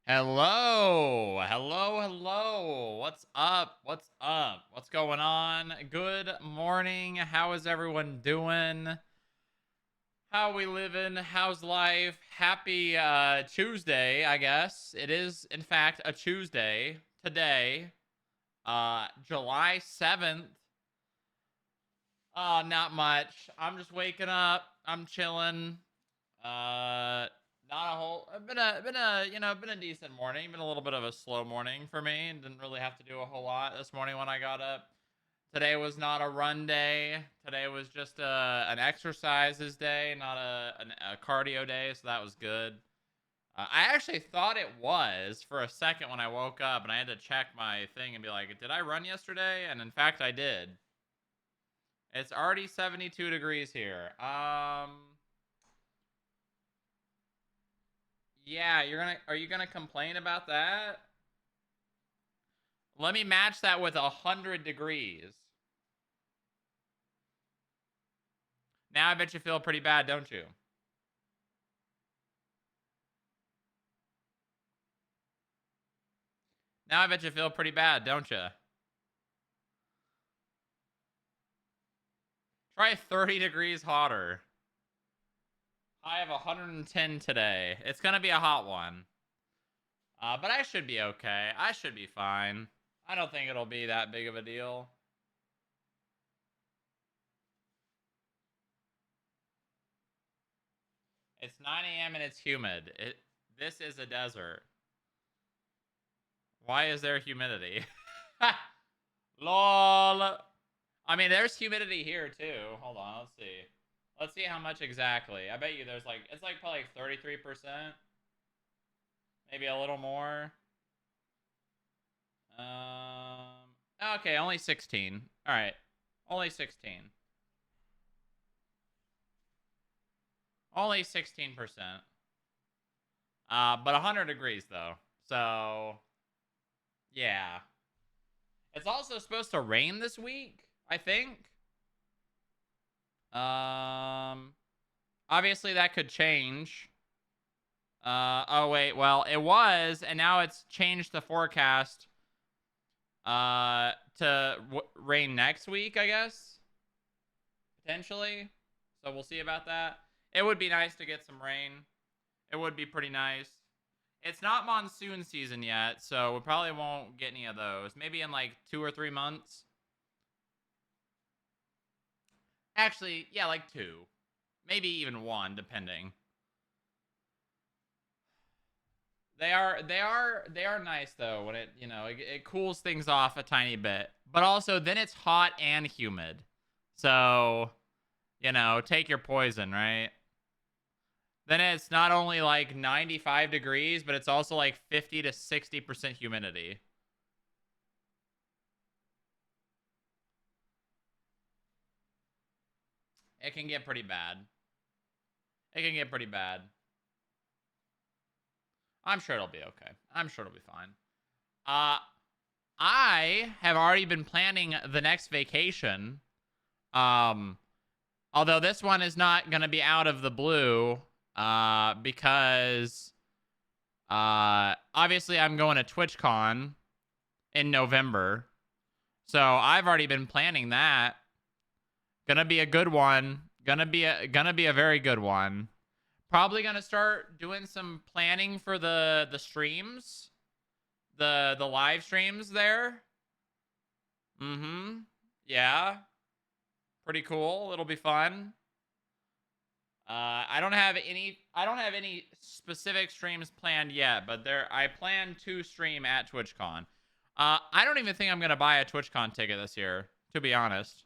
Hello, hello, hello. What's up? What's up? What's going on? Good morning. How is everyone doing? How we living? How's life? Happy Tuesday, I guess. It is in fact a Tuesday today. July 7th. Not much. I'm just waking up. I'm chilling. Not a whole. Been a decent morning. Been a little bit of a slow morning for me. Didn't really have to do a whole lot this morning when I got up. Today was not a run day. Today was just an exercises day, not a cardio day. So that was good. I actually thought it was for a second when I woke up, and I had to check my thing and be like, "Did I run yesterday?" And in fact, I did. It's already 72 degrees here. Yeah, are you gonna complain about that? Let me match that with 100 degrees. Now I bet you feel pretty bad, don't you? Now I bet you feel pretty bad, don't you? Try 30 degrees hotter. I have 110 today. It's gonna be a hot one. But I should be okay. I should be fine. I don't think it'll be that big of a deal. It's 9 a.m. and it's humid. This is a desert. Why is there humidity? Lol. I mean, there's humidity here too. Hold on, let's see. Let's see how much exactly. I bet you there's like it's like probably like 33%, maybe a little more. Okay, only 16. All right. Only 16. Only 16%. But 100 degrees though. So, yeah. It's also supposed to rain this week, I think. Um Obviously that could change. Oh wait, well, it was and now it's changed the forecast to rain next week, I guess, potentially. So we'll see about that. It would be nice to get some rain. It would be pretty nice. It's not monsoon season yet, so we probably won't get any of those. Maybe in like 2 or 3 months. Actually, yeah, like two. Maybe even one, depending. They are nice though when it cools things off a tiny bit. But also then it's hot and humid. So, take your poison, right? Then it's not only like 95 degrees, but it's also like 50 to 60% humidity. It can get pretty bad. It can get pretty bad. I'm sure it'll be okay. I'm sure it'll be fine. Uh I have already been planning the next vacation. Um Although this one is not going to be out of the blue because obviously I'm going to TwitchCon in November. So I've already been planning that. Gonna be a good one. Gonna be a very good one. Probably gonna start doing some planning for the streams, the live streams there. Mm-hmm. Yeah, pretty cool. It'll be fun. I don't have any specific streams planned yet, but I plan to stream at TwitchCon. I don't even think I'm gonna buy a TwitchCon ticket this year, to be honest.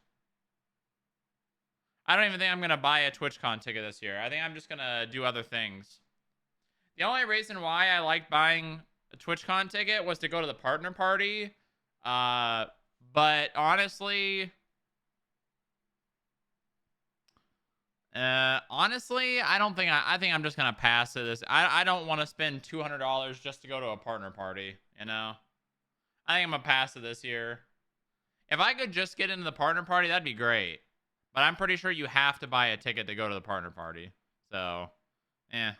I don't even think I'm gonna buy a TwitchCon ticket this year. I think I'm just gonna do other things. The only reason why I liked buying a TwitchCon ticket was to go to the partner party. Uh, but honestly, I don't think I think I'm just gonna pass to this. I don't want to spend $200 just to go to a partner party. I think I'm gonna pass to this year. If I could just get into the partner party, that'd be great. But I'm pretty sure you have to buy a ticket to go to the partner party. So, eh.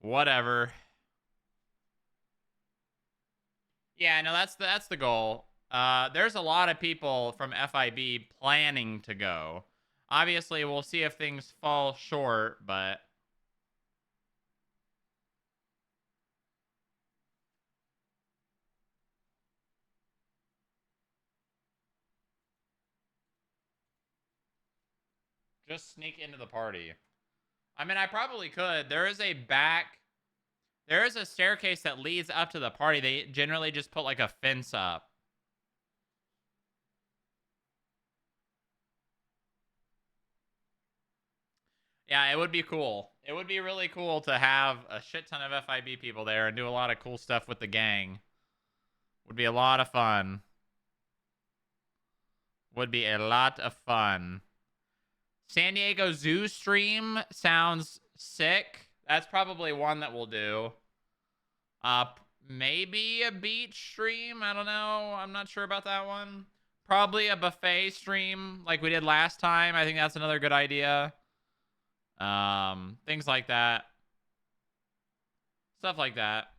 Whatever. Yeah, no, that's the goal. There's a lot of people from FIB planning to go. Obviously, we'll see if things fall short, but just sneak into the party. I mean, I probably could. There is a staircase that leads up to the party. They generally just put like a fence up. Yeah, it would be cool. It would be really cool to have a shit ton of FIB people there and do a lot of cool stuff with the gang. Would be a lot of fun. Would be a lot of fun. San Diego Zoo stream sounds sick. That's probably one that we'll do. Uh, maybe a beach stream. I don't know. I'm not sure about that one. Probably a buffet stream like we did last time. I think that's another good idea. Things like that. Stuff like that.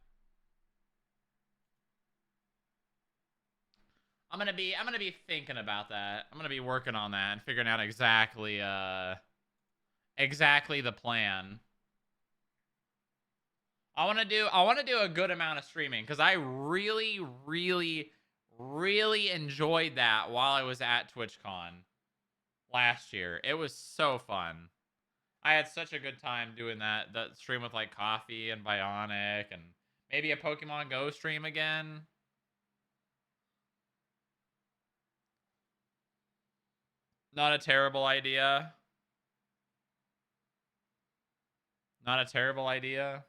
I'm gonna be thinking about that. I'm gonna be working on that and figuring out exactly the plan. I want to do a good amount of streaming because I really, really, really enjoyed that while I was at TwitchCon last year. It was so fun. I had such a good time doing that stream with like Coffee and Bionic and maybe a Pokemon Go stream again. Not a terrible idea. Not a terrible idea.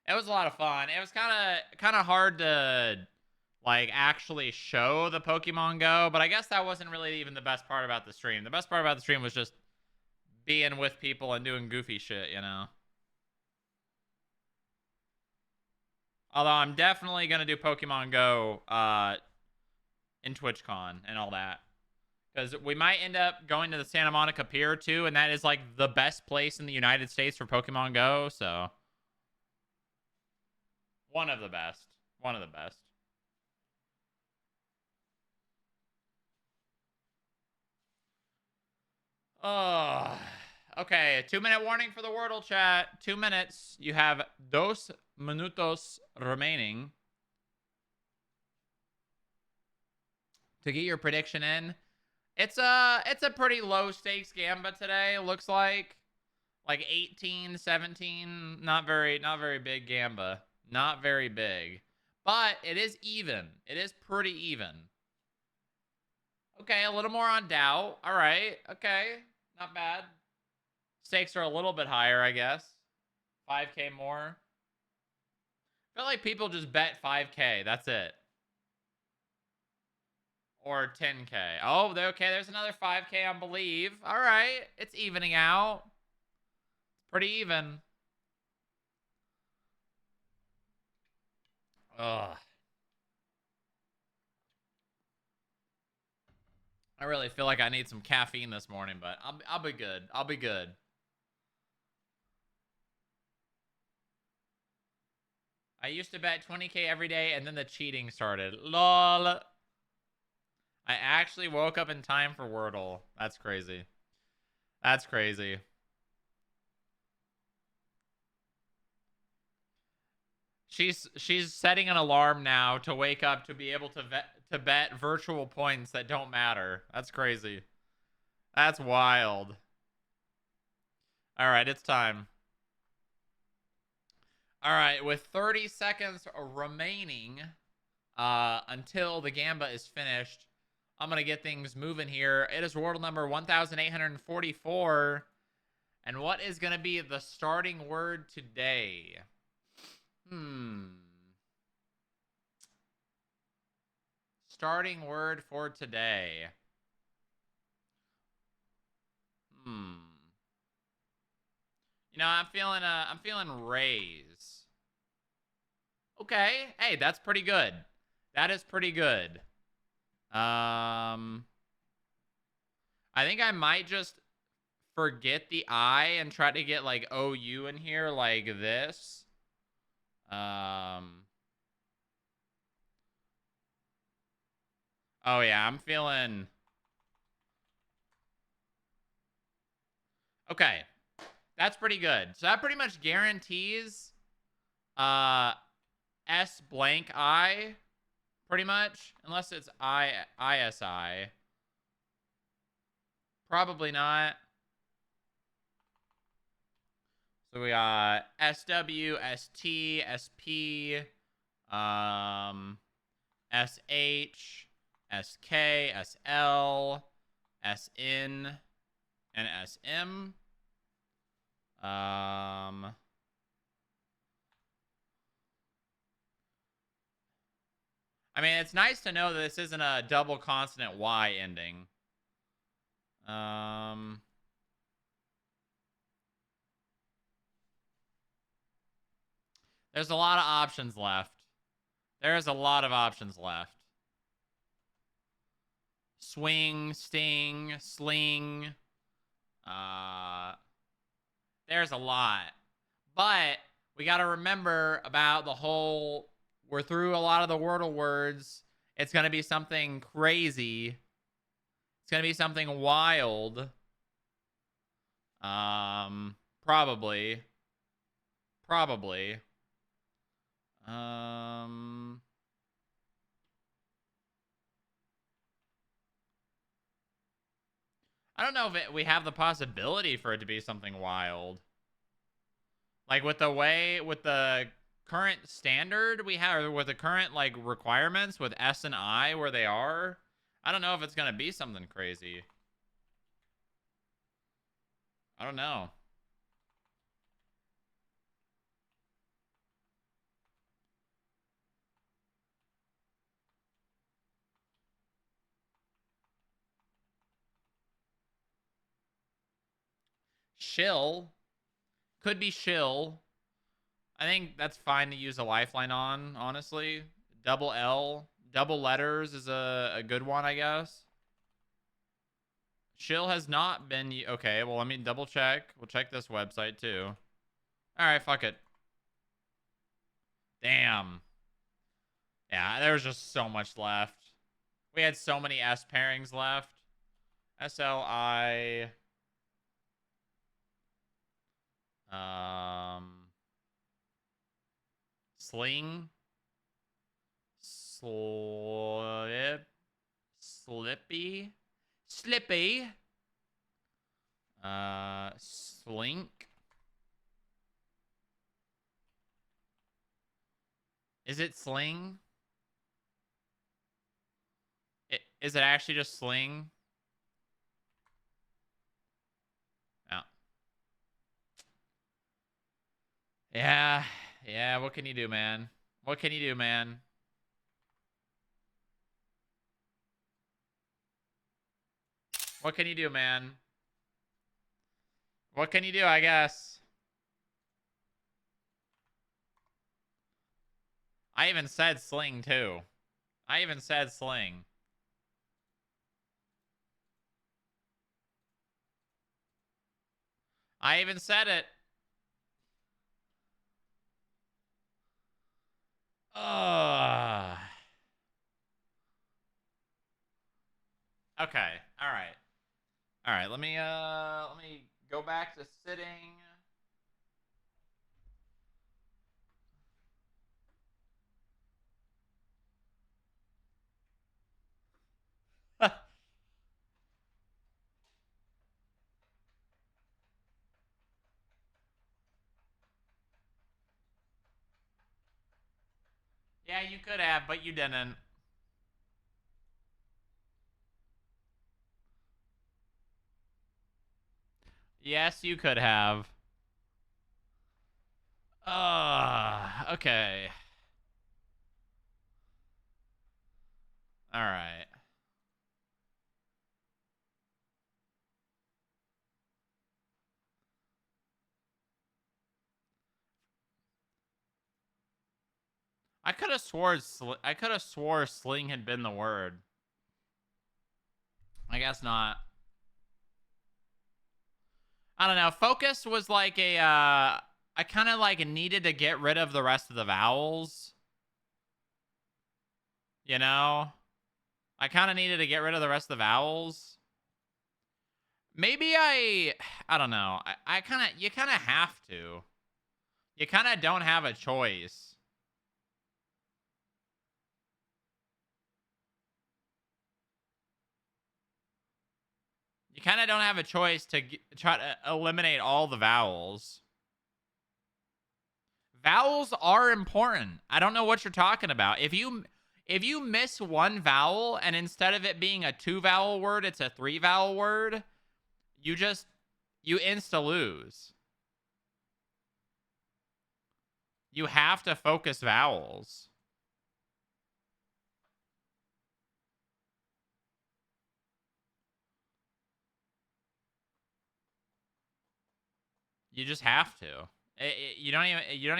It was a lot of fun. It was kind of hard to like actually show the Pokemon Go, but I guess that wasn't really even the best part about the stream. The best part about the stream was just being with people and doing goofy shit, you know. Although I'm definitely gonna do Pokemon Go in TwitchCon and all that. Because we might end up going to the Santa Monica Pier too, and that is like the best place in the United States for Pokemon Go, so one of the best. One of the best. Oh, okay. 2-minute warning for the Wordle chat. 2 minutes. You have dos minutos remaining to get your prediction in. It's a pretty low stakes gamba today. Looks like 18, 17. Not very big gamba. Not very big, but it is even. It is pretty even. Okay, a little more on doubt. All right. Okay, not bad. Stakes are a little bit higher, I guess. 5K more. I feel like people just bet 5K. That's it. Or 10K. Oh, okay. There's another 5K on Believe. All right. It's evening out. It's pretty even. Ugh. I really feel like I need some caffeine this morning, but I'll be good. I'll be good. I used to bet 20K every day, and then the cheating started. Lol. I actually woke up in time for Wordle. That's crazy. That's crazy. She's setting an alarm now to wake up to be able to bet virtual points that don't matter. That's crazy. That's wild. All right, it's time. All right, with 30 seconds remaining until the gamba is finished, I'm going to get things moving here. It is Wordle number 1844. And what is going to be the starting word today? Starting word for today. You know, I'm feeling raise. Okay. Hey, that's pretty good. That is pretty good. I think I might just forget the I and try to get like OU in here like this. Oh yeah, I'm feeling okay. That's pretty good. So that pretty much guarantees S blank I pretty much, unless it's ISI. Probably not. So we got SW, ST, SP, SH, SK, SL, SN, and SM. I mean, it's nice to know that this isn't a double consonant Y ending. There's a lot of options left. There's a lot of options left. Swing, sting, sling. There's a lot. But we got to remember about the whole, we're through a lot of the Wordle words. It's going to be something crazy. It's going to be something wild. Probably. I don't know if we have the possibility for it to be something wild. Like with the current standard we have, or with the current like requirements with S and I where they are, I don't know if it's going to be something crazy. I don't know. Shill. Could be shill. I think that's fine to use a lifeline on, honestly. Double L. Double letters is a good one, I guess. Shill has not been... Okay, well, let me double check. We'll check this website, too. Alright, fuck it. Damn. Yeah, there's just so much left. We had so many S pairings left. SLI... Sling. Slippy. Slink. Is it sling? Is it actually just sling? Oh. Yeah. Yeah, what can you do, man? What can you do, man? What can you do, man? What can you do, I guess? I even said sling, too. I even said sling. I even said it. Ugh. Okay. All right. All right. Let me go back to sitting. Yeah, you could have, but you didn't. Yes, you could have. Okay. All right. I could have swore sling had been the word. I guess not. I don't know. Focus was like a, I kind of like needed to get rid of the rest of the vowels. You know? I kind of needed to get rid of the rest of the vowels. Maybe I don't know. I kind of, you kind of have to. You kind of don't have a choice. You kind of don't have a choice to try to eliminate all the vowels. Vowels are important. I don't know what you're talking about. If you miss one vowel and instead of it being a 2-vowel word, it's a 3-vowel word, you insta lose. You have to focus vowels. You just have to. You don't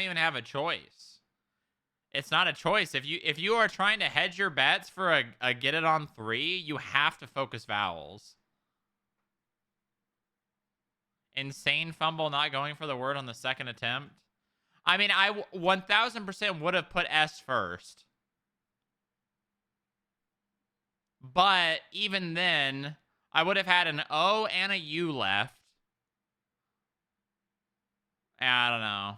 even have a choice. It's not a choice. If you are trying to hedge your bets for a get it on 3, you have to focus vowels. Insane fumble not going for the word on the second attempt. I mean, I 1000% would have put S first. But even then, I would have had an O and a U left. I don't know.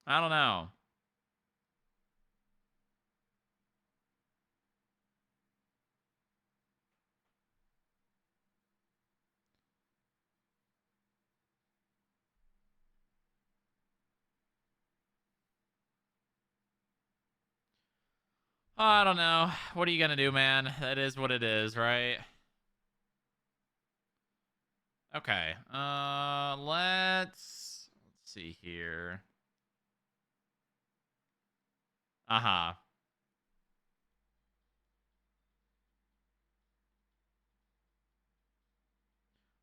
I don't know. I don't know. What are you going to do, man? That is what it is, right? Okay. Let's see here. Uh-huh.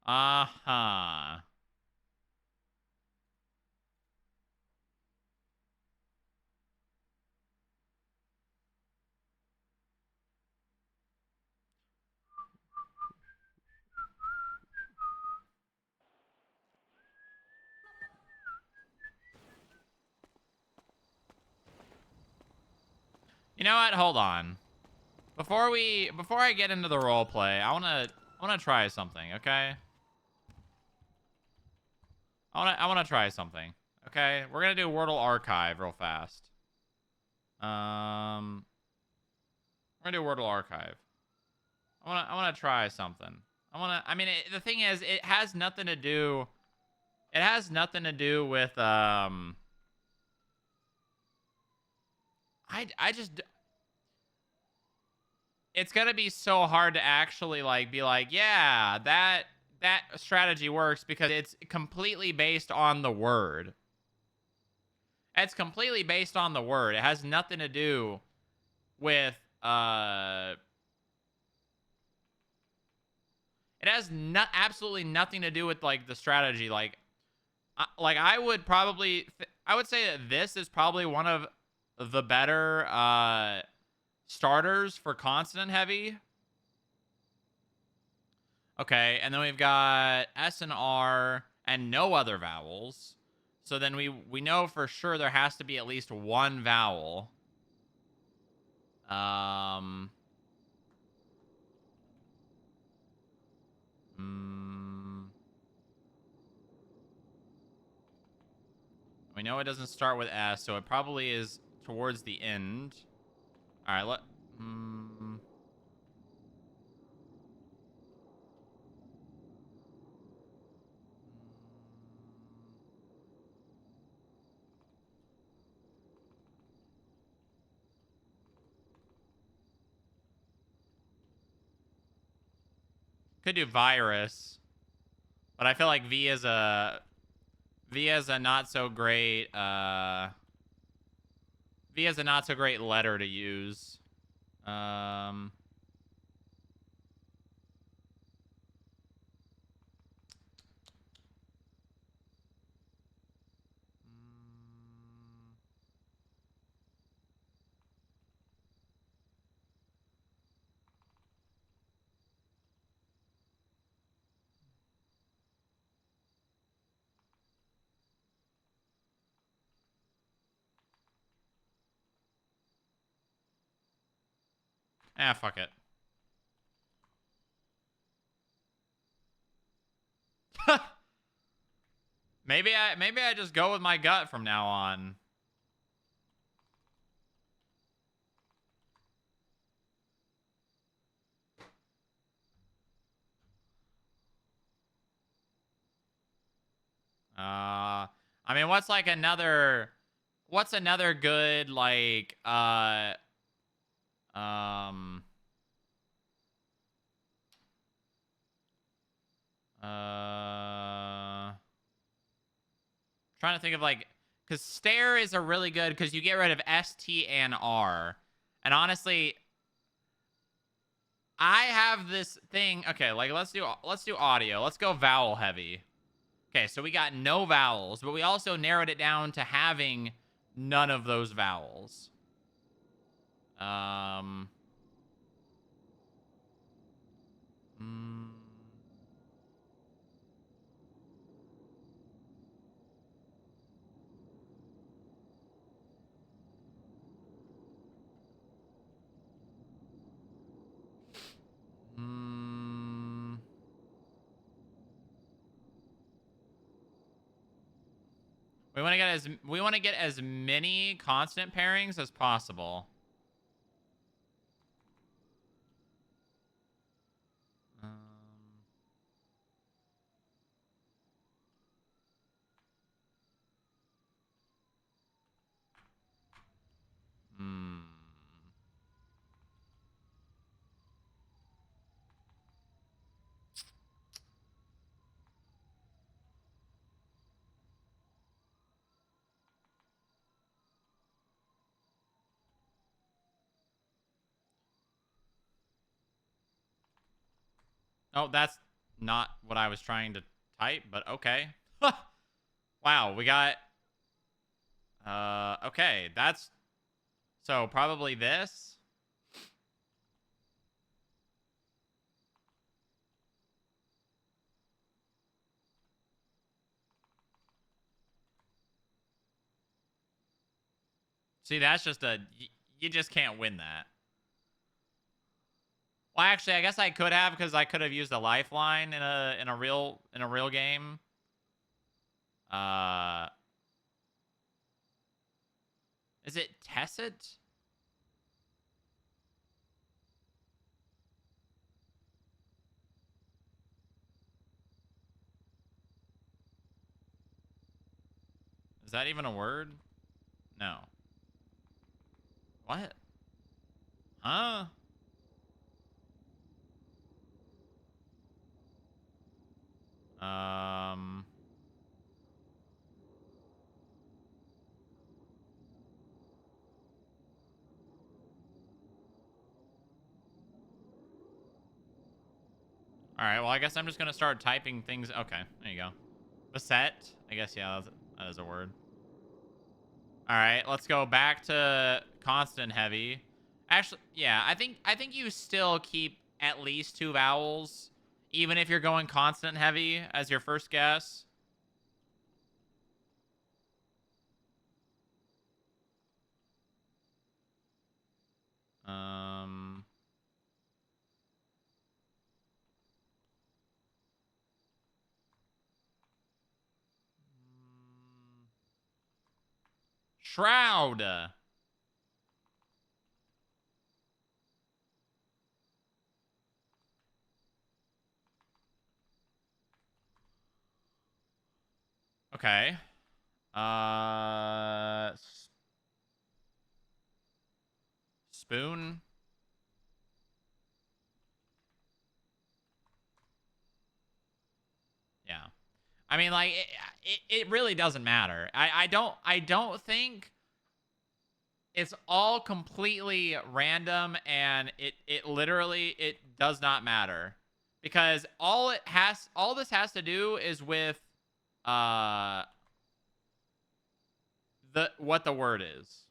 Uh-huh. You know what? Hold on. Before I get into the role play, I wanna try something, okay? I wanna try something. Okay? We're gonna do Wordle Archive real fast. We're gonna do Wordle Archive. I wanna try something. I mean, the thing is, it has nothing to do. It has nothing to do with I just it's gonna be so hard to actually like be like, yeah, that strategy works because it's completely based on the word. It's completely based on the word. It has nothing to do with it has absolutely nothing to do with like the strategy. Like I would probably I would say that this is probably one of the better starters for consonant heavy. Okay, and then we've got S and R and no other vowels. So then we know for sure there has to be at least one vowel. Um we know it doesn't start with S, so it probably is towards the end. All right, could do virus, but I feel like V is a not so great V is a not so great letter to use. Um Ah, fuck it. Maybe I just go with my gut from now on. I mean, what's another good like um trying to think of like, because stare is a really good, because you get rid of S, T, and R. And honestly, I have this thing. Okay, like let's do audio. Let's go vowel heavy. Okay, so we got no vowels, but we also narrowed it down to having none of those vowels. Um. Mm, mm, we want to get as many consonant pairings as possible. Um, hmm. Oh, that's not what I was trying to type, but okay. Wow, we got okay, that's so probably this. See, that's just you just can't win that. Well, actually, I guess I could have, because I could have used a lifeline in a real game. Uh is it Tessit? Is that even a word? No. What? Huh? Um All right, well, I guess I'm just going to start typing things. Okay, there you go. Beset? I guess, yeah, that is a word. All right, let's go back to constant heavy. Actually, yeah, I think you still keep at least two vowels, even if you're going constant heavy as your first guess. Um, Shroud. Okay. Uh, Spoon. Yeah. I mean, like, it really doesn't matter. I don't think it's all completely random, and it literally it does not matter, because all this has to do is with uh the what the word is.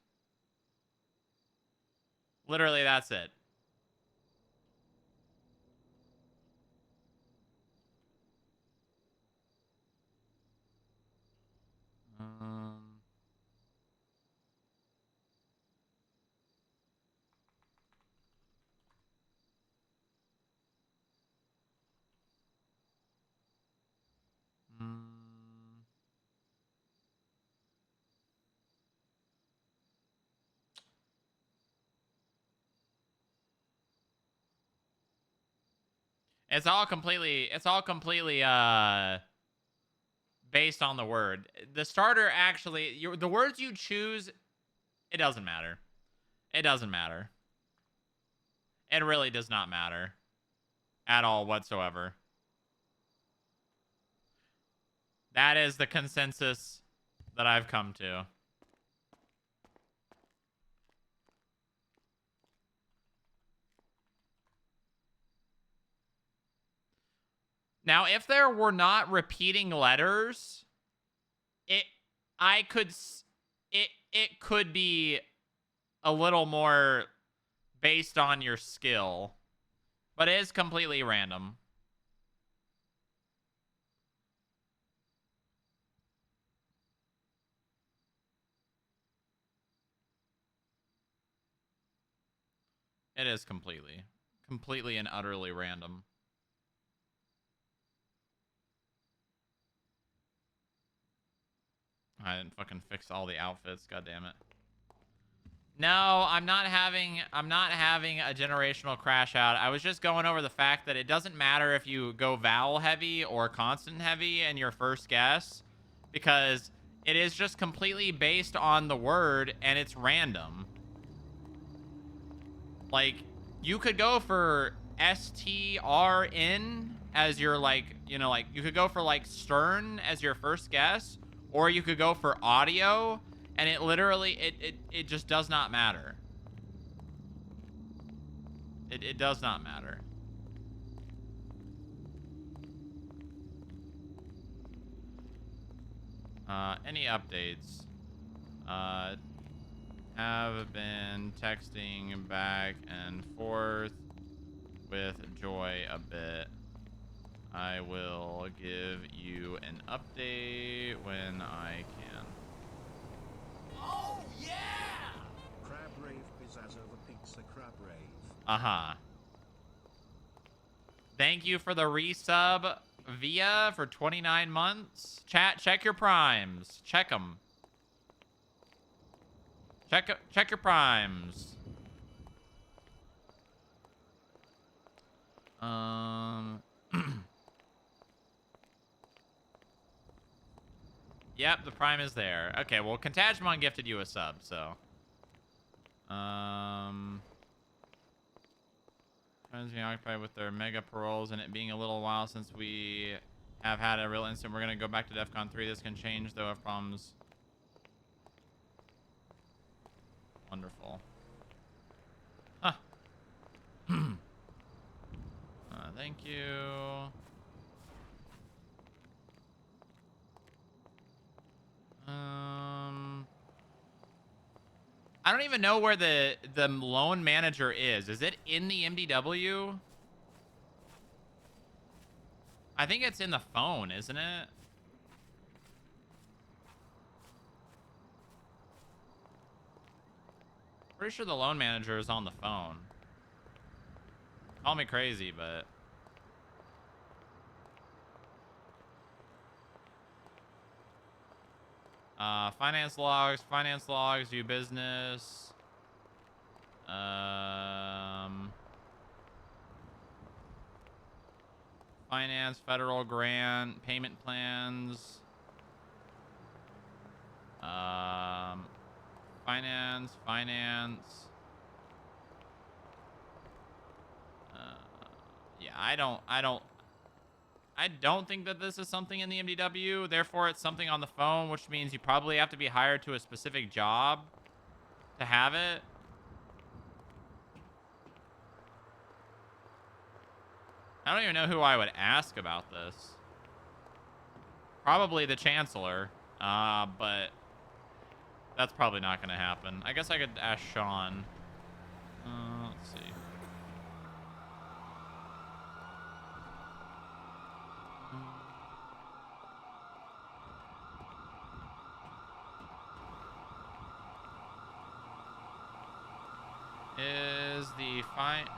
Literally, that's it. Um, It's all completely based on the word. The starter actually, the words you choose, it doesn't matter. It doesn't matter. It really does not matter at all whatsoever. That is the consensus that I've come to. Now, if there were not repeating letters, it could be a little more based on your skill, but it is completely random. It is completely and utterly random. I didn't fucking fix all the outfits, god damn it. No, I'm not having a generational crash out. I was just going over the fact that it doesn't matter if you go vowel heavy or consonant heavy in your first guess, because it is just completely based on the word and it's random. Like, you could go for STRN as your, like, you know, like, you could go for, like, stern as your first guess, or you could go for audio, and it literally, it just does not matter. It does not matter. Any updates? Have been texting back and forth with Joy a bit. I will give you an update when I can. Oh, yeah! Crab rave pizzazz over pizza crab rave. Uh-huh. Thank you for the resub, Via, for 29 months. Chat, check your primes. Check them. Check your primes. Yep, the prime is there. Okay, well, Contajmon gifted you a sub, so. Friends being occupied with their mega paroles and it being a little while since we have had a real instant. We're going to go back to DEFCON 3. This can change, though, if problems. Wonderful. Huh. Thank you. I don't even know where the loan manager is. Is it in the MDW? I think it's in the phone, isn't it? Pretty sure the loan manager is on the phone. Call me crazy, but... finance logs, do business. Finance, federal grant, payment plans. Finance. Yeah, I don't think that this is something in the MDW. Therefore, it's something on the phone, which means you probably have to be hired to a specific job to have it. I don't even know who I would ask about this. Probably the Chancellor, but that's probably not going to happen. I guess I could ask Sean. Let's see.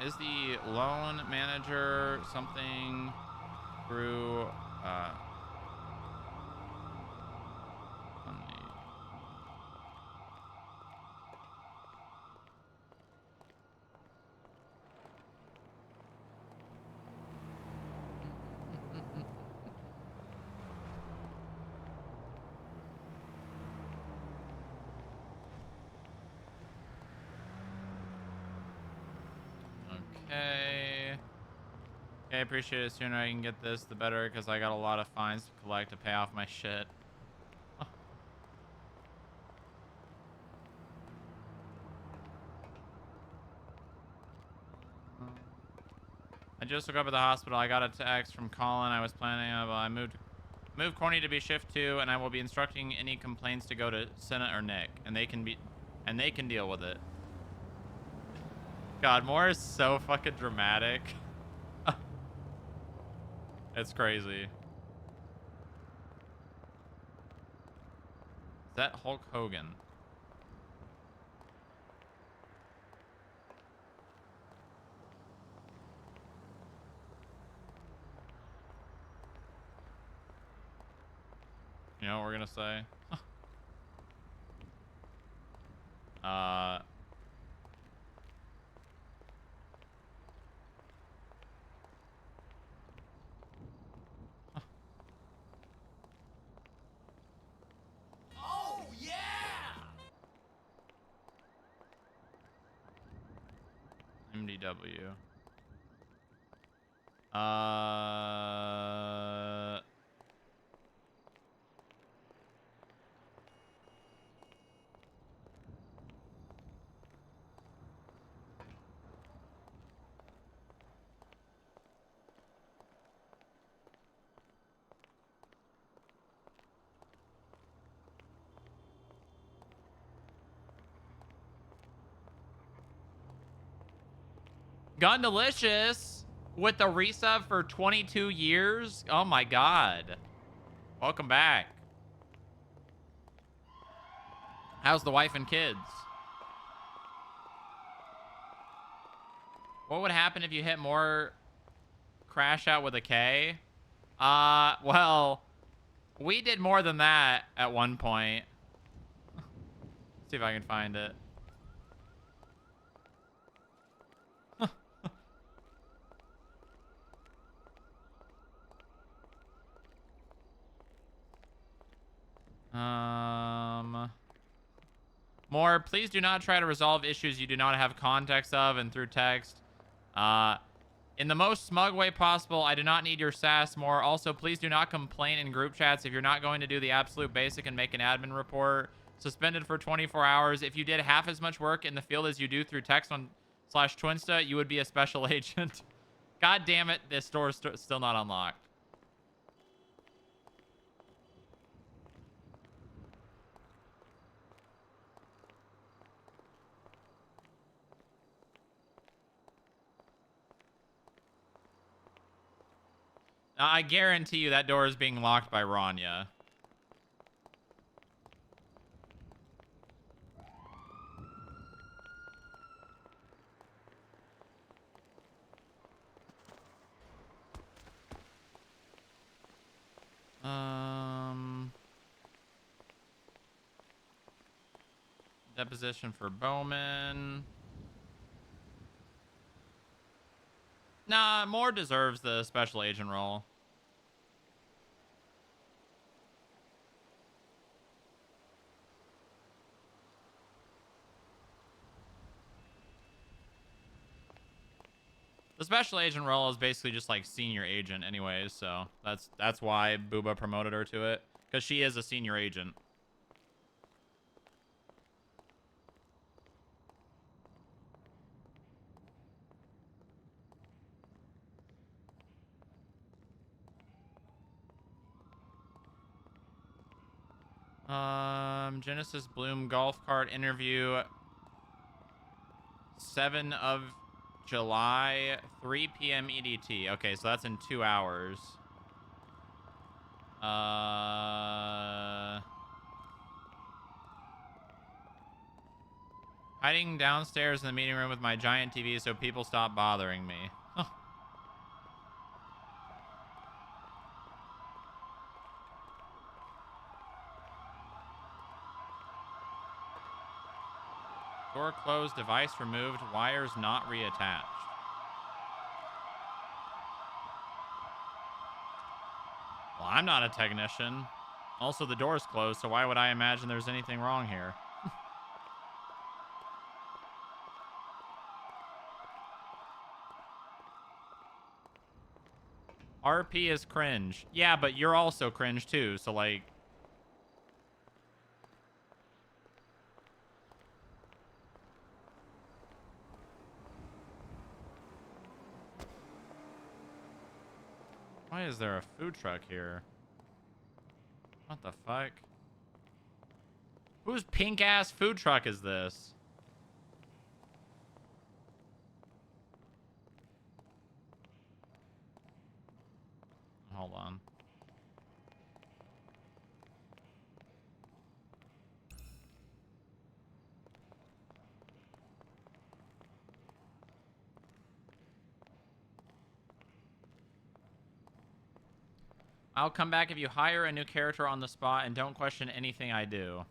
Is the loan manager something through Okay. Okay, appreciate it. Sooner I can get this, the better, because I got a lot of fines to collect to pay off my shit. I just woke up at the hospital. I got a text from Colin. I was planning. I moved Corny to be shift 2, and I will be instructing any complaints to go to Senna or Nick, and they can deal with it. God, Moore is so fucking dramatic. It's crazy. Is that Hulk Hogan? You know what we're gonna say? uh... Oh, yeah! MDW. Gun Delicious with the resub for 22 years. Oh my god. Welcome back. How's the wife and kids? What would happen if you hit more crash out with a K? Well, we did more than that at one point. See if I can find it. More, please do not try to resolve issues you do not have context of and through text. In the most smug way possible, I do not need your sass. More, also, please do not complain in group chats if you're not going to do the absolute basic and make an admin report. Suspended for 24 hours. If you did half as much work in the field as you do through text on /Twinsta, you would be a special agent. God damn it, this door is still not unlocked. I guarantee you that door is being locked by Rania. Deposition for Bowman. Nah, Moore deserves the special agent role. The special agent role is basically just like senior agent anyways, so that's why Booba promoted her to it, because she is a senior agent. Genesis Bloom golf cart interview 7 of July, 3 p.m. EDT. Okay, so that's in 2 hours. Hiding downstairs in the meeting room with my giant TV so people stop bothering me. Door closed, device removed, wires not reattached. Well, I'm not a technician. Also, the door's closed, so why would I imagine there's anything wrong here? RP is cringe. Yeah, but you're also cringe too, so like... Why is there a food truck here? What the fuck? Whose pink-ass food truck is this? Hold on. I'll come back if you hire a new character on the spot and don't question anything I do.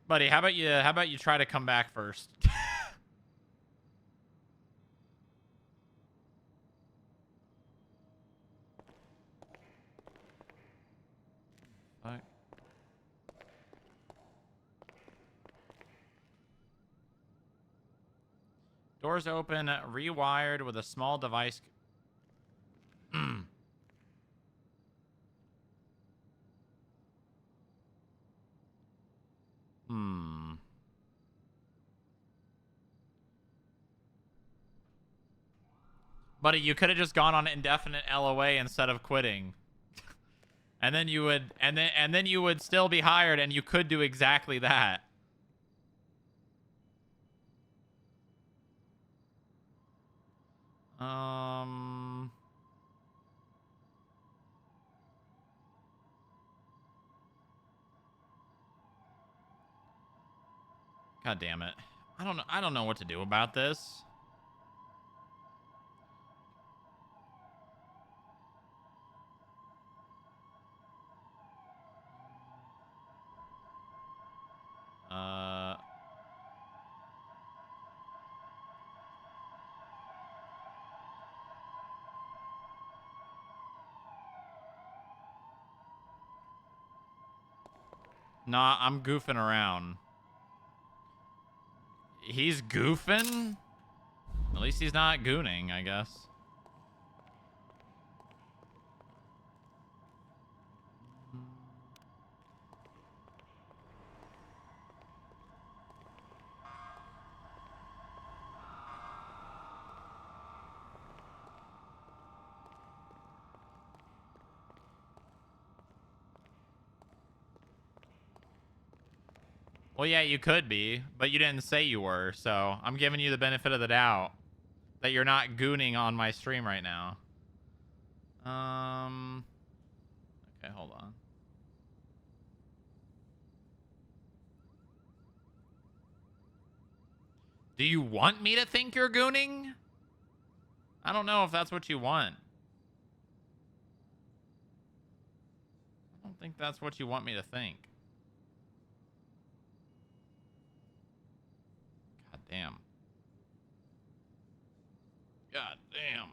Buddy, how about you try to come back first? Fuck. Doors open, rewired with a small device. Hmm. Buddy, you could have just gone on indefinite LOA instead of quitting. And then you would and then you would still be hired and you could do exactly that. God damn it. I don't know what to do about this. Nah, I'm goofing around. He's goofing? At least he's not gooning, I guess. Well, yeah, you could be, but you didn't say you were, so I'm giving you the benefit of the doubt that you're not gooning on my stream right now. Okay, hold on. Do you want me to think you're gooning? I don't know if that's what you want. I don't think that's what you want me to think. God damn. God damn.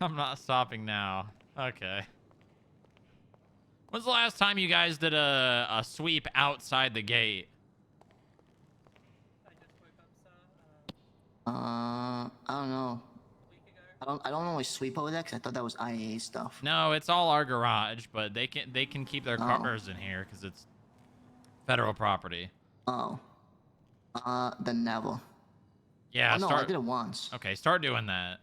I'm not stopping now. Okay. When's the last time you guys did a sweep outside the gate? I don't know. I don't always sweep over there because I thought that was IA stuff. No, it's all our garage, but they can keep their cars in here because it's federal property. Oh. Then never. Yeah, oh, no, I did it once. Okay, start doing that.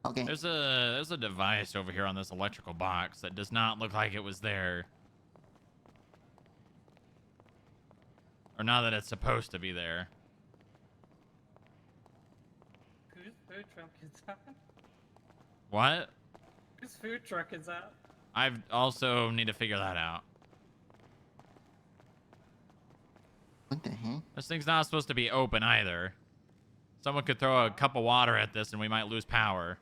Okay. There's a device over here on this electrical box that does not look like it was there. Or not that it's supposed to be there. Whose food truck is that? What? Whose food truck is that? I also need to figure that out. What the heck? This thing's not supposed to be open either. Someone could throw a cup of water at this and we might lose power.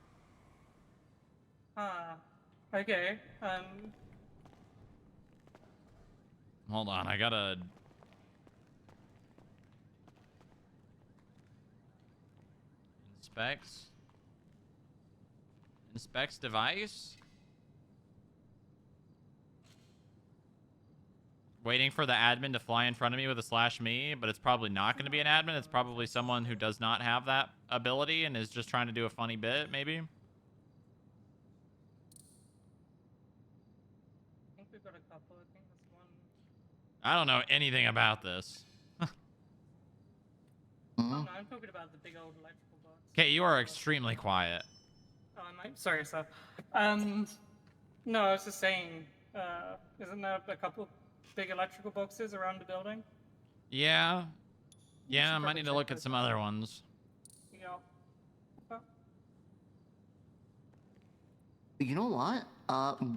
Okay. Hold on, I gotta... Inspects. Inspects device. Waiting for the admin to fly in front of me with a /me, but it's probably not going to be an admin. It's probably someone who does not have that ability and is just trying to do a funny bit, maybe. I think we've got a couple. I think there's one. I don't know anything about this. Oh no, I'm talking about the big old electrical box. Okay, you are extremely quiet. Oh, sorry, sir. No, I was just saying, isn't there a couple big electrical boxes around the building? Yeah. Yeah, I should might need to probably look check at some those out. other ones. Yeah. Oh, You know what?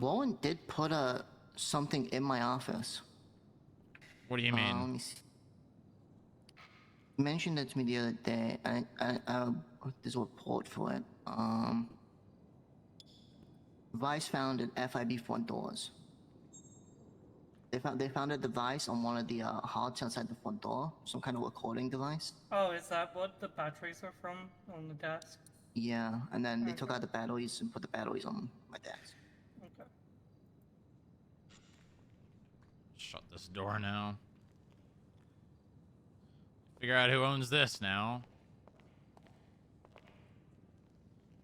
Rowan did put something in my office. What do you Let mean? me see. He mentioned it to me the other day. There's a report for it. Vice found an FIB front doors. They found a device on one of the hearts outside the front door, some kind of recording device. Oh, is that what the batteries are from on the desk? Yeah, and then they Okay. took out the batteries and put the batteries on my desk. Okay. Shut this door now. Figure out who owns this now.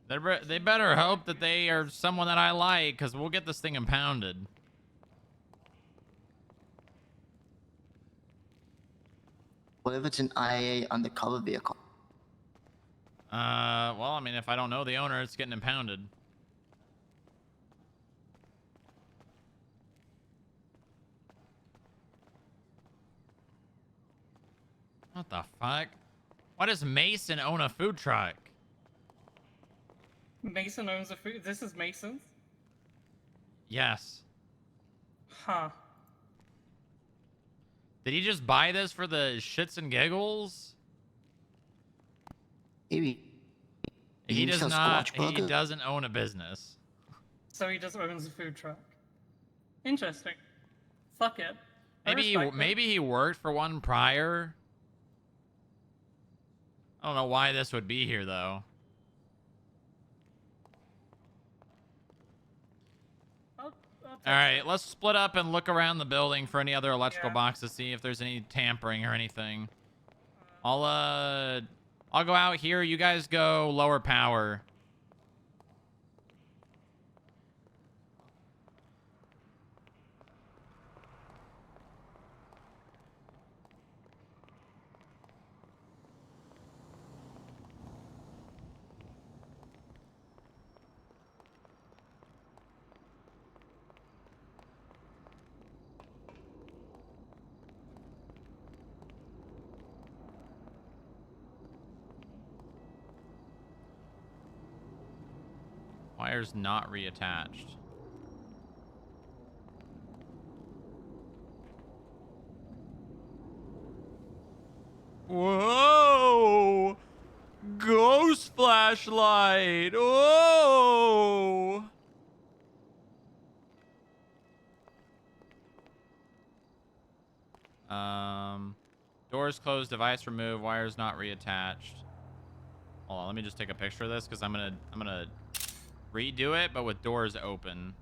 They better hope that they are someone that I like, because we'll get this thing impounded. What if it's an IA undercover vehicle? Well, I mean, if I don't know the owner, it's getting impounded. What the fuck? Why does Mason own a food truck? Mason owns a food. This is Mason's? Yes. Huh. Did he just buy this for the shits and giggles? Maybe. He does sells not. Squatch He burgers. doesn't own a business. So he just owns a food truck. Interesting. Fuck it. Maybe he worked for one prior. I don't know why this would be here though. All right, let's split up and look around the building for any other electrical boxes, see if there's any tampering or anything. I'll go out here. You guys go lower power. Wire's not reattached. Whoa! Ghost flashlight! Whoa! Doors closed, device removed, wires not reattached. Hold on, let me just take a picture of this because I'm gonna redo it, but with doors open.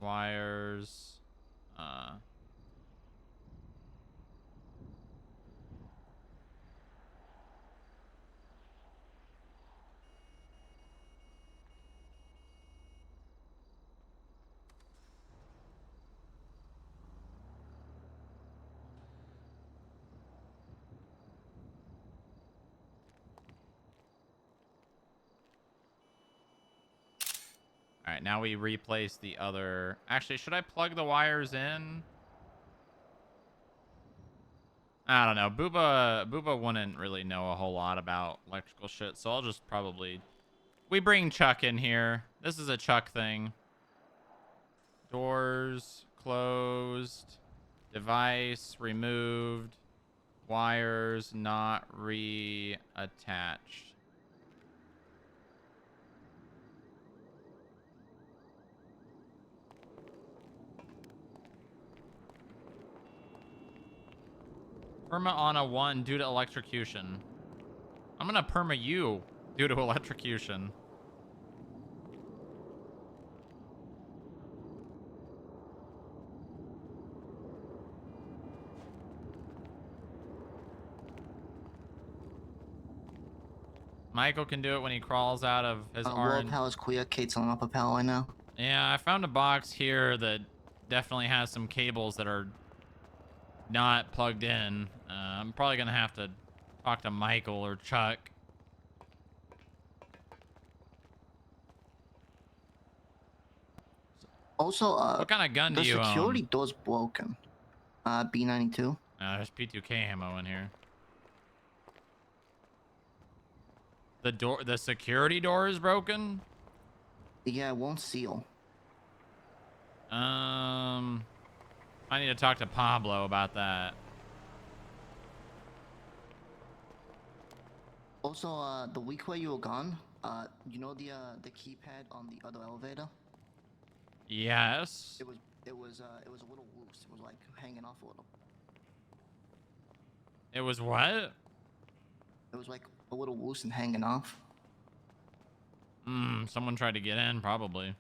Wires. All right, now we replace the other. Actually, should I plug the wires in? I don't know. Booba wouldn't really know a whole lot about electrical shit, so I'll just probably we bring Chuck in here. This is a Chuck thing. Doors closed. Device removed. Wires not reattached. Perma on a 1 due to electrocution. I'm gonna perma you due to electrocution. Michael can do it when he crawls out of his Lower orange. power is clear. Kate's on upper power now. Yeah, I found a box here that definitely has some cables that are not plugged in. I'm probably gonna have to talk to Michael or Chuck. Also, What kind of gun do the you security own? door's broken. B92. There's P2K ammo in here. The security door is broken? Yeah, it won't seal. I need to talk to Pablo about that. Also, the week where you were gone, you know the keypad on the other elevator? Yes. It was a little loose. It was like hanging off a little. It was what? It was like a little loose and hanging off. Someone tried to get in, probably.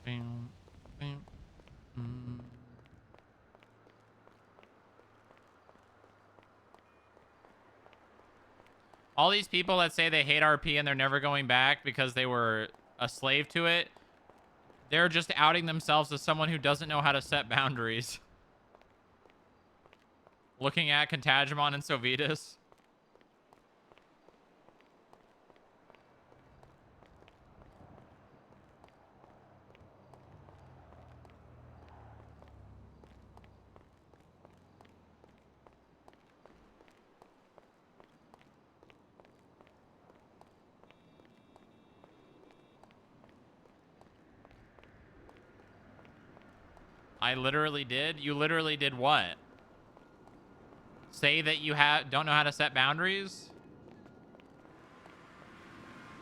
Bam, bam, All these people that say they hate RP and they're never going back because they were a slave to it, they're just outing themselves as someone who doesn't know how to set boundaries. Looking at Contagion and Sovitas. I literally did? You literally did what? Say that you don't know how to set boundaries?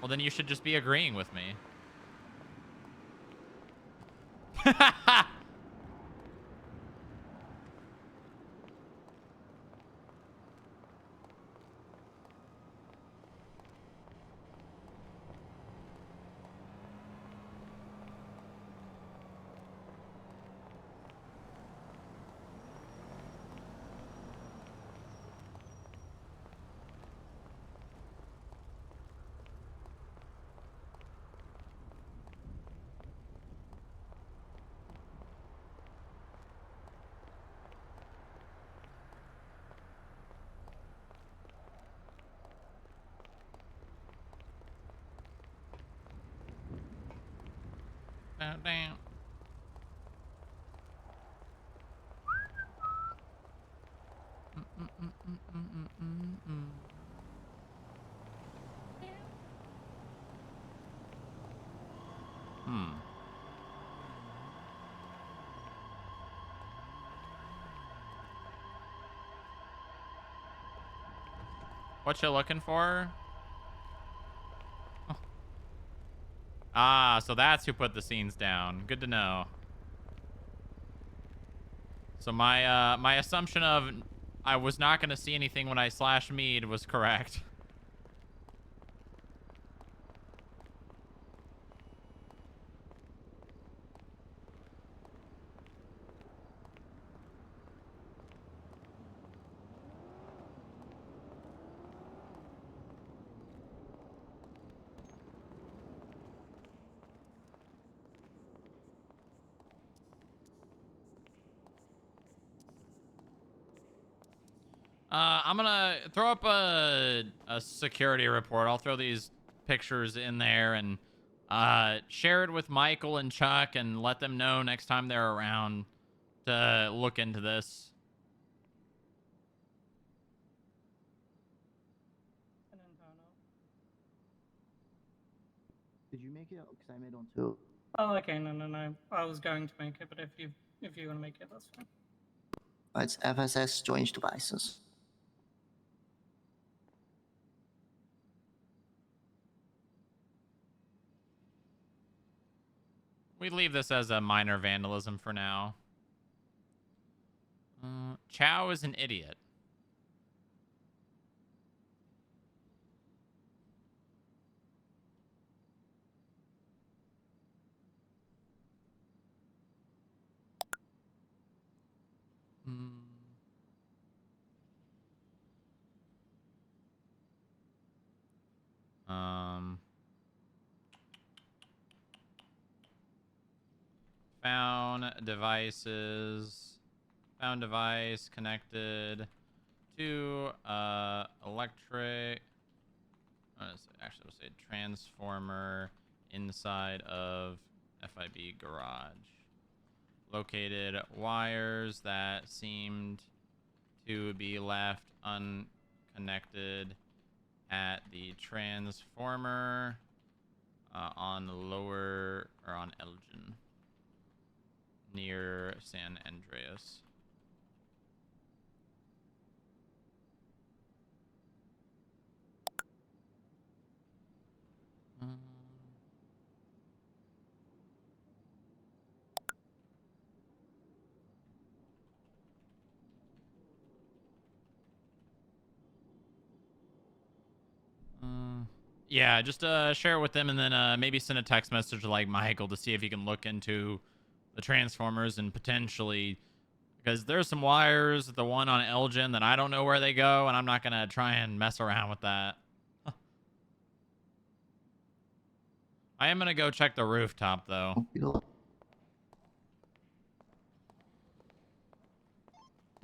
Well, then you should just be agreeing with me. Damn. What you looking for? Oh. Ah, so that's who put the scenes down. Good to know. So my assumption of I was not going to see anything when I slash mead was correct. I'm gonna throw up a security report. I'll throw these pictures in there and share it with Michael and Chuck and let them know next time they're around to look into this. An internal. Did you make it? Because I made one too. Oh, okay. No. I was going to make it, but if you want to make it, that's fine. It's FSS Strange Devices. We leave this as a minor vandalism for now. Chow is an idiot. Found devices. Found device connected to electric. Actually, I'll say transformer inside of FIB garage. Located wires that seemed to be left unconnected at the transformer on lower or on Elgin near San Andreas. Yeah, just share it with them and then maybe send a text message to like Michael to see if he can look into the transformers and potentially, because there's some wires, the one on Elgin that I don't know where they go, and I'm not gonna try and mess around with that. I am gonna go check the rooftop though. 008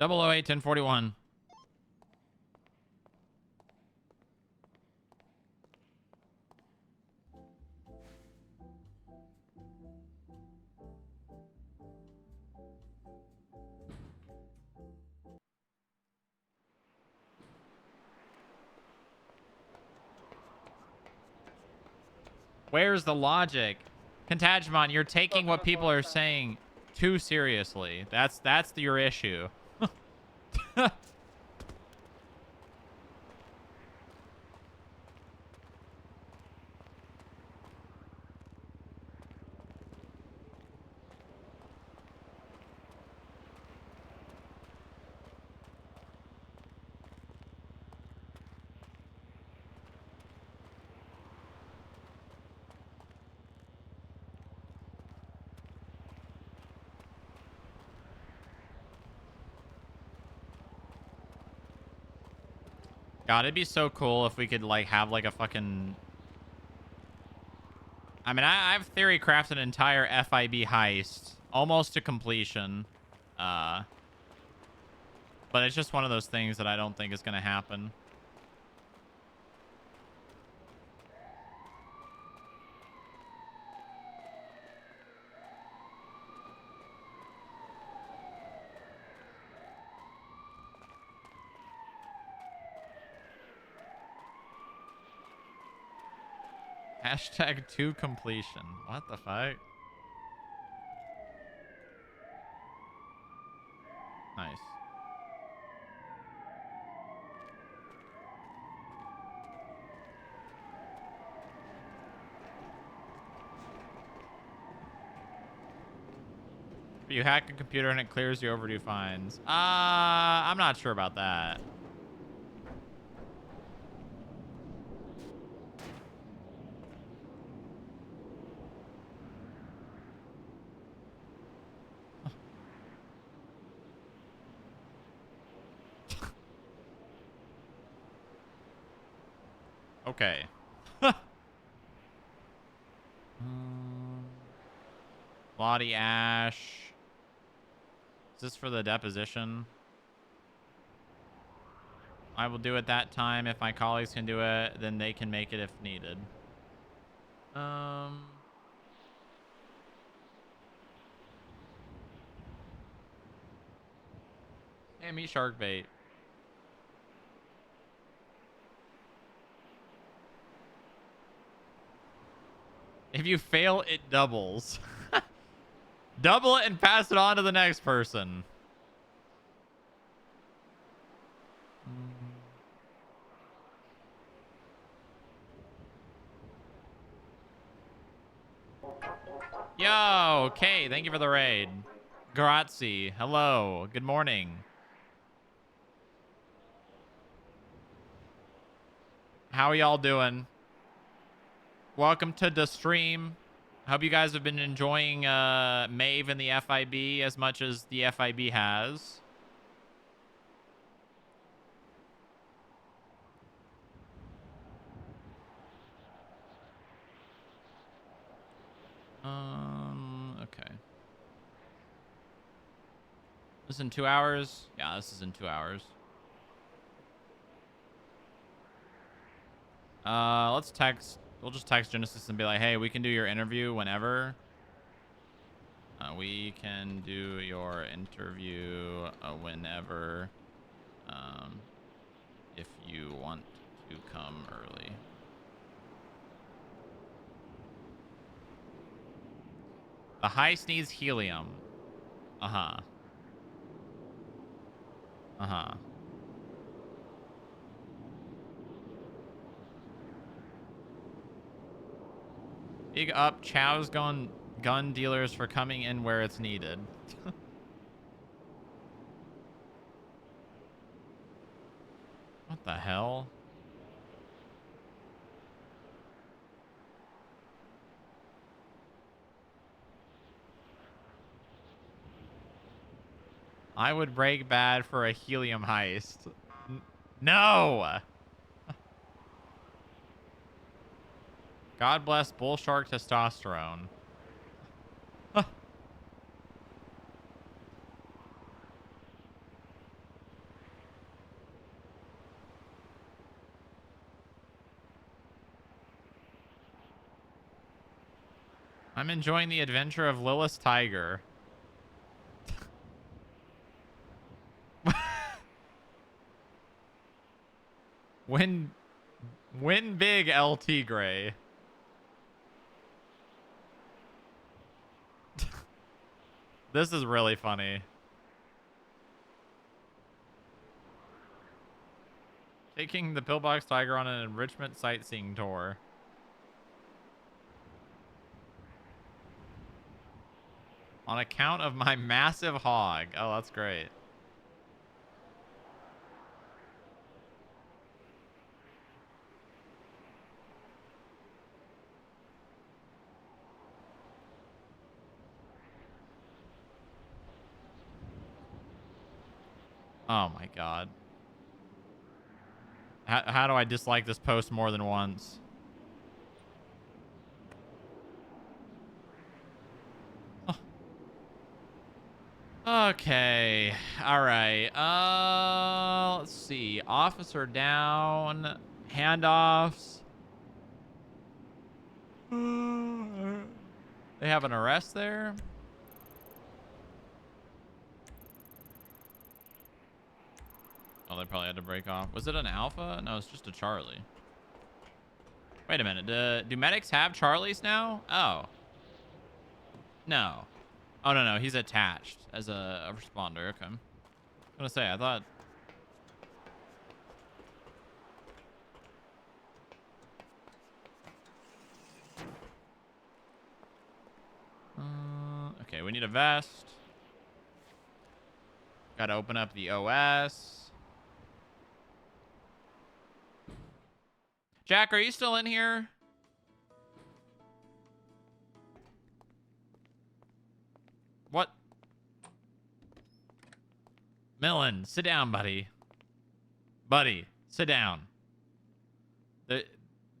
1041. Where's the logic? Contajmon, you're taking what people are saying too seriously. That's your issue. God, it'd be so cool if we could like have like a fucking. I mean, I've theory crafted an entire FIB heist almost to completion, but it's just one of those things that I don't think is gonna happen. Hashtag to completion. What the fuck? Nice. You hack a computer and it clears your overdue fines. I'm not sure about that. Okay. Body ash. Is this for the deposition? I will do it that time. If my colleagues can do it, then they can make it if needed. Hey, meet shark bait. If you fail, it doubles. Double it and pass it on to the next person. Yo, okay, thank you for the raid. Grazie. Hello. Good morning. How are y'all doing? Welcome to the stream. Hope you guys have been enjoying Maeve and the FIB as much as the FIB has. Okay. This is in 2 hours? Yeah, this is in 2 hours. Let's text. We'll just text Genesis and be like, hey, we can do your interview whenever. We can do your interview whenever. If you want to come early. The heist needs helium. Uh-huh. Uh-huh. Big up Chow's gun dealers for coming in where it's needed. What the hell? I would break bad for a helium heist. No! God bless bull shark testosterone. I'm enjoying the adventure of Lilith Tiger. Win big, LT Gray. This is really funny. Taking the Pillbox Tiger on an enrichment sightseeing tour. On account of my massive hog. Oh, that's great. Oh my god. How do I dislike this post more than once? Oh. Okay. All right. Let's see. Officer down. Handoffs. They have an arrest there. Oh, they probably had to break off. Was it an alpha? No, it's just a Charlie. Wait a minute. Do medics have Charlies now? Oh. No. Oh, no. He's attached as a responder. Okay. I was going to say, I thought... Okay, we need a vest. Got to open up the OS. Jack, are you still in here? What? Millen, sit down, buddy. Buddy, sit down.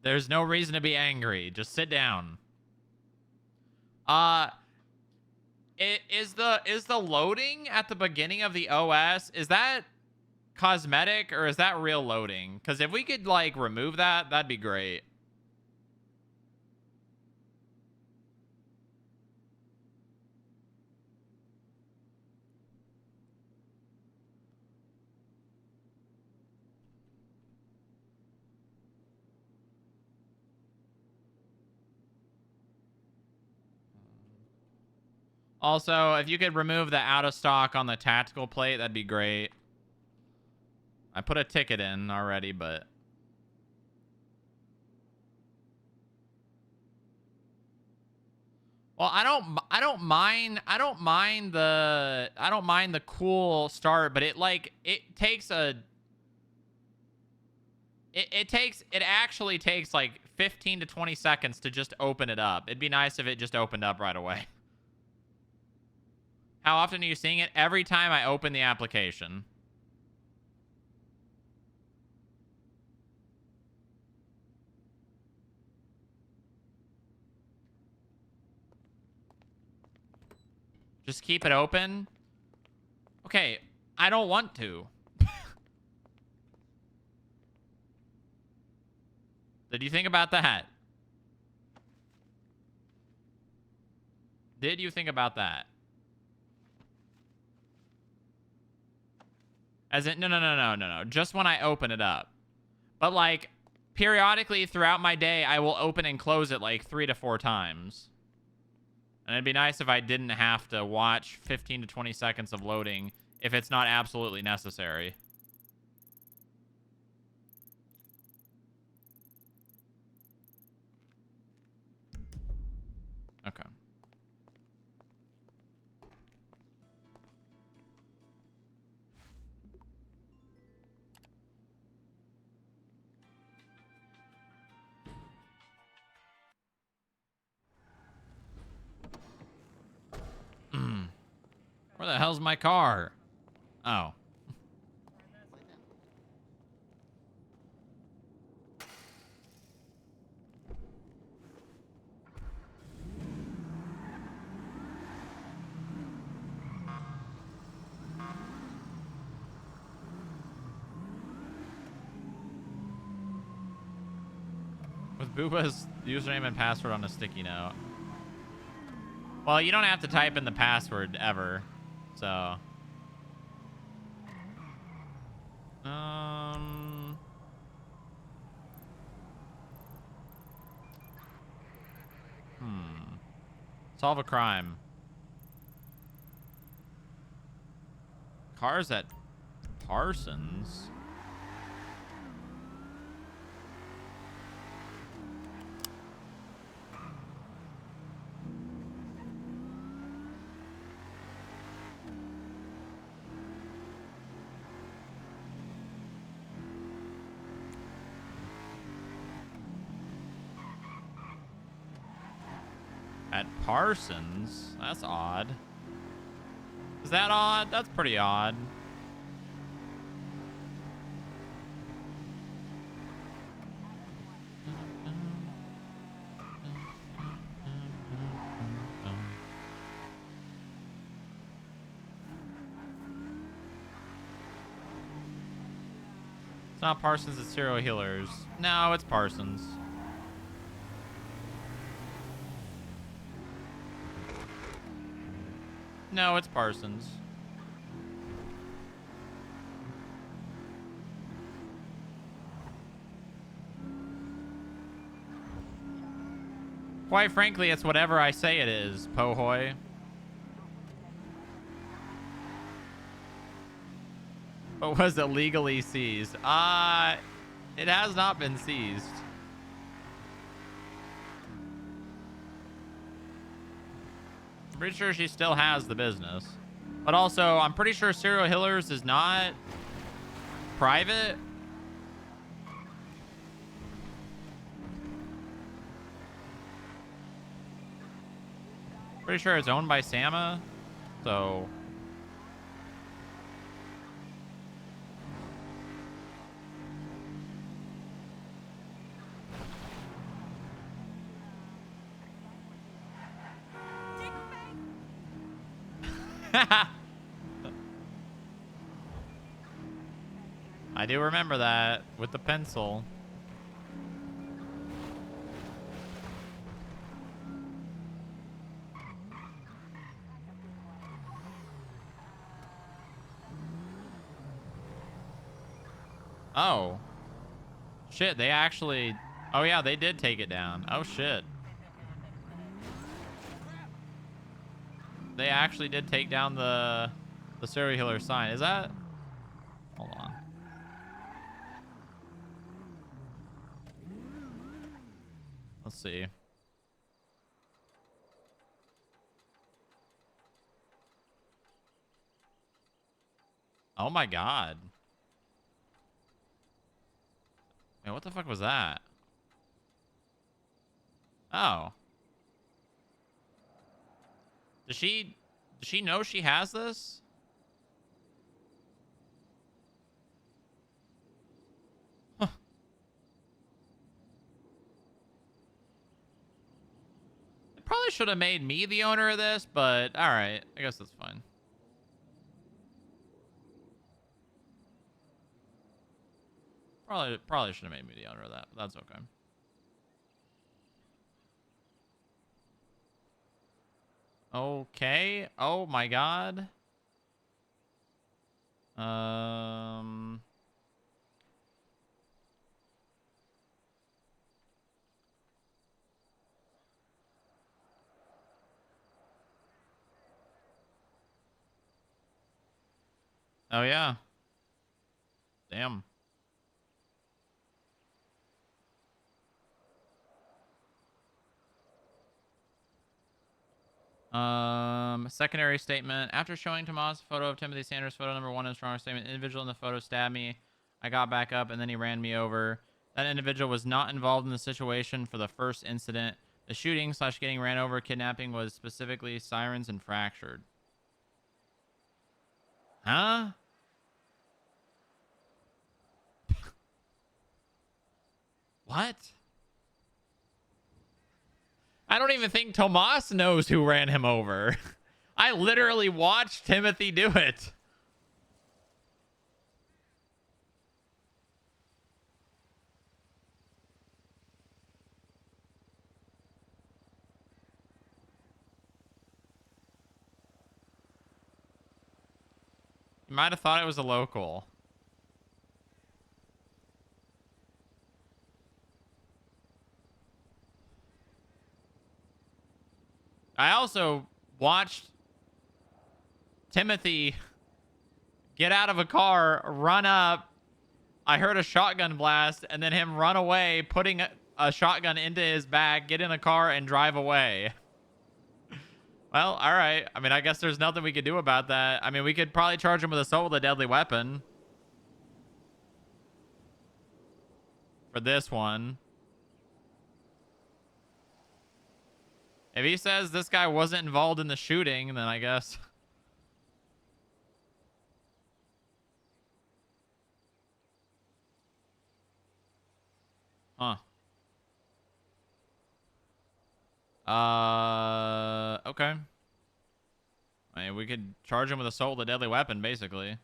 There's no reason to be angry. Just sit down. Is the loading at the beginning of the OS, is that cosmetic or is that real loading? Because if we could like remove that, that'd be great. Also, if you could remove the out of stock on the tactical plate, that'd be great. I put a ticket in already, but well, I don't mind the cool start, but it actually takes like 15 to 20 seconds to just open it up. It'd be nice if it just opened up right away. How often are you seeing it? Every time I open the application. Just keep it open. Okay, I don't want to. Did you think about that? Did you think about that? As in, no. Just when I open it up. But like, periodically throughout my day, I will open and close it like 3 to 4 times. And it'd be nice if I didn't have to watch 15 to 20 seconds of loading if it's not absolutely necessary. Okay. Where the hell's my car? Oh. With Booba's username and password on a sticky note. Well, you don't have to type in the password ever. So. Solve a crime. Cars at Parsons. At Parsons? That's odd. Is that odd? That's pretty odd. It's not Parsons, it's Serial Healers. No, it's Parsons. No, it's Parsons. Quite frankly, it's whatever I say it is, Pohoy. But was illegally seized? It has not been seized. I'm pretty sure she still has the business. But also, I'm pretty sure Serial Healers is not private. Pretty sure it's owned by Sama. So... I do remember that with the pencil. Oh. Shit, they actually... Oh, yeah, they did take it down. Oh, shit. They actually did take down the serial killer sign. Is that... Hold on. Let's see. Oh, my God. Man, what the fuck was that? Oh. Does she know she has this? Huh. It probably should have made me the owner of this, but all right. I guess that's fine. Probably should have made me the owner of that, but that's okay. Okay. Oh my God. Oh yeah. Damn. Secondary statement. After showing Tomas a photo of Timothy Sanders, photo number 1 in stronger statement, individual in the photo stabbed me. I got back up and then he ran me over. That individual was not involved in the situation for the first incident. The shooting / getting ran over, kidnapping was specifically sirens and fractured. Huh? What? I don't even think Tomas knows who ran him over. I literally watched Timothy do it. You might have thought it was a local. I also watched Timothy get out of a car, run up. I heard a shotgun blast, and then him run away, putting a shotgun into his bag, get in a car, and drive away. Well, all right. I mean, I guess there's nothing we could do about that. I mean, we could probably charge him with assault with a deadly weapon. For this one. If he says this guy wasn't involved in the shooting, then I guess... Huh. Okay. I mean, we could charge him with assault with a deadly weapon, basically.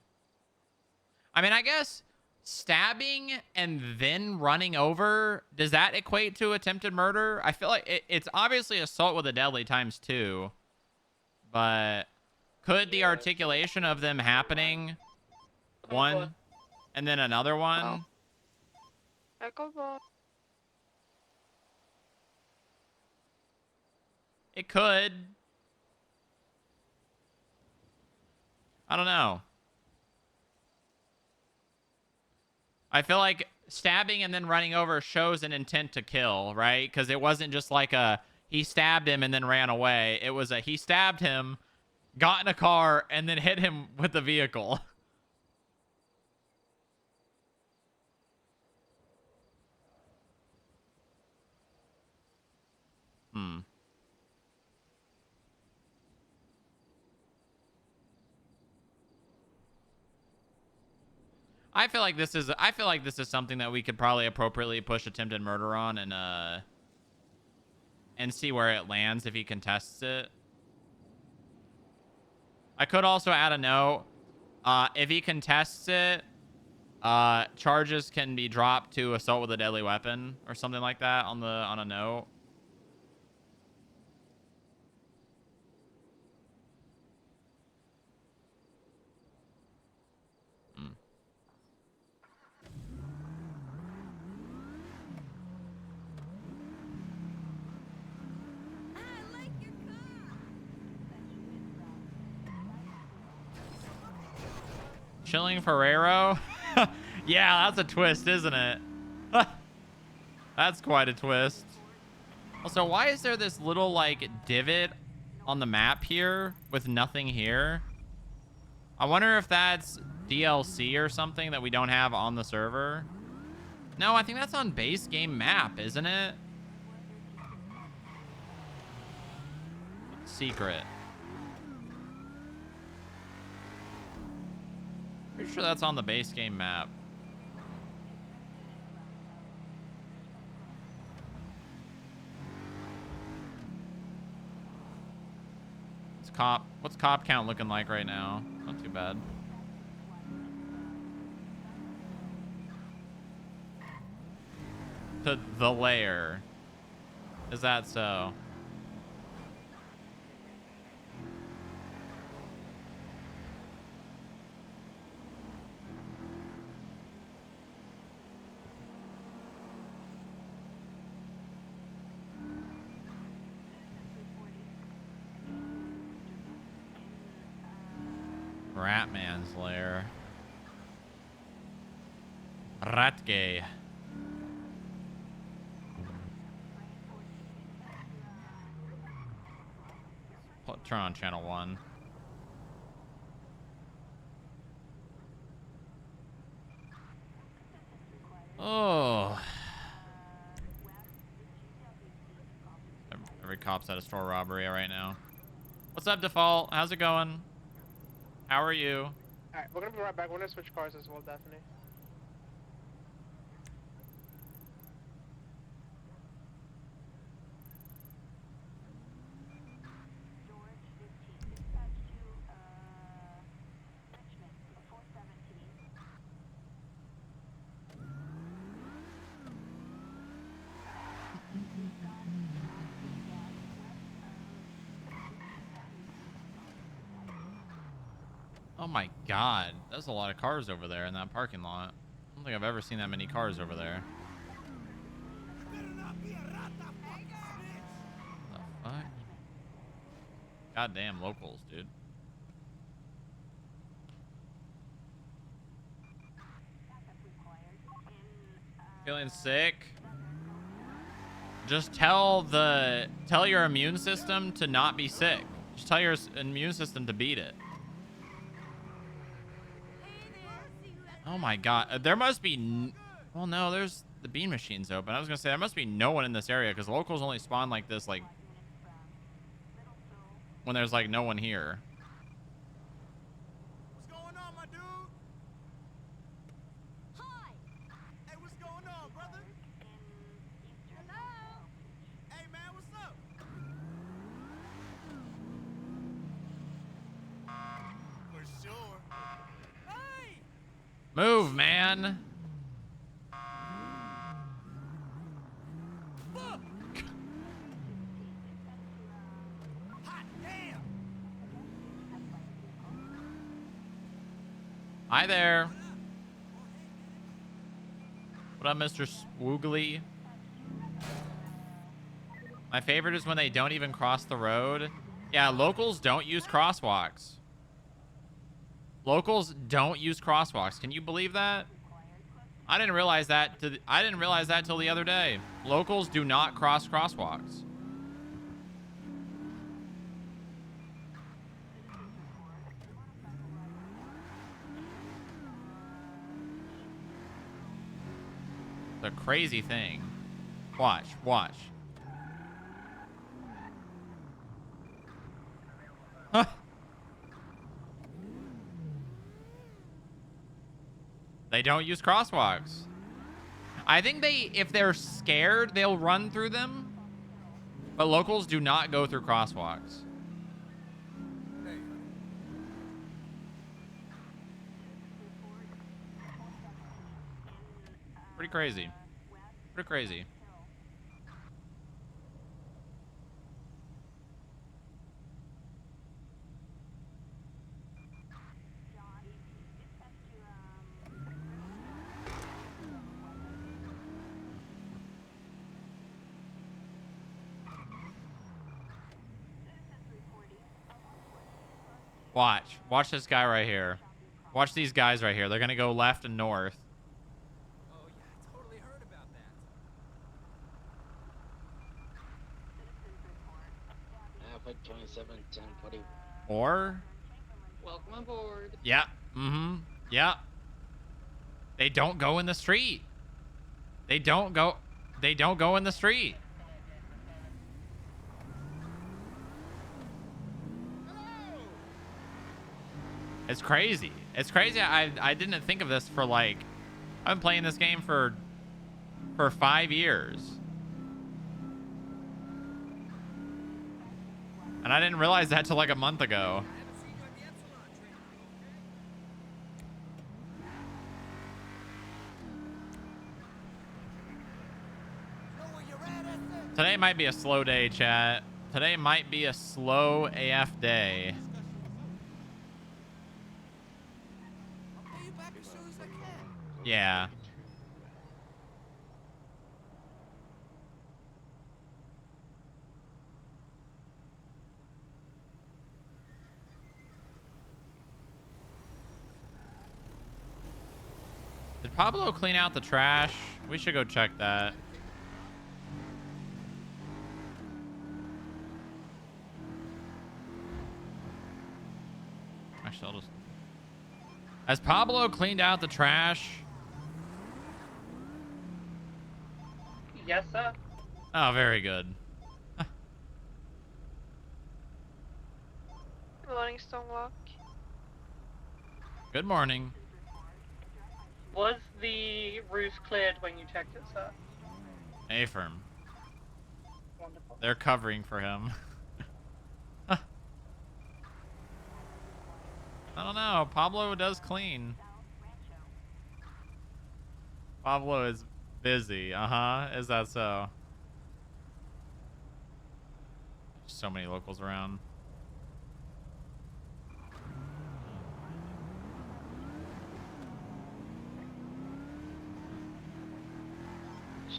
I mean, I guess stabbing and then running over, does that equate to attempted murder? I feel like it's obviously assault with a deadly ×2. But could the articulation of them happening one and then another one? It could. I don't know. I feel like stabbing and then running over shows an intent to kill, right? Because it wasn't just like a he stabbed him and then ran away. It was a he stabbed him, got in a car, and then hit him with the vehicle. I feel like this is something that we could probably appropriately push attempted murder on and see where it lands if he contests it. I could also add a note. If he contests it, Charges can be dropped to assault with a deadly weapon or something like that on a note. Hmm. Chilling Ferrero? Yeah, that's a twist, isn't it? That's quite a twist. Also, why is there this little, like, divot on the map here with nothing here? I wonder if that's DLC or something that we don't have on the server. No, I think that's on base game map, isn't it? Secret. Pretty sure that's on the base game map. What's cop count looking like right now? Not too bad. To the lair. Is that so? Ratman's lair. Ratgay. Turn on channel 1. Oh. Every cop's at a store robbery right now. What's up, Default? How's it going? How are you? Alright, we're gonna be right back. We're gonna switch cars as well, definitely. Oh my god. There's a lot of cars over there in that parking lot. I don't think I've ever seen that many cars over there. The fuck? Goddamn locals, dude. Feeling sick? Just tell your immune system to not be sick. Just tell your immune system to beat it. Oh my god. There must be... Well, no, there's... The bean machine's open. I was gonna say, there must be no one in this area, because locals only spawn like this, like... when there's, like, no one here. What's going on, my dude? Hi! Hey, what's going on, brother? Hello? Hey, man, what's up? For sure. Hey! Move, man! Fuck! Hot damn! Hi there. What up, Mr. Swoogly? My favorite is when they don't even cross the road. Yeah, locals don't use crosswalks. Locals don't use crosswalks. Can you believe that? I didn't realize that till the other day. Locals do not cross crosswalks. It's a crazy thing. Watch, watch. Huh. They don't use crosswalks. I think if they're scared, they'll run through them. But locals do not go through crosswalks. Pretty crazy. Pretty crazy. Watch. Watch this guy right here. Watch these guys right here. They're going to go left and north. Oh yeah, I totally heard about that. Like 27, 10, 40. Or? Welcome aboard. Yeah. Mm-hmm. Yeah. They don't go in the street. They don't go in the street. It's crazy. It's crazy. I didn't think of this for like, I've been playing this game for 5 years. And I didn't realize that till like a month ago. Today might be a slow day, chat. Today might be a slow AF day. I'll pay you back as soon as I can. Yeah. Did Pablo clean out the trash? We should go check that. Actually, I'll just... Has Pablo cleaned out the trash? Yes, sir. Oh, very good. Loading Stonewalk. Good morning. Was the roof cleared when you checked it, sir? Affirm. Wonderful. They're covering for him. I don't know. Pablo does clean. Pablo is busy. Uh-huh. Is that so? So many locals around.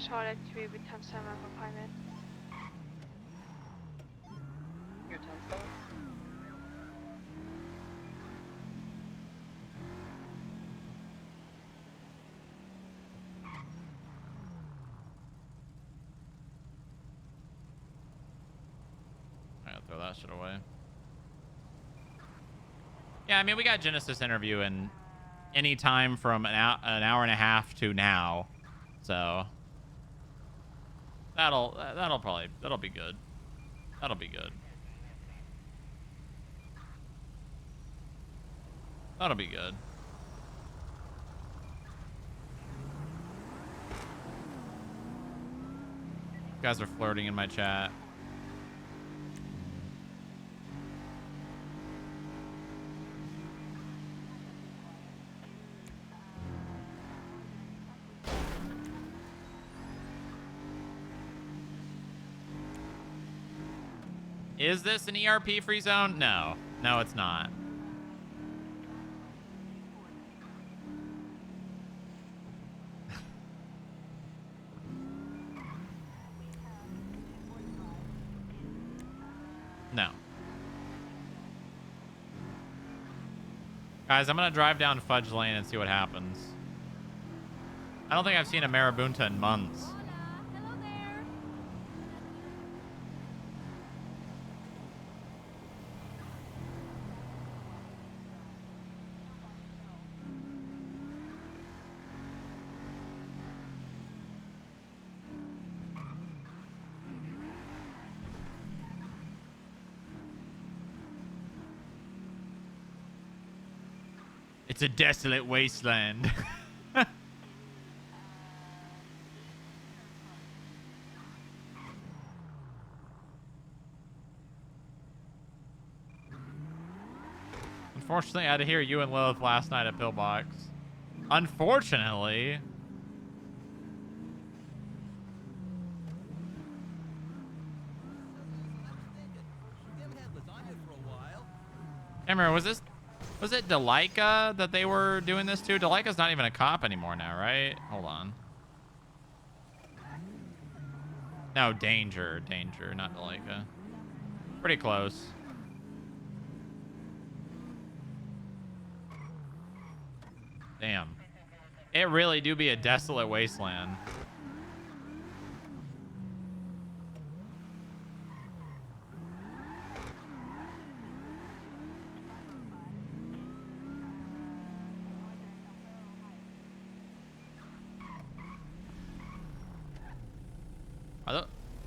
Charlotte to with 10-7 for pilot. Your 10 star? I gotta throw that shit away. Yeah, I mean, we got Genesis interview in any time from an hour and a half to now, so that'll be good. That'll be good. That'll be good. You guys are flirting in my chat. Is this an ERP free zone? No. No, it's not. No. Guys, I'm going to drive down Fudge Lane and see what happens. I don't think I've seen a Marabunta in months. Hello there. It's a desolate wasteland. Unfortunately, I had to hear you and Lilith last night at Pillbox. Unfortunately. Remember, was it Delica that they were doing this to? Delica's not even a cop anymore now, right? Hold on. No, Danger, not Delica. Pretty close. Damn. It really do be a desolate wasteland.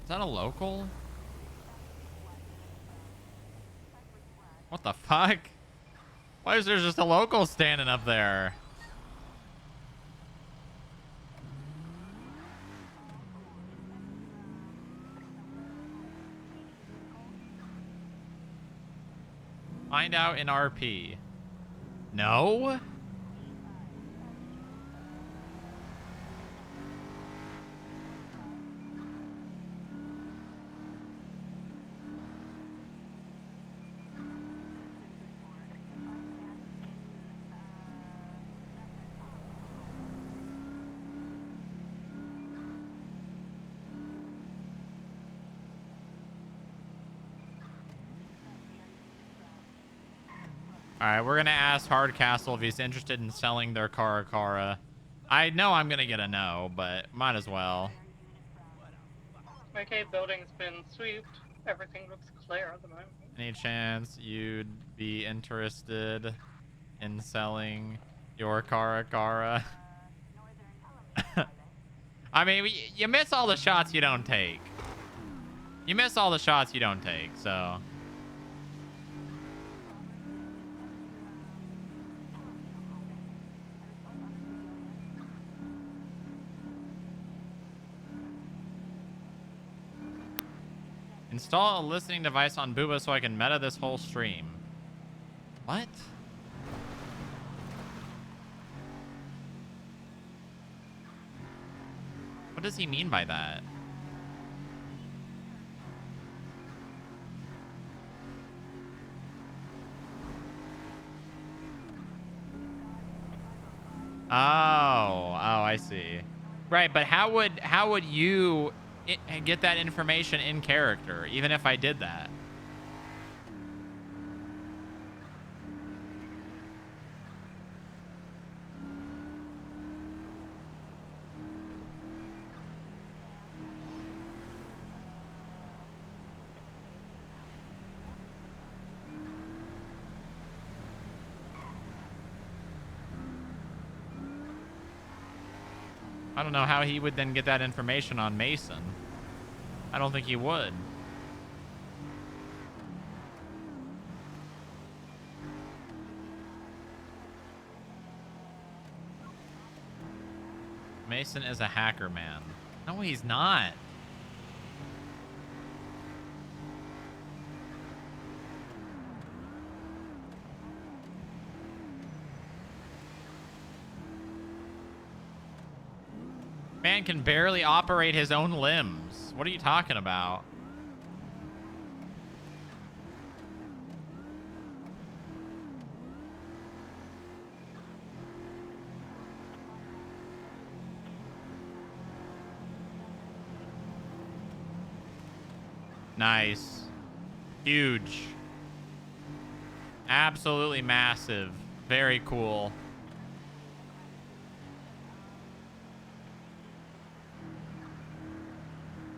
Is that a local? What the fuck? Why is there just a local standing up there? Find out in RP. No? All right, we're going to ask Hardcastle if he's interested in selling their Caracara. I know I'm going to get a no, but might as well. Okay, building's been swept. Everything looks clear at the moment. Any chance you'd be interested in selling your Caracara? I mean, you miss all the shots you don't take. You miss all the shots you don't take, so... Install a listening device on Booba so I can meta this whole stream. What? What does he mean by that? Oh, I see. Right, but how would you get that information in character, even if I did that? I don't know how he would then get that information on Mason. I don't think he would. Mason is a hacker, man. No, he's not. Man can barely operate his own limbs. What are you talking about? Nice. Huge. Absolutely massive. Very cool.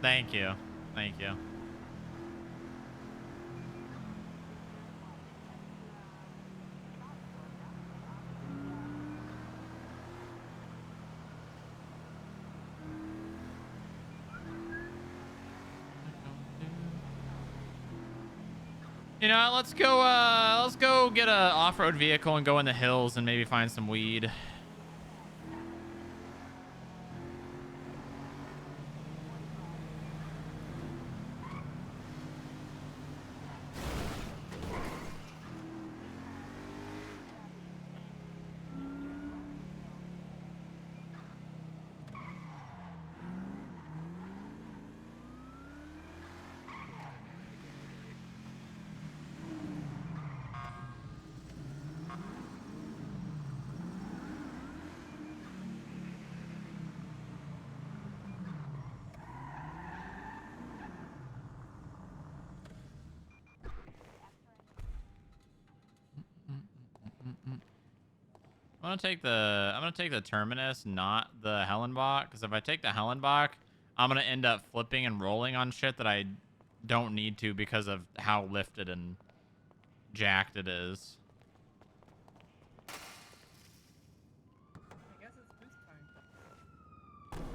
Thank you. Thank you. You know, let's go get a off-road vehicle and go in the hills and maybe find some weed. I'm gonna take the Terminus, not the Hellenbach, because if I take the Hellenbach, I'm gonna end up flipping and rolling on shit that I don't need to because of how lifted and jacked it is. I guess it's boost time.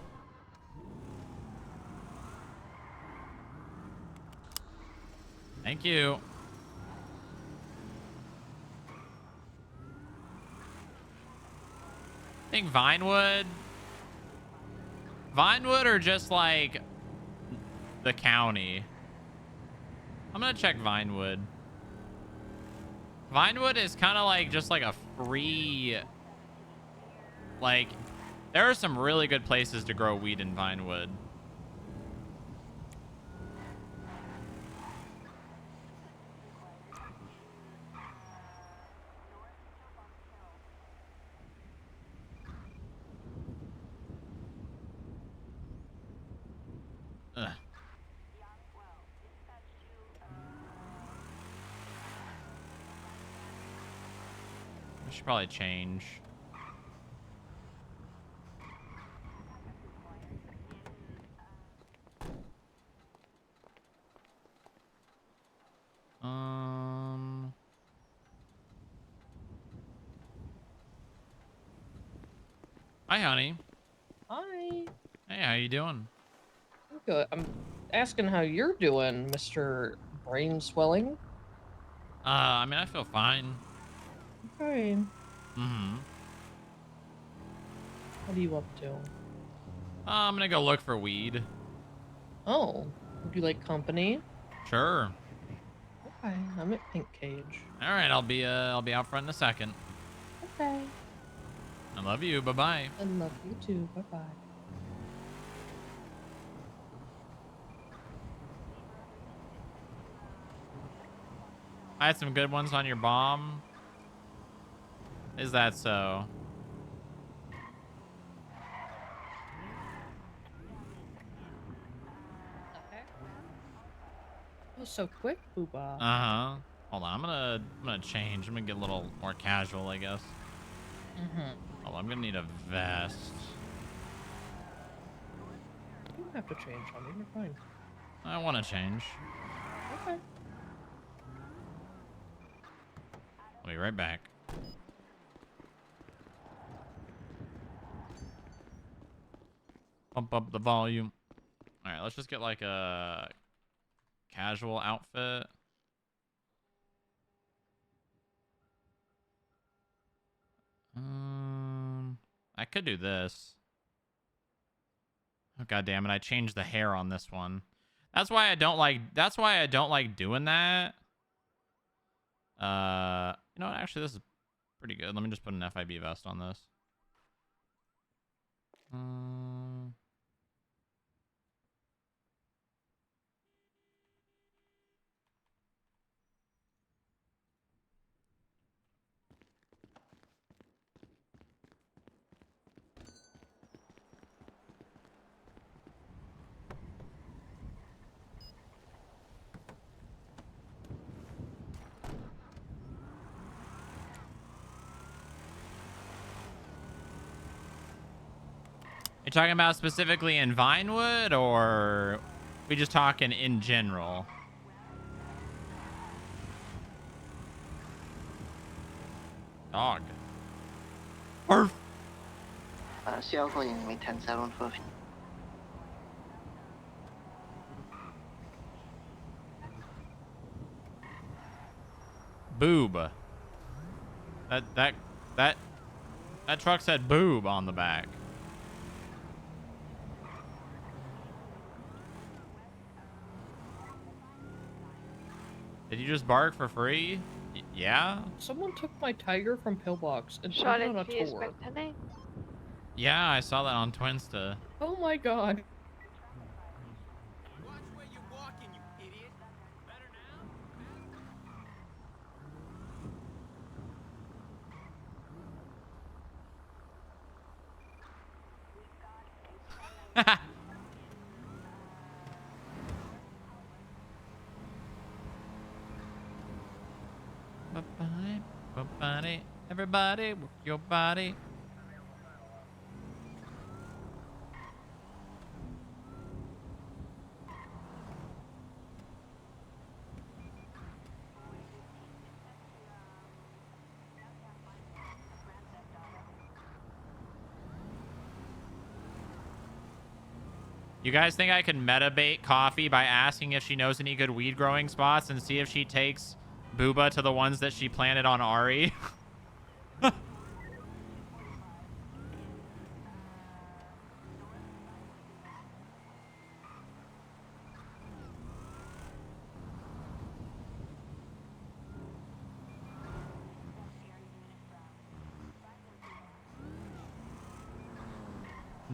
Thank you. I think Vinewood or just like the county. I'm gonna check Vinewood. Vinewood is kind of like just like a free, like, there are some really good places to grow weed in Vinewood. Ugh. I should probably change. Hi, honey. Hi. Hey, how you doing? I'm good. I'm asking how you're doing, Mr. Brain Swelling. I mean, I feel fine. Okay. Mm-hmm. What are you up to? I'm gonna go look for weed. Oh, would you like company? Sure. Okay, I'm at Pink Cage. All right, I'll be out front in a second. Okay. I love you. Bye-bye. I love you too. Bye-bye. I had some good ones on your bomb. Is that so? That was so quick, Booba. Uh-huh. Hold on, I'm gonna change. I'm gonna get a little more casual, I guess. Oh, I'm gonna need a vest. You don't have to change, honey. You're fine. I want to change. Okay. I'll be right back. Pump up the volume. All right, let's just get like a casual outfit. I could do this. Oh, God damn it. I changed the hair on this one. That's why I don't like doing that. You know what? Actually, this is pretty good. Let me just put an FIB vest on this. You talking about specifically in Vinewood, or we just talking in general? Dog. Arf. 需要個人未停7 for Boob. That truck said boob on the back. Did you just bark for free? Yeah? Someone took my tiger from Pillbox and put it on a Charlotte 3 is tour. back 10. Yeah, I saw that on Twinsta. Oh my god. Watch where you're walking, you idiot. Better now? Bye-bye. Bye-bye. Everybody, work your body. You guys think I could meta bait Coffee by asking if she knows any good weed growing spots and see if she takes Booba to the ones that she planted on Ari?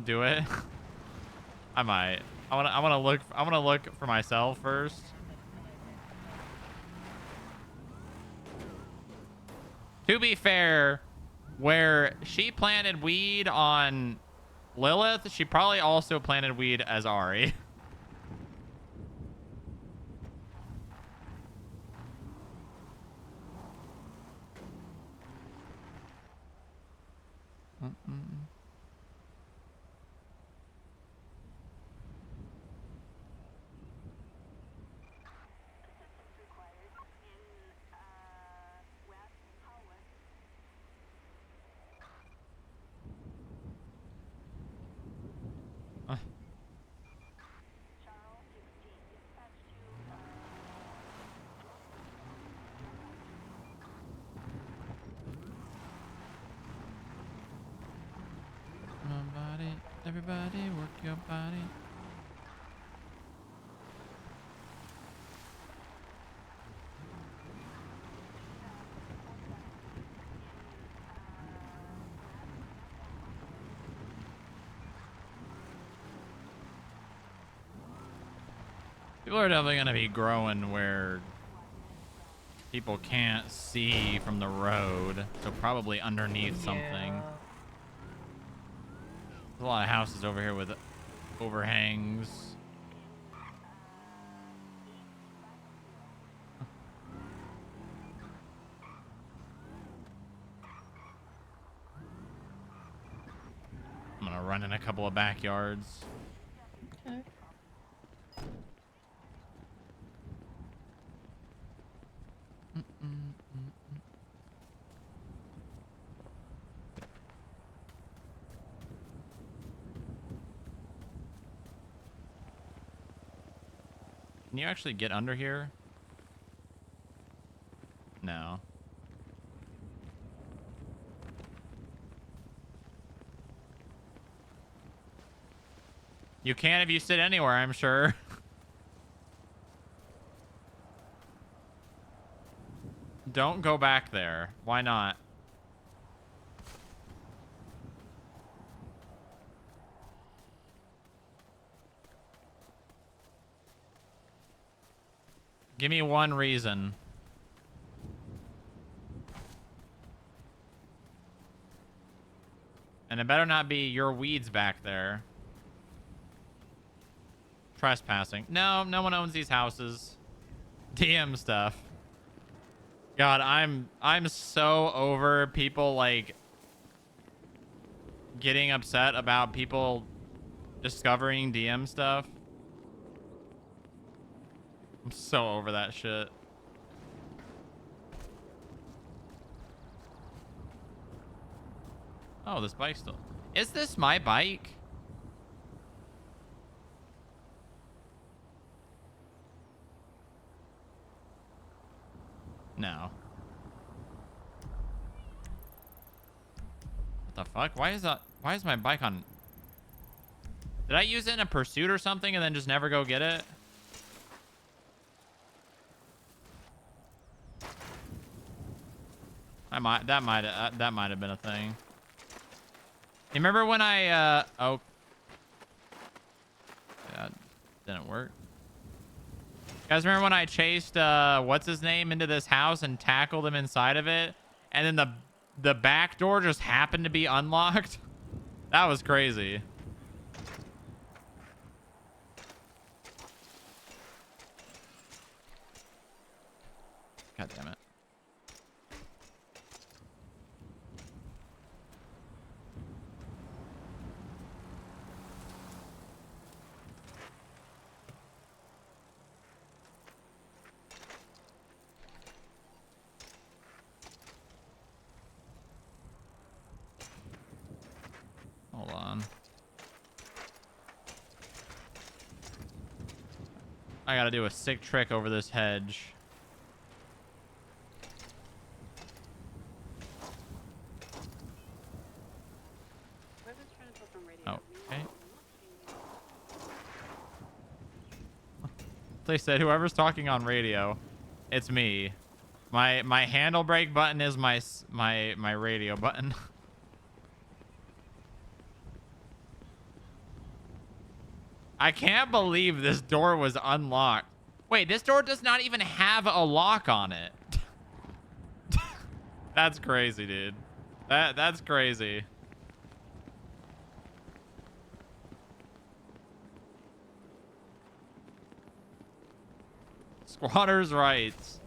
Do it. I might. I wanna look for myself first. To be fair, where she planted weed on Lilith, she probably also planted weed as Ari. Everybody, work your body. People are definitely going to be growing where people can't see from the road. So probably underneath something. There's a lot of houses over here with overhangs. I'm going to run in a couple of backyards. Okay. Can you actually get under here? No. You can if you sit anywhere, I'm sure. Don't go back there. Why not? Give me one reason. And it better not be your weeds back there. Trespassing. No, no one owns these houses. DM stuff. God, I'm so over people like getting upset about people discovering DM stuff. I'm so over that shit. Oh, this bike still. Is this my bike? No. What the fuck? Why is my bike on? Did I use it in a pursuit or something and then just never go get it? That might have been a thing. You remember when I oh, that didn't work. You guys remember when I chased what's his name into this house and tackled him inside of it, and then the back door just happened to be unlocked? That was crazy. God damn it. I gotta do a sick trick over this hedge. Okay. They said whoever's talking on radio, it's me. My handle brake button is my radio button. I can't believe this door was unlocked. Wait, this door does not even have a lock on it. That's crazy, dude. That's crazy. Squatters' rights.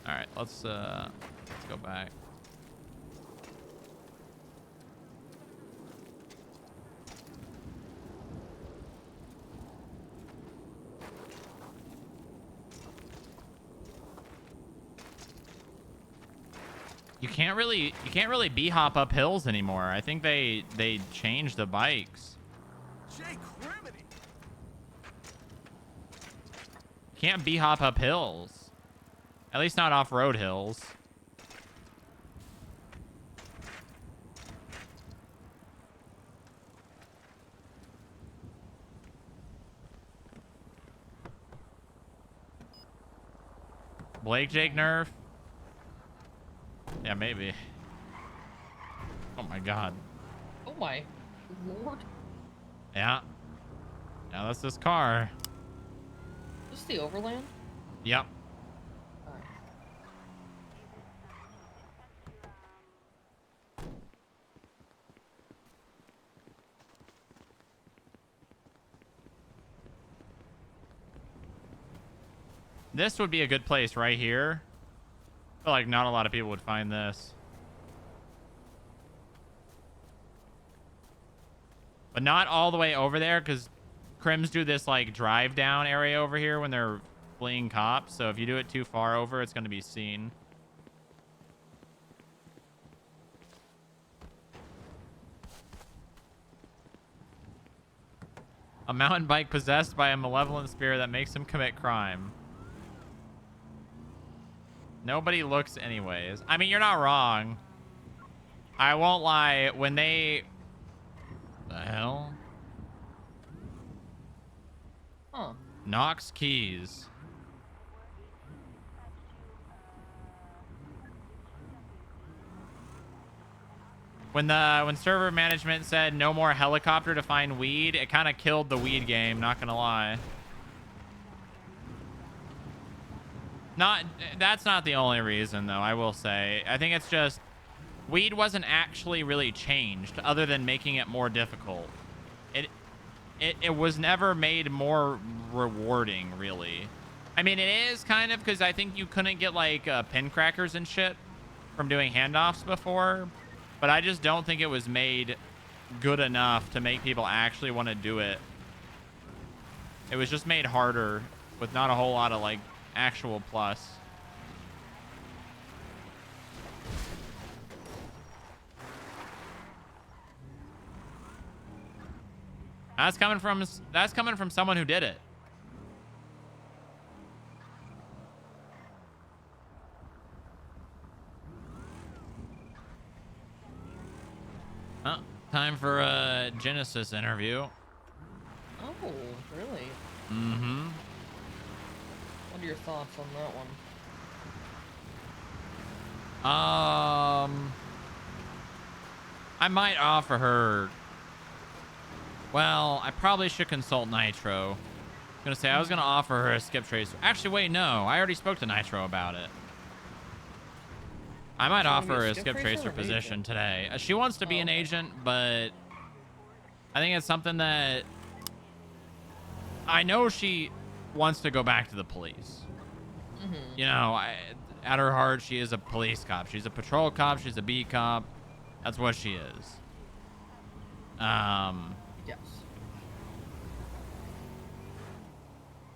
All right, let's go back. You can't really b-hop up hills anymore. I think they changed the bikes. Jake Criminy. Can't b-hop up hills. At least not off-road hills. Blake Jake nerf? Yeah, maybe. Oh my god. Oh my lord. Yeah. Yeah, that's this car. Is this the Overland? Yep. Alright. This would be a good place right here. I feel like not a lot of people would find this. But not all the way over there, because Crims do this like drive down area over here when they're fleeing cops. So if you do it too far over, it's going to be seen. A mountain bike possessed by a malevolent spirit that makes him commit crime. Nobody looks anyways. I mean, you're not wrong. I won't lie. When they... The hell? Huh. Knox Keys. When server management said no more helicopter to find weed, it kind of killed the weed game, not gonna lie. That's not the only reason, though, I will say. I think it's just weed wasn't actually really changed other than making it more difficult. It was never made more rewarding, really. I mean, it is kind of, because I think you couldn't get like pin crackers and shit from doing handoffs before, but I just don't think it was made good enough to make people actually want to do it. It was just made harder with not a whole lot of like actual plus. That's coming from someone who did it. Oh, time for a Genesis interview. Oh, really? Mm-hmm. What are your thoughts on that one? I might offer her. Well, I probably should consult Nitro. I'm gonna say I was gonna offer her a skip tracer. Actually, wait, no. I already spoke to Nitro about it. I might offer her a skip tracer position today. She wants to be an agent, but I think it's something that I know she wants to go back to the police. Mm-hmm. You know, at her heart, she is a police cop. She's a patrol cop. She's a beat cop. That's what she is. Yes.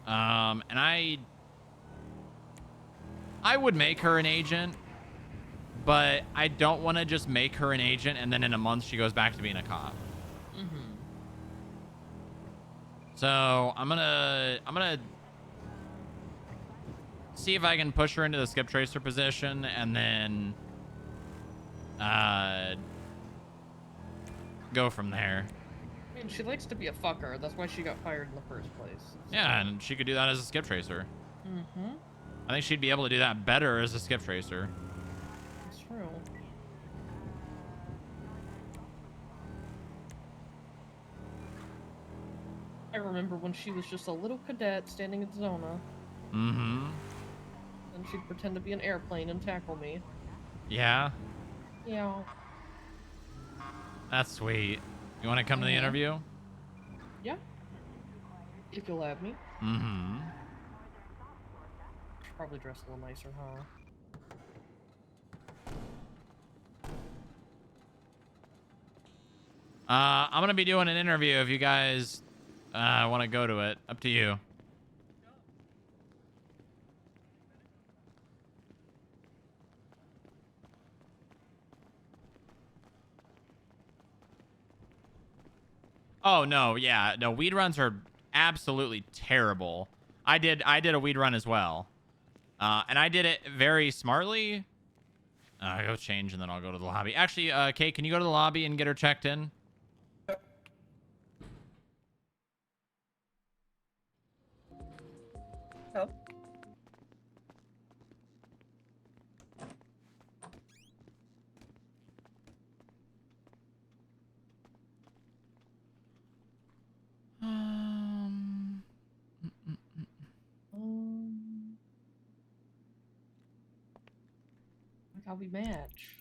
And I would make her an agent, but I don't want to just make her an agent and then in a month she goes back to being a cop. Mm-hmm. So I'm gonna see if I can push her into the skip tracer position, and then go from there. I mean, she likes to be a fucker. That's why she got fired in the first place. So. Yeah, and she could do that as a skip tracer. Mm-hmm. I think she'd be able to do that better as a skip tracer. That's true. I remember when she was just a little cadet standing in Zona. Mm-hmm. And she'd pretend to be an airplane and tackle me. Yeah. Yeah. That's sweet. You want to come to the interview? Yeah. If you'll have me. Mm-hmm. Should probably dress a little nicer, huh? I'm gonna be doing an interview if you guys want to go to it. Up to you. Oh no, yeah, no. Weed runs are absolutely terrible. I did a weed run as well, and I did it very smartly. I go change and then I'll go to the lobby. Actually, Kate, can you go to the lobby and get her checked in? Oh. Like how we match.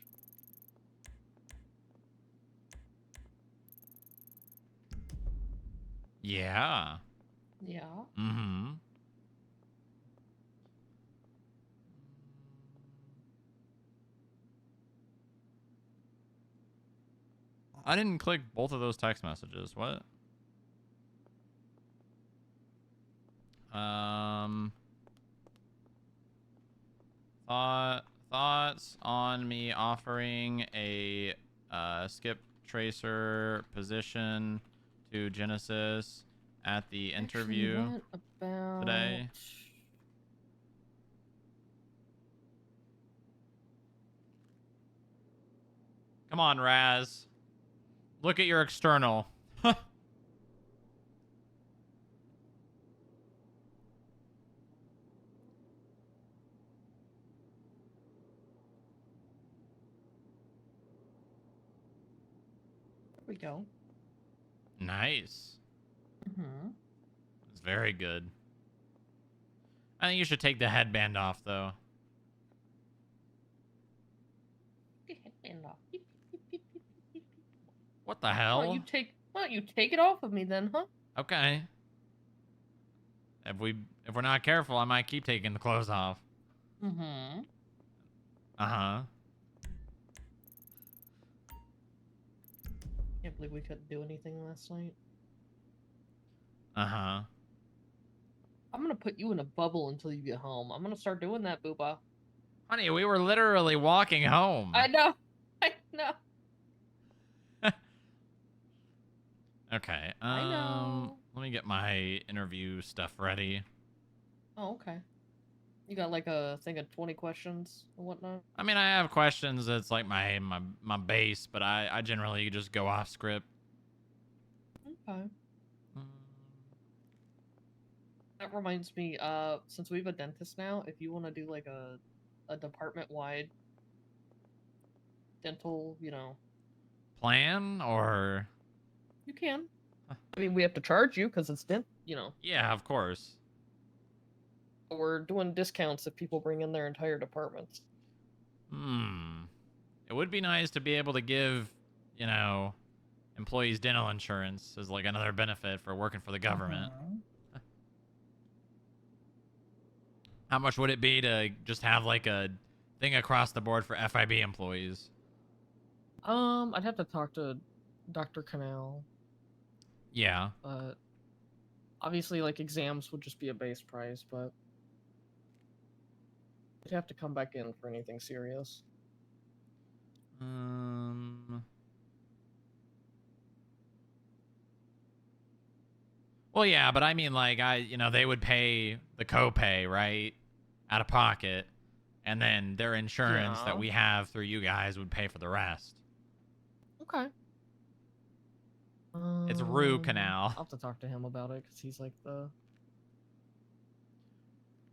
Yeah. Yeah. Mm-hmm. I didn't click both of those text messages. What? Thoughts on me offering a skip tracer position to Genesis at the interview Actually, what about today? Come on, Raz. Look at your external. There we go. Nice. Mm-hmm. It's very good. I think you should take the headband off, though. Get headband off. What the hell? Why don't you take it off of me then, huh? Okay. If we're not careful, I might keep taking the clothes off. Mm-hmm. Uh-huh. Can't believe we couldn't do anything last night. Uh-huh. I'm gonna put you in a bubble until you get home. I'm gonna start doing that, Booba. Honey, we were literally walking home. I know. I know. Okay. I know. Let me get my interview stuff ready. Oh, okay. You got like a thing of 20 questions and whatnot? I mean, I have questions that's like my base, but I generally just go off script. Okay. That reminds me, since we have a dentist now, if you want to do like a department-wide dental, Plan or... You can. I mean, we have to charge you because it's Yeah, of course. But we're doing discounts if people bring in their entire departments. It would be nice to be able to give, employees dental insurance as like another benefit for working for the government. How much would it be to just have like a thing across the board for FIB employees? I'd have to talk to Dr. Canal. Yeah. But obviously, like, exams would just be a base price, but you'd have to come back in for anything serious. Well, yeah, but I mean, like, they would pay the copay, right, out of pocket, and then their insurance that Yeah. we have through you guys would pay for the rest. Okay. It's Rue I'll Canal. have to talk to him about it because he's like the.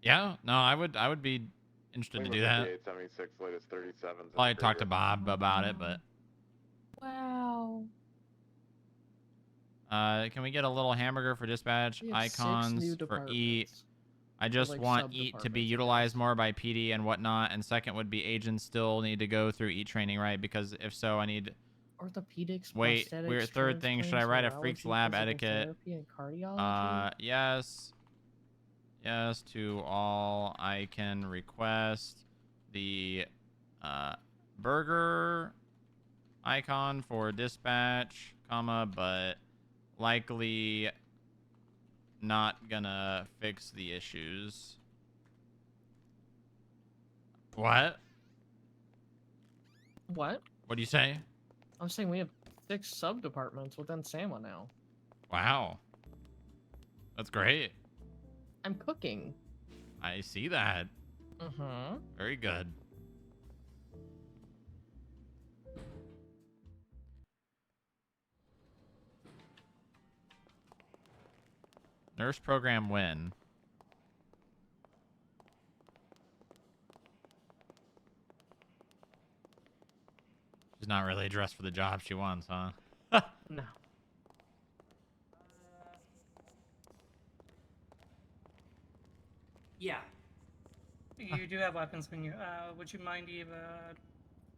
Yeah, no, I would be interested to do that. 76, latest 37s. Probably talk to Bob about it, but Wow. can we get a little hamburger for dispatch? We have 6 new Icons for eat. departments. I just like want eat to be sub-departments, I utilized guess. more by PD and whatnot. And second would be agents still need to go through eat training, right? Because if so, I need. Orthopedics. Wait, prosthetics, weird third thing. Should I write a transplants, freaks urology, lab physical etiquette? therapy, and cardiology? Yes. Yes to all. I can request the burger icon for dispatch, comma, but likely not gonna fix the issues. What? What? What do you say? I'm saying we have 6 sub-departments within SAMA now. Wow. That's great. I'm cooking. I see that. Mm-hmm. Very good. Nurse program win. She's not really dressed for the job she wants, huh? No. Yeah. You do have weapons when you. Would you mind either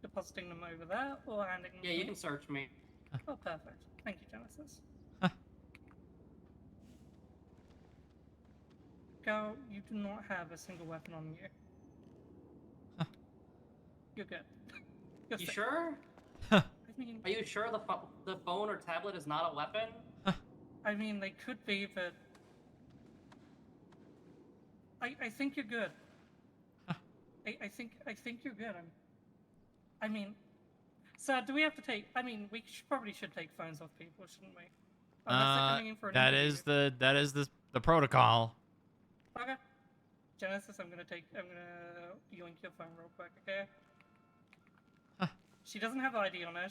depositing them over there or handing them? Yeah, you can search me. Oh, perfect. Thank you, Genesis. Go. You do not have a single weapon on you. You're good. You're You safe. sure? I mean, Are you sure the phone or tablet is not a weapon? I mean, they could be, but I think you're good. I think you're good. I mean, sir, do we have to take? I mean, we probably should take phones off people, shouldn't we? Unless they're coming in for an that interview. is the protocol. Okay. Genesis, I'm gonna yoink your phone real quick, okay? She doesn't have ID on her.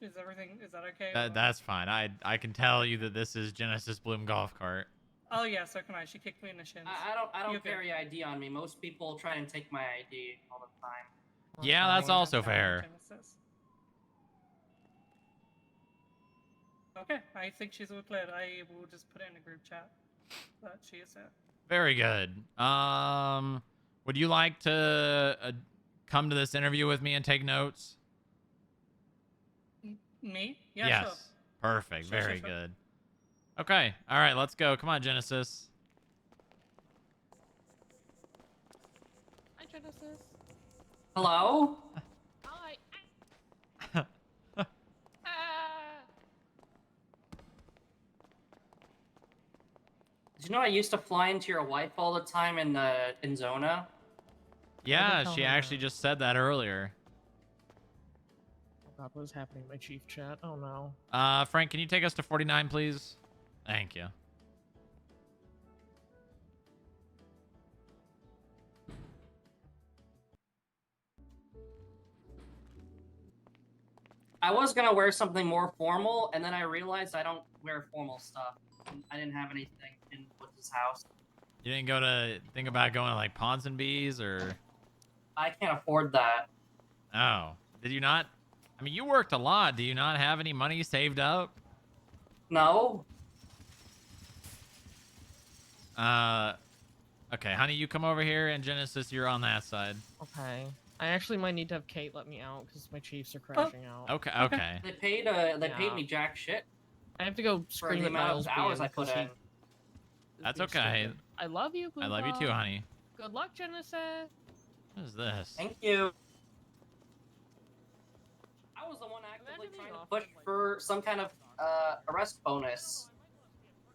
Is that okay? That's fine. I can tell you that this is Genesis BloomGolfcart. Oh yeah, so can I. She kicked me in the shins. I don't You're good. carry ID on me. Most people try and take my ID all the time. Yeah, that's also fair. Genesis. Okay, I think she's all cleared. I will just put it in a group chat that she is here. Very good. Would you like to come to this interview with me and take notes? Me? Yeah, yes. sure. Perfect. Sure, Very sure. good. Okay. All right. Let's go. Come on, Genesis. Hi, Genesis. Hello? Hi. Did you know I used to fly into your wife all the time in Zona? Yeah, tell she her actually that. just said that earlier. Oh God, what is happening in my chief chat? Oh no. Frank, can you take us to 49, please? Thank you. I was gonna wear something more formal, and then I realized I don't wear formal stuff. I didn't have anything in Woods' house. You didn't think about going to like Pawns and Bees or? I can't afford that. Oh, did you not? I mean, you worked a lot. Do you not have any money saved up? No. Okay, honey, you come over here, and Genesis, you're on that side. Okay. I actually might need to have Kate let me out because my Chiefs are crashing out. Okay. They paid me jack shit. I have to go For scream the at amount Miles of hours I because put he in. is That's being okay. stupid. I love you, Blue I love you too, Ball. honey. Good luck, Genesis. What is this? Thank you. I was the one actively Imagine trying being to offered, push like- for some kind of arrest bonus.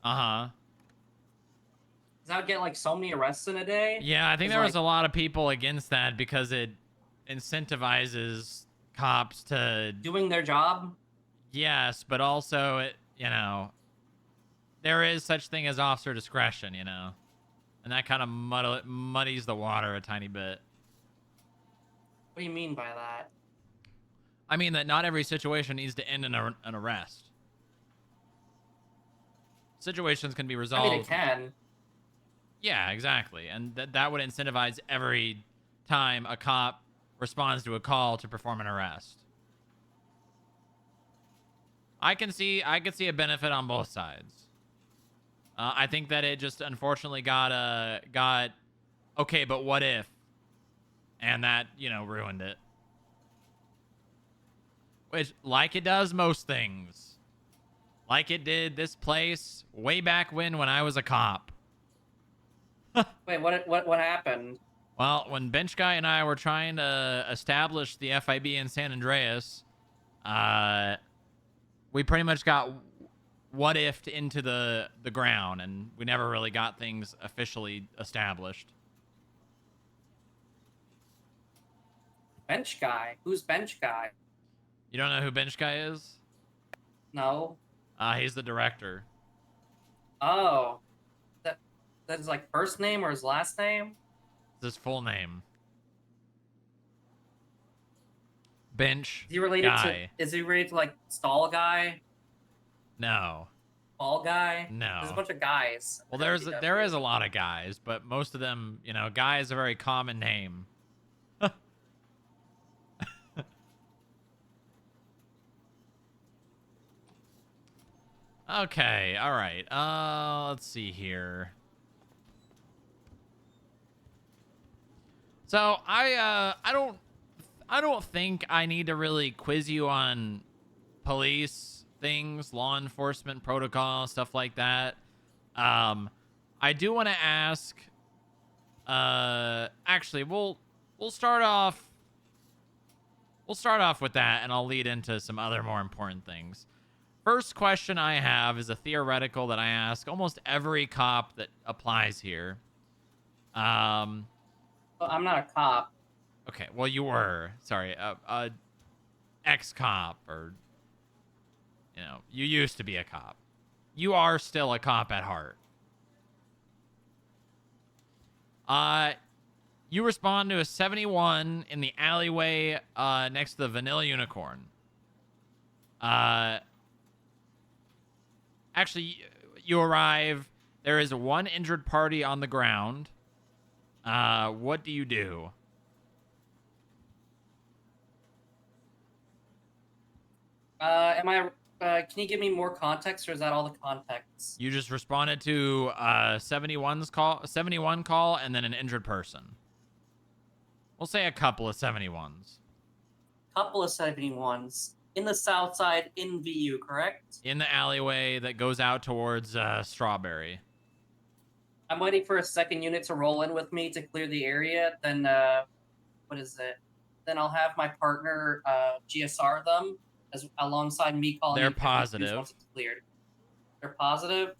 Uh-huh. Cause I would get like so many arrests in a day. Yeah, I think It's there was like- a lot of people against that because it incentivizes cops to doing their job. Yes, but also it, there is such thing as officer discretion, you know, and that kind of muddies the water a tiny bit. What do you mean by that? I mean that not every situation needs to end in an arrest. Situations can be resolved. I mean, it can. Yeah, exactly. And that would incentivize every time a cop responds to a call to perform an arrest. I can see a benefit on both sides. I think that it just unfortunately got okay, but what if? And that, you know, ruined it. Which, like it does most things. Like it did this place way back when I was a cop. Wait, what happened? Well, when Bench Guy and I were trying to establish the FIB in San Andreas, we pretty much got what ifed into the ground, and we never really got things officially established. Bench Guy? Who's Bench Guy? You don't know who Bench Guy is? No. He's the director. Oh. That's his, like, first name or his last name? It's his full name. Bench Is he related Guy. Is he related to, like, Stall Guy? No. Ball Guy? No. There's a bunch of guys. Well, there is a lot of guys, but most of them, you know, Guy is a very common name. Okay, all right. Let's see here. So I don't think I need to really quiz you on police things, law enforcement protocol, stuff like that. I do want to ask. Actually, we'll start off. We'll start off with that, and I'll lead into some other more important things. First question I have is a theoretical that I ask almost every cop that applies here. Well, I'm not a cop. Okay, well, you were. Sorry, ex-cop, or, you know, you used to be a cop. You are still a cop at heart. You respond to a 71 in the alleyway next to the Vanilla Unicorn. Actually, you arrive. There is one injured party on the ground. What do you do? Can you give me more context, or is that all the context? You just responded to 71 call, and then an injured person. We'll say a couple of 71s. Couple of 71s. In the south side, in VU, correct? In the alleyway that goes out towards Strawberry. I'm waiting for a second unit to roll in with me to clear the area. Then, what is it? Then I'll have my partner GSR them alongside me calling. They're positive. Once it's cleared. They're positive?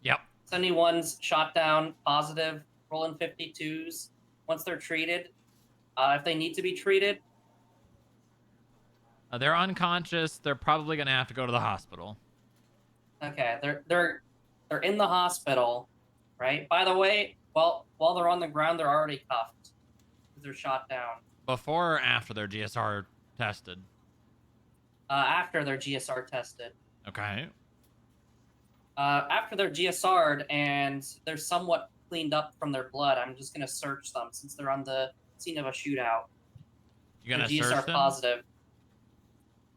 Yep. 71s shot down, positive, rolling 52s. Once they're treated, if they need to be treated. They're unconscious. They're probably gonna have to go to the hospital. Okay, they're in the hospital, right? By the way, while they're on the ground, they're already cuffed. They're shot down. Before or after their GSR tested? After their GSR tested. Okay. After they're GSR'd and they're somewhat cleaned up from their blood, I'm just gonna search them since they're on the scene of a shootout. You're gonna GSR search them? positive.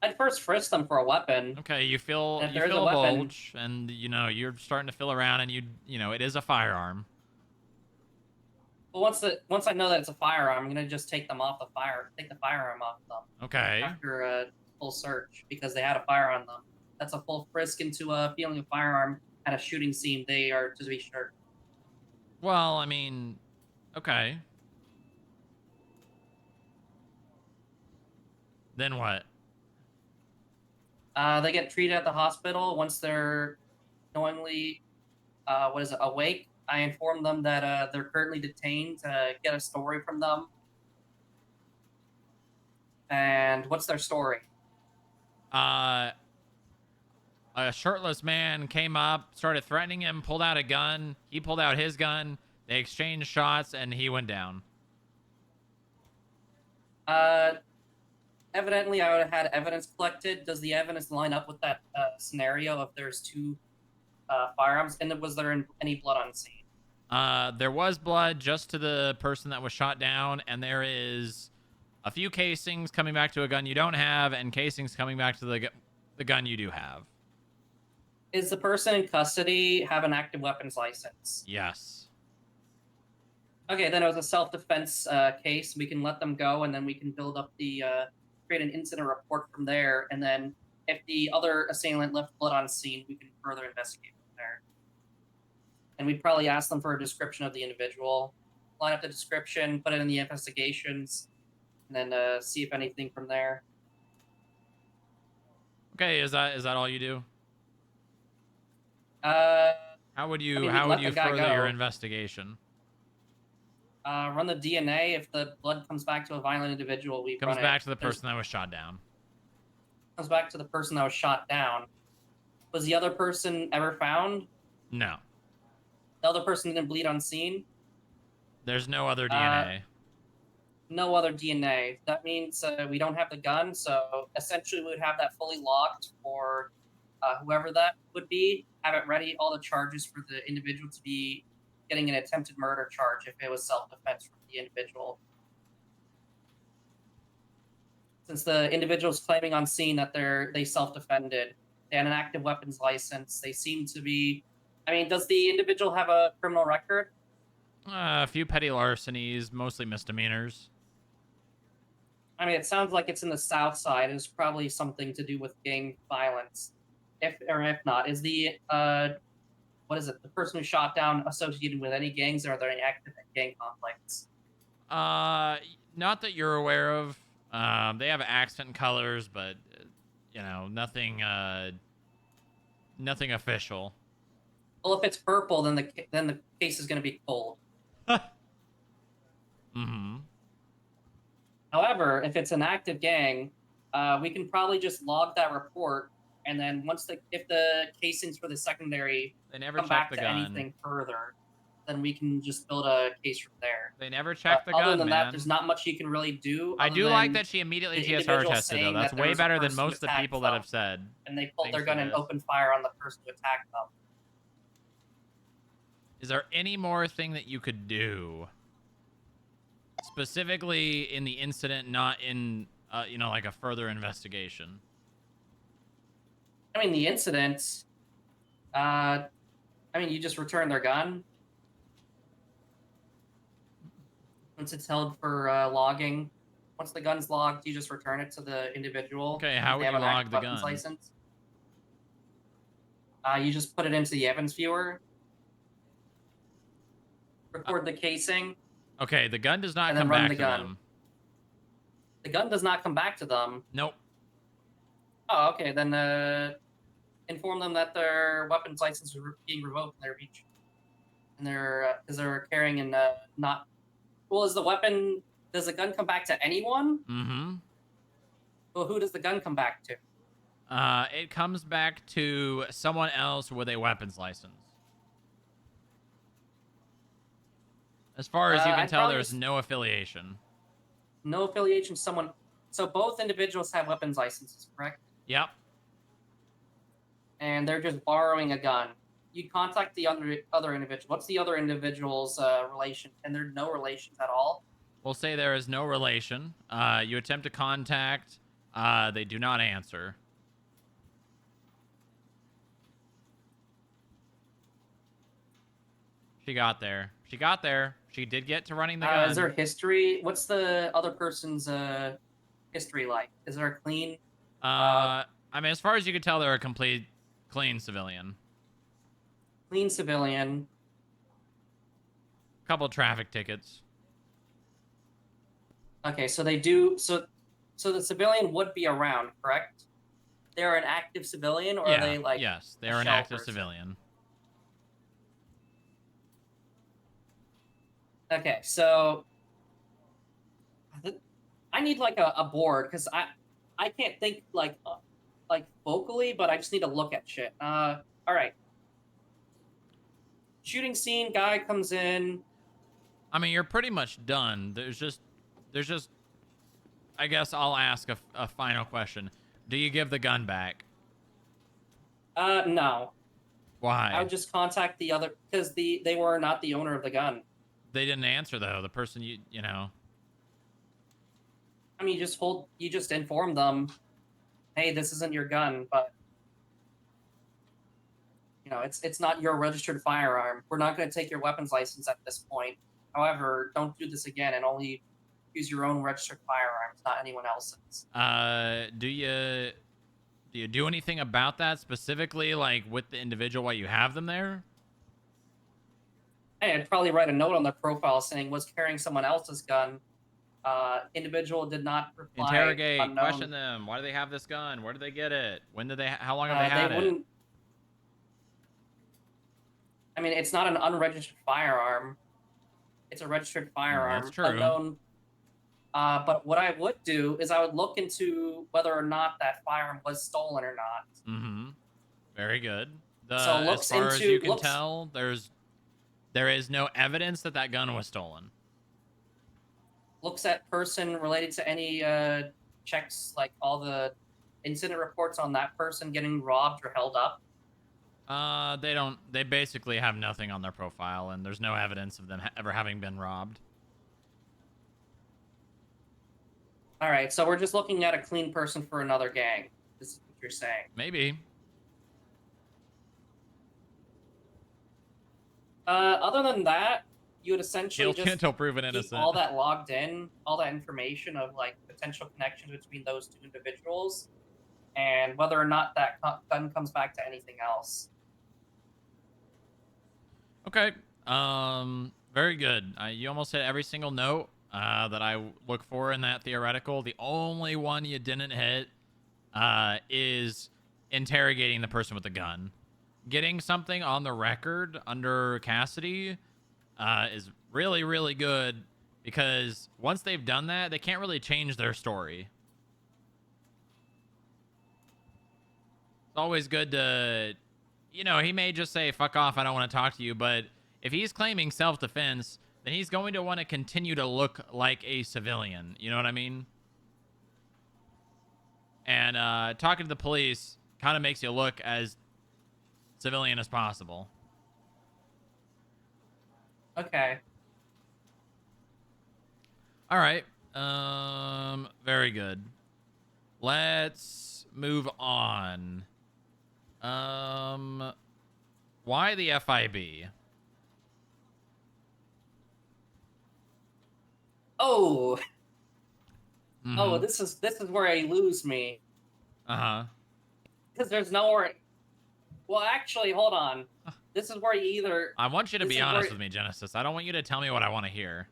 I'd first frisk them for a weapon. Okay, you feel a bulge, and you know you're starting to feel around, and you know it is a firearm. Well, once I know that it's a firearm, I'm gonna just take the firearm off them. Okay. After a full search, because they had a fire on them. That's a full frisk into feeling a firearm at a shooting scene. They are to be sure. Well, I mean, okay. Then what? They get treated at the hospital. Once they're knowingly, awake, I inform them that they're currently detained to get a story from them. And what's their story? A A shirtless man came up, started threatening him, pulled out a gun. He pulled out his gun. They exchanged shots, and he went down. Evidently, I would have had evidence collected. Does the evidence line up with that scenario if there's two firearms? And was there any blood on scene? There was blood just to the person that was shot down, and there is a few casings coming back to a gun you don't have, and casings coming back to the gun you do have. Is the person in custody have an active weapons license? Yes. Okay, then it was a self-defense case. We can let them go, and then we can build up the create an incident report from there. And then if the other assailant left blood on scene, we can further investigate from there. And we'd probably ask them for a description of the individual, line up the description, put it in the investigations, and then see if anything from there. Okay, is that all you do? How would you further your investigation? Run the DNA. If the blood comes back to a violent individual, we comes back to the person that was shot down. Comes back to the person that was shot down. Was the other person ever found? No. The other person didn't bleed on scene? There's no other DNA. No other DNA. That means we don't have the gun, so essentially we would have that fully locked for whoever that would be. Have it ready, all the charges for the individual to be getting an attempted murder charge if it was self-defense from the individual. Since the individual's claiming on scene that they self-defended, they had an active weapons license, they seem to be... I mean, does the individual have a criminal record? A few petty larcenies, mostly misdemeanors. I mean, it sounds like it's in the South Side. It's probably something to do with gang violence. If not, is the what is it? The person who shot down associated with any gangs? Or are there any active gang conflicts? Not that you're aware of. They have accent colors, but nothing official. Well, if it's purple, then the case is going to be cold. Mm-hmm. However, if it's an active gang, we can probably just log that report, and then if the casings for the secondary come back to anything further, then we can just build a case from there. They never checked the gun, Other than man. that, there's not much you can really do. I do like that she immediately GSR tested, though. That's way better than most of the people that have said. And they pulled their gun and opened fire on the person who attacked them. Is there any more thing that you could do? Specifically in the incident, not in, like a further investigation. I mean, the incident, you just return their gun. Once it's held for logging, once the gun's logged, you just return it to the individual. Okay, how would you log the gun? License. You just put it into the evidence viewer. Record the casing. Okay, the gun does not come back to them. The gun does not come back to them? Nope. Oh, okay, then inform them that their weapons license is being revoked in their beach. And because they're carrying and not... Well, does the gun come back to anyone? Mm-hmm. Well, who does the gun come back to? It comes back to someone else with a weapons license. As far as you can tell, there's no affiliation. No affiliation, someone... So both individuals have weapons licenses, correct? Yep. And they're just borrowing a gun. You contact the other individual. What's the other individual's relation? And there's no relations at all? We'll say there is no relation. You attempt to contact. They do not answer. She got there. She got there. She did get to running the gun. Is there history? What's the other person's history like? Is there a clean? I mean, as far as you can tell, they're a complete clean civilian. Clean civilian. Couple traffic tickets. Okay, so they do. So the civilian would be around, correct? They're an active civilian, or are they like? Yes, they're an active civilian. Okay, so I need like a board because I can't think like like vocally, but I just need to look at shit. All right. Shooting scene, guy comes in. I mean, you're pretty much done. There's just, I guess I'll ask a final question. Do you give the gun back? No. Why? I would just contact the other, because they were not the owner of the gun. They didn't answer though. The person you know. I mean, you just inform them, hey, this isn't your gun, but you know, it's not your registered firearm. We're not going to take your weapons license at this point. However, don't do this again and only use your own registered firearms, not anyone else's. Do you do anything about that specifically, like with the individual while you have them there? Hey, I'd probably write a note on their profile saying was carrying someone else's gun. Individual did not reply. Interrogate, unknown. question them. Why do they have this gun? Where did they get it? When did they? How long have they had it? I mean, it's not an unregistered firearm. It's a registered firearm. That's true. Unknown. But what I would do is I would look into whether or not that firearm was stolen or not. Mm-hmm. Very good. So as far as you can tell, there is no evidence that that gun was stolen. Looks at person related to any checks, like all the incident reports on that person getting robbed or held up. They basically have nothing on their profile, and there's no evidence of them ever having been robbed. All right, so we're just looking at a clean person for another gang. This is what you're saying. Maybe. Other than that, you would essentially just until proven innocent. keep all that logged in, all that information of like potential connections between those two individuals, and whether or not that gun comes back to anything else. Okay. Very good. You almost hit every single note that I look for in that theoretical. The only one you didn't hit is interrogating the person with the gun. Getting something on the record under Cassidy is really, really good, because once they've done that, they can't really change their story. It's always good to, you know, he may just say, fuck off, I don't want to talk to you, but if he's claiming self-defense, then he's going to want to continue to look like a civilian. You know what I mean? And talking to the police kind of makes you look as civilian as possible. Okay. All right. Very good. Let's move on. Why the FIB? Oh. Mm-hmm. Oh, this is where you lose me. Uh-huh. Because there's nowhere. Well, actually, hold on. This is where you either. I want you to be honest with me, Genesis. I don't want you to tell me what I want to hear.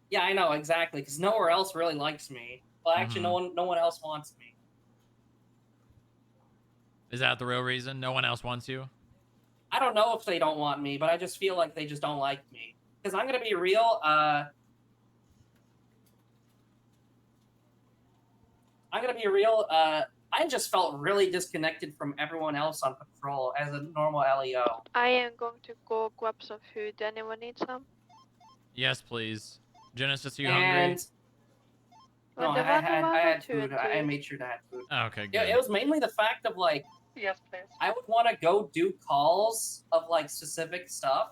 Yeah, I know exactly. Because nowhere else really likes me. Well, actually, no one else wants me. Is that the real reason? No one else wants you? I don't know if they don't want me, but I just feel like they just don't like me. Because I'm gonna be real. I just felt really disconnected from everyone else on patrol as a normal LEO. I am going to go grab some food. Anyone need some? Yes, please. Genesis, are you hungry? No, I had food. I made sure to have food. Oh, okay, good. It was mainly the fact of like, Yes, please. I would want to go do calls of like specific stuff,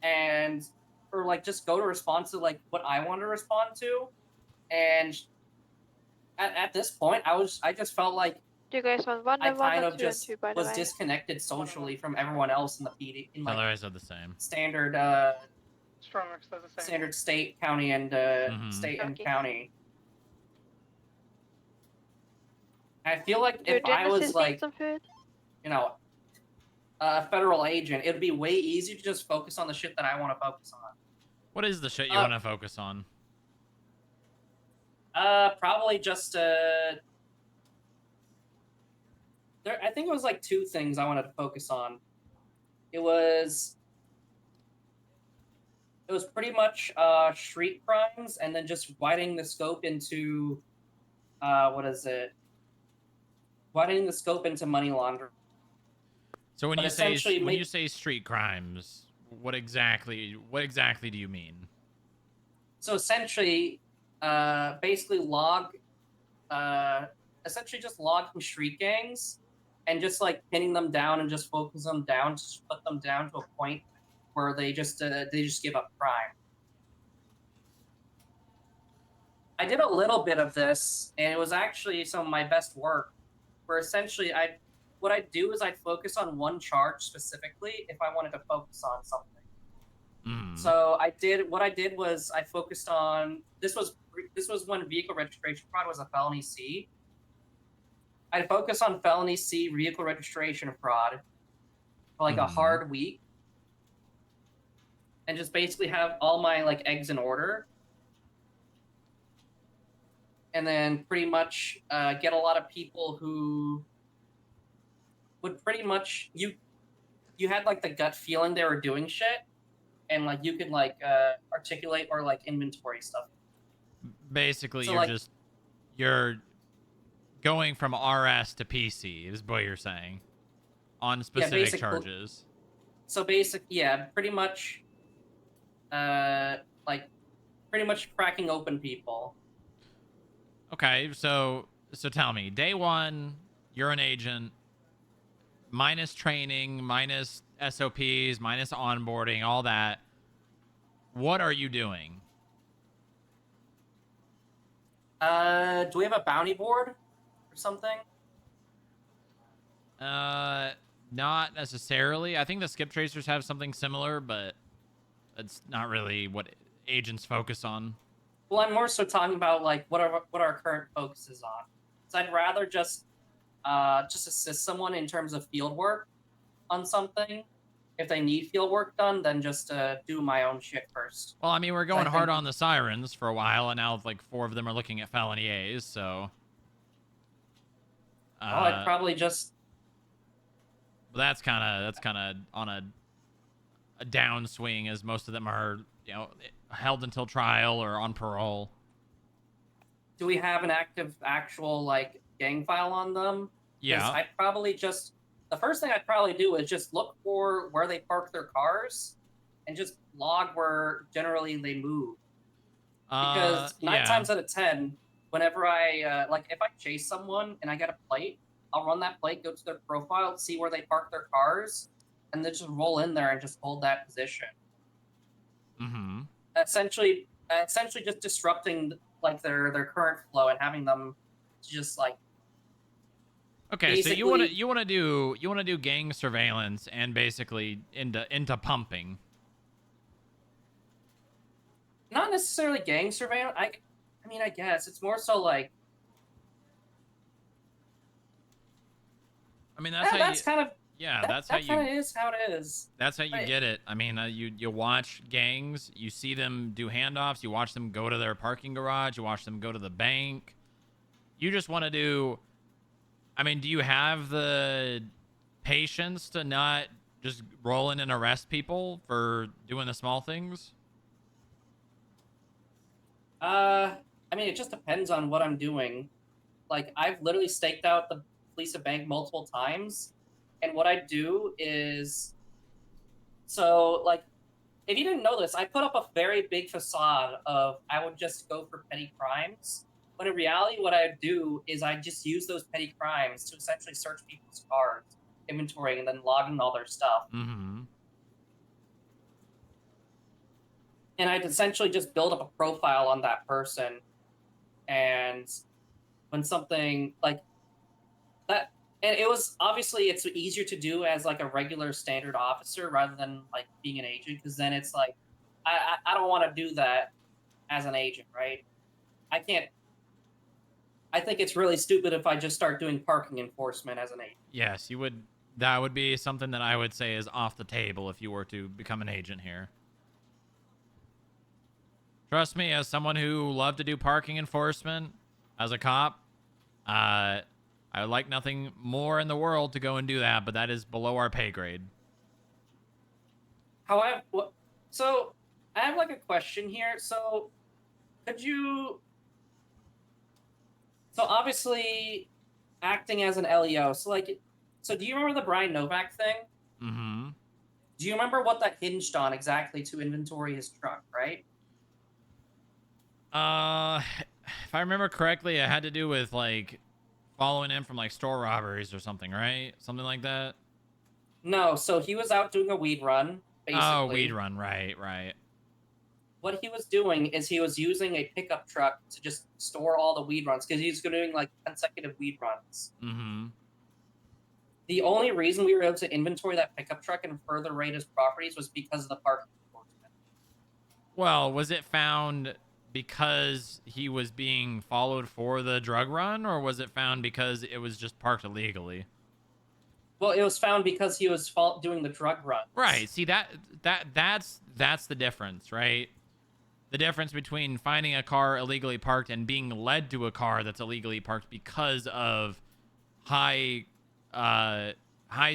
and or like just go to respond to like what I want to respond to, and at this point, I just felt like Do you guys want one I and one kind or of two and just two, by the was way? disconnected socially from everyone else in the PD. In like I said the same. standard Stronger says the same. standard state, county, and state and Okay. county. I feel like Do if I Genesis was need like, some food? you know, a federal agent, it'd be way easier to just focus on the shit that I want to focus on. What is the shit you want to focus on? Probably just I think it was like two things I wanted to focus on. It was pretty much street crimes, and then just widening the scope into what is it? widening the scope into money laundering. So when But you say essentially when make- you say street crimes, what exactly do you mean? So essentially, basically essentially just logging street gangs and just like pinning them down and just focus them down, just put them down to a point where they just give up crime. I did a little bit of this, and it was actually some of my best work. Where essentially, what I do is I focus on one charge specifically if I wanted to focus on something. So what I did was I focused on this was when vehicle registration fraud was a felony C. I focused on felony C vehicle registration fraud for like a hard week, and just basically have all my like eggs in order, and then pretty much get a lot of people who would pretty much you had like the gut feeling they were doing shit, and like you could like articulate or like inventory stuff. Basically, So, you're going from RS to PC is what you're saying on specific charges. So pretty much like pretty much cracking open people. Okay, so tell me, day one, you're an agent, minus training, minus SOPs, minus onboarding, all that. What are you doing? Do we have a bounty board or something? Not necessarily. I think the skip tracers have something similar, but it's not really what agents focus on. Well, I'm more so talking about like what our current focus is on. So I'd rather just assist someone in terms of field work on something. If they need field work done, then just do my own shit first. Well, I mean, we're going hard on the sirens for a while, and now like 4 of them are looking at felony A's, so. I'd probably just. Well, that's kind of on a downswing, as most of them are, held until trial or on parole. Do we have an actual like gang file on them? Yeah. I'd probably just. The first thing I'd probably do is just look for where they park their cars, and just log where generally they move. Because 9 times out of 10, whenever I if I chase someone and I get a plate, I'll run that plate, go to their profile, see where they park their cars, and then just roll in there and just hold that position. Mm-hmm. Essentially just disrupting like their current flow and having them just like. Okay, so you want to do gang surveillance and basically into pumping. Not necessarily gang surveillance. I mean, I guess it's more so like. I mean, that's how it is. That's how you get it. I mean, you watch gangs, you see them do handoffs, you watch them go to their parking garage, you watch them go to the bank. You just want to do. I mean, do you have the patience to not just roll in and arrest people for doing the small things? I mean, it just depends on what I'm doing. Like, I've literally staked out the police bank multiple times, and what I do is, so like, if you didn't know this, I put up a very big facade of I would just go for petty crimes. When in reality, what I do is I just use those petty crimes to essentially search people's cars, inventorying, and then logging all their stuff. Mm-hmm. And I'd essentially just build up a profile on that person. And when something like that, and it was obviously it's easier to do as like a regular standard officer rather than like being an agent, because then it's like I don't want to do that as an agent, right? I can't. I think it's really stupid if I just start doing parking enforcement as an agent. Yes, you would. That would be something that I would say is off the table if you were to become an agent here. Trust me, as someone who loved to do parking enforcement as a cop, I would like nothing more in the world to go and do that, but that is below our pay grade. However, so I have like a question here. So could you... So obviously, acting as an LEO. So do you remember the Brian Novak thing? Mm-hmm. Do you remember what that hinged on exactly to inventory his truck, right? If I remember correctly, it had to do with like following in from like store robberies or something, right? Something like that. No, so he was out doing a weed run, basically. Oh, weed run, right. What he was doing is he was using a pickup truck to just store all the weed runs because he's doing like consecutive weed runs. Mm-hmm. The only reason we were able to inventory that pickup truck and further raid his properties was because of the parking enforcement. Well, was it found because he was being followed for the drug run, or was it found because it was just parked illegally? Well, it was found because he was doing the drug runs. Right. See, that's the difference, right? The difference between finding a car illegally parked and being led to a car that's illegally parked because of high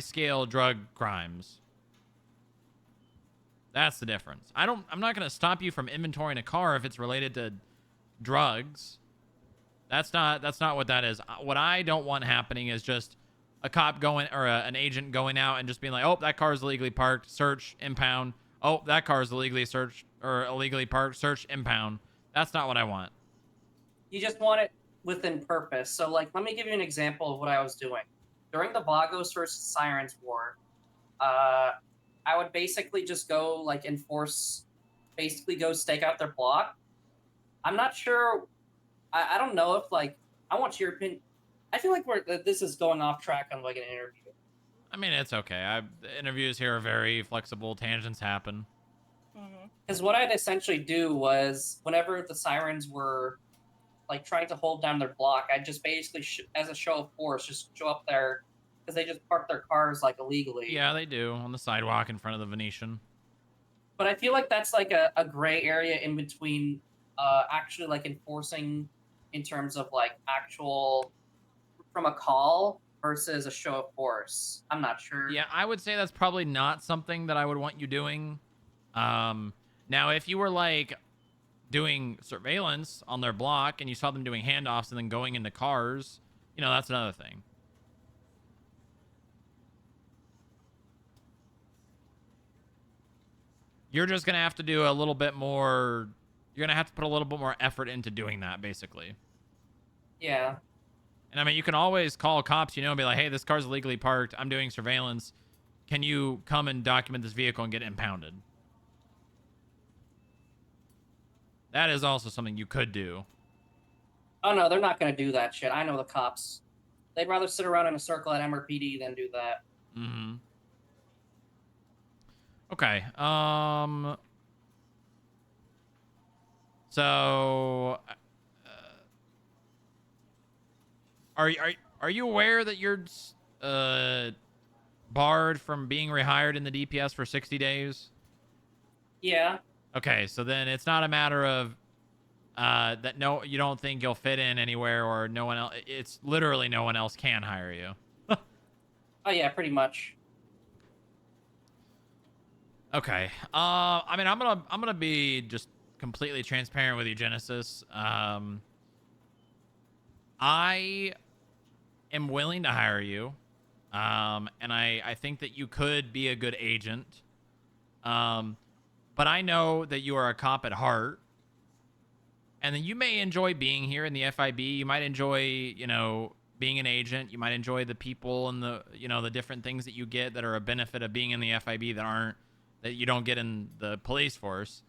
scale drug crimes. That's the difference. I'm not going to stop you from inventorying a car if it's related to drugs. That's not what that is. What I don't want happening is just a cop going, or an agent going out and just being like, oh, that car is illegally parked, search, impound. Oh, that car is illegally searched or illegally parked, search, impound. That's not what I want. You just want it within purpose. So, like, let me give you an example of what I was doing. During the Vagos versus Sirens war, I would basically just go, like, go stake out their block. I'm not sure, I don't know if, like, I want your opinion. I feel like this is going off track on, like, an interview. I mean, it's okay. The interviews here are very flexible. Tangents happen. Because what I'd essentially do was, whenever the Sirens were, like, trying to hold down their block, I'd just basically, as a show of force, just show up there, because they just park their cars, like, illegally. Yeah, they do, on the sidewalk in front of the Venetian. But I feel like that's, like, a gray area in between actually, like, enforcing in terms of, like, actual from a call versus a show of force. I'm not sure. Yeah, I would say that's probably not something that I would want you doing. Now, if you were, like, doing surveillance on their block and you saw them doing handoffs and then going into cars, you know, that's another thing. You're just going to have to do a little bit more. You're going to have to put a little bit more effort into doing that, basically. Yeah. And I mean, you can always call cops, you know, and be like, hey, this car's illegally parked. I'm doing surveillance. Can you come and document this vehicle and get it impounded? That is also something you could do. Oh, no, they're not going to do that shit. I know the cops. They'd rather sit around in a circle at MRPD than do that. Mm-hmm. Okay. So, are you aware that you're barred from being rehired in the DPS for 60 days? Yeah. Okay, so then it's not a matter of that you don't think you'll fit in anywhere, or no one else. It's literally no one else can hire you. Oh yeah, pretty much. Okay. I mean, I'm gonna be just completely transparent with you, Genesis. I am willing to hire you, and I think that you could be a good agent. But I know that you are a cop at heart, and then you may enjoy being here in the FIB. You might enjoy, you know, being an agent. You might enjoy the people and the, you know, the different things that you get that are a benefit of being in the FIB that you don't get in the police force.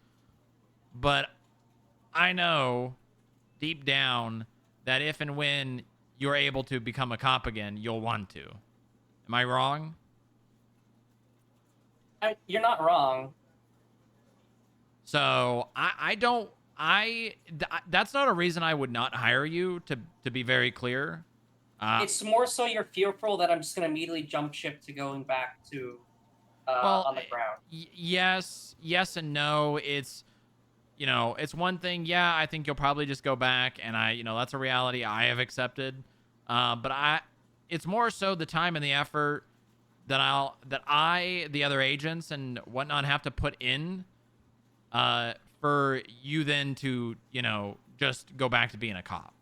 But I know deep down that if and when you're able to become a cop again, you'll want to. Am I wrong? You're not wrong. So that's not a reason I would not hire you, to be very clear. It's more so you're fearful that I'm just going to immediately jump ship to going back to on the ground. Yes and no. It's, you know, it's one thing. Yeah, I think you'll probably just go back, and that's a reality I have accepted. But it's more so the time and the effort that the other agents and whatnot have to put in for you then to, you know, just go back to being a cop.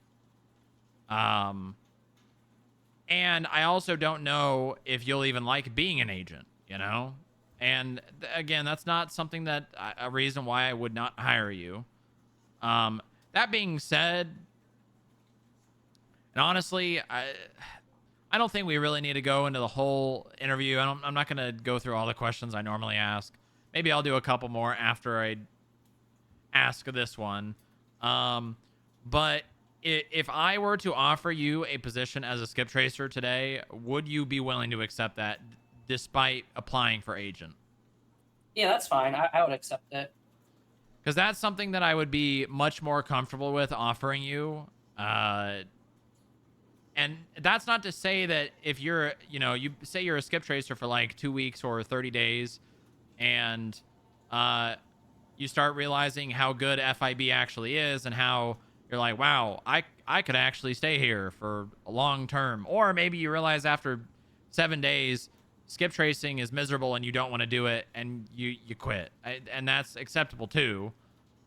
And I also don't know if you'll even like being an agent, you know? And again, that's not something that a reason why I would not hire you. That being said, and honestly, I don't think we really need to go into the whole interview. I'm not going to go through all the questions I normally ask. Maybe I'll do a couple more after I ask this one. But if I were to offer you a position as a skip tracer today, would you be willing to accept that despite applying for agent? Yeah, that's fine. I would accept it. Because that's something that I would be much more comfortable with offering you. And that's not to say that if you're, you say you're a skip tracer for like 2 weeks or 30 days and you start realizing how good FIB actually is and how you're like, wow, I could actually stay here for a long term. Or maybe you realize after 7 days, skip tracing is miserable and you don't want to do it and you quit. And that's acceptable too.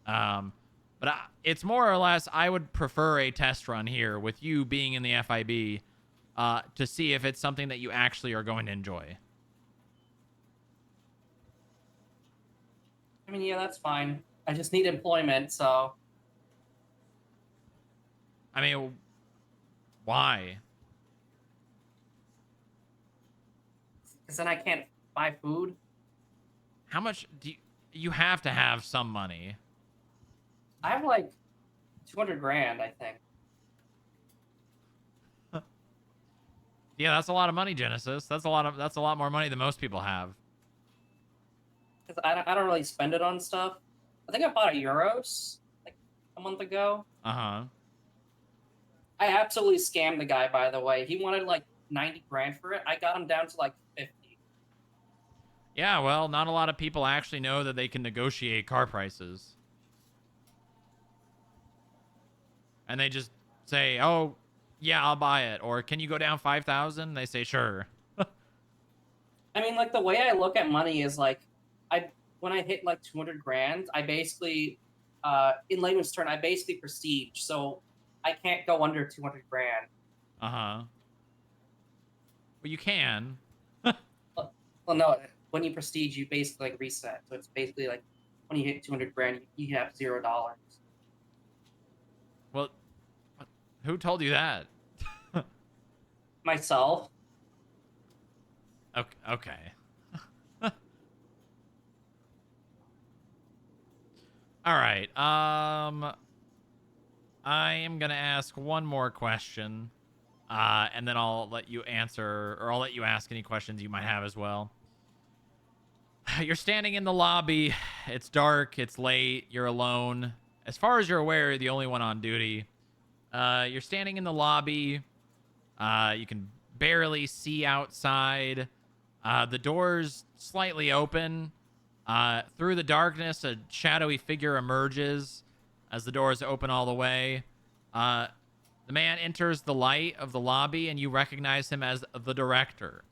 But it's more or less, I would prefer a test run here with you being in the FIB to see if it's something that you actually are going to enjoy. I mean, yeah, that's fine. I just need employment, so. I mean, why? Because then I can't buy food. How much do you have to have some money? I have like 200 grand, I think. Yeah, that's a lot of money, Genesis. That's a lot more money than most people have. Because I don't really spend it on stuff. I think I bought a Euros like a month ago. Uh-huh. I absolutely scammed the guy, by the way. He wanted like 90 grand for it. I got him down to like 50. Yeah, well, not a lot of people actually know that they can negotiate car prices. And they just say, oh, yeah, I'll buy it. Or can you go down 5,000? They say, sure. I mean, like, the way I look at money is like, when I hit like 200 grand, I basically, in layman's term, I basically prestige. So I can't go under 200 grand. Uh-huh. Well, you can. Well, no, when you prestige, you basically like reset. So it's basically like when you hit 200 grand, you have $0. Well, who told you that? Myself. Okay. All right. I am gonna ask one more question, and then I'll let you answer, or I'll let you ask any questions you might have as well. You're standing in the lobby. It's dark. It's late. You're alone. As far as you're aware, you're the only one on duty. You're standing in the lobby. You can barely see outside. The door's slightly open. Through the darkness, a shadowy figure emerges as the doors open all the way. The man enters the light of the lobby, and you recognize him as the director.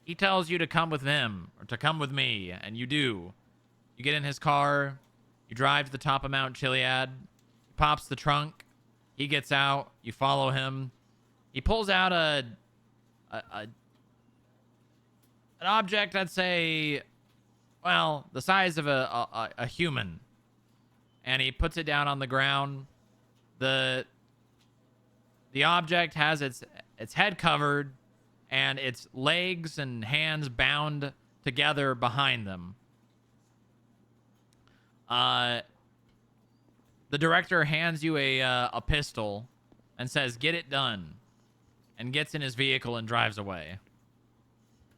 He tells you to come with him, or to come with me, and you do. You get in his car. You drive to the top of Mount Chiliad. He pops the trunk. He gets out. You follow him. He pulls out an object, I'd say, well, the size of a human. And he puts it down on the ground. The object has its head covered and its legs and hands bound together behind them. The director hands you a pistol and says, "Get it done," and gets in his vehicle and drives away.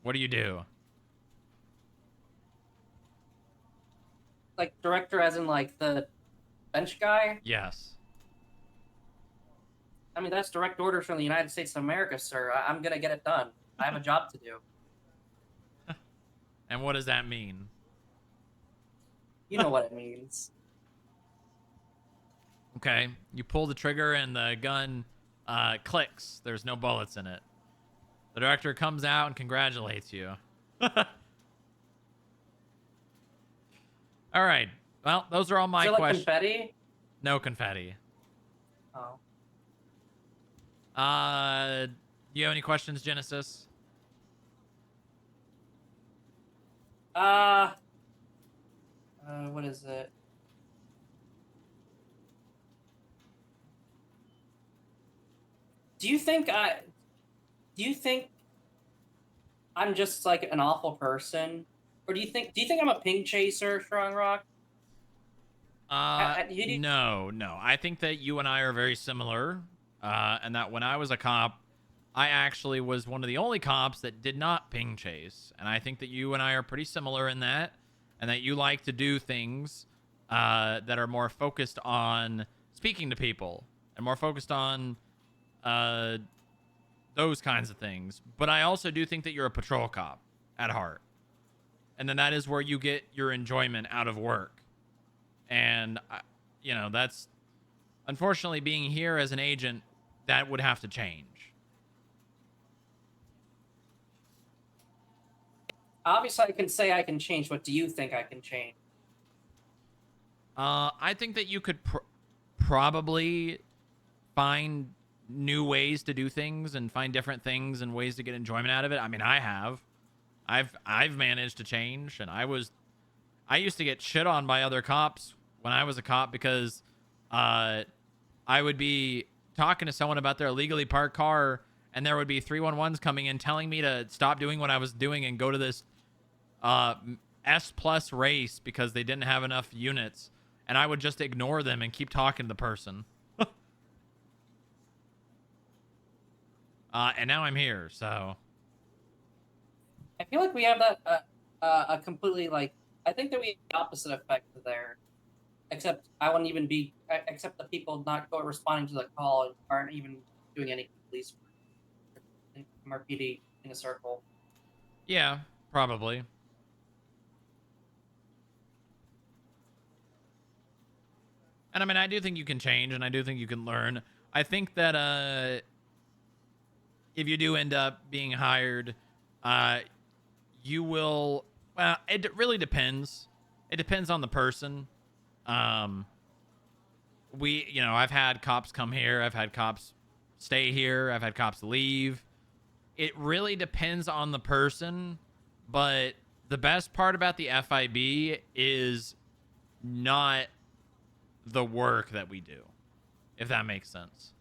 What do you do? Like, director as in, like, the bench guy? Yes. I mean, that's direct orders from the United States of America, sir. I'm gonna get it done. I have a job to do. And what does that mean? You know what it means. Okay. You pull the trigger and the gun clicks. There's no bullets in it. The director comes out and congratulates you. All right. Well, those are all my Is there, like, questions. confetti? No confetti. Oh. Do you have any questions, Genesis? What is it? Do you think I'm just like an awful person, or do you think I'm a ping chaser, Strong Rock? No. I think that you and I are very similar, and that when I was a cop, I actually was one of the only cops that did not ping chase, and I think that you and I are pretty similar in that, and that you like to do things that are more focused on speaking to people and more focused on those kinds of things. But I also do think that you're a patrol cop at heart, and then that is where you get your enjoyment out of work. And, that's unfortunately being here as an agent, that would have to change. Obviously, I can say I can change. What do you think I can change? I think that you could probably find new ways to do things and find different things and ways to get enjoyment out of it. I mean, I have. I've managed to change, and I used to get shit on by other cops when I was a cop because I would be talking to someone about their illegally parked car, and there would be 311s coming in telling me to stop doing what I was doing and go to this S plus race because they didn't have enough units, and I would just ignore them and keep talking to the person. And now I'm here, so I feel like we have that a completely like. I think that we have the opposite effect there. Except I wouldn't even be. Except the people not responding to the call aren't even doing any police work. MRPD in a circle. yeah, probably. And I mean, I do think you can change, and I do think you can learn. I think that if you do end up being hired, you will. Well, it really depends. It depends on the person. I've had cops come here. I've had cops stay here. I've had cops leave. It really depends on the person, but the best part about the FIB is not the work that we do, if that makes sense.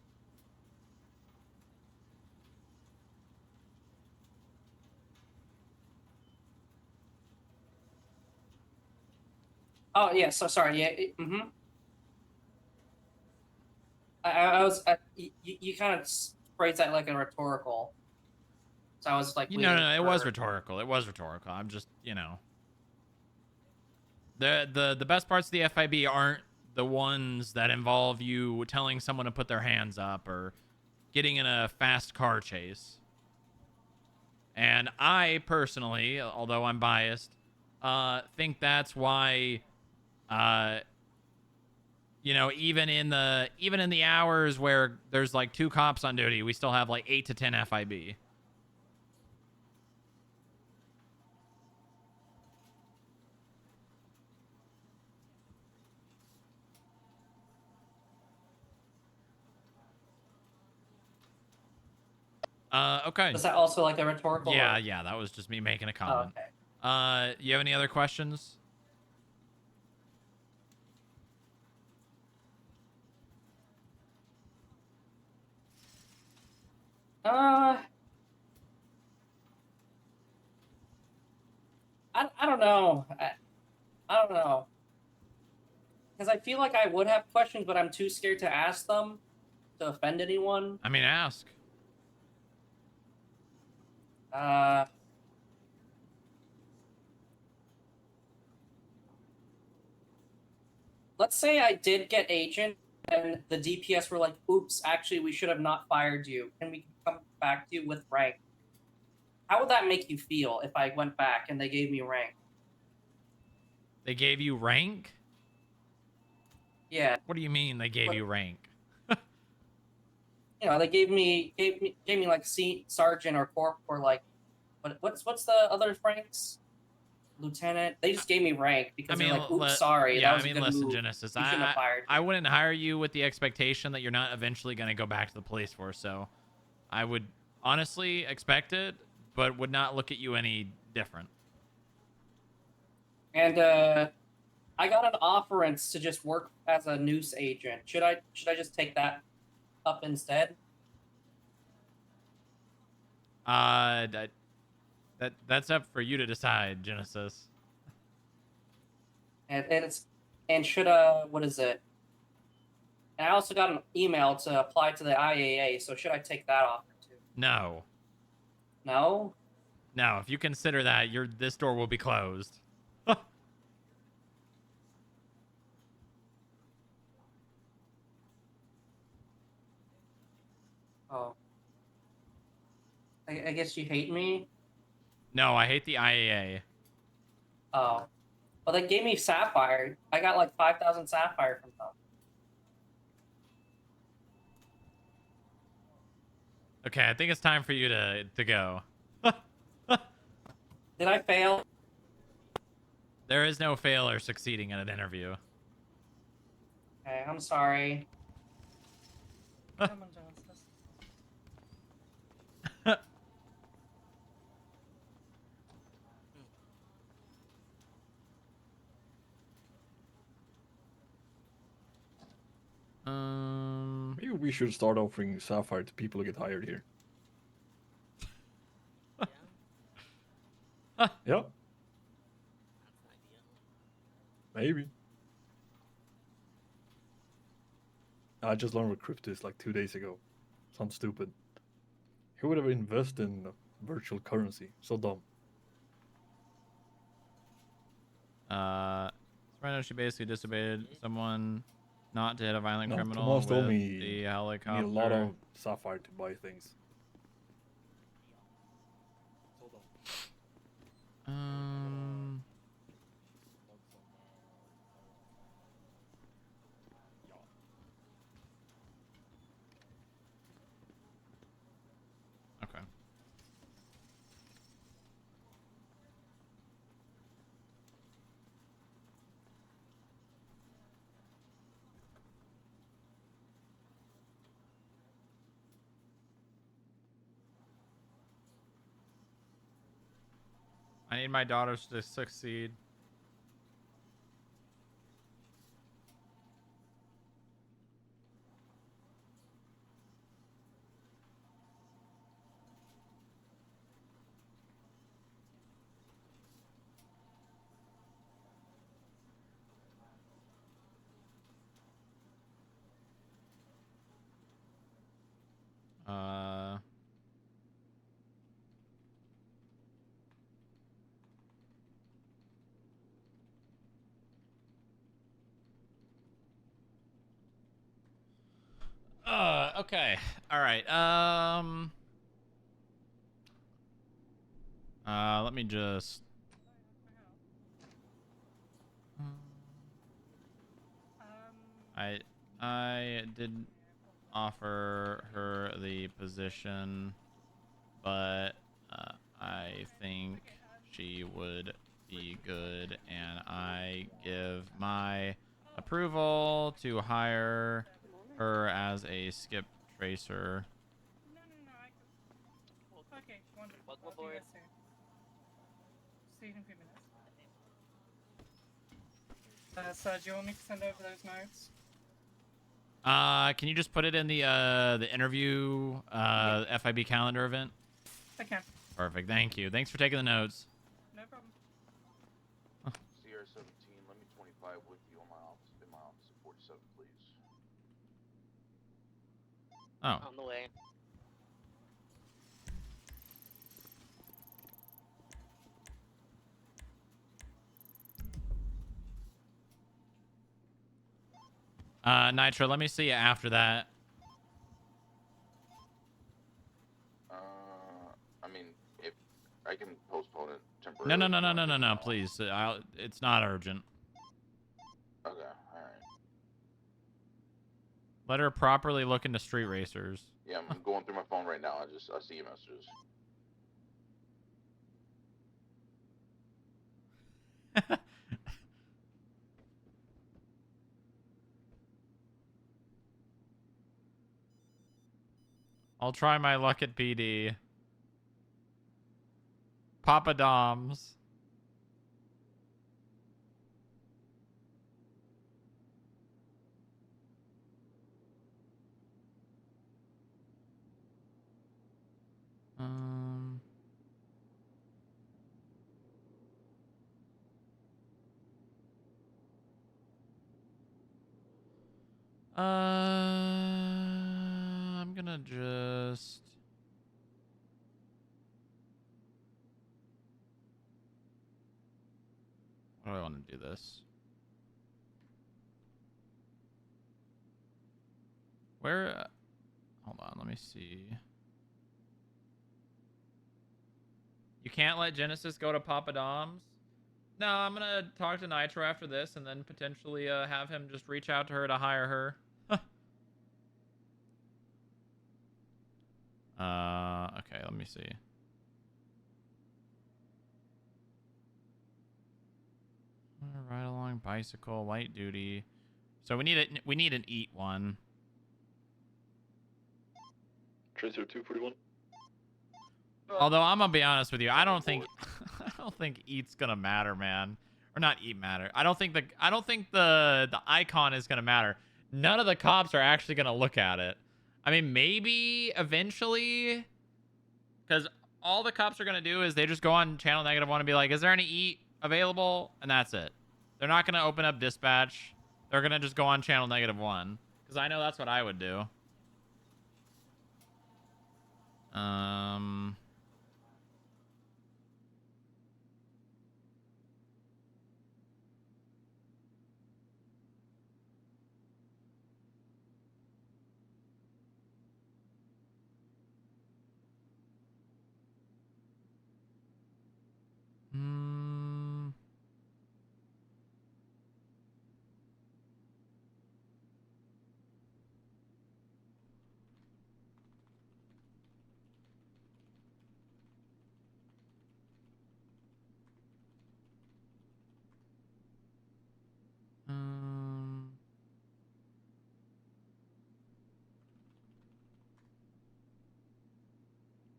Oh yeah, so sorry. Yeah. I was. You kind of phrased that like a rhetorical. So I was like, no. It was rhetorical. It was rhetorical. I'm just, the best parts of the FIB aren't the ones that involve you telling someone to put their hands up or getting in a fast car chase. And I personally, although I'm biased, think that's why, even in the hours where there's like 2 cops on duty, we still have like 8 to 10 FIB. Okay. Was that also like a rhetorical? Yeah, that was just me making a comment. Oh, okay. You have any other questions? I don't know. I don't know. Because I feel like I would have questions, but I'm too scared to ask them to offend anyone. I mean, ask. Let's say I did get agent and the DPS were like, oops, actually, we should have not fired you. Can we come back to you with rank? How would that make you feel if I went back and they gave me rank? They gave you rank? Yeah. What do you mean they gave you rank? They gave me like sergeant or corp or like what's the other ranks? Lieutenant. They just gave me rank because they're like, oops, sorry. Yeah, that was a good listen, move. Genesis. You shouldn't have fired I wouldn't hire you with the expectation that you're not eventually going to go back to the police force. So I would honestly expect it, but would not look at you any different. And I got an offerance to just work as a noose agent. Should I just take that up instead? That's up for you to decide, Genesis. And should what is it? And I also got an email to apply to the IAA. So should I take that offer too? No. No. No. If you consider that, this door will be closed. Oh. I guess you hate me. No, I hate the IAA. Oh. Well, they gave me Sapphire. I got like 5,000 Sapphire from them. Okay, I think it's time for you to go. Did I fail? There is no fail or succeeding in an interview. Okay, I'm sorry. Come on, Genesis. Maybe we should start offering Sapphire to people who get hired here. Yeah. Maybe. I just learned what crypto is like 2 days ago. Sounds stupid. Who would ever invest in virtual currency? So dumb. Soprano, she basically disobeyed someone not to hit a violent No, criminal Tomas told with me the you helicopter. need a lot of Sapphire to buy things. Okay. I need my daughters to succeed. Okay. All right. Let me just. I did offer her the position, but I think she would be good, and I give my approval to hire her as a skip tracer. Okay, wonderful. Welcome aboard. See you in a few minutes. So do you want me to send over those notes? Can you just put it in the interview FIB calendar event? I can. Perfect. Thank you. Thanks for taking the notes. No problem. CR-17, let me 25 with you in my office at 47, please. Oh. On the way. Nitro, let me see you after that. I mean, if I can postpone it temporarily. No, please. It's not urgent. Okay, alright. Let her properly look into street racers. Yeah, I'm going through my phone right now. I see your messages. I'll try my luck at PD. Papa Dom's. Um. I'm gonna just. How do I want to do this? Where? Hold on, let me see. You can't let Genesis go to Papa Dom's? No, I'm gonna talk to Nitro after this and then potentially have him just reach out to her to hire her. Okay, let me see. Ride along bicycle, light duty. So we need an eat one. Tracer 241. Although I'm gonna be honest with you, I don't think eat's gonna matter, man. Or not eat matter. I don't think the icon is gonna matter. None of the cops are actually gonna look at it. I mean, maybe eventually, because all the cops are gonna do is they just go on channel -1 and be like, "Is there any eat available?" And that's it. They're not gonna open up dispatch. They're gonna just go on channel -1 because I know that's what I would do.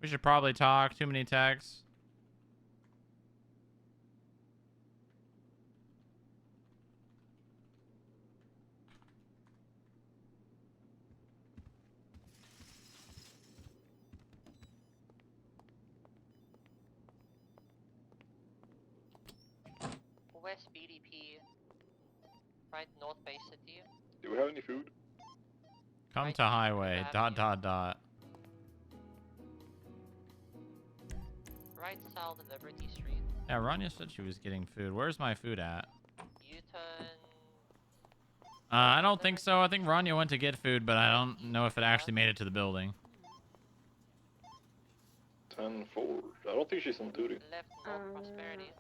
We should probably talk. Too many texts. West BDP, right North Bay City. Do we have any food? Come Right to highway. Avenue. Dot. Right south of Liberty Street. Yeah, Rania said she was getting food. Where's my food at? U-turn. I don't think so. I think Rania went to get food, but I don't know if it actually made it to the building. 10-4. I don't think she's on duty. Left North Prosperity.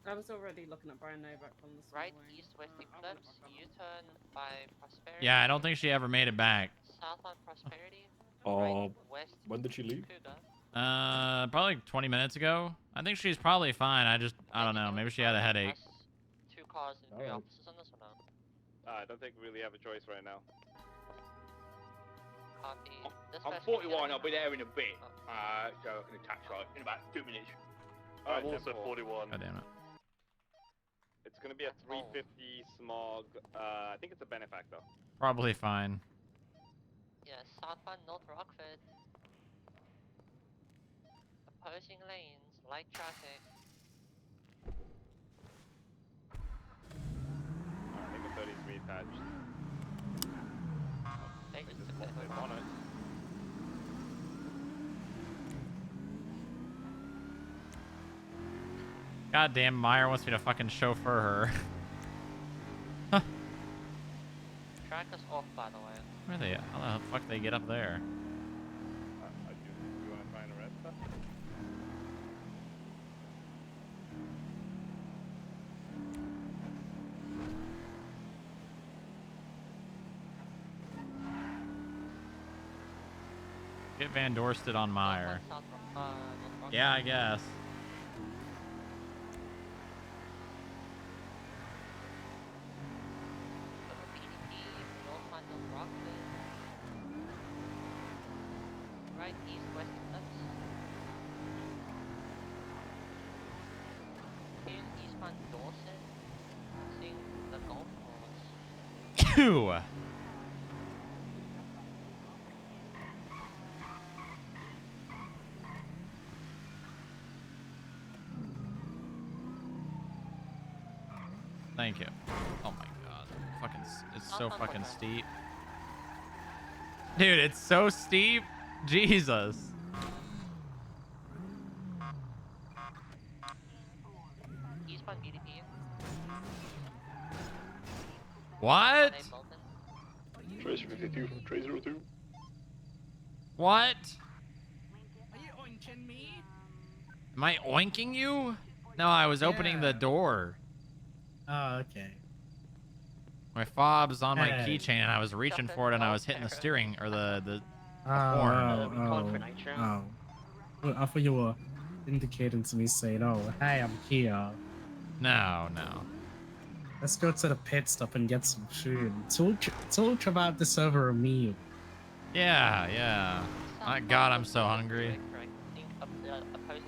I was already looking at Brian Novak from this Right east West Eclipse. U-turn by Prosperity. Yeah, I don't think she ever made it back. South on Prosperity. Right west. When did she leave? Cougar. Probably like 20 minutes ago. I think she's probably fine. I don't know. Maybe she had a headache. 2 cars and 3 officers on this one. I don't think we really have a choice right now. Copy. I'm 41, I'll be there in a bit. So I can attach right in about 2 minutes. I'm also 41. God damn it. It's gonna be a 350 smog. I think it's a benefactor. Probably fine. Yeah, southbound North Rockford. Opposing lanes, light traffic. I think the 33 attached. They They just just took popped the it on it. Goddamn, Meyer wants me to fucking chauffeur her. Track us off, by the way. Where are they? How the fuck they get up there? Do you want to try and arrest her? Get Van Dorsted on Meyer. North Rockford. Yeah, I guess. PDP, northbound North Rockford. Dorset, seeing the golf course. Ew. Thank you. Oh my god. Fucking, it's so fucking steep. Dude, it's so steep. Jesus. Used by BDP. What? Trace 52, Trace 02. What? Are you oinking me? Am I oinking you? No, I was opening the Yeah. door. Oh, okay. My fob's on my Hey. keychain, and I was reaching for it, and I was hitting the steering or the Oh, horn. oh. Well, I thought you were indicating to me saying, "Oh, hey, I'm here. No, no. Let's go to the pit stop and get some food. Talk about this over a meal." Yeah, yeah. My God, I'm so hungry. Opposing lane.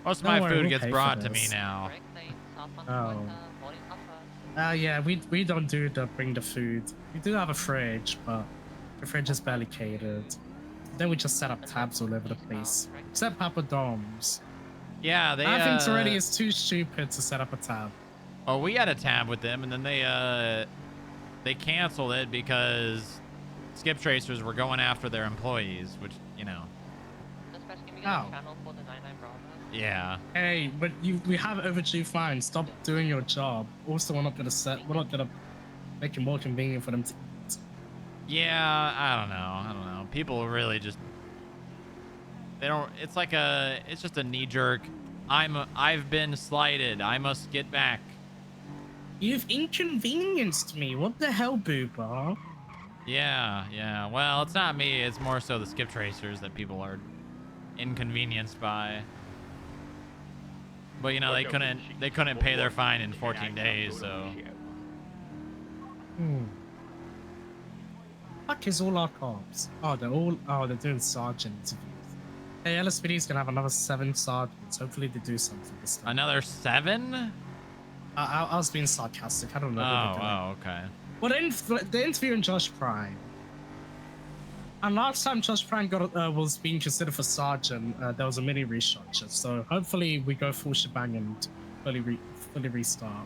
Most of Don't my worry, food we'll gets pay for brought to me this. now. Correct lane, southbound Oh. morning upper. Yeah, we don't do the bring the food. We do have a fridge, but the fridge is barely catered. Then we just set up tabs all over the place, except Papa Dom's. Yeah, they. I think Toretti is too stupid to set up a tab. Oh, we had a tab with them, and then they canceled it because skip tracers were going after their employees, which, you know. Can we get Oh. a channel for the 99 Bravo? Yeah. Hey, but we have overdue fines. Stop doing your job. Also, we're not gonna make it more convenient for them to eat. Yeah, I don't know. People really just, they don't, it's just a knee jerk. I've been slighted. I must get back. You've inconvenienced me. What the hell, Booper? Yeah. Well, it's not me. It's more so the skip tracers that people are inconvenienced by. But you know, they couldn't pay their fine in 14 days, so. Fuck is all our cops? Oh, they're doing sergeant interviews. Hey, LSPD's gonna have another 7 sergeants. Hopefully they do something this time. Another 7? I was being sarcastic. I don't know. What they're doing. Oh, okay. Well, they're interviewing Josh Prime. And last time Josh Prime was being considered for sergeant, there was a mini restructure. So hopefully we go full shebang and fully restart.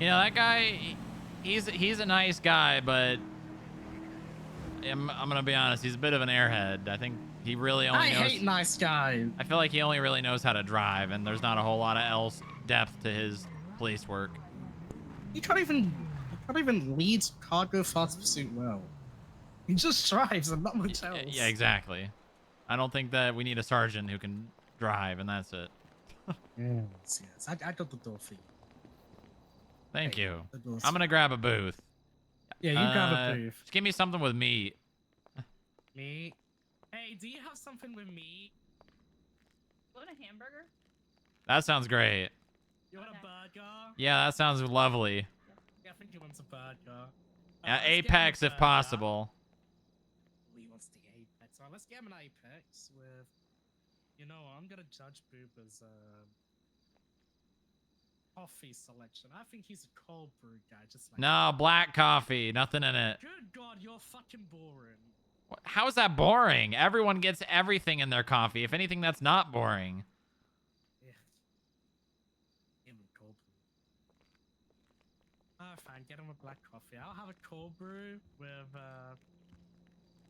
You know, that guy, he's a nice guy, but I'm gonna be honest, he's a bit of an airhead. I think he really only knows. I hate nice guys. I feel like he only really knows how to drive, and there's not a whole lot of else depth to his police work. He can't even lead cargo fast pursuit well. He just drives and not much else. Yeah, exactly. I don't think that we need a sergeant who can drive, and that's it. Yes. I got the door for you. Thank you. the door's I'm gonna grab a booth. Yeah, you grab a booth. Just give me something with meat. Meat. Hey, do you have something with meat? You want a hamburger? That sounds great. You want a burger? Yeah, that sounds lovely. Yeah, I think he wants a burger. Yeah, Let's get him a Apex if burger. possible. He wants the Apex. Alright, let's get him an Apex with... You know what, I'm gonna judge Boober's coffee selection. I think he's a cold brew guy, just like... No, black coffee, nothing in it. Good God, you're fucking boring. How is that boring? Everyone gets everything in their coffee. If anything, that's not boring. Yeah. Give him a cold brew. Oh, fine, get him a black coffee. I'll have a cold brew with,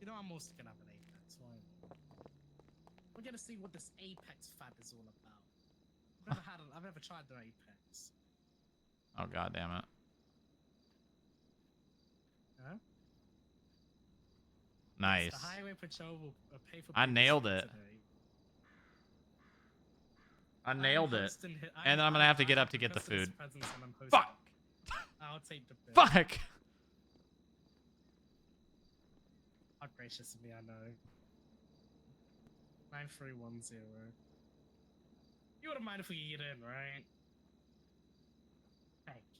You know, I'm also gonna have an Apex, right? We're gonna see what this Apex fad is all about. I've never tried the Apex. Oh, god damn it. Huh? Nice. The highway patrol will pay for I nailed it. today. I nailed it. hosting hi- And then I'm gonna have to get up to get the hosting his food. presence and I'm hosting Fuck! it. I'll take the bill. Fuck! How gracious of me, I know. 9310. You wouldn't mind if we eat in, right? Thank you.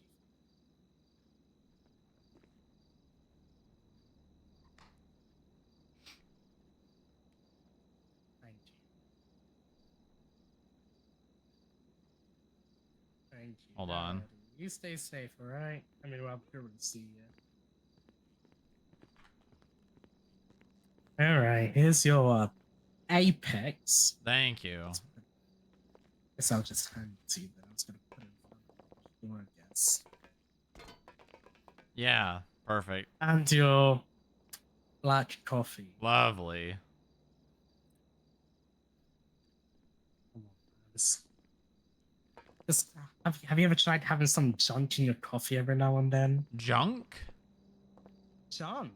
Thank you. Thank you. Hold on. Alrighty. You stay safe, alright? I mean, well, good to see you. Alright, here's your Apex. Thank you. Guess I'll just hand it to you then. I was gonna put it in front of you, I guess. Yeah, perfect. And your black coffee. Lovely. Just, have you ever tried having some junk in your coffee every now and then? Junk? Junk.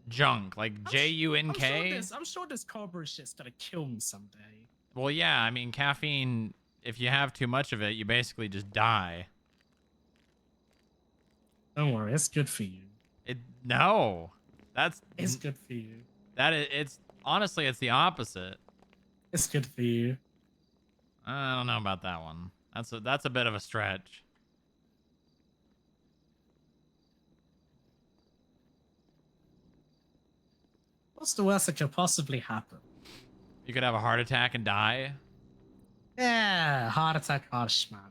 Junk, like J-U-N-K? I'm sure this Cobra shit's gonna kill me someday. Well, yeah, I mean, caffeine, if you have too much of it, you basically just die. Don't worry, it's good for you. No. It's good for you. It's honestly, it's the opposite. It's good for you. I don't know about that one. That's a bit of a stretch. What's the worst that could possibly happen? You could have a heart attack and die. Yeah, heart attack, harsh man.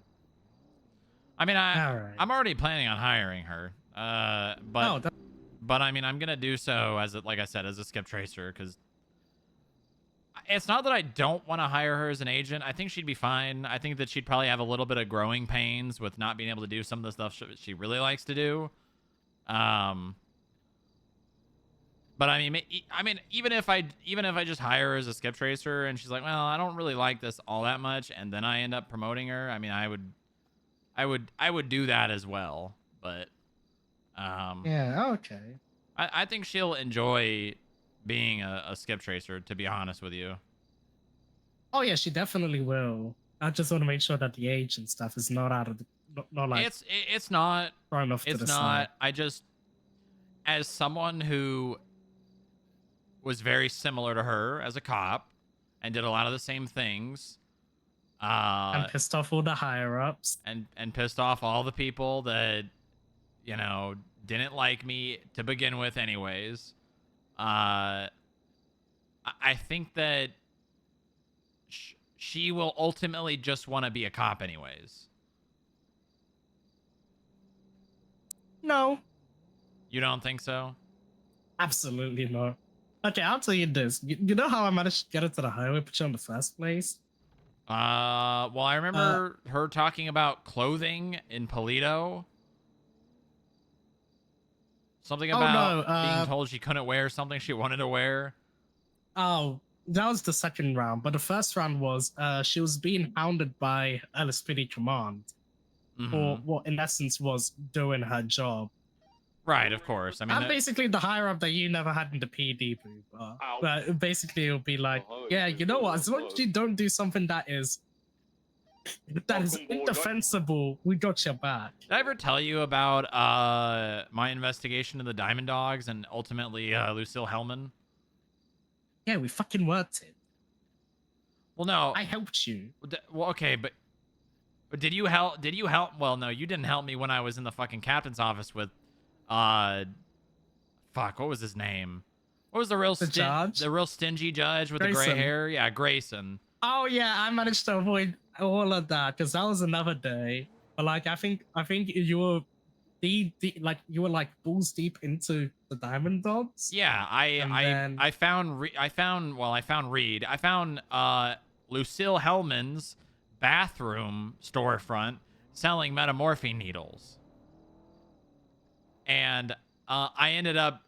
I mean, Alright. I'm already planning on hiring her. But I mean, I'm gonna do so like I said, as a skip tracer, because it's not that I don't want to hire her as an agent. I think she'd be fine. I think that she'd probably have a little bit of growing pains with not being able to do some of the stuff she really likes to do. But I mean, even if I just hire her as a skip tracer and she's like, well, I don't really like this all that much, and then I end up promoting her, I mean, I would do that as well. But yeah, okay. I think she'll enjoy being a skip tracer, to be honest with you. Oh yeah, she definitely will. I just want to make sure that the age and stuff is not out of the not like it's not thrown off to the side. I just, as someone who was very similar to her as a cop and did a lot of the same things, and pissed off all the higher ups and pissed off all the people that, you know, didn't like me to begin with anyways. I think that she will ultimately just want to be a cop anyways. No. You don't think so? Absolutely not. Okay, I'll tell you this. You know how I managed to get into the highway patrol in the first place? Well, I remember her talking about clothing in Polito. Something about being told she couldn't wear something she wanted to wear. Oh, that was the second round. But the first round was she was being hounded by LSPD command for what in essence was doing her job. Right, of course. I mean, I'm basically the higher up that you never had in the PD booth. But basically, it'll be like, yeah, you know what? As long as you don't do something that is indefensible, we got your back. Did I ever tell you about my investigation of the Diamond Dogs and ultimately Lucille Hellman? Yeah, we fucking worked it. Well, no, I helped you. Well, okay, but did you help? Did you help? Well, no, you didn't help me when I was in the fucking captain's office with, fuck, what was his name? What was the real judge? The real stingy judge with the gray hair? Yeah, Grayson. Oh yeah, I managed to avoid all of that because that was another day. But like, I think you were you were like balls deep into the Diamond Dogs. Yeah, I found Reed. I found Lucille Hellman's bathroom storefront selling metamorphine needles, and I ended up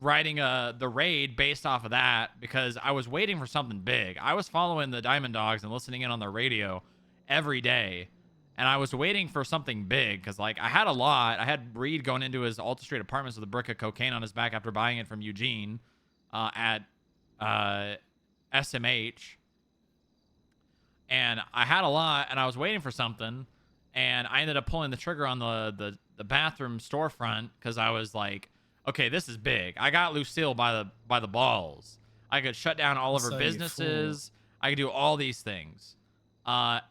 writing the raid based off of that because I was waiting for something big. I was following the Diamond Dogs and listening in on their radio every day, and I was waiting for something big because, like, I had a lot. I had Reed going into his Alta Street apartments with a brick of cocaine on his back after buying it from Eugene at SMH, and I had a lot, and I was waiting for something, and I ended up pulling the trigger on the bathroom storefront because I was like, okay, this is big. I got Lucille by the balls. I could shut down all of her businesses. I could do all these things.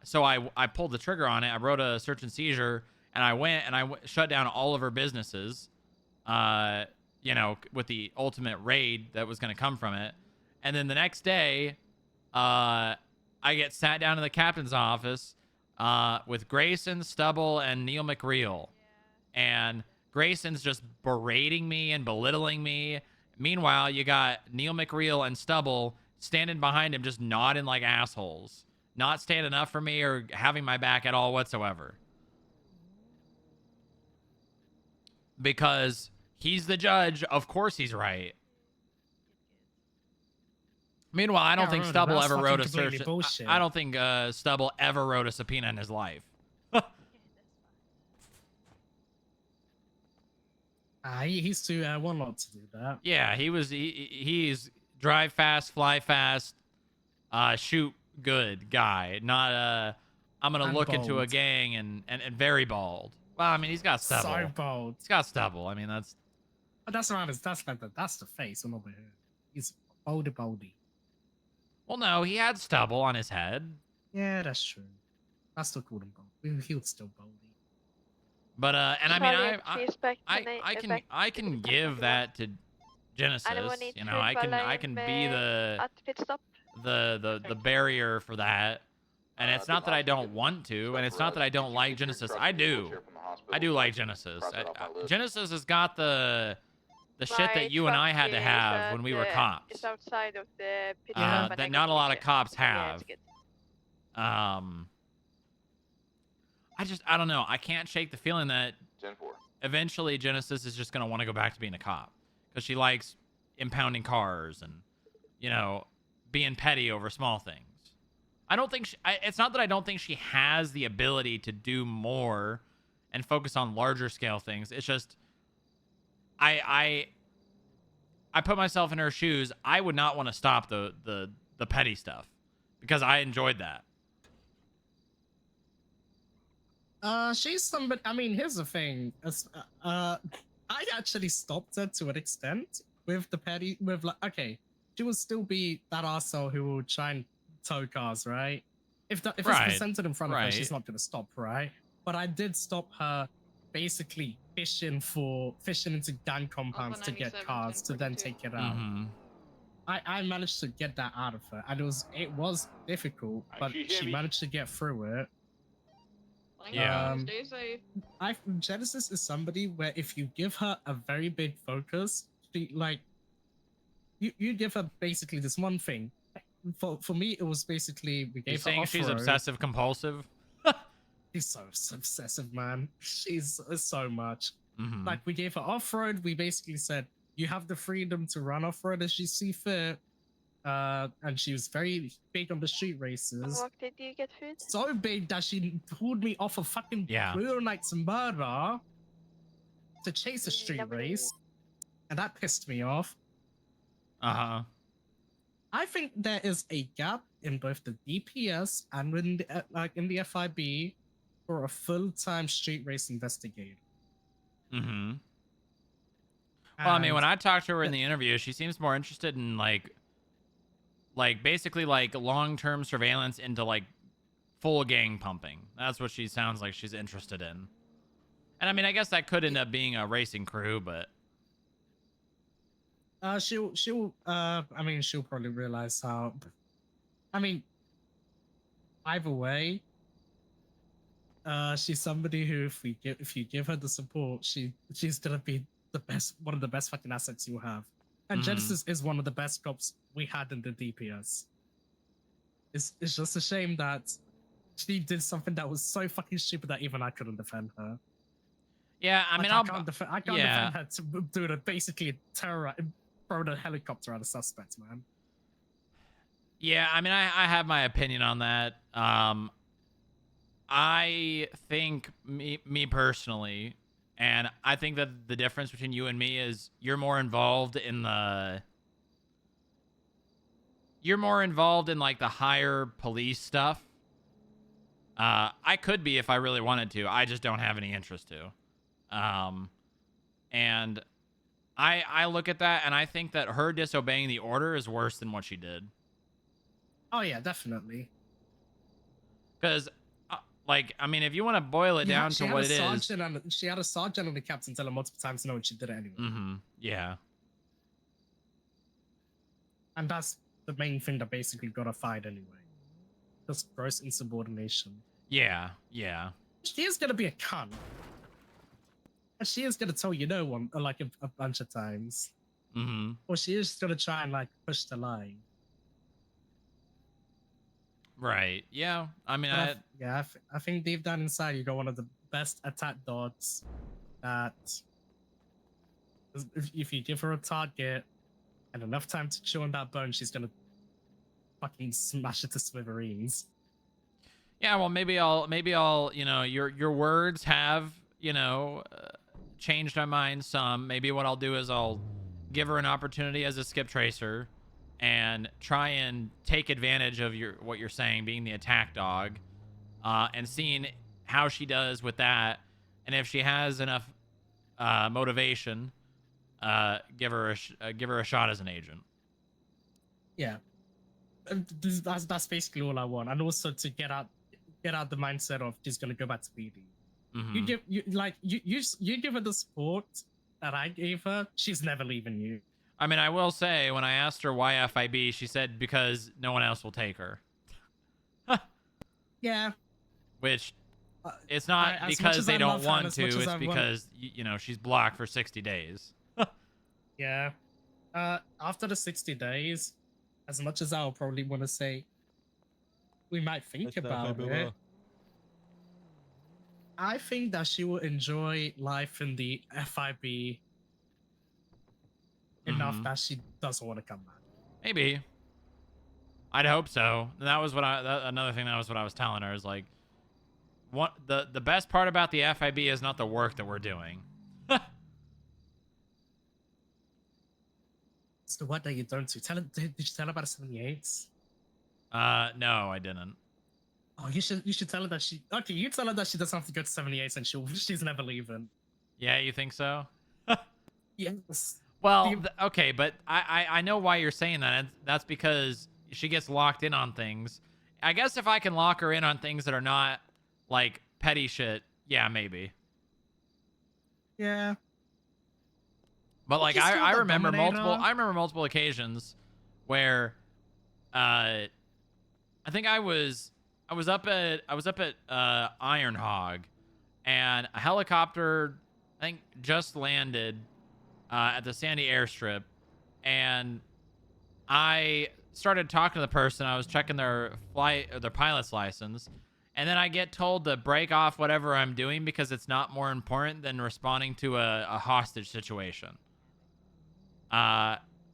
So I pulled the trigger on it. I wrote a search and seizure, and I went and I shut down all of her businesses. You know, with the ultimate raid that was going to come from it. And then the next day, I get sat down in the captain's office with Grayson, Stubble, and Neil McReal. And Grayson's just berating me and belittling me. Meanwhile, you got Neil McReal and Stubble standing behind him just nodding like assholes. Not standing up for me or having my back at all whatsoever. Because he's the judge. Of course he's right. Meanwhile, I don't think Stubble ever wrote a search. I don't think Stubble ever wrote a subpoena in his life. He's too one not to do that. Yeah, he's drive fast, fly fast, shoot good guy. Not I'm gonna look into a gang and very bald. Well, I mean he's got stubble. So bald. He's got stubble. I mean that's. But that's around his. That's the face. I'm over here. He's baldy. Well, no, he had stubble on his head. Yeah, that's true. I still called him bald. He was still baldy. But and I mean I can give that to Genesis. You know, I can be the barrier for that. And it's not that I don't want to, and it's not that I don't like Genesis. I do like Genesis. Genesis has got the shit that you and I had to have when we were cops. It's outside of the pit that not a lot of cops have. I don't know. I can't shake the feeling that eventually Genesis is just going to want to go back to being a cop because she likes impounding cars and, you know, being petty over small things. I don't think it's not that I don't think she has the ability to do more and focus on larger scale things. It's just I put myself in her shoes. I would not want to stop the petty stuff because I enjoyed that. She's somebody. I mean, here's the thing. I actually stopped her to an extent with the petty. With like, okay, she will still be that arsehole who will try and tow cars, right? If it's presented in front of her, she's not gonna stop, right? But I did stop her, basically fishing into gang compounds to get cars to then take it out. Mm-hmm. I managed to get that out of her, and it was difficult, but she managed to get through it. Yeah. Stay safe. Genesis is somebody where if you give her a very big focus, she like you give her basically this one thing. For me, it was basically we gave her off-road. She's obsessive compulsive. She's so obsessive, man. She's so much. Mm-hmm. Like we gave her off-road. We basically said you have the freedom to run off-road as you see fit. And she was very big on the street races. Did you get food? So big that she pulled me off a fucking Blue Knight's murder to chase a street race, and that pissed me off. I think there is a gap in both the DPS and in the FIB for a full-time street race investigator. Mm-hmm. Well, I mean, when I talked to her in the interview, she seems more interested in like basically like long-term surveillance into like full gang pumping. That's what she sounds like she's interested in. And I mean, I guess that could end up being a racing crew, but she'll probably realize how. I mean, either way, she's somebody who if you give her the support, she's gonna be one of the best fucking assets you have. And Genesis is one of the best cops we had in the DPS. It's just a shame that she did something that was so fucking stupid that even I couldn't defend her. Yeah, I mean, I can't defend her to do basically throw the helicopter at a suspect, man. Yeah, I mean, I have my opinion on that. I think me personally, and I think that the difference between you and me is you're more involved in like the higher police stuff. I could be if I really wanted to. I just don't have any interest to. And I look at that and I think that her disobeying the order is worse than what she did. Oh yeah, definitely. Because, like, I mean, if you want to boil it down to what it is, she had a sergeant and the captain tell her multiple times no, and she did it anyway. Mm-hmm. Yeah. And that's the main thing that basically got her fired anyway. Just gross insubordination. Yeah, yeah. She is gonna be a cunt. And she is gonna tell you no one like a bunch of times. Mm-hmm. Or she is gonna try and like push the line. Right. Yeah. I mean, But I think deep down inside you got one of the best attack dogs that if you give her a target and enough time to chew on that bone, she's gonna fucking smash it to smithereens. Yeah, well, maybe I'll, you know, your words have, you know, changed my mind some. Maybe what I'll do is I'll give her an opportunity as a skip tracer and try and take advantage of what you're saying, being the attack dog, and seeing how she does with that, and if she has enough motivation, give her a shot as an agent. Yeah, and that's basically all I want, and also to get out the mindset of just gonna go back to BD. Mm-hmm. You give her the support that I gave her, she's never leaving you. I mean, I will say, when I asked her why FIB, she said because no one else will take her. Yeah. Which, it's not because they don't want to, it's because, you know, she's blocked for 60 days. Yeah. After the 60 days, as much as I'll probably want to say, we might think about it, I think that she will enjoy life in the FIB enough that she doesn't want to come back. Maybe. I'd hope so. That was what another thing that was what I was telling her is like, what the best part about the FIB is not the work that we're doing. It's the work that you don't do. Did you tell her about the 78s? No, I didn't. Oh, you should tell her that you tell her that she doesn't have to go to 78s and she's never leaving. Yeah, you think so? Yes. Well, okay, but I know why you're saying that. That's because she gets locked in on things. I guess if I can lock her in on things that are not like petty shit, yeah, maybe. Yeah. But like I remember multiple occasions where I think I was up at Iron Hog, and a helicopter I think just landed at the Sandy airstrip, and I started talking to the person. I was checking their pilot's license, and then I get told to break off whatever I'm doing because it's not more important than responding to a hostage situation.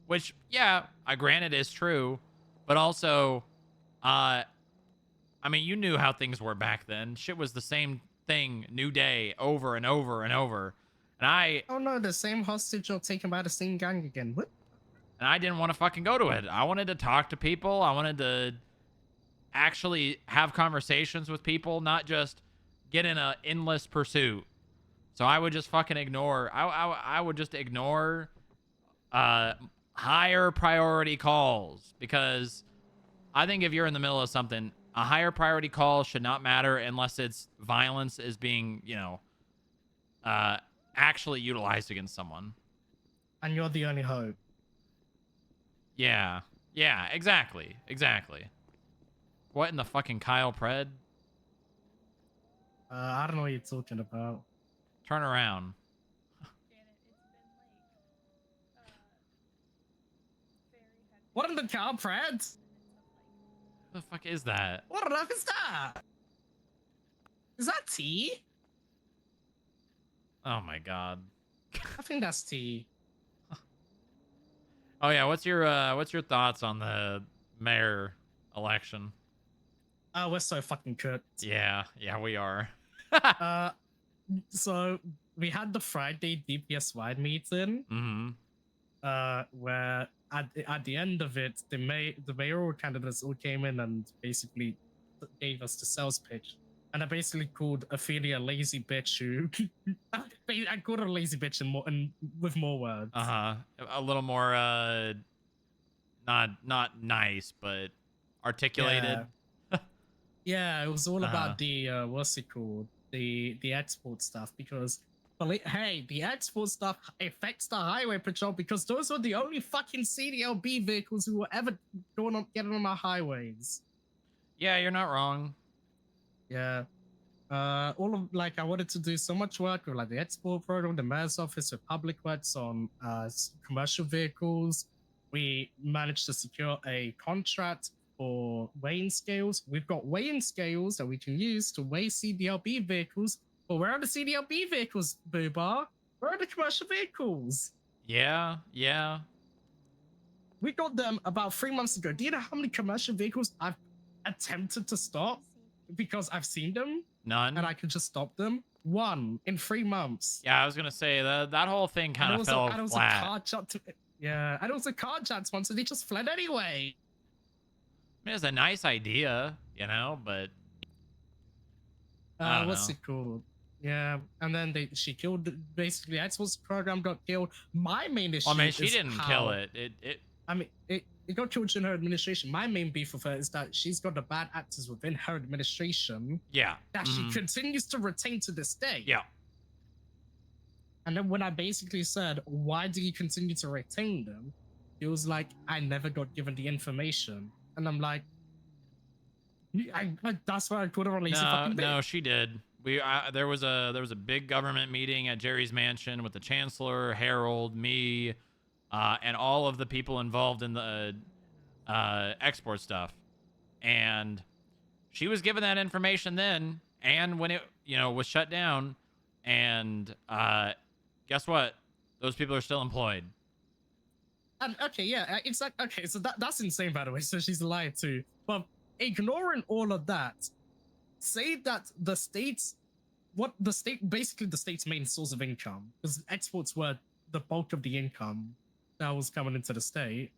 Which, yeah, I granted is true, but also, I mean, you knew how things were back then. Shit was the same thing, new day, over and over and over. And oh no, the same hostage or taken by the same gang again. What? And I didn't want to fucking go to it. I wanted to talk to people. I wanted to actually have conversations with people, not just get in an endless pursuit. So I would just fucking ignore. I would just ignore higher priority calls, because I think if you're in the middle of something, a higher priority call should not matter unless it's violence is being, you know, actually utilized against someone. And you're the only hope. Yeah, exactly. What in the fucking Kyle Pred? I don't know what you're talking about. Turn around. What in the Kyle Pred? What the fuck is that? What the fuck is that? Is that tea? Oh my god. I think that's tea. Oh yeah, what's your thoughts on the mayor election? We're so fucking cooked. Yeah, we are. So we had the Friday DPS wide meeting. Where at the end of it, the mayoral candidates all came in and basically gave us the sales pitch. And I basically called Ophelia a lazy bitch. I called her a lazy bitch and with more words. A little more not nice, but articulated. Yeah, it was all about the what's it called? The export stuff, because hey, the export stuff affects the highway patrol, because those were the only fucking CDLB vehicles who were ever getting on our highways. Yeah, you're not wrong. Yeah. All of like I wanted to do so much work with like the export program, the mayor's office with public works on commercial vehicles. We managed to secure a contract for weighing scales. We've got weighing scales that we can use to weigh CDLB vehicles. But where are the CDLB vehicles, Boobar? Where are the commercial vehicles? Yeah, yeah. We got them about 3 months ago. Do you know how many commercial vehicles I've attempted to stop because I've seen them? None. And I could just stop them? 1 in 3 months. Yeah, I was gonna say that whole thing kind of fell and it was flat. a carjat to, yeah, and it was a carjat one, so they just fled anyway. I mean, it's a nice idea, you know, but I don't What's know. it called? Yeah, and then she killed basically Axel's program got killed. My main issue. I mean, she is didn't kill it. It got killed in her administration. My main beef with her is that she's got the bad actors within her administration. Yeah. That she continues to retain to this day. Yeah. And then when I basically said, why do you continue to retain them? He was like, I never got given the information. And I'm like, that's why I put her on lazy fucking bit. No, she did. There was a big government meeting at Jerry's mansion with the chancellor, Harold, me, and all of the people involved in the export stuff. And she was given that information then, and when it was shut down. And guess what? Those people are still employed. And okay, yeah, it's like, okay, so that's insane, by the way. So she's lied too. But ignoring all of that, say that the state's basically the state's main source of income, because exports were the bulk of the income that was coming into the state.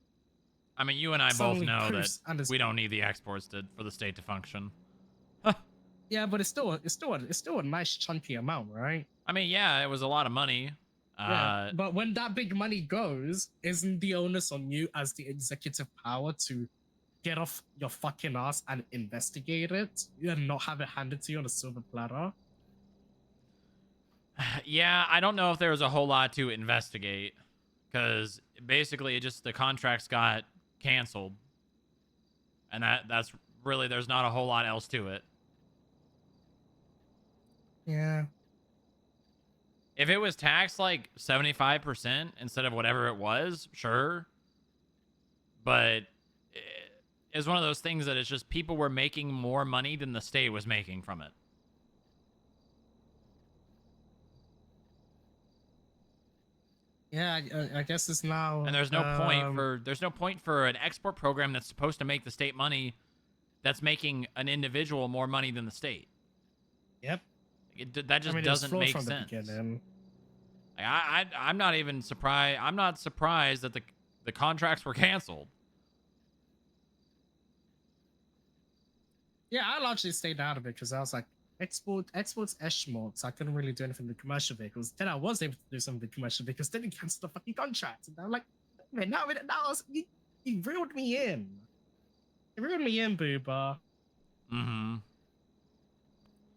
I mean, you and I both know that we don't need the exports for the state to function. Yeah, but it's still a nice chunky amount, right? I mean, yeah, it was a lot of money. Yeah, but when that big money goes, isn't the onus on you as the executive power to get off your fucking ass and investigate it and not have it handed to you on a silver platter? Yeah, I don't know if there was a whole lot to investigate, because basically the contracts got canceled, and that's really, there's not a whole lot else to it. Yeah. If it was taxed like 75% instead of whatever it was, sure. But it's one of those things that it's just people were making more money than the state was making from it. Yeah, I guess it's now. And there's no point for an export program that's supposed to make the state money that's making an individual more money than the state. Yep. That just doesn't make sense. I'm not even surprised. I'm not surprised that the contracts were canceled. Yeah, I largely stayed out of it because I was like, exports Eshmont, so I couldn't really do anything with the commercial vehicles. Then I was able to do some of the commercial vehicles. Then he canceled the fucking contract, and I'm like, man, now he reeled me in. He reeled me in, Booba. Mm-hmm.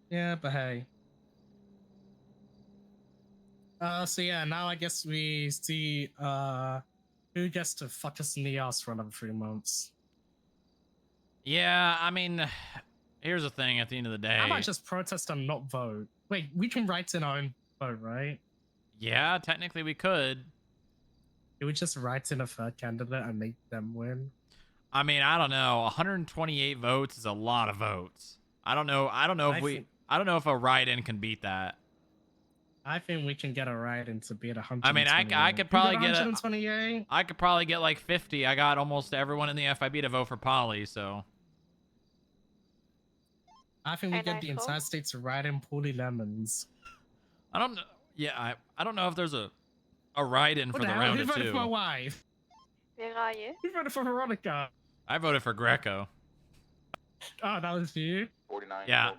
Yeah, but hey. So yeah, now I guess we see who gets to fuck us in the ass for another 3 months. Yeah, I mean, here's the thing. At the end of the day, I might just protest and not vote. Wait, we can write in our own vote, right? Yeah, technically we could. Can we just write in a third candidate and make them win? I mean, I don't know. 128 votes is a lot of votes. I don't know if a write-in can beat that. I think we can get a write-in to beat 128. I mean, I could probably get 128. I could probably get like 50. I got almost everyone in the FIB to vote for Polly, so. I think we get the entire state to write in Polly Lemons. I don't know. Yeah, I don't know if there's a write-in for the round of two. Who voted for my wife? Who voted for Veronica? I voted for Greco. Oh, that was you? 49. Yeah.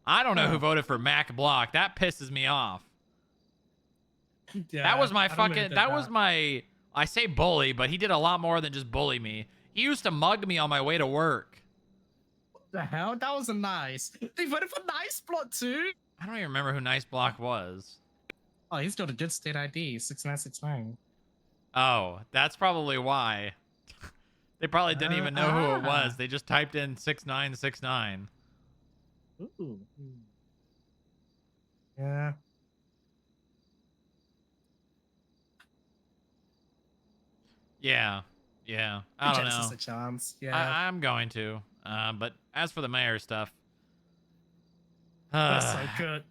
I don't know who voted for Mac Block. That pisses me off. Yeah, that was my fucking. That was my. I say bully, but he did a lot more than just bully me. He used to mug me on my way to work. What the hell? That was a nice. They voted for Nice Block too. I don't even remember who Nice Block was. Oh, he's got a good state ID, 6969. Oh, that's probably why. They probably didn't even know who it was. They just typed in 6969. Ooh. Yeah. Yeah. Yeah. I don't know. Genesis a chance. Yeah. I'm going to. But as for the mayor stuff, That's so good.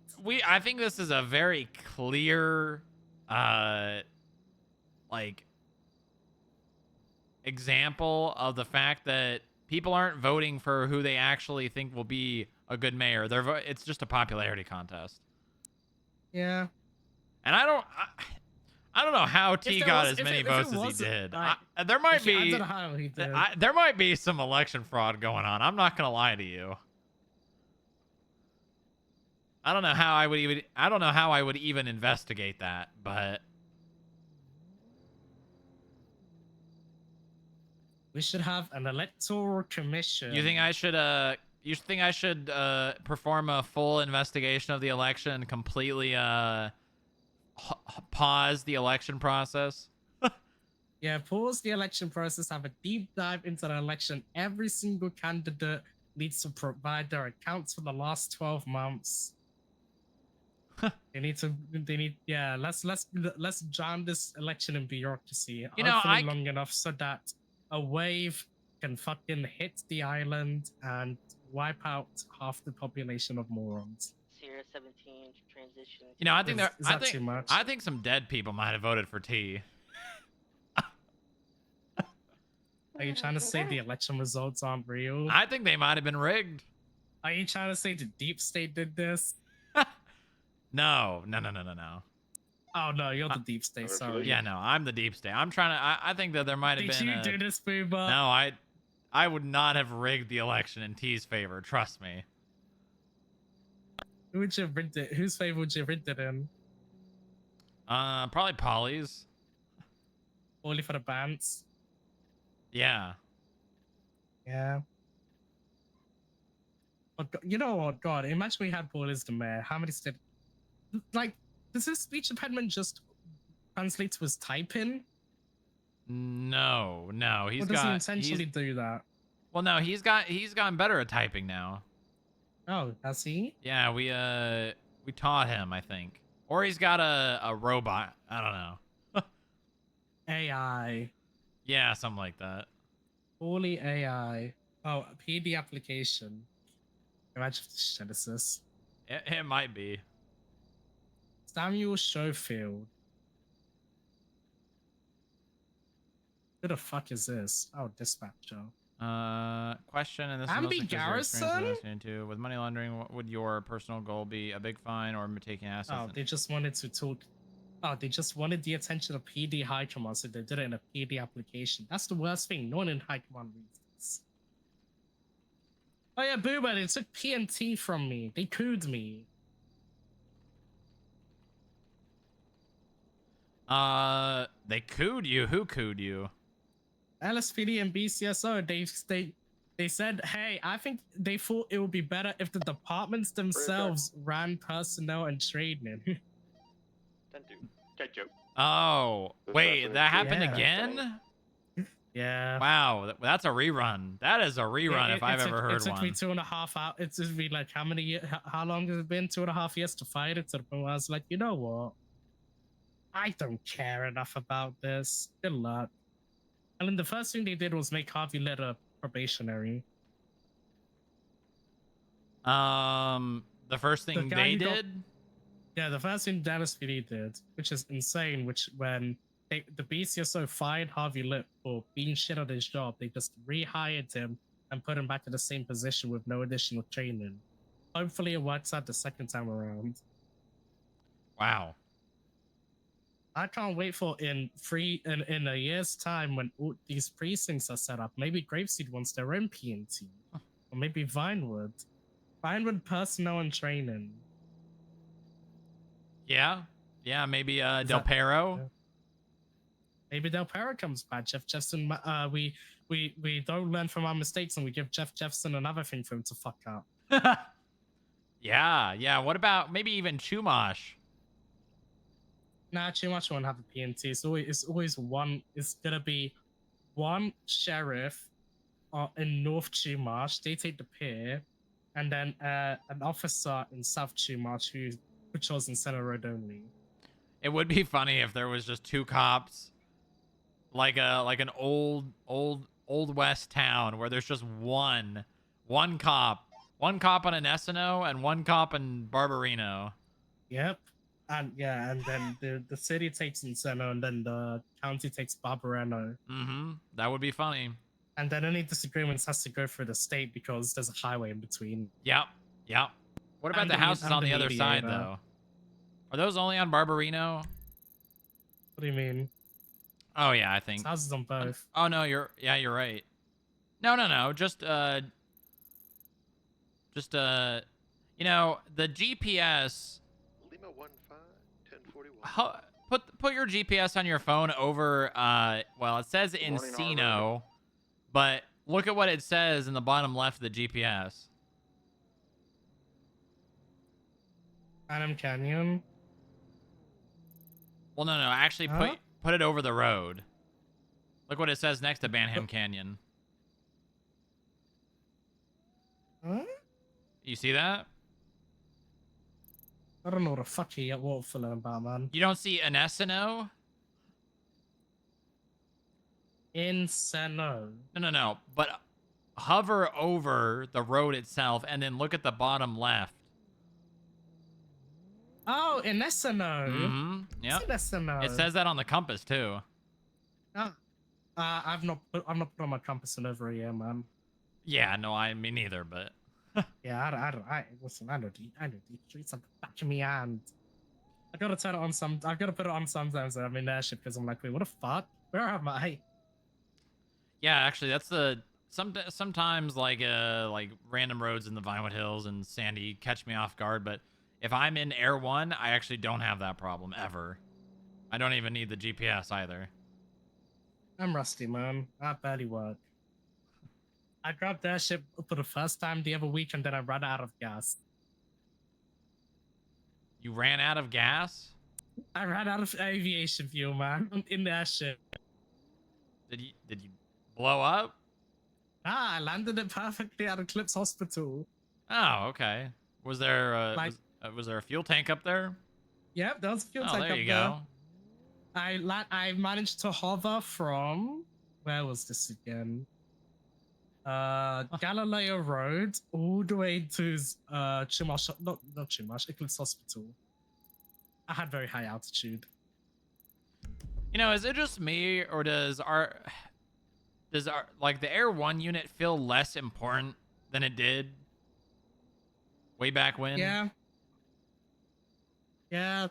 I think this is a very clear, like, example of the fact that people aren't voting for who they actually think will be a good mayor. It's just a popularity contest. Yeah. And I don't know how T got as many votes as he did. There might be. I don't know how he did. There might be some election fraud going on. I'm not gonna lie to you. I don't know how I would even investigate that, but we should have an electoral commission. you think I should perform a full investigation of the election and completely pause the election process? Yeah, pause the election process, have a deep dive into the election. Every single candidate needs to provide their accounts for the last 12 months. Let's drown this election in bureaucracy. Hopefully long enough so that a wave can fucking hit the island and wipe out half the population of morons. Sierra 17 transition. You know, I think too much? I think some dead people might have voted for T. Are you trying to say the election results aren't real? I think they might have been rigged. Are you trying to say the deep state did this? No. Oh no, you're the deep state. Sorry. Yeah, no, I'm the deep state. I'm trying to. I think that there might have been. Did you do this, Booba? No, I would not have rigged the election in T's favor. Trust me. Who would you have rigged it? Whose favor would you have rigged it in? Probably Polly's. Only for the bands. Yeah. Yeah. But you know what? God, imagine we had Paul as the mayor. How many states? Like, does his speech impediment just translate to his typing? No. He's or does he intentionally do that? Well, no, he's gotten better at typing now. Oh, has he? Yeah, we taught him, I think. Or he's got a robot. I don't know. AI. Yeah, something like that. Fully AI. Oh, a PD application. Imagine Genesis. It might be. Samuel Schofield. Who the fuck is this? Oh, dispatcher. Question, and this Ambi is Garrison? into with money laundering. What would your personal goal be? A big fine or taking assets? Oh, they just wanted to talk. Oh, they just wanted the attention of PD High Command, so they did it in a PD application. That's the worst thing. No one in High Command reads this. Oh yeah, Booba, they took PNT from me. They cooed me. They cooed you. Who cooed you? LSPD and BCSO. They said, hey, I think they thought it would be better if the departments themselves ran personnel and training. Oh, wait, that happened again? Yeah. Wow, that's a rerun. That is a rerun if I've ever heard one. It took me 2.5 hours. It's just been like, how long has it been? 2.5 years to fight it. To the point where I was like, you know what? I don't care enough about this. Good luck. And then the first thing they did was make Harvey Litter probationary. The first thing they did? Yeah, the first thing Dallas PD did, which is insane, when the BCSO fired Harvey Litt for being shit at his job, they just rehired him and put him back in the same position with no additional training. Hopefully it works out the second time around. Wow. I can't wait for in a year's time when all these precincts are set up. Maybe Grapeseed wants their own PNT. Or maybe Vinewood. Vinewood personnel and training. Yeah, maybe Del Perro. Yeah. Maybe Del Perro comes back. Jeff Jefferson. We don't learn from our mistakes and we give Jeff Jefferson another thing for him to fuck up. Yeah. What about maybe even Chumash? Nah, Chumash won't have a PNT. It's always one. It's gonna be one sheriff in North Chumash. They take the pier, and then an officer in South Chumash who patrols in Center Road only. It would be funny if there was just 2 cops, like an old West town where there's just one cop on an SNO and 1 cop in Barbarino. Yep. And yeah, and then the city takes Encino, and then the county takes Barbarino. Mm-hmm. That would be funny. And then any disagreements has to go through the state because there's a highway in between. Yep. What about And the the houses on the other mediator. side, though? Are those only on Barbarino? What do you mean? Oh yeah, I think. It's houses on both. Oh no, you're right. No. Just you know, the GPS. Lima 15 Put your GPS on your phone over. Well, it says Encino, but look at what it says in the bottom left of the GPS. Adam Canyon. Well, no. Actually, put it over the road. Look what it says next to Banham Canyon. Huh? You see that? I don't know what the fuck you get waterfalling about, man. You don't see Encino? Encino. No. But hover over the road itself and then look at the bottom left. Oh, Encino. Mm-hmm. Yep. Encino. It says that on the compass too. I've not put on my compass in over a year, man. Yeah, no, me neither, but yeah, listen, I know these streets like the back of me hand. I gotta turn it on I gotta put it on sometimes when I'm in airship because I'm like, wait, what the fuck? Where am I? Yeah, actually, that's sometimes like random roads in the Vinewood Hills and Sandy catch me off guard, but if I'm in Air 1, I actually don't have that problem ever. I don't even need the GPS either. I'm rusty, man. I barely work. I grabbed airship for the first time the other week, and then I ran out of gas. You ran out of gas? I ran out of aviation fuel, man, in the airship. Did you blow up? I landed it perfectly at Eclipse Hospital. Oh, okay. Was there a fuel tank up there? Yep, there was a fuel tank up there. There you go. I managed to hover from, where was this again? Galileo Road all the way to Chumash, not Chumash, Eclipse Hospital. I had very high altitude. You know, is it just me, or does our like the Air 1 unit feel less important than it did way back when? Yeah. I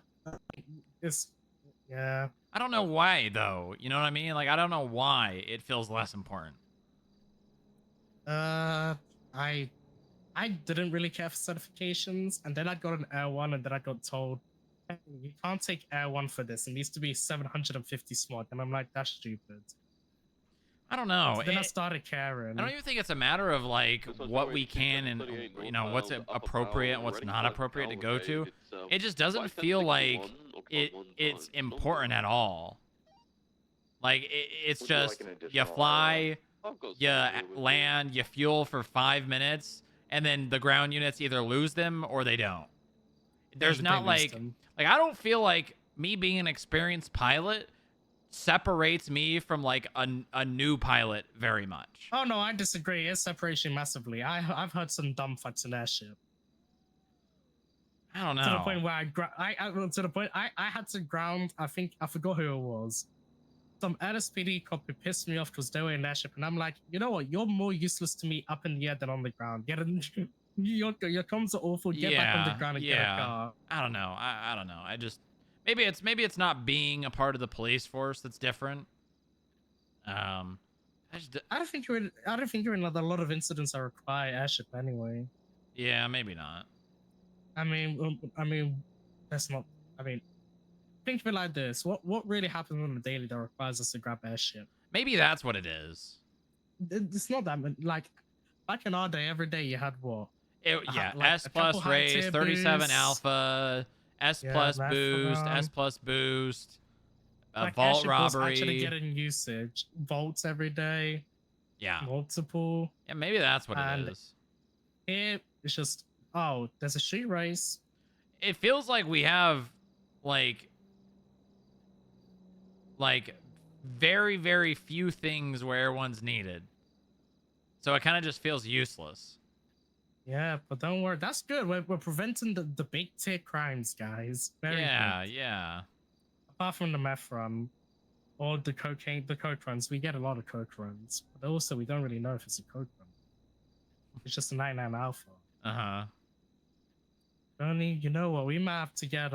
don't know why though. You know what I mean? Like, I don't know why it feels less important. I didn't really care for certifications, and then I got an Air 1, and then I got told, hey, you can't take Air 1 for this. It needs to be 750 smart. And I'm like, that's stupid. I don't know. So then I started caring. I don't even think it's a matter of like what we can and, you know, what's appropriate and what's not appropriate to go to. It just doesn't feel like it's important at all. Like it's just you fly, you land, you fuel for 5 minutes, and then the ground units either lose them or they don't. There's not like I don't feel like me being an experienced pilot separates me from like a new pilot very much. Oh no, I disagree. It's separation massively. I've heard some dumb fucks in airship. I don't know. To the point where I had to ground. I forgot who it was. Some LSPD cop who pissed me off because they were in airship, and I'm like, you know what? You're more useless to me up in the air than on the ground. Your comms are awful. Get back on the ground and get a car. I don't know. I don't know. I just maybe it's not being a part of the police force that's different. I don't think you're in a lot of incidents that require airship anyway. Yeah, maybe not. I mean, that's not. I mean, think of it like this: what really happens on a daily that requires us to grab airship? Maybe that's what it is. It's not that like back in our day. Every day you had what? S plus race, 37 alpha, S plus boost, S plus boost, a vault airship robbery. was actually getting usage. Vaults every day. Yeah. Multiple. Yeah, maybe that's what it is. Here, it's just, oh, there's a shoot race. It feels like we have, like very, very few things where everyone's needed. So it kind of just feels useless. Yeah, but don't worry. That's good. We're preventing the big tier crimes, guys. Very good. Yeah. Apart from the meth run, or the coke runs, we get a lot of coke runs. But also, we don't really know if it's a coke run. It's just a 99 alpha. Uh-huh. Only, you know what? We might have to get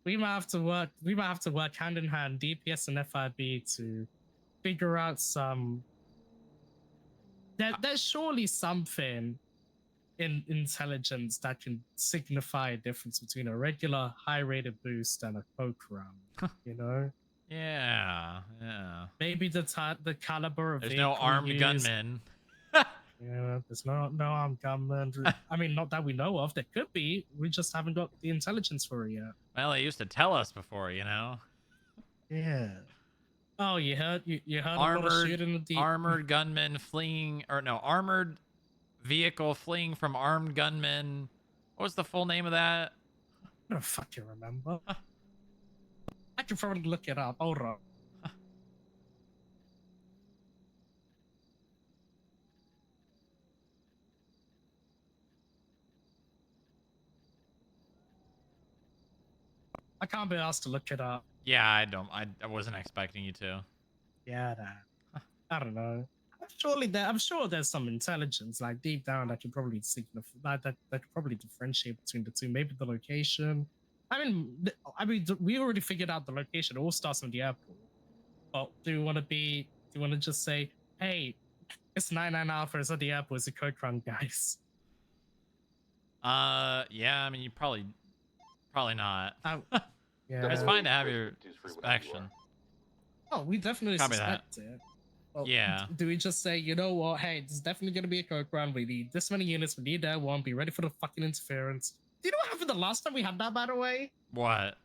we might have to work hand in hand, DPS and FIB, to figure out some. There's surely something in intelligence that can signify a difference between a regular high-rated boost and a coke run. You know? Yeah. Maybe the caliber of There's no armed used. gunmen. Yeah, there's no armed gunmen. I mean, not that we know of. There could be. We just haven't got the intelligence for it yet. Well, they used to tell us before, you know. Yeah. Oh, you heard a lot of shooting in the armored gunmen fleeing, or no, armored vehicle fleeing from armed gunmen. What was the full name of that? I don't fucking remember. I can probably look it up. Hold on. I can't be asked to look it up. Yeah, I wasn't expecting you to. Yeah, I don't know. I'm sure there's some intelligence, like deep down, that can probably signify that could probably differentiate between the two. Maybe the location. I mean, we already figured out the location. It all starts from the airport. But do you want to just say, hey, it's 99 Alpha, it's at the airport, it's a code run, guys? Yeah, I mean, you probably not. Yeah. It's fine to have your suspicion. Oh, we definitely Copy suspect that. it. Well, Yeah. Do we just say, you know what? Hey, this is definitely going to be a code run. We need this many units. We need that one. Be ready for the fucking interference. Do you know what happened the last time we had that, by the way? What?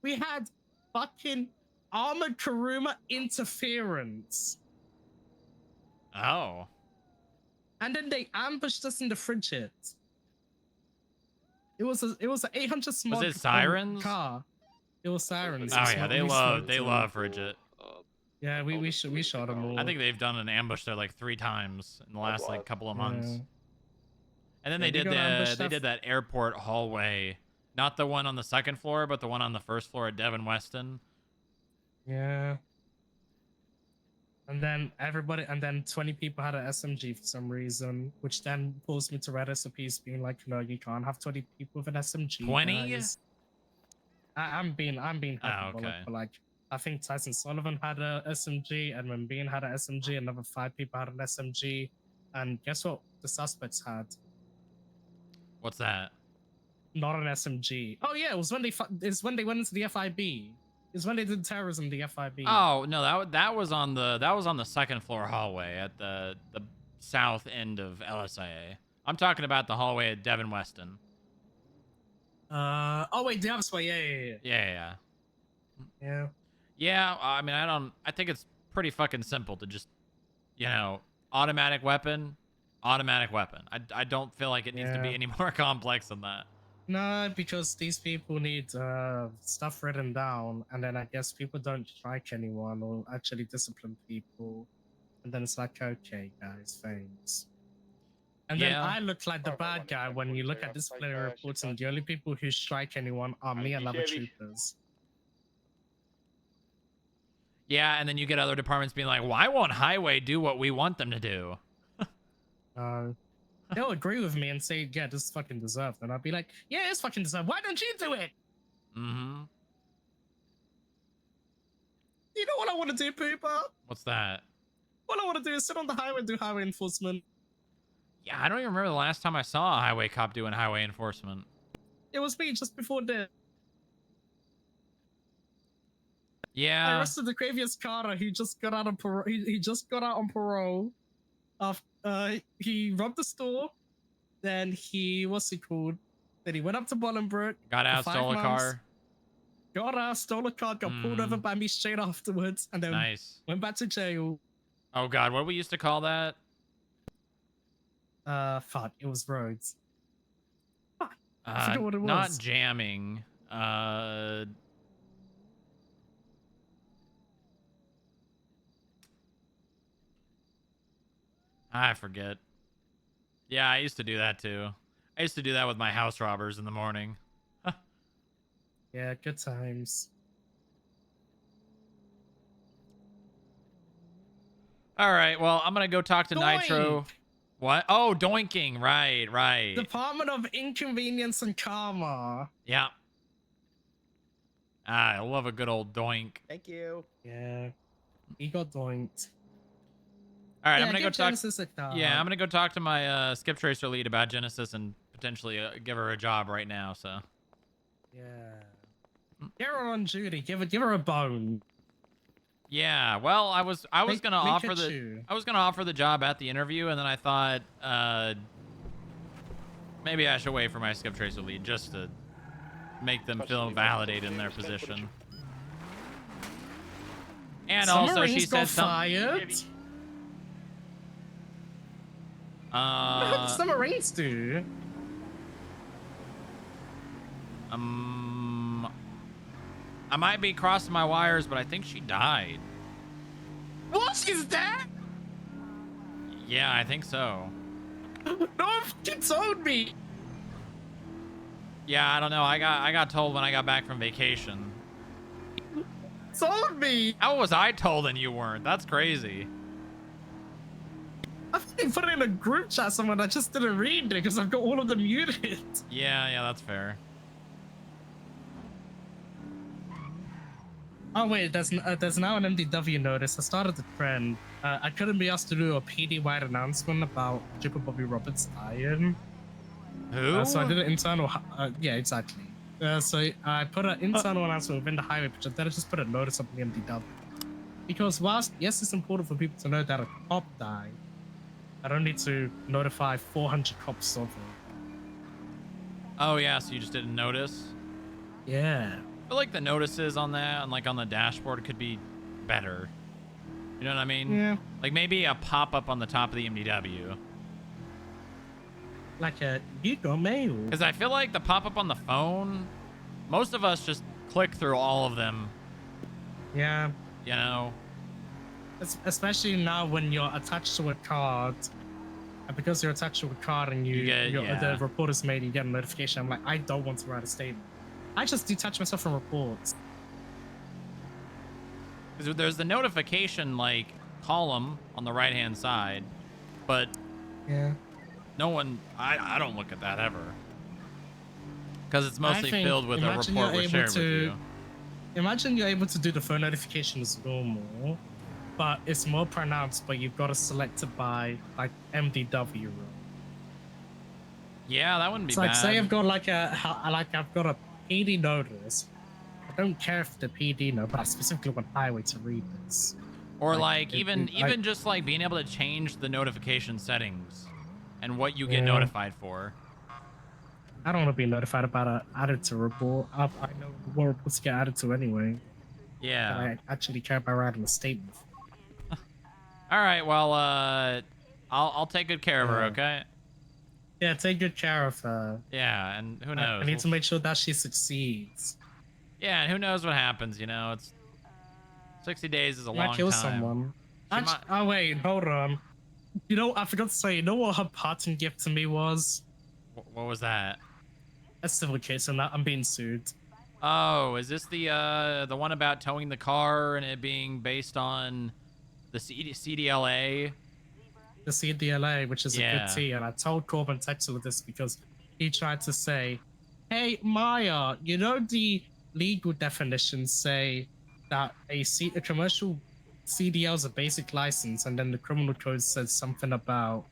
We had fucking armored Karuma interference. Oh. And then they ambushed us in the frigid. It was an 800 smog. Was it sirens? Car. It was sirens. Oh yeah, they love frigid. Yeah, we shot them all. I think they've done an ambush there like 3 times in the last like couple of months. Yeah. And then Yeah, they did that airport hallway, not the one on the 2nd floor, but the one on the 1st floor at Devon Weston. Yeah. And then 20 people had an SMG for some reason, which then pulls me to Red SOPs being like, no, you can't have 20 people with an SMG. 20? Guys. I'm being hyperbolic, okay. but like, I think Tyson Sullivan had a SMG, Edmund Bean had an SMG, another 5 people had an SMG, and guess what the suspects had? What's that? Not an SMG. Oh yeah, it was when they went into the FIB. It's when they did terrorism, the FIB. Oh no, that was on the 2nd floor hallway at the south end of LSIA. I'm talking about the hallway at Devon Weston. Oh wait, the other way. Yeah. Yeah, I mean, I think it's pretty fucking simple to just, automatic weapon. I don't feel like it needs to be any more complex than that. No, because these people need stuff written down, and then I guess people don't strike anyone or actually discipline people. And then it's like, okay, guys, thanks. And then I look like the bad guy when you look at disciplinary reports, and the only people who strike anyone are me and other troopers. Yeah, and then you get other departments being like, why won't Highway do what we want them to do? They'll agree with me and say, yeah, this is fucking deserved. And I'll be like, yeah, it's fucking deserved. Why don't you do it? Mm-hmm. You know what I want to do, Pooper? What's that? What I want to do is sit on the highway and do highway enforcement. Yeah, I don't even remember the last time I saw a highway cop doing highway enforcement. It was me just before this. Yeah. I arrested the previous Carter. He just got out of parole. He just got out on parole. He robbed the store. Then what's he called? Then he went up to Bolingbroke. Got out, stole a car. got out, stole a car, got pulled over by me straight afterwards, and then Nice. went back to jail. Oh God, what we used to call that? Fuck, it was roads. Fuck, I forgot what it was. Not jamming. I forget. Yeah, I used to do that too. I used to do that with my house robbers in the morning. Yeah, good times. All right, well, I'm gonna go talk to Nitro. Doink! What? Oh, doinking. Right. Department of Inconvenience and Karma. Yeah. I love a good old doink. Thank you. Yeah, he got doinked. All right, Yeah, I'm gonna go give talk. Genesis a call. Yeah, I'm gonna go talk to my skip tracer lead about Genesis and potentially give her a job right now. So. Yeah. Get her on duty. Give her a bone. Yeah, well, I was gonna offer her the chew. I was gonna offer the job at the interview, and then I thought maybe I should wait for my skip tracer lead just to make them feel validated in their position. And also, she said fired. What did some Marines do? I might be crossing my wires, but I think she died. What? She's dead? Yeah, I think so. No one fucking told me. Yeah, I don't know. I got told when I got back from vacation. Told me. How was I told and you weren't? That's crazy. I fucking put it in a group chat somewhere. I just didn't read it because I've got all of them muted. Yeah, that's fair. Oh wait, there's now an MDW notice. I started the trend. I couldn't be asked to do a PD-wide announcement about Jipper Bobby Roberts dying. Who? So I did an internal. Yeah, exactly. So I put an internal announcement within the highway picture. Then I just put a notice up in the MDW. Because whilst yes, it's important for people to know that a cop died, I don't need to notify 400 cops of it. Oh yeah, so you just didn't notice? Yeah. I feel like the notices on that and like on the dashboard could be better. You know what I mean? Yeah. Like maybe a pop-up on the top of the MDW. Like a you got mail. Because I feel like the pop-up on the phone, most of us just click through all of them. Yeah. You know? Especially now when you're attached to a card. And because you're attached to a card and the report is made, you get a notification. I'm like, I don't want to write a statement. I just detach myself from reports. Because there's the notification like column on the right-hand side, but yeah, no one. I don't look at that ever. Because it's mostly filled with a report was shared with you. Imagine you're able to do the phone notifications normal, but it's more pronounced. But you've got to select it by like MDW rule. Yeah, that wouldn't be so bad. Like say I've got I've got a PD notice. I don't care if the PD know, but I specifically want highway to read this. Or like even just like being able to change the notification settings and what you get notified for. I don't want to be notified about added to report. I know what reports get added to anyway. Yeah. But I actually care about writing a statement. All right. Well, I'll take good care of her. Okay. Yeah, take good care of her. Yeah, and who knows? I need to make sure that she succeeds. Yeah, and who knows what happens? You know, it's 60 days is a long time. Might kill someone. Oh wait, hold on. You know, I forgot to say. You know what her parting gift to me was? What was that? A civil case, and I'm being sued. Oh, is this the one about towing the car and it being based on the CDLA? The CDLA, which is a good tea, and I told Corbin Texel this because he tried to say, "Hey Maya, you know the legal definitions say that a commercial CDL is a basic license, and then the criminal code says something about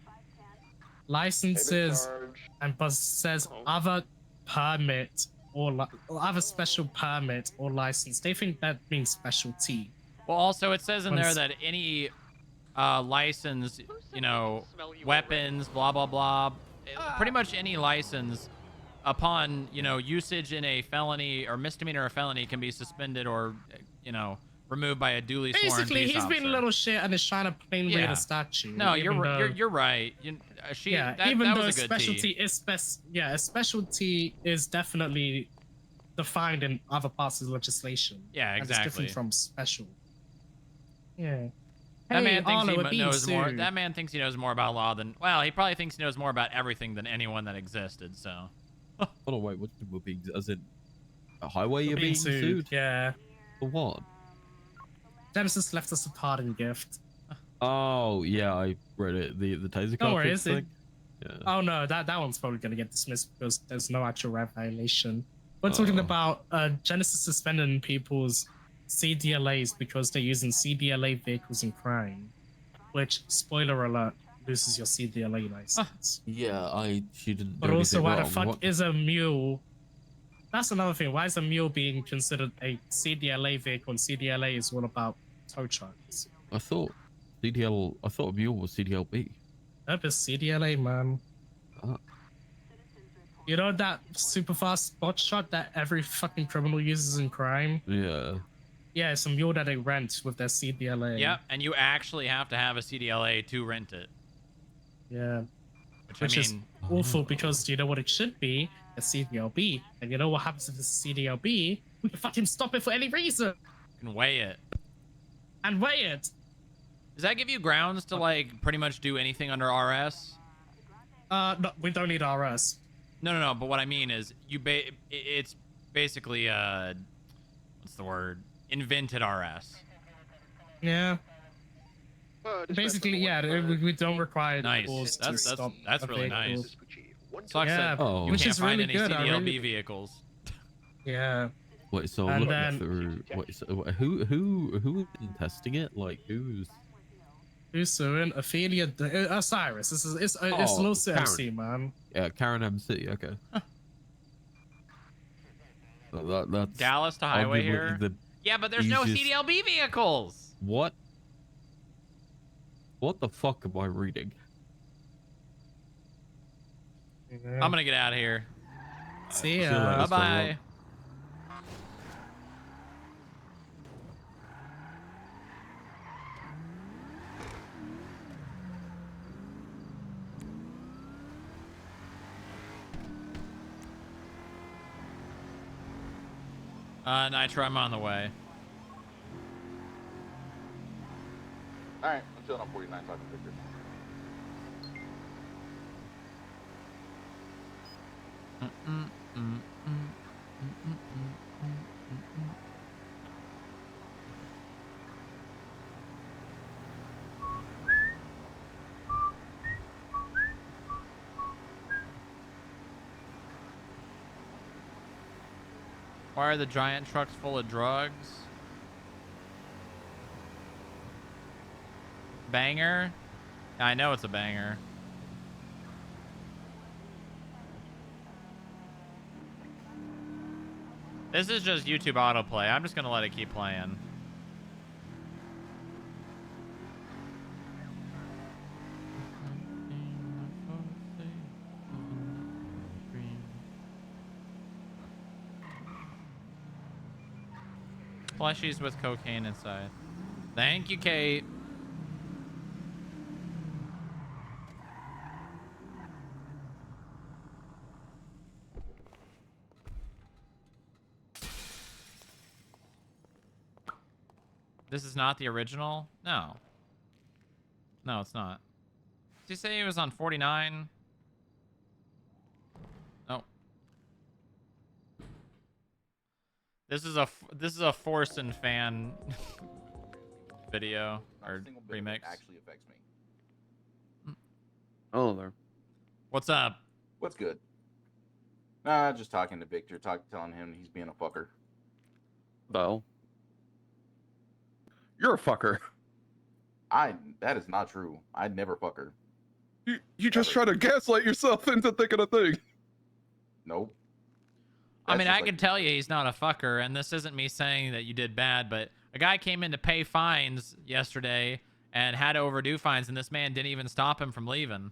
licenses and but says other permit or other special permit or license. They think that means specialty. Well, also it says in there that any license, you know, weapons, blah blah blah, pretty much any license upon, you know, usage in a felony or misdemeanor or felony can be suspended or, you know, removed by a duly sworn Basically, peace he's officer. being a little shit and is trying to plain read Yeah. a statute. No, even though, you're right. even that though was a good specialty tea. is a specialty is definitely defined in other parts of the legislation. Yeah, And it's exactly. different from special. Yeah. That Hey, man thinks Arlo, we're he being knows more. sued. That man thinks he knows more about law than. Well, he probably thinks he knows more about everything than anyone that existed. So. Hold on, wait. What we're being? As in a highway? We're You're being sued? Yeah. For what? Genesis left us a parting gift. Oh yeah, I read it. The taser Don't worry, cartridge is it? thing. Yeah. Oh no, that one's probably gonna get dismissed because there's no actual rap violation. We're talking about Genesis suspending people's CDLAs because they're using CDLA vehicles in crime, which, spoiler alert, loses your CDLA license. Yeah, she didn't. But do also, anything why the wrong. fuck What? is a mule? That's another thing. Why is a mule being considered a CDLA vehicle? And CDLA is all about tow trucks. I thought CDL. I thought a mule was CDLB. That is CDLA, man. Oh. You know that super fast spot shot that every fucking criminal uses in crime? Yeah. Yeah, it's a mule that they rent with their CDLA. Yep, and you actually have to have a CDLA to rent it. Yeah. Which I is mean- awful because you know what it should be? A CDLB. And you know what happens if it's a CDLB? We can fucking stop it for any reason. You can weigh it. And weigh it. Does that give you grounds to like pretty much do anything under RS? No, we don't need RS. No. But what I mean is, it's basically what's the word? Invented RS. Yeah. Well, Basically, yeah, we don't require Nice. laws to stop That's a really vehicle. nice. Sucks Yeah, that you which can't is find really any good. I CDLB really- vehicles. Yeah. Wait, so And looking then- through. Wait, so who's been testing it? Like who's? Who's suing? Ophelia, Cyrus. It's lawsuit MC, man. Yeah, Karen MC. Okay. That's Dallas to highway arguably here. the Yeah, but there's no easiest- CDLB vehicles. What? What the fuck am I reading? I'm gonna get out of here. See See you later, Bye Star bye. Rock. Nitro, I'm on the way. Alright, I'm chilling on 49 talking Victor. Why are the giant trucks full of drugs? Banger? I know it's a banger. This is just YouTube autoplay. I'm just gonna let it keep playing. Plushies with cocaine inside. Thank you, Kate. This is not the original? No. No, it's not. Did you say it was on 49? No. This is a Forsen fan video or remix. Actually affects me. Hello there. What's up? What's good? Just talking to Victor, telling him he's being a fucker. Well, you're a fucker. That is not true. I'd never fuck her. You just try to gaslight yourself into thinking a thing. Nope. I mean, I can tell you he's not a fucker, and this isn't me saying that you did bad, but a guy came in to pay fines yesterday and had to overdue fines, and this man didn't even stop him from leaving.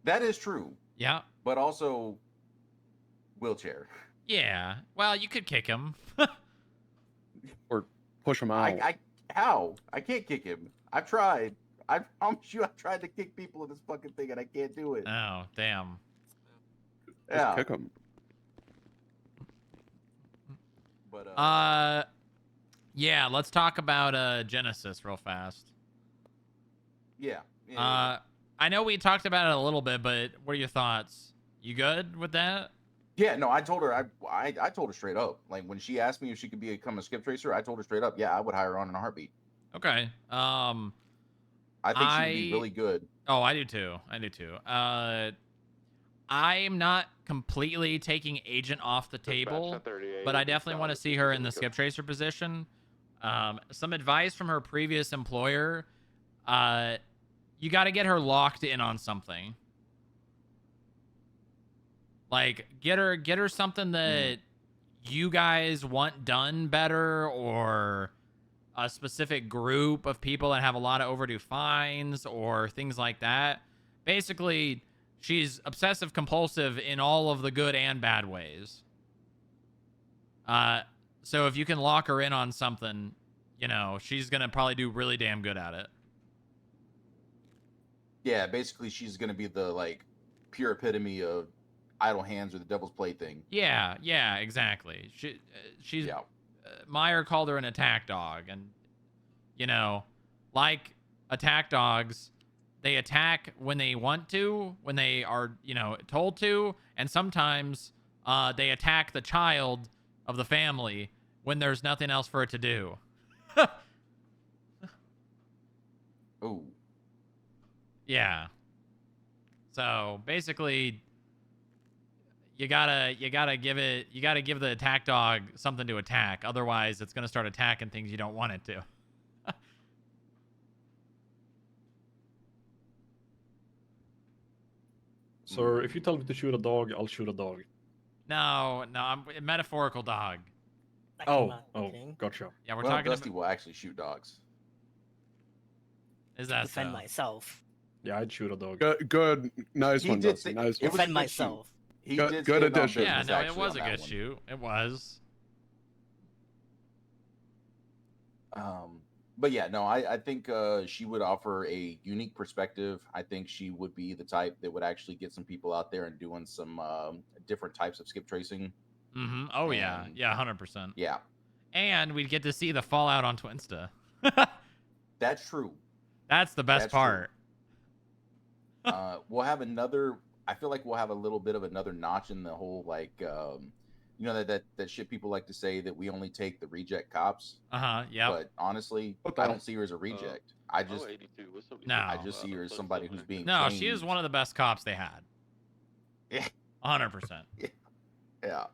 That is true. Yeah. But also wheelchair. Yeah. Well, you could kick him. Or push him out. How? I can't kick him. I've tried. I promise you, I've tried to kick people in this fucking thing, and I can't do it. Oh, damn. Just kick him. But yeah. Let's talk about Genesis real fast. Yeah. I know we talked about it a little bit, but what are your thoughts? You good with that? Yeah, no, I told her I told her straight up. Like when she asked me if she could become a skip tracer, I told her straight up, yeah, I would hire her on in a heartbeat. Okay. I think she would be really good. Oh, I do too. I'm not completely taking Agent off the table, but I definitely want to see her in the skip tracer position. Some advice from her previous employer. You got to get her locked in on something. Like get her something that you guys want done better, or a specific group of people that have a lot of overdue fines or things like that. Basically, she's obsessive compulsive in all of the good and bad ways. So if you can lock her in on something, you know, she's going to probably do really damn good at it. Yeah, basically she's going to be the like pure epitome of idle hands or the devil's plaything. Yeah, exactly. She's Meyer called her an attack dog, and you know, like attack dogs, they attack when they want to, when they are, you know, told to, and sometimes they attack the child of the family when there's nothing else for it to do. Oh. Yeah. So basically, you gotta give the attack dog something to attack. Otherwise, it's gonna start attacking things you don't want it to. So if you tell me to shoot a dog, I'll shoot a dog. No, I'm a metaphorical dog. Oh, gotcha. Yeah, we're well, talking Dusty will actually shoot dogs. Is that defend so? myself? Yeah, I'd shoot a dog. Good. Nice one, Dusty. Nice one. Defend myself. Good addition. Yeah, no, it was a good shoot. It was. But yeah, no, I think she would offer a unique perspective. I think she would be the type that would actually get some people out there and doing some different types of skip tracing. Mm-hmm. Oh, yeah. Yeah, 100%. Yeah. And we'd get to see the fallout on Twinsta. That's true. That's the best part. We'll have another... I feel like we'll have a little bit of another notch in the whole, like... you know, that shit people like to say that we only take the reject cops. Yeah. But honestly, I don't see her as a reject. I just see her as somebody who's being No, changed. she is one of the best cops they had. Yeah. 100%. Yeah.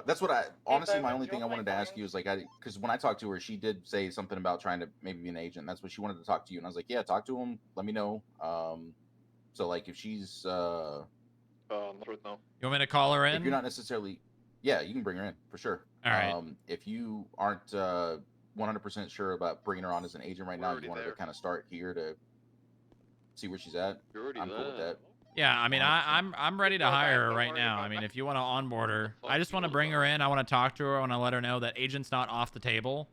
That's what honestly, my only thing I wanted to ask you is like, because when I talked to her, she did say something about trying to maybe be an agent. That's what she wanted to talk to you. And I was like, yeah, talk to him. Let me know. So like if she's, not right now. You want me to call her in? If you're not necessarily, yeah, you can bring her in for sure. All right. If you aren't 100% sure about bringing her on as an agent right now, you wanted to kind of start here to see where she's at. I'm cool with that. Yeah, I mean, I'm ready to hire her right now. I mean, if you want to onboard her, I just want to bring her in. I want to talk to her. I want to let her know that agent's not off the table.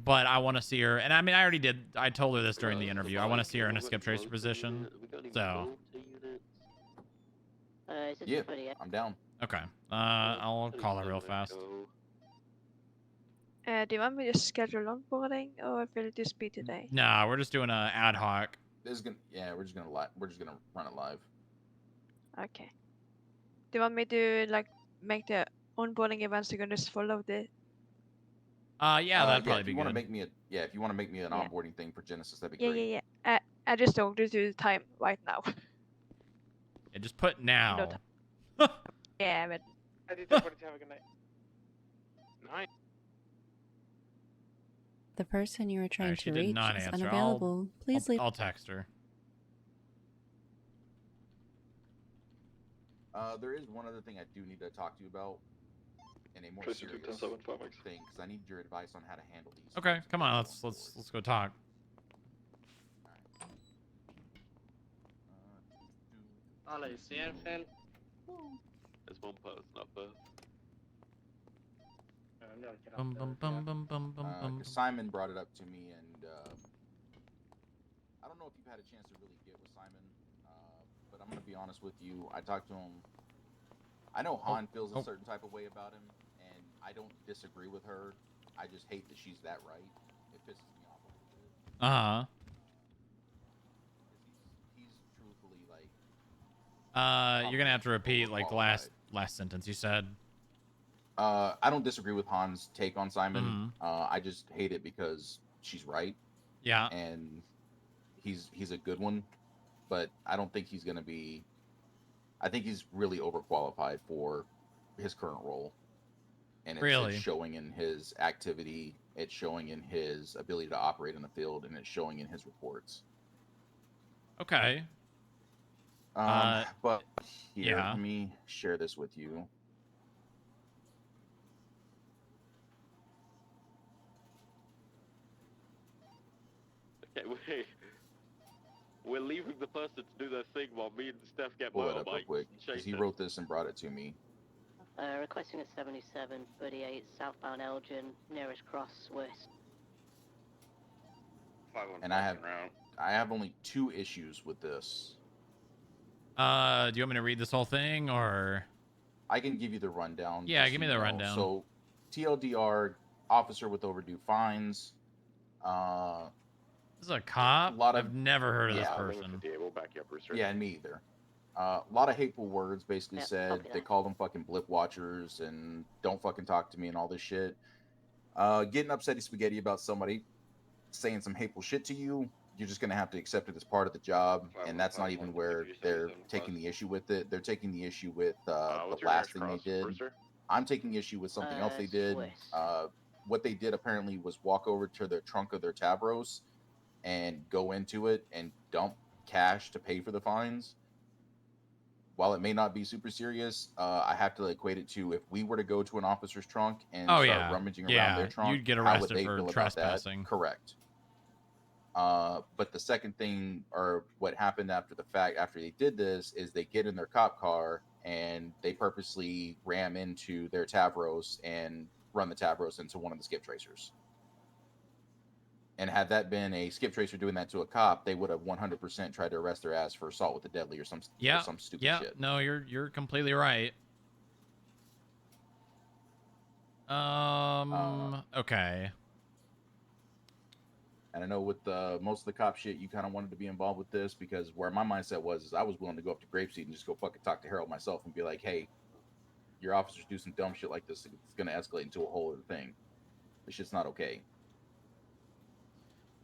But I want to see her, and I mean, I already did. I told her this during the interview. I want to see her in a skip tracer position. So. Yeah, I'm down. Okay. I'll call her real fast. Do you want me to schedule onboarding, or will it just be today? Nah, we're just doing a ad hoc. We're just gonna run it live. Okay. Do you want me to like make the onboarding events? You're gonna just follow the. Yeah, that'd probably be good. If you want to make me an onboarding thing for Genesis, that'd be great. Yeah. I just don't do the time right now. Yeah, just put now. Yeah, but. I did have a good night. Nice. The person you are trying to She did reach not is answer. unavailable. Please leave. I'll text her. There is one other thing I do need to talk to you about, in a more serious thing, because I need your advice on how to handle these. Okay, come on, let's go talk. I'll let you see anything. There's one person up there. Bum, bum, bum, bum, bum, bum, bum. Simon brought it up to me, and I don't know if you've had a chance to really get with Simon, but I'm gonna be honest with you. I talked to him. I know Han feels a certain type of way about him, and I don't disagree with her. I just hate that she's that right. It pisses me off a little bit. Uh-huh. He's truthfully like. You're gonna have to repeat like the last sentence you said. I don't disagree with Han's take on Simon. Mm-hmm. I just hate it because she's right. Yeah. And he's a good one, but I don't think he's gonna be. I think he's really overqualified for his current role, and it's showing in his activity. It's showing in his ability to operate in the field, and it's showing in his reports. Okay. But here, yeah. let me share this with you. Okay, we're leaving the person to do their thing while me and Steph get Pull it up real motorbikes. quick, because he wrote this and brought it to me. Requesting a 7738 southbound Elgin, nearest cross west. And I have only 2 issues with this. Do you want me to read this whole thing, or? I can give you the rundown. Yeah, give me the rundown. So, TLDR, officer with overdue fines. This is a cop? I've never heard of this person. We'll back you up, Rooster. Yeah, me either. A lot of hateful words basically said. They called them fucking blip watchers and don't fucking talk to me and all this shit. Getting upsetty spaghetti about somebody saying some hateful shit to you, you're just going to have to accept it as part of the job. And that's not even where they're taking the issue with it. They're taking the issue with the last thing they did. Rooster? I'm taking issue with something else they did. What they did apparently was walk over to the trunk of their Tavros and go into it and dump cash to pay for the fines. While it may not be super serious, I have to equate it to if we were to go to an officer's trunk and start rummaging around their trunk, you'd get how would arrested they for feel trespassing. about that? Correct. But the second thing, or what happened after the fact, after they did this, is they get in their cop car and they purposely ram into their Tavros and run the Tavros into one of the skip tracers. And had that been a skip tracer doing that to a cop, they would have 100% tried to arrest their ass for assault with the deadly or some stupid shit. No, you're completely right. Okay. And I know with most of the cop shit, you kind of wanted to be involved with this because where my mindset was is I was willing to go up to Grapeseed and just go fucking talk to Harold myself and be like, hey, your officers do some dumb shit like this, it's going to escalate into a whole other thing. This shit's not okay.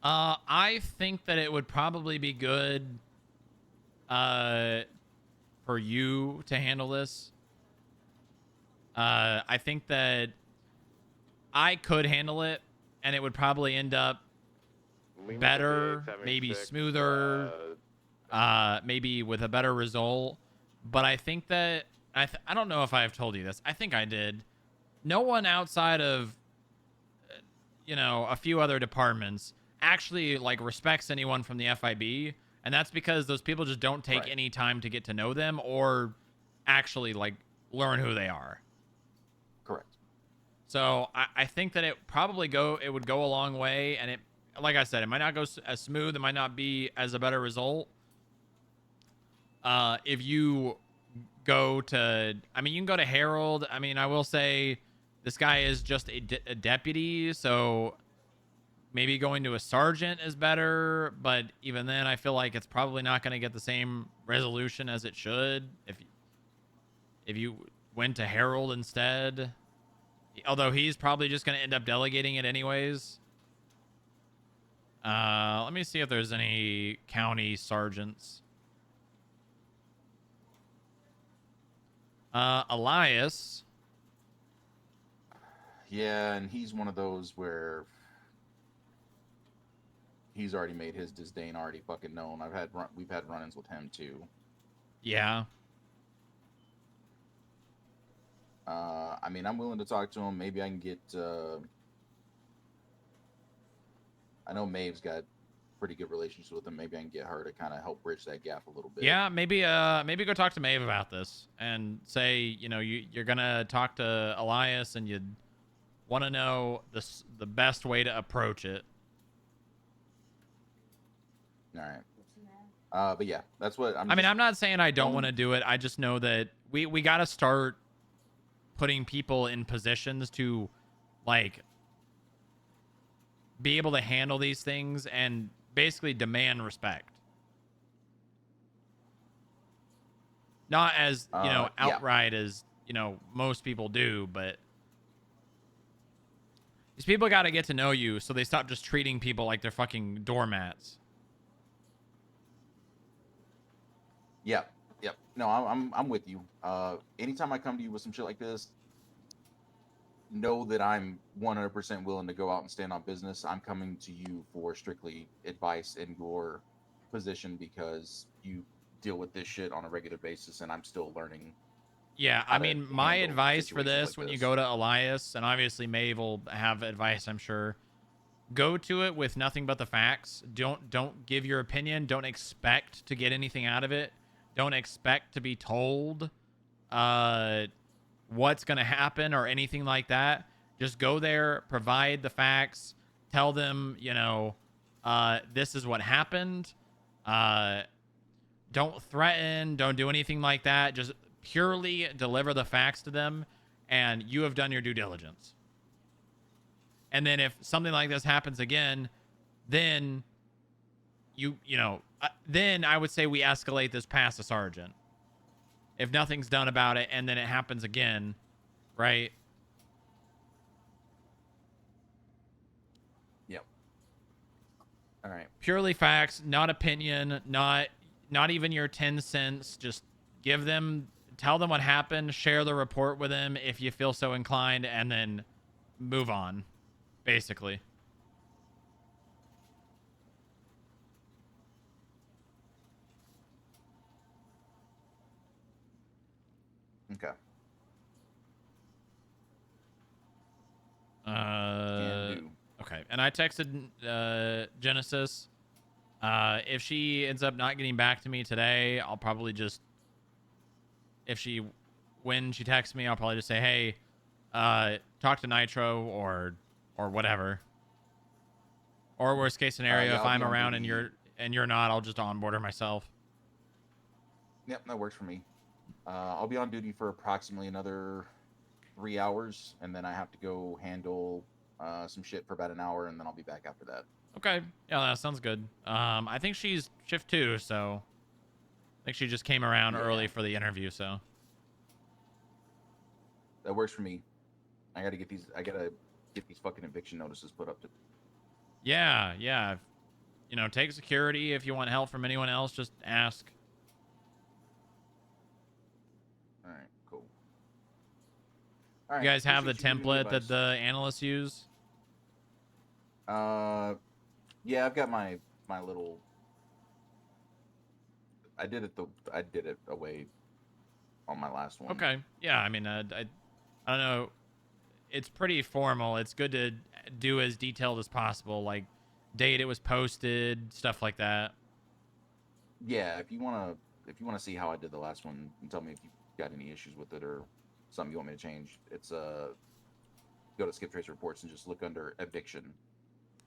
I think that it would probably be good for you to handle this. I think that I could handle it, and it would probably end up better, maybe smoother, maybe with a better result. But I think that I don't know if I've told you this. I think I did. No one outside of a few other departments actually like respects anyone from the FIB, and that's because those people just don't take any time to get to know them or actually like learn who they are. Correct. So I think that it would go a long way, and it, like I said, it might not go as smooth, it might not be as a better result. If you go to, you can go to Harold. I will say this guy is just a deputy, so maybe going to a sergeant is better, but even then, I feel like it's probably not going to get the same resolution as it should if you went to Harold instead. Although he's probably just going to end up delegating it anyways. Let me see if there's any county sergeants. Elias. Yeah, and he's one of those where he's already made his disdain already fucking known. We've had run-ins with him too. Yeah. I'm willing to talk to him. Maybe I can get. I know Maeve's got pretty good relationships with them. Maybe I can get her to kind of help bridge that gap a little bit. Yeah, maybe maybe go talk to Maeve about this and say, you know, you're gonna talk to Elias and you'd want to know the best way to approach it. All right. But yeah, that's what I mean, I'm not saying I don't want to do it. I just know that we got to start putting people in positions to, like, be able to handle these things and basically demand respect. Not as, you know, outright as, you know, most people do, but these people got to get to know you so they stop just treating people like they're fucking doormats. Yep. No, I'm with you. Anytime I come to you with some shit like this, know that I'm 100% willing to go out and stand on business. I'm coming to you for strictly advice in your position because you deal with this shit on a regular basis, and I'm still learning. Yeah, I mean, my advice for this, when you go to Elias, and obviously Maeve will have advice, I'm sure. Go to it with nothing but the facts. Don't give your opinion. Don't expect to get anything out of it. Don't expect to be told what's going to happen or anything like that. Just go there, provide the facts, tell them, you know, this is what happened. Don't threaten, don't do anything like that. Just purely deliver the facts to them, and you have done your due diligence. And then if something like this happens again, then you know, then I would say we escalate this past the sergeant. If nothing's done about it and then it happens again, right? Yep. All right. Purely facts, not opinion, not even your 10 cents. Just tell them what happened, share the report with them if you feel so inclined, and then move on, basically. Okay. Okay. And I texted Genesis. If she ends up not getting back to me today, I'll probably just, when she texts me, I'll probably just say, hey, talk to Nitro or whatever. Or worst case scenario, yeah, if I'll I'm be on around duty. and you're not, I'll just onboard her myself. Yep, that works for me. I'll be on duty for approximately another 3 hours, and then I have to go handle some shit for about an hour, and then I'll be back after that. Okay. Yeah, that sounds good. I think she's shift 2, so I think she just came around early for the interview, so that works for me. I gotta get these fucking eviction notices put up to. Yeah. You know, take security. If you want help from anyone else, just ask. All right, cool. All right, You guys have the appreciate you giving me template that advice. the analysts use? Yeah, I've got my little. I did it away on my last one. Okay. Yeah, I mean, I don't know. It's pretty formal. It's good to do as detailed as possible, like date it was posted, stuff like that. Yeah, if you wanna see how I did the last one and tell me if you got any issues with it or something you want me to change, it's go to Skip Trace Reports and just look under eviction.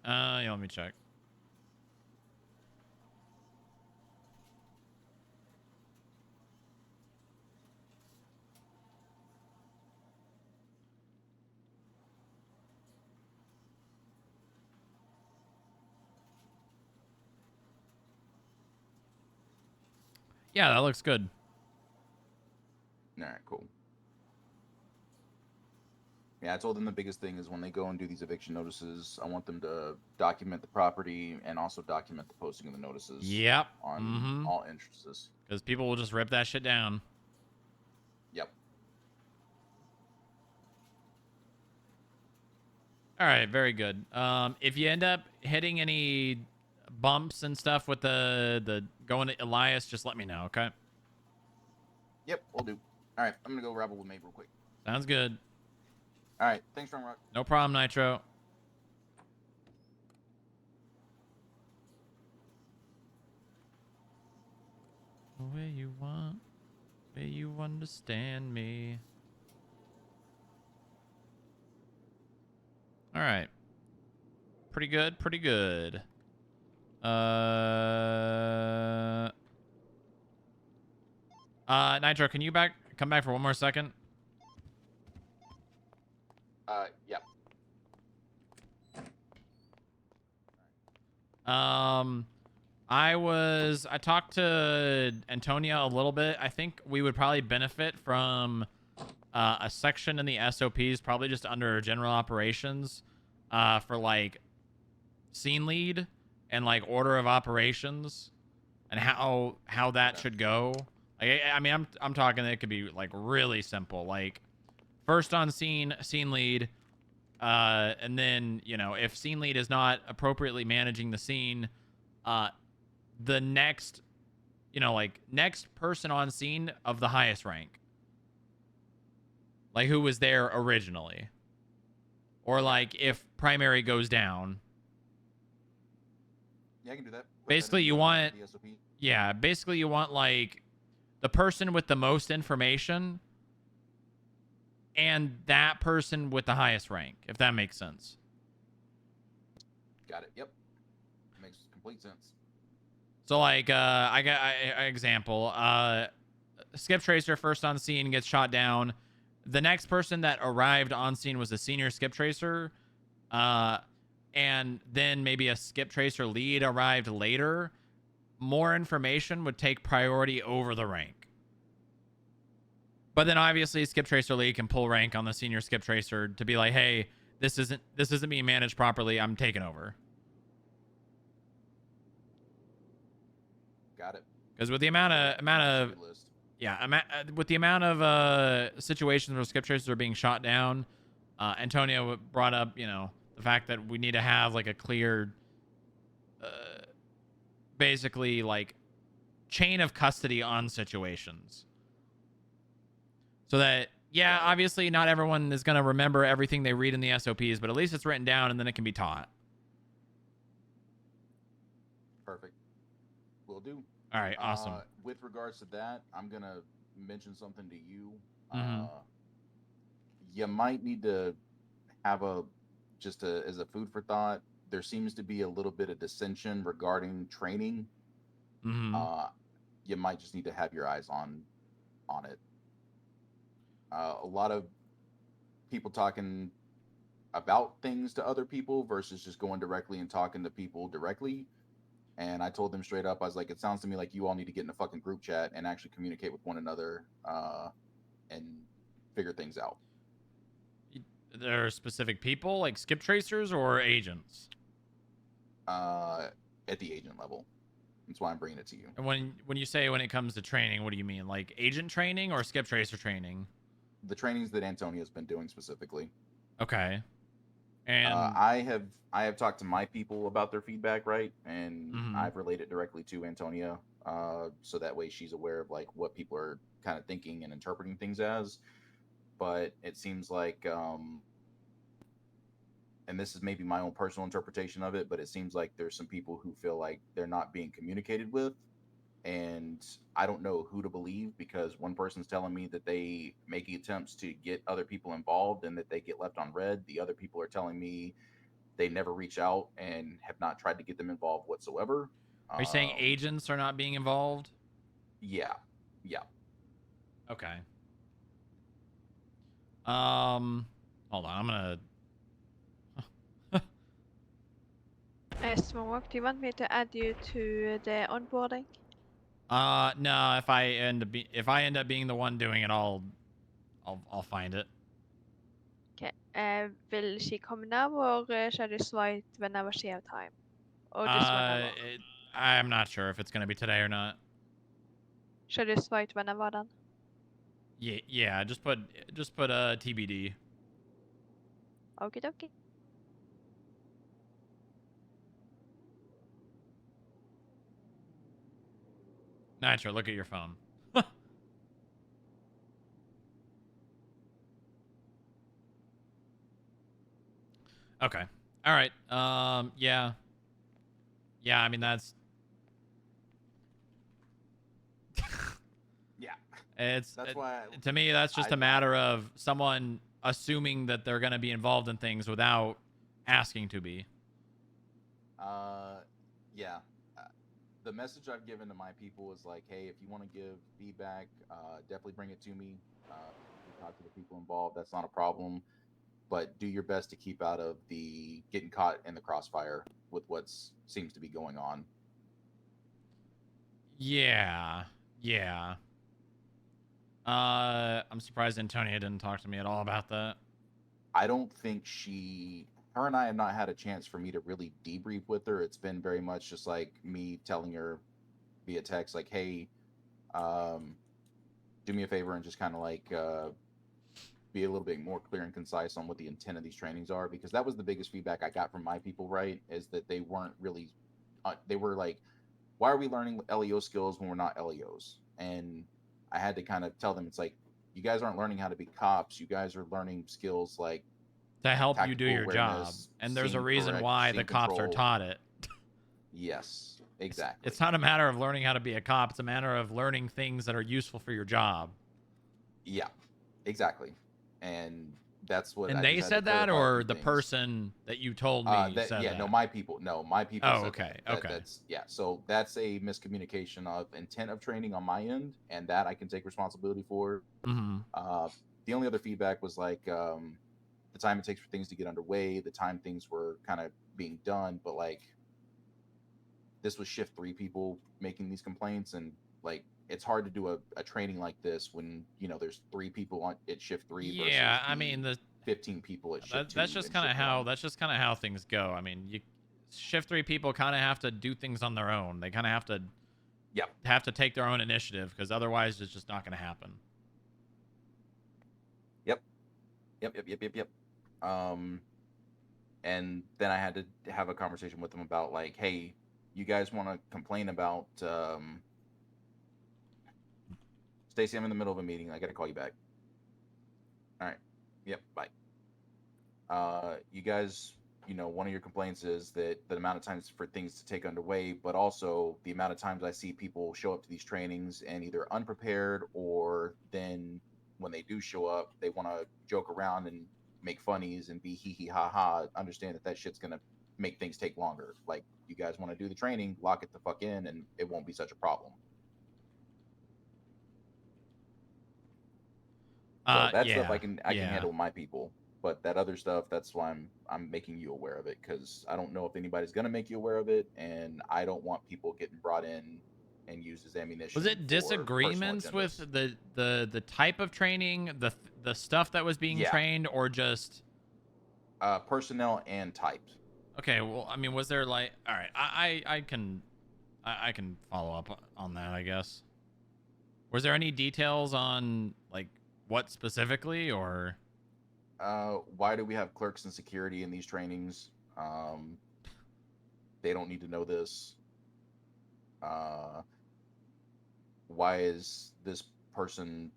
Yeah, let me check. Yeah, that looks good. All right, cool. Yeah, I told them the biggest thing is when they go and do these eviction notices, I want them to document the property and also document the posting of the notices. Yep. On all entrances. Because people will just rip that shit down. Yep. All right, very good. If you end up hitting any bumps and stuff with the going to Elias, just let me know, okay? Yep, we'll do. All right, I'm gonna go rabble with Maeve real quick. Sounds good. All right, thanks, Rock. No problem, Nitro. you want. May you understand me. All right. Pretty good, pretty good. Nitro, can you come back for one more second? Yeah. I talked to Antonia a little bit. I think we would probably benefit from a section in the SOPs, probably just under general operations, for like scene lead and like order of operations and how that should go. Like, I mean, I'm talking it could be like really simple, like first on scene lead, and then, you know, if scene lead is not appropriately managing the scene, the next, you know, like next person on scene of the highest rank, like who was there originally, or like if primary goes down. Yeah, I can do that. Basically, you want, yeah, basically you want like the person with the most information and that person with the highest rank, if that makes sense. Got it. Yep. Makes complete sense. So like, I got an example. Skip Tracer first on scene gets shot down. The next person that arrived on scene was a senior Skip Tracer. And then maybe a Skip Tracer lead arrived later. More information would take priority over the rank. But then obviously Skip Tracer lead can pull rank on the senior Skip Tracer to be like, hey, this isn't being managed properly. I'm taking over. Got it. Because with the amount of with the amount of situations where Skip Tracers are being shot down, Antonio brought up, you know, the fact that we need to have like a clear, basically like chain of custody on situations. So that, yeah, obviously not everyone is going to remember everything they read in the SOPs, but at least it's written down and then it can be taught. Perfect. Will do. All right, awesome. With regards to that, I'm going to mention something to you. You might need to have as a food for thought, there seems to be a little bit of dissension regarding training. You might just need to have your eyes on it. A lot of people talking about things to other people versus just going directly and talking to people directly. And I told them straight up, I was like, it sounds to me like you all need to get in a fucking group chat and actually communicate with one another and figure things out. There are specific people like Skip Tracers or agents? At the agent level. That's why I'm bringing it to you. And when you say when it comes to training, what do you mean? Like agent training or Skip Tracer training? The trainings that Antonia's been doing specifically. Okay. And I have talked to my people about their feedback, right? And I've related directly to Antonia, so that way she's aware of like what people are kind of thinking and interpreting things as. But it seems like, and this is maybe my own personal interpretation of it, but it seems like there's some people who feel like they're not being communicated with. And I don't know who to believe, because one person's telling me that they make attempts to get other people involved and that they get left on red. The other people are telling me they never reach out and have not tried to get them involved whatsoever. Are you saying agents are not being involved? Yeah. Yeah. Okay. Hold on, I'm gonna... Smoke, do you want me to add you to the onboarding? No, if I end up being the one doing it, I'll find it. Okay. Will she come now, or shall you swipe whenever she have time? Or just whenever? I'm not sure if it's gonna be today or not. Shall you swipe whenever then? Yeah, just put TBD. Okie dokie. Nitro, look at your phone. Okay. All right. Yeah. Yeah, I mean, that's... That's why to me, that's just a matter of someone assuming that they're going to be involved in things without asking to be. Yeah. The message I've given to my people is like, hey, if you want to give feedback, definitely bring it to me. Talk to the people involved. That's not a problem. But do your best to keep out of the getting caught in the crossfire with what seems to be going on. Yeah. Yeah. I'm surprised Antonia didn't talk to me at all about that. I don't think her and I have not had a chance for me to really debrief with her. It's been very much just like me telling her via text, like, hey, do me a favor and just kind of like be a little bit more clear and concise on what the intent of these trainings are, because that was the biggest feedback I got from my people, right? Is that they weren't really, they were like, why are we learning LEO skills when we're not LEOs? And I had to kind of tell them, it's like, you guys aren't learning how to be cops. You guys are learning skills like to help you do your job. And there's a reason why the cops are taught it. Yes, exactly. It's not a matter of learning how to be a cop. It's a matter of learning things that are useful for your job. Yeah, exactly. And that's what. And they said that, or the person that you told me said that? Yeah, no, my people. No, my people. Oh, said okay, that. okay. So that's a miscommunication of intent of training on my end, and that I can take responsibility for. Mm-hmm. The only other feedback was like the time it takes for things to get underway, the time things were kind of being done, but like this was shift 3 people making these complaints, and like it's hard to do a training like this when there's 3 people on at shift 3 versus I mean the 15 people at shift 2. That's just kind of how things go. I mean, shift 3 people kind of have to do things on their own. They kind of have to take their own initiative, because otherwise it's just not going to happen. Yep. And then I had to have a conversation with them about like, hey, you guys want to complain about Stacy, I'm in the middle of a meeting. I got to call you back. All right. Yep. Bye. You guys, one of your complaints is that the amount of times for things to take underway, but also the amount of times I see people show up to these trainings and either unprepared, or then when they do show up, they want to joke around and make funnies and be hee hee ha ha. Understand that shit's going to make things take longer. Like, you guys want to do the training, lock it the fuck in, and it won't be such a problem. So that stuff I can handle my people, but that other stuff, that's why I'm making you aware of it, because I don't know if anybody's gonna make you aware of it, and I don't want people getting brought in and used as ammunition. Was it disagreements with the type of training, the stuff that was being trained, or just personnel and type? Okay, well, I mean, was there like, all right, I can follow up on that, I guess. Was there any details on like what specifically, or why do we have clerks and security in these trainings? They don't need to know this. Why is this person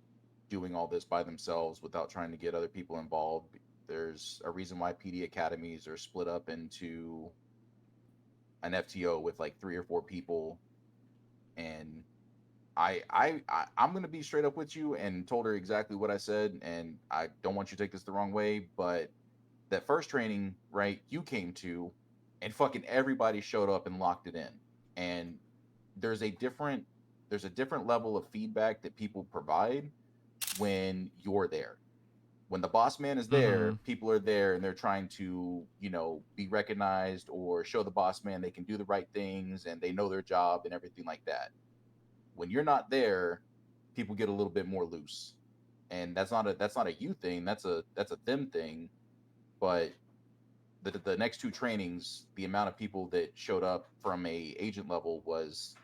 doing all this by themselves without trying to get other people involved? There's a reason why PD academies are split up into an FTO with like 3 or 4 people, and I'm gonna be straight up with you and told her exactly what I said, and I don't want you to take this the wrong way, but that first training, right, you came to, and fucking everybody showed up and locked it in. And there's a different level of feedback that people provide when you're there. When the boss man is there, people are there and they're trying to, be recognized or show the boss man they can do the right things and they know their job and everything like that. When you're not there, people get a little bit more loose, and that's not a you thing. That's a them thing. But the next 2 trainings, the amount of people that showed up from a agent level was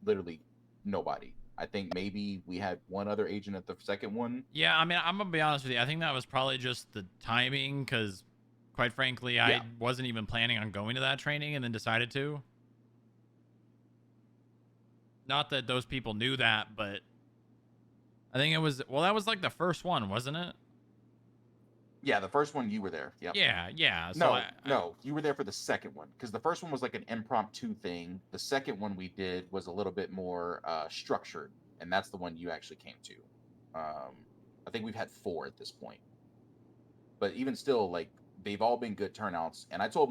literally nobody. I think maybe we had one other agent at the second one. Yeah, I mean, I'm gonna be honest with you. I think that was probably just the timing, because, quite frankly, I wasn't even planning on going to that training and then decided to. Not that those people knew that, but I think it was, that was like the first one, wasn't it? Yeah, the first one you were there. Yep. Yeah. So no, you were there for the second one, because the first one was like an impromptu thing. The second one we did was a little bit more structured, and that's the one you actually came to. I think we've had 4 at this point. But even still, like, they've all been good turnouts. And I told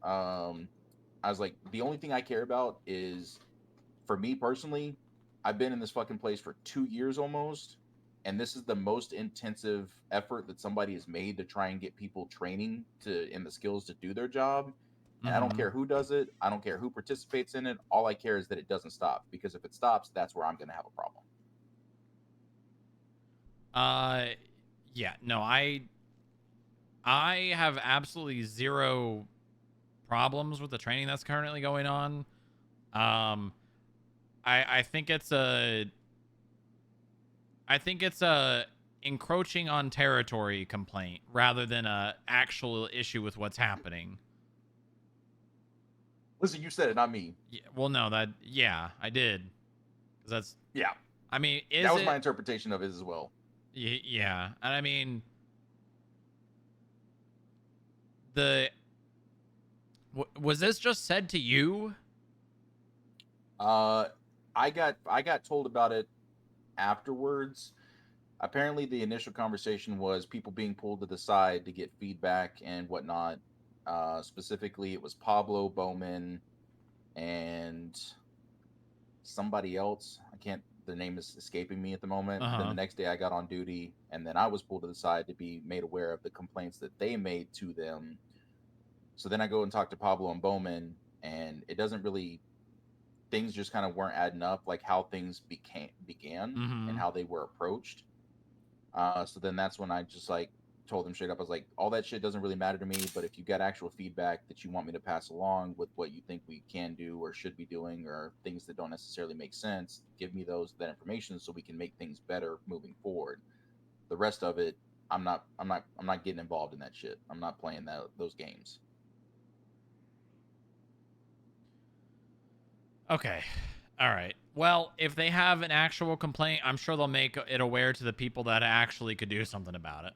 I was like, the only thing I care about is, for me personally, I've been in this fucking place for 2 years almost, and this is the most intensive effort that somebody has made to try and get people training in the skills to do their job. And I don't care who does it. I don't care who participates in it. All I care is that it doesn't stop, because if it stops, that's where I'm going to have a problem. Yeah, no, I have absolutely zero problems with the training that's currently going on. I think it's a encroaching on territory complaint rather than a actual issue with what's happening. Listen, you said it, not me. Yeah, well, no, I did. 'Cause that's I mean, that was my interpretation of it as well. Yeah, and I mean, was this just said to you? I got told about it afterwards. Apparently, the initial conversation was people being pulled to the side to get feedback and whatnot. Specifically, it was Pablo Bowman and somebody else. The name is escaping me at the moment. Then the next day I got on duty, and then I was pulled to the side to be made aware of the complaints that they made to them. So then I go and talk to Pablo and Bowman, and it doesn't really, things just kind of weren't adding up, like how things began and how they were approached. So then that's when I just like told them straight up, I was like, all that shit doesn't really matter to me, but if you got actual feedback that you want me to pass along with what you think we can do or should be doing, or things that don't necessarily make sense, give me that information so we can make things better moving forward. The rest of it, I'm not getting involved in that shit. I'm not playing those games. Okay. All right. Well, if they have an actual complaint, I'm sure they'll make it aware to the people that actually could do something about it.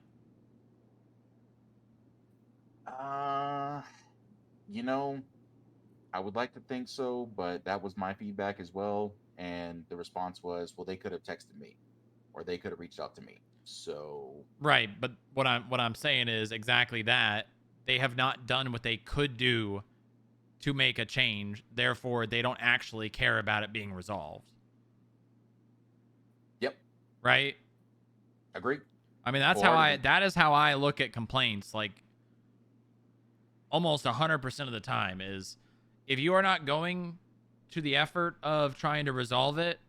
I would like to think so, but that was my feedback as well. And the response was, well, they could have texted me or they could have reached out to me. So right, but what I'm saying is exactly that. They have not done what they could do to make a change. Therefore, they don't actually care about it being resolved. Yep. Right? Agree. I mean, that is how I look at complaints, like almost 100% of the time, is if you are not going to the effort of trying to resolve it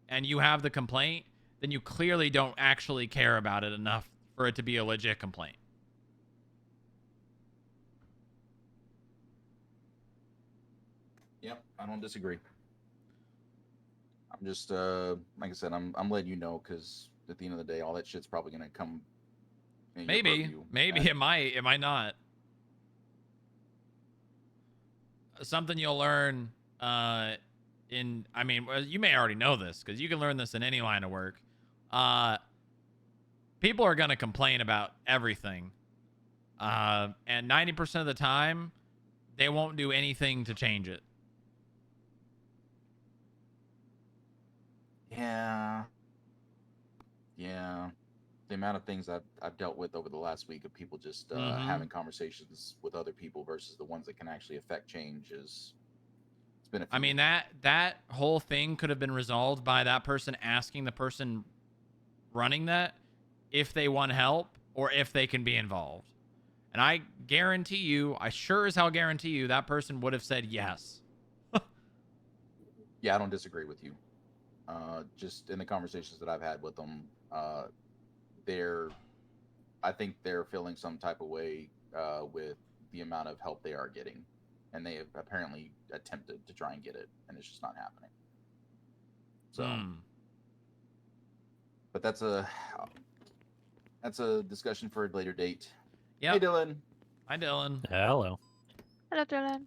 and you have the complaint, then you clearly don't actually care about it enough for it to be a legit complaint. Yep, I don't disagree. I'm just like I said, I'm letting you know, because at the end of the day, all that shit's probably gonna come. Maybe it might not. Something you'll learn you may already know this because you can learn this in any line of work. People are going to complain about everything. And 90% of the time, they won't do anything to change it. Yeah. The amount of things I've dealt with over the last week of people just having conversations with other people versus the ones that can actually affect change it's been a few. I mean, that whole thing could have been resolved by that person asking the person running that if they want help or if they can be involved. And I guarantee you, I sure as hell guarantee you, that person would have said yes. Yeah, I don't disagree with you. Just in the conversations that I've had with them, I think they're feeling some type of way with the amount of help they are getting, and they have apparently attempted to try and get it, and it's just not happening. So, but that's a discussion for a later date. Yep. Hey, Dylan. Hi, Dylan. Hello. Hello, Dylan.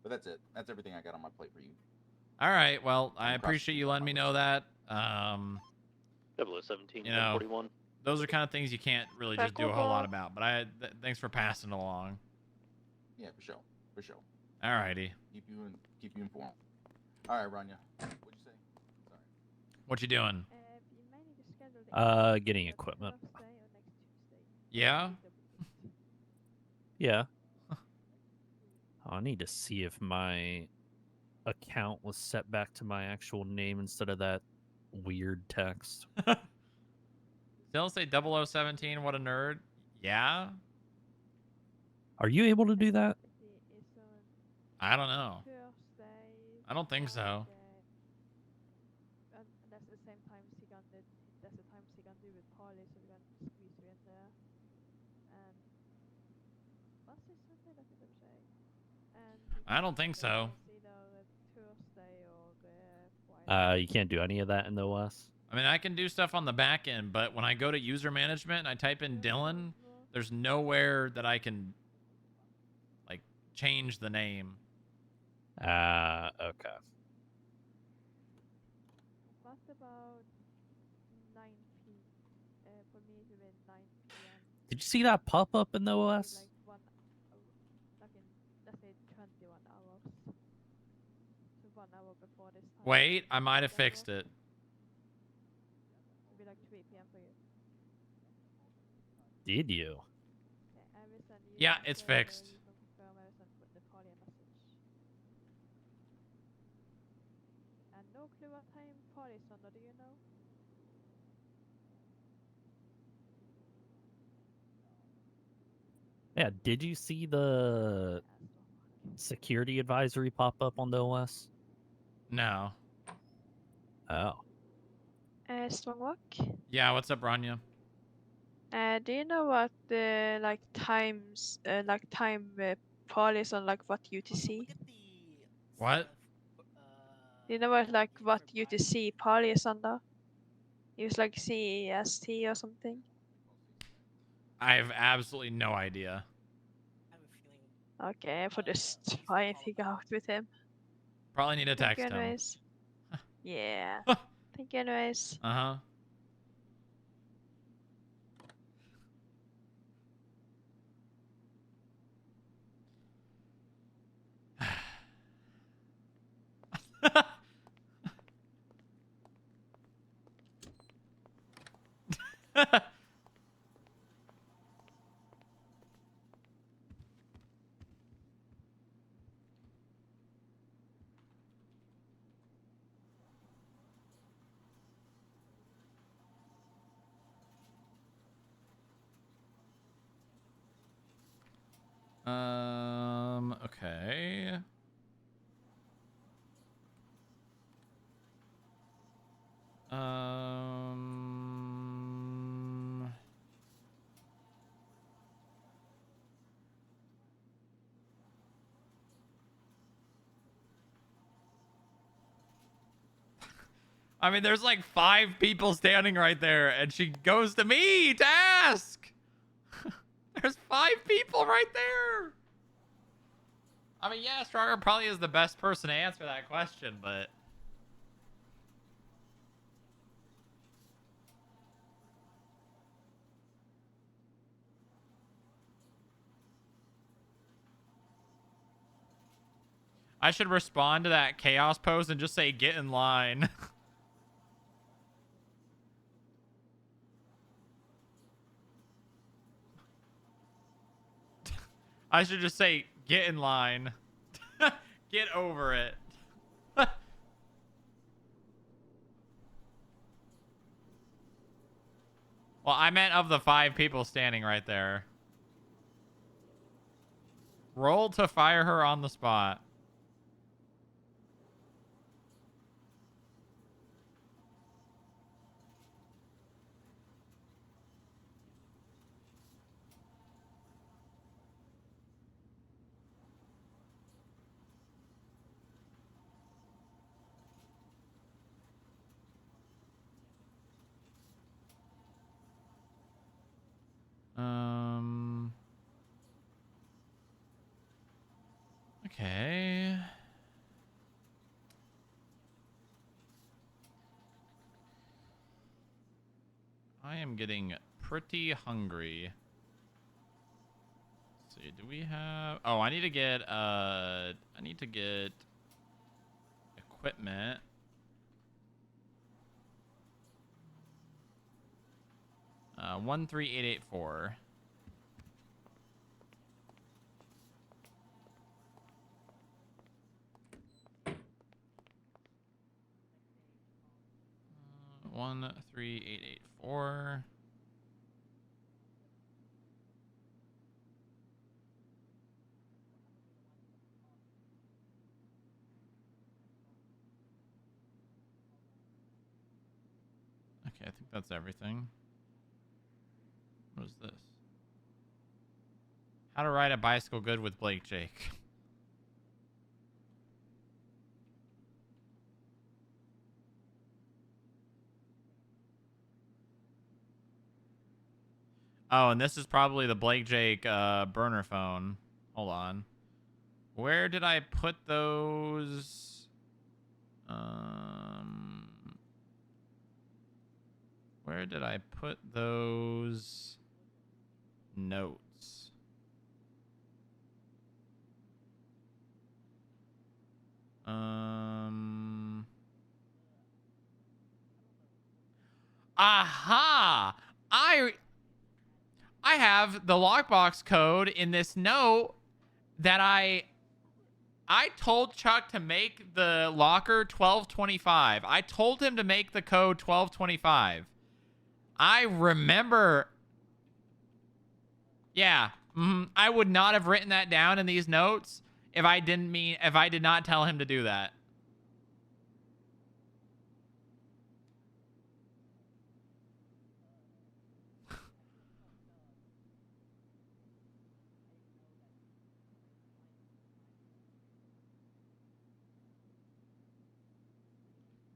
But that's it. That's everything I got on my plate for you. All right. Well, I appreciate you letting me know that. 0017 you know, 41. those are kind of things you can't really just do a whole lot about. But thanks for passing it along. Yeah, for sure. All righty. Keep you informed. All right, Rania. What'd you say? Sorry. What you doing? Getting equipment. Yeah? Yeah. I need to see if my account was set back to my actual name instead of that weird text. Still say 0017, what a nerd. Yeah? Are you able to do that? I don't know. I don't think so. That's the same times he gonna do. That's the times he gonna do with Polly, so we're gonna squeeze you in there. And what's this Sunday? Let me double check. And I don't think so. it's either Thursday or Friday. You can't do any of that in the OS. I mean, I can do stuff on the back end, but when I go to user management and I type in Dylan, there's nowhere that I can, like, change the name. Okay. What about 9 p.m.? For me, it will be 9 p.m. Did you see that pop up in the OS? Like 1 like in, let's say 21 hours. So 1 hour before this time. Wait, I might have fixed it. It'll be like 3 p.m. for you. Did you? Yeah, I will send you. Yeah, it's fixed. You can confirm. I will send the Polly a message. And no clue what time Polly's on, do you know? Yeah, did you see the security advisory pop up on the OS? No. Oh. Strongwalk? Yeah, what's up, Rania? Do you know what like times time Polly's on, like what UTC? What? Do you know what UTC Polly is under? It was like CEST or something. I have absolutely no idea. Okay, for just try and figure out with him. Probably need to Thank text you him. anyways. Yeah. Thank you anyways. Uh-huh. Okay. I mean, there's like 5 people standing right there, and she goes to me to ask. There's 5 people right there. I mean, yeah, Stronger probably is the best person to answer that question, but... I should respond to that chaos post and just say, get in line. I should just say, get in line. Get over it. Well, I meant of the 5 people standing right there. Roll to fire her on the spot. Okay. I am getting pretty hungry. Let's see, do we have... Oh, I need to get equipment. 13884. Uh, 13884. Okay, I think that's everything. What is this? How to ride a bicycle good with Blake Jake. Oh, and this is probably the Blake Jake burner phone. Hold on. Where did I put those? Where did I put those notes? Aha! I have the lockbox code in this note that I told Chuck to make the locker 1225. I told him to make the code 1225. I remember. Yeah. I would not have written that down in these notes if I did not tell him to do that.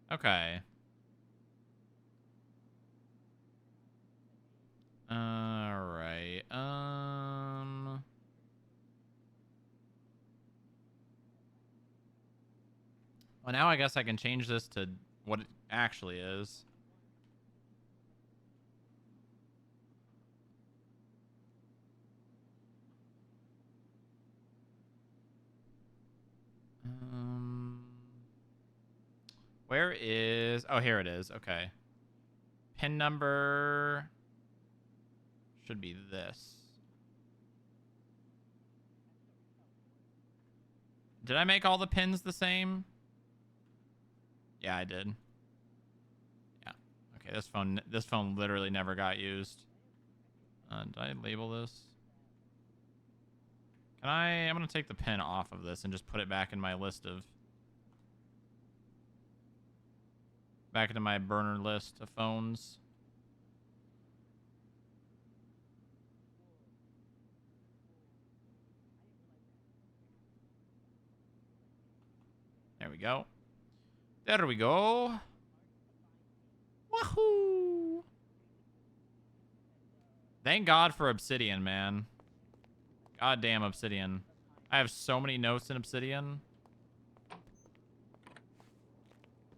Okay. All right. Well, now I guess I can change this to what it actually is. Where is... Oh, here it is. Okay. Pin number should be this. Did I make all the pins the same? Yeah, I did. Yeah. Okay, this phone literally never got used. Did I label this? I'm gonna take the pin off of this and just put it back in my list of... Back into my burner list of phones. There we go. There we go. Wahoo! Thank God for Obsidian, man. Goddamn Obsidian. I have so many notes in Obsidian.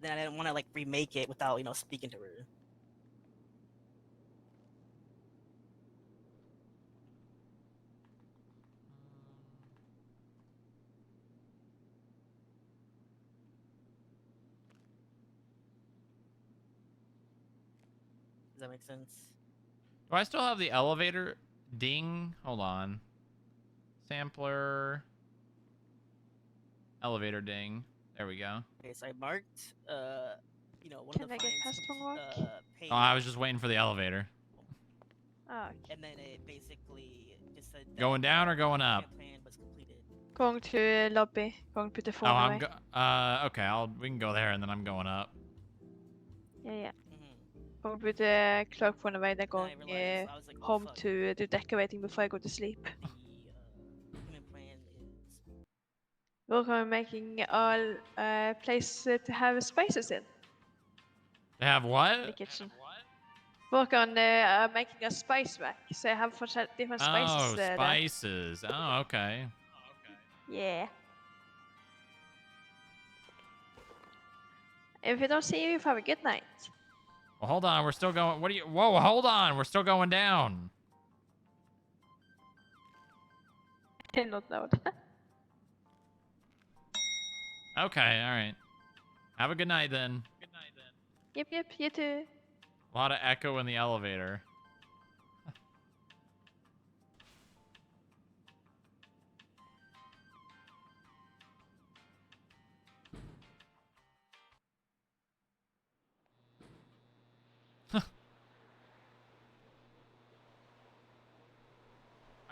Then I didn't want to like remake it without, you know, speaking to her. Does that make sense? Do I still have the elevator ding? Hold on. Sampler. Elevator ding. There we go. Okay, so I marked, you know, one Can of the I get fines, past one walk? Oh, I was just waiting for the elevator. Oh, and then it basically just said Going down or going up? plan was completed. going to lobby. Going to put the phone Oh, away. okay, we can go there and then I'm going up. Yeah. Going to put the cloak phone away. Then going home to do decorating before I go to sleep. We're going making all place to have spices in. They have what? In the kitchen. Work on making a spice rack, so I have different spices. Oh, spices. Oh, okay. Yeah. If I don't see you, have a good night. Well, hold on. We're still going. What are you? Whoa, hold on. We're still going down. Did not know that. Okay, all right. Have a good night then. Yep, you too. A lot of echo in the elevator.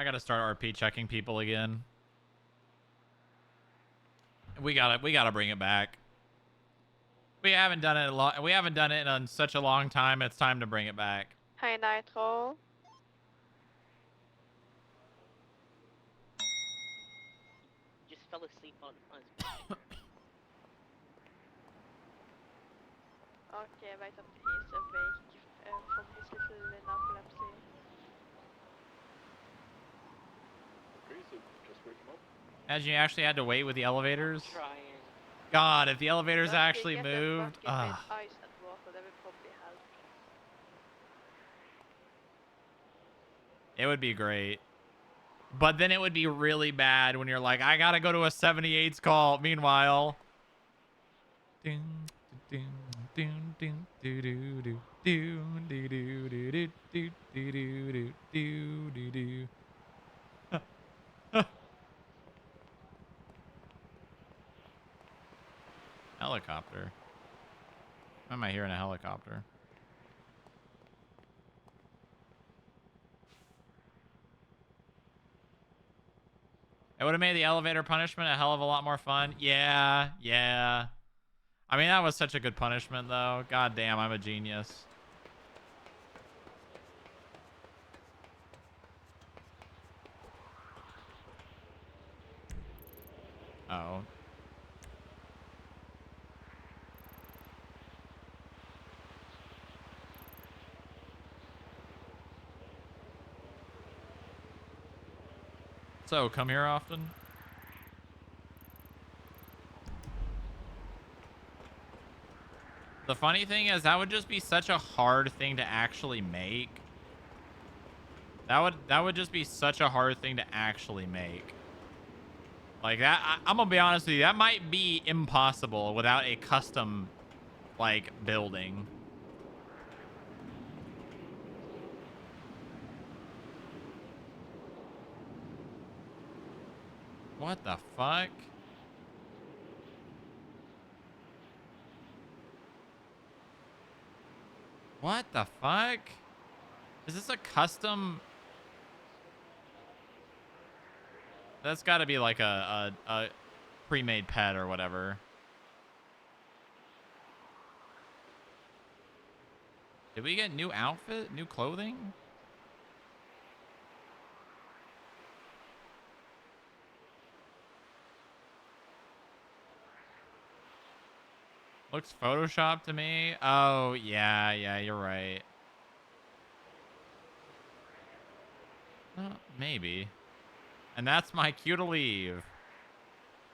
gotta start RP checking people again. We gotta bring it back. We haven't done it we haven't done it in such a long time. It's time to bring it back. Hi, Nitro. Just fell asleep on his bed. Okay, jag vet att he's awake from his little narcolepsy. Okay, so just wake him up. Imagine you actually had to wait with the elevators. Trying. God, if the elevators Okay, actually get a moved. bucket with ice and water, that would probably help. It would be great. But then it would be really bad when you're like, I gotta go to a 78's call. Meanwhile. Ding, ding, ding, ding, doo, doo, doo, doo, doo, doo, doo, doo, doo, doo, doo, doo, doo. Helicopter. Why am I hearing a helicopter? It would have made the elevator punishment a hell of a lot more fun. Yeah, yeah. I mean, that was such a good punishment, though. God damn, I'm a genius. Oh. So, come here often? The funny thing is, that would just be such a hard thing to actually make. That would just be such a hard thing to actually make. Like that, I'm gonna be honest with you, that might be impossible without a custom, like, building. What the fuck? What the fuck? Is this a custom? That's got to be like a pre-made pet or whatever. Did we get new outfit, new clothing? Looks Photoshopped to me. Oh, yeah, you're right. Maybe. And that's my cue to leave.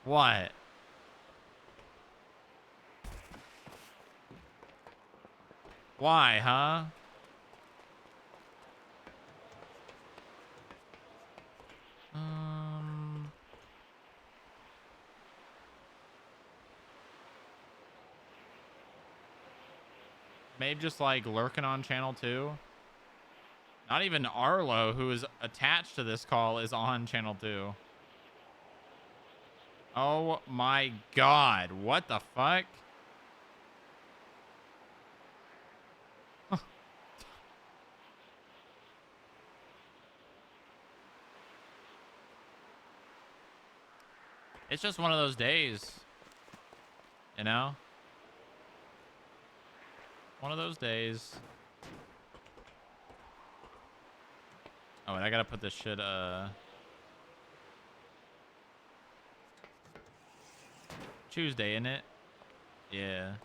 What? Why, huh? Maybe just like lurking on channel 2. Not even Arlo, who is attached to this call, is on channel 2. Oh my god. What the fuck? It's just one of those days. You know? One of those days. Oh, and I gotta put this shit, Tuesday, isn't it? Yeah.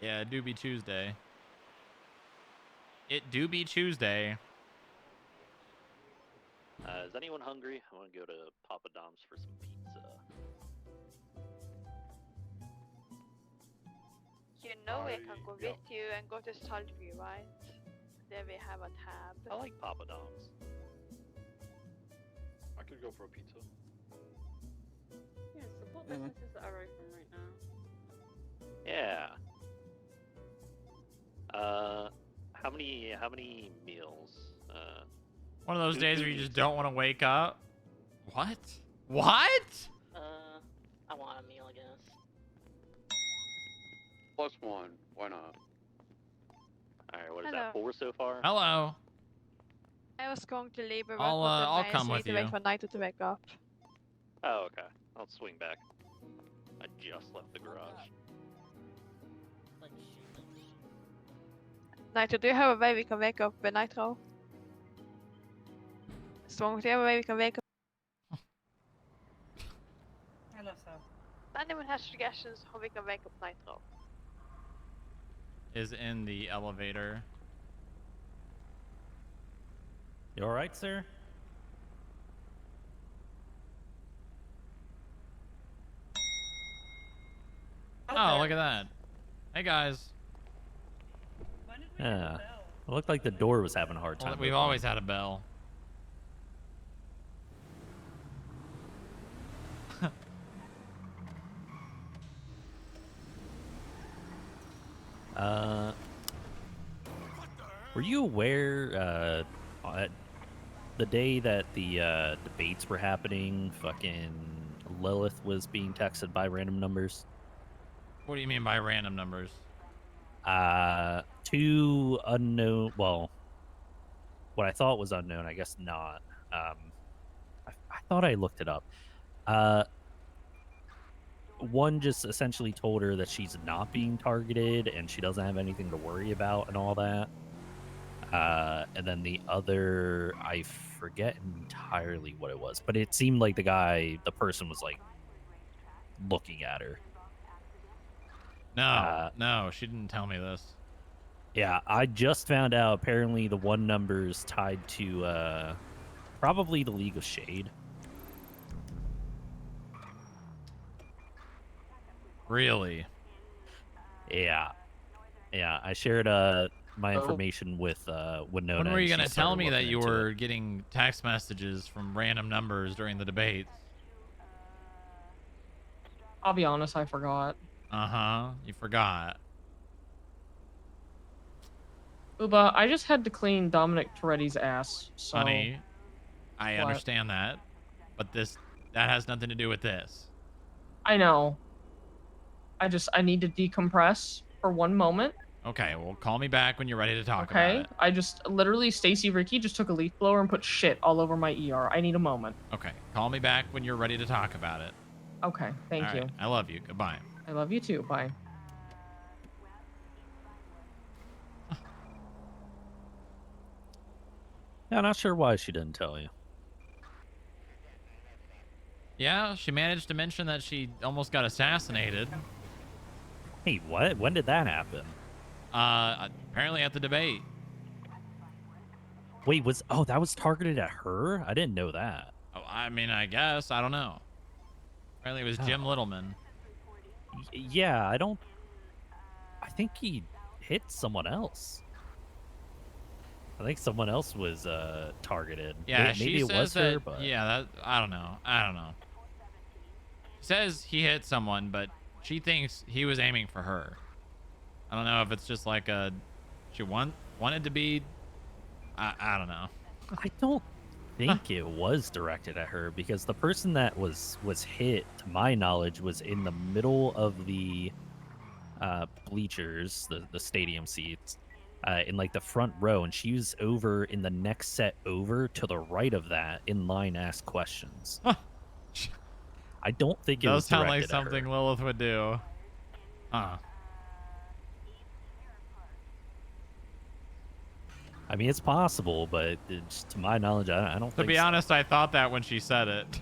Yeah, it do be Tuesday. It do be Tuesday. Is anyone hungry? I want to go to Papa Dom's for some pizza. You know we can go with you and go to Saltview, right? There we have a tab. I like Papa Dom's. I could go for a pizza. Yeah, support businesses that are open right now. Yeah. How many meals? One of those days where you just don't want to wake up. What? What? I want a meal, I guess. +1. Why not? Alright, what is Hello. that, 4 so far? Hello. I was going to leave, but I'll come with to you. wait for Naito to wake up. Oh, okay. I'll swing back. I just left the garage. Naito, do you have a way we can wake up Nitro? Strong, do you have a way we can wake up? Hello, sir. Anyone has suggestions how we can wake up Nitro? Is in the elevator. You all right, sir? Oh, look at that. Hey, guys. Yeah. It looked like the door was having a hard time. Well, we've opening. always had a bell. Were you aware, the day that the debates were happening, fucking Lilith was being texted by random numbers? What do you mean by random numbers? Two unknown, well, what I thought was unknown, I guess not. I thought I looked it up. One just essentially told her that she's not being targeted and she doesn't have anything to worry about and all that. And then the other, I forget entirely what it was, but it seemed like the person was like looking at her. No, no, she didn't tell me this. Yeah, I just found out apparently the one number is tied to probably the League of Shade. Really? Yeah. Yeah, I shared my information with Winona. When were you and going she to tell started me that looking you into were it. getting text messages from random numbers during the debates? I'll be honest, I forgot. Uh-huh. You forgot. Uba, I just had to clean Dominic Toretti's ass, so... Honey, I What? understand that, but that has nothing to do with this. I know. I need to decompress for one moment. Okay, well, call me back when you're ready to talk Okay? about it. I just, literally, Stacy Ricky just took a leaf blower and put shit all over my ER. I need a moment. Okay, call me back when you're ready to talk about it. Okay, thank All you. right, I love you. Goodbye. I love you too. Bye. Yeah, not sure why she didn't tell you. Yeah, she managed to mention that she almost got assassinated. Hey, what? When did that happen? Apparently at the debate. Wait, that was targeted at her? I didn't know that. Oh, I mean, I guess. I don't know. Apparently it was Jim Littleman. Yeah, I think he hit someone else. I think someone else was targeted. Yeah, maybe she it says was that, her, but yeah, I don't know. She says he hit someone, but she thinks he was aiming for her. I don't know if it's just like she wanted to be. I don't know. I don't think it was directed at her because the person that was hit, to my knowledge, was in the middle of the bleachers, the stadium seats, in like the front row, and she was over in the next set over to the right of that in line asked questions. I don't think it Does was sound like directed at her. something Lilith would do. I mean, it's possible, but it's, to my knowledge, I don't To think be so. honest, I thought that when she said it.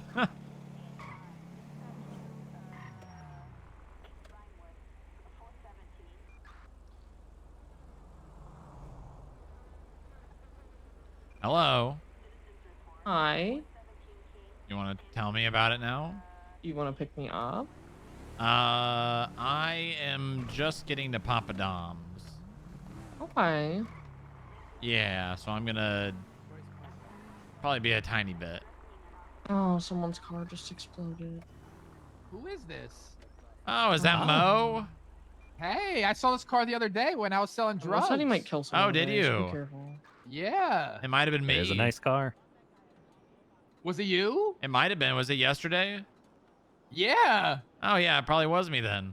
Hello. Hi. You want to tell me about it now? You want to pick me up? I am just getting to Papa Dom's. Okay. Yeah, so I'm gonna probably be a tiny bit. Oh, someone's car just exploded. Who is this? Oh, is that Mo? Hey, I saw this car the other day when I was selling drugs. Said he might kill someone. Oh, did today, so you? Be careful. Yeah. It might have been me. It is a nice car. Was it you? It might have been. Was it yesterday? Yeah. Oh, yeah, it probably was me then.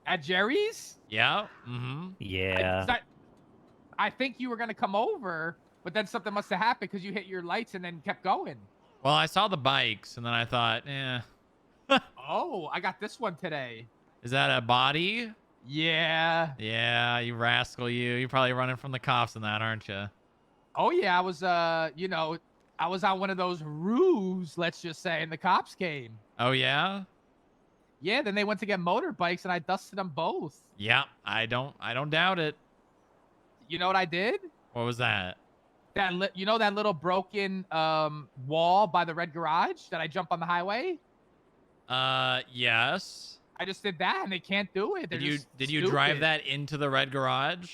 At Jerry's? Yeah. Mm-hmm. Yeah. I think you were gonna come over, But then something must have happened because you hit your lights and then kept going. Well, I saw the bikes and then I thought, eh. Oh, I got this one today. Is that a body? Yeah. Yeah, you rascal, you. You're probably running from the cops in that, aren't you? Oh yeah, I was I was on one of those roofs, let's just say, and the cops came. Oh yeah? Yeah, then they went to get motorbikes and I dusted them both. Yeah, I don't doubt it. You know what I did? What was that? You know that little broken wall by the red garage that I jump on the highway? Yes. I just did that and they can't do it. They're Did you drive that into the red garage?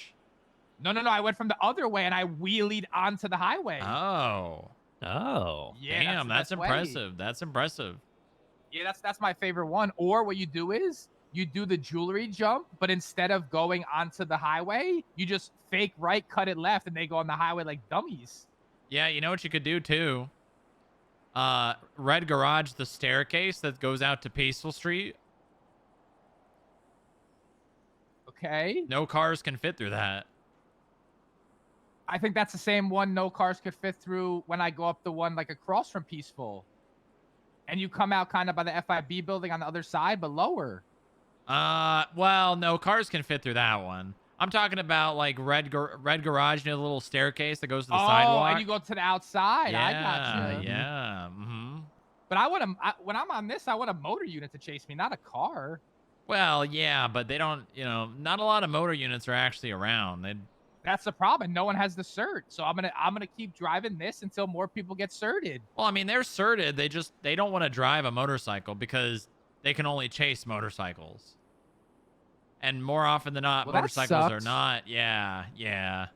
No. I went from the other way and I wheelied onto the highway. Oh. Yeah, Damn, that's the best way. impressive. That's impressive. Yeah, that's my favorite one. Or what you do is you do the jewelry jump, but instead of going onto the highway, you just fake right, cut it left, and they go on the highway like dummies. Yeah, you know what you could do too? Red garage, the staircase that goes out to Peaceful Street. Okay. No cars can fit through that. I think that's the same one no cars could fit through when I go up the one like across from Peaceful. And you come out kind of by the FIB building on the other side, but lower. Well, no, cars can fit through that one. I'm talking about like red garage near the little staircase that goes to the sidewalk. Oh, and you go to the outside. Yeah, I gotcha. yeah. Mm-hmm. But when I'm on this, I want a motor unit to chase me, not a car. Well, yeah, but they don't, not a lot of motor units are actually around. That's the problem. No one has the cert. So I'm gonna keep driving this until more people get certed. Well, I mean, they're certed. They don't want to drive a motorcycle because they can only chase motorcycles. And more often than not, Well, motorcycles are not. Yeah.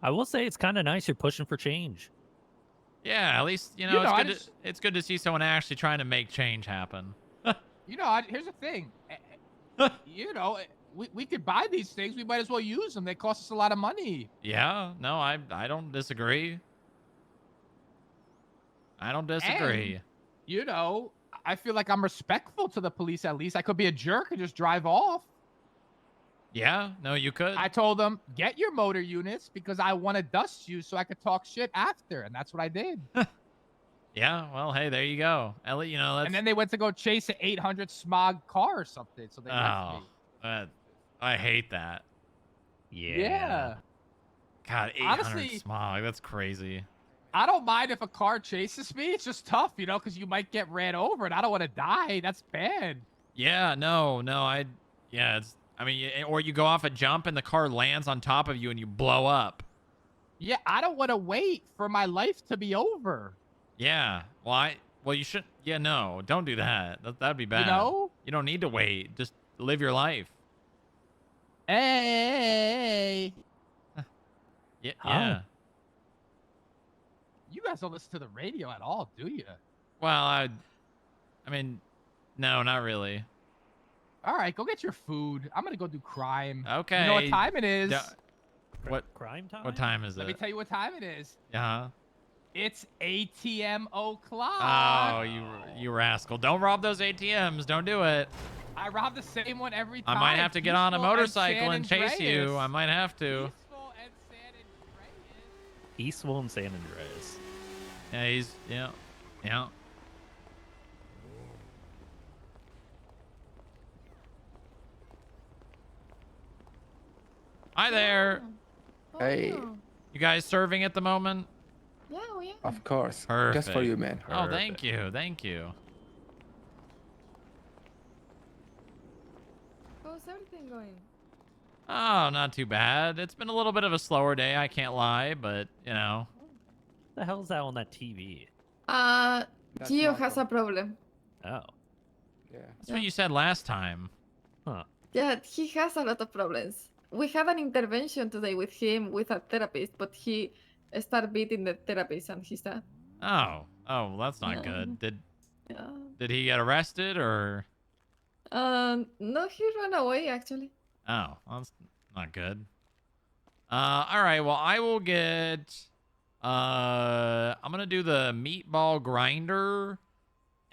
I will say it's kind of nice you're pushing for change. Yeah, at least, it's good to see someone actually trying to make change happen. Here's the thing. We could buy these things. We might as well use them. They cost us a lot of money. Yeah, no, I don't disagree. And, I feel like I'm respectful to the police at least. I could be a jerk and just drive off. Yeah, no, you could. I told them, get your motor units because I want to dust you so I could talk shit after. And that's what I did. Yeah, well, hey, there you go. Ellie, that's... And then they went to go chase an 800 smog car or something. So they left me. I hate that. Yeah. God, 800 Honestly, smog. That's crazy. I don't mind if a car chases me. It's just tough, because you might get ran over and I don't want to die. That's bad. Yeah, no. Or you go off a jump and the car lands on top of you and you blow up. Yeah, I don't want to wait for my life to be over. Yeah. Well, you shouldn't. Yeah, no, don't do that. That'd be bad. You don't need to wait. Just live your life. Hey. Yeah. You guys don't listen to the radio at all, do you? Well, no, not really. All right, go get your food. I'm gonna go do crime. Okay. You know what time it is? What crime time? What time is it? Let me tell you what time it is. Uh-huh. It's ATM o'clock. Oh, you rascal! Don't rob those ATMs. Don't do it. I rob the same one every time. I might have to get on a motorcycle and chase you. I might have to. Peaceful and San Andreas. Yeah, yeah. Hi there. Hey. You guys serving at the moment? Yeah, we are. Of course. Perfect. Just for you, man. Oh, thank you. Thank you. How's everything going? Oh, not too bad. It's been a little bit of a slower day, I can't lie, but, What the hell's that on that TV? Gio has a problem. Oh. Yeah. That's what you said last time. Huh. Yeah, he has a lot of problems. We had an intervention today with him with a therapist, but he started beating the therapist and he's sad. Oh, well, that's not good. Did he get arrested or? No, he ran away actually. Oh, well, that's not good. All right. Well, I will get. I'm gonna do the meatball grinder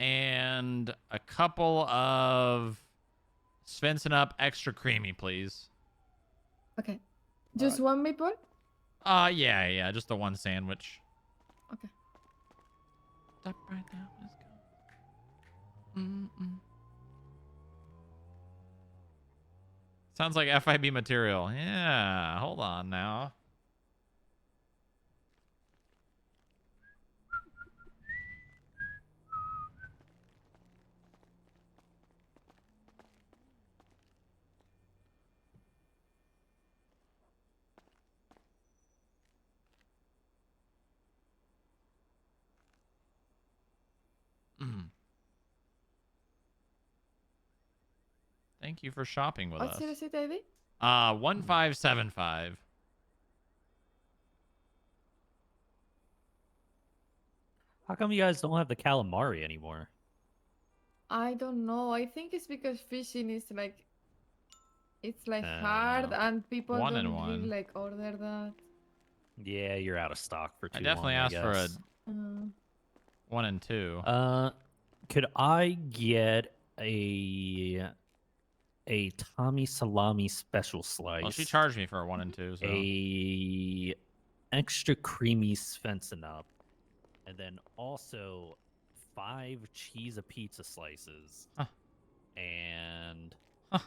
and a couple of Svensson Up extra creamy, please. Okay. Just one meatball? Yeah, just the one sandwich. Okay. Stop right now. Let's go. Sounds like FIB material. Yeah, hold on now. Thank you for shopping with What's us. your receipt ID? 1575. How come you guys don't have the calamari anymore? I don't know. I think it's because fishing is like it's like hard and people One and don't really one. like order that. Yeah, you're out of stock for too I definitely long, asked for a guess. 1 and 2. Could I get a Tommy salami special slice? Well, she charged me for a 1 and 2, so. A extra creamy Svensson up, and then also 5 cheese pizza slices, and I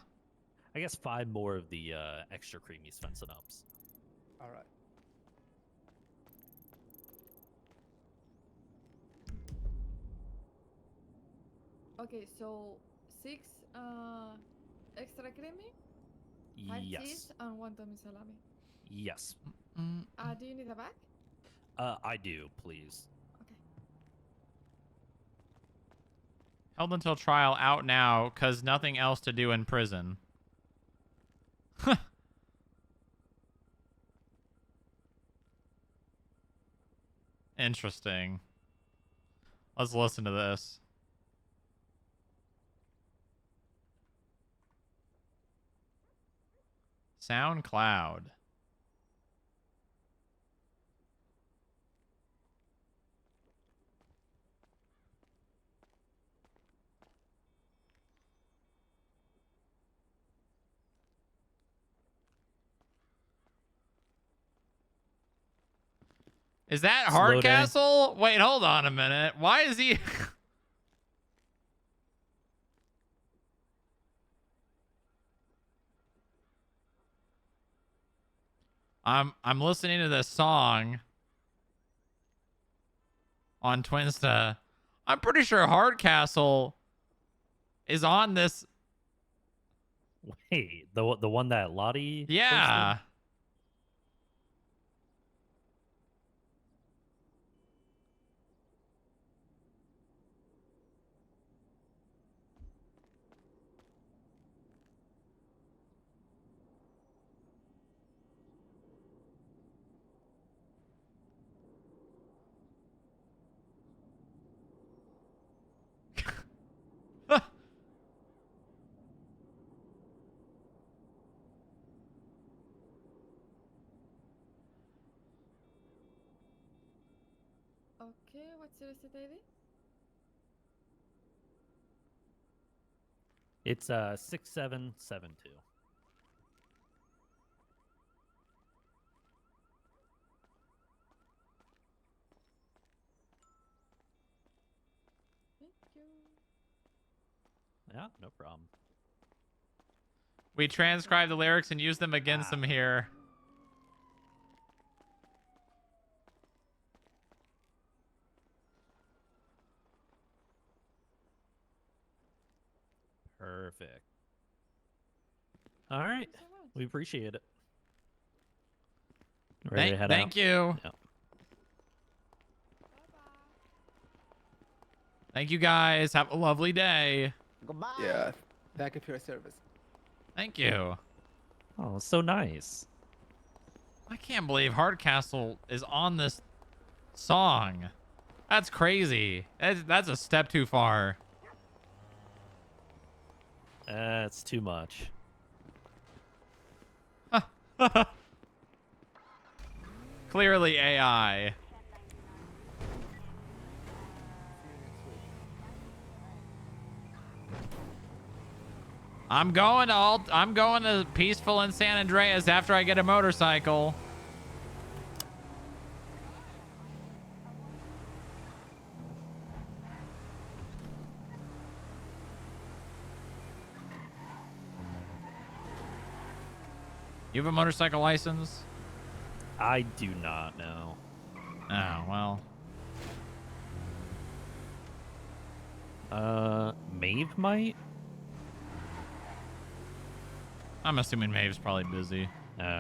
guess 5 more of the extra creamy Svensson ups. All right. Okay, so 6 extra creamy, 5 Yes. cheese, and 1 Tommy salami. Yes. Do you need a bag? I do, please. Held until trial, out now, cause nothing else to do in prison. Interesting. Let's listen to this. SoundCloud. Is that Slow day. Hardcastle? Wait, hold on a minute. Why is he... I'm listening to this song on Twinsta. I'm pretty sure Hardcastle is on this. Wait, the one that Lottie Yeah. posted? Okay, what's your receipt ID? It's 6772. Thank you. Yeah, no problem. We transcribe the lyrics and use them against them here. Perfect. All right. We appreciate it. Ready to head Thank out? you. Yeah. Thank you guys. Have a lovely day. Goodbye. Yeah. Thank you for your service. Thank you. Oh, so nice. I can't believe Hardcastle is on this song. That's crazy. That's a step too far. That's too much. Clearly AI. I'm going to Peaceful in San Andreas after I get a motorcycle. You have a motorcycle license? I do not know. Oh, well. Maeve might? I'm assuming Maeve's probably busy.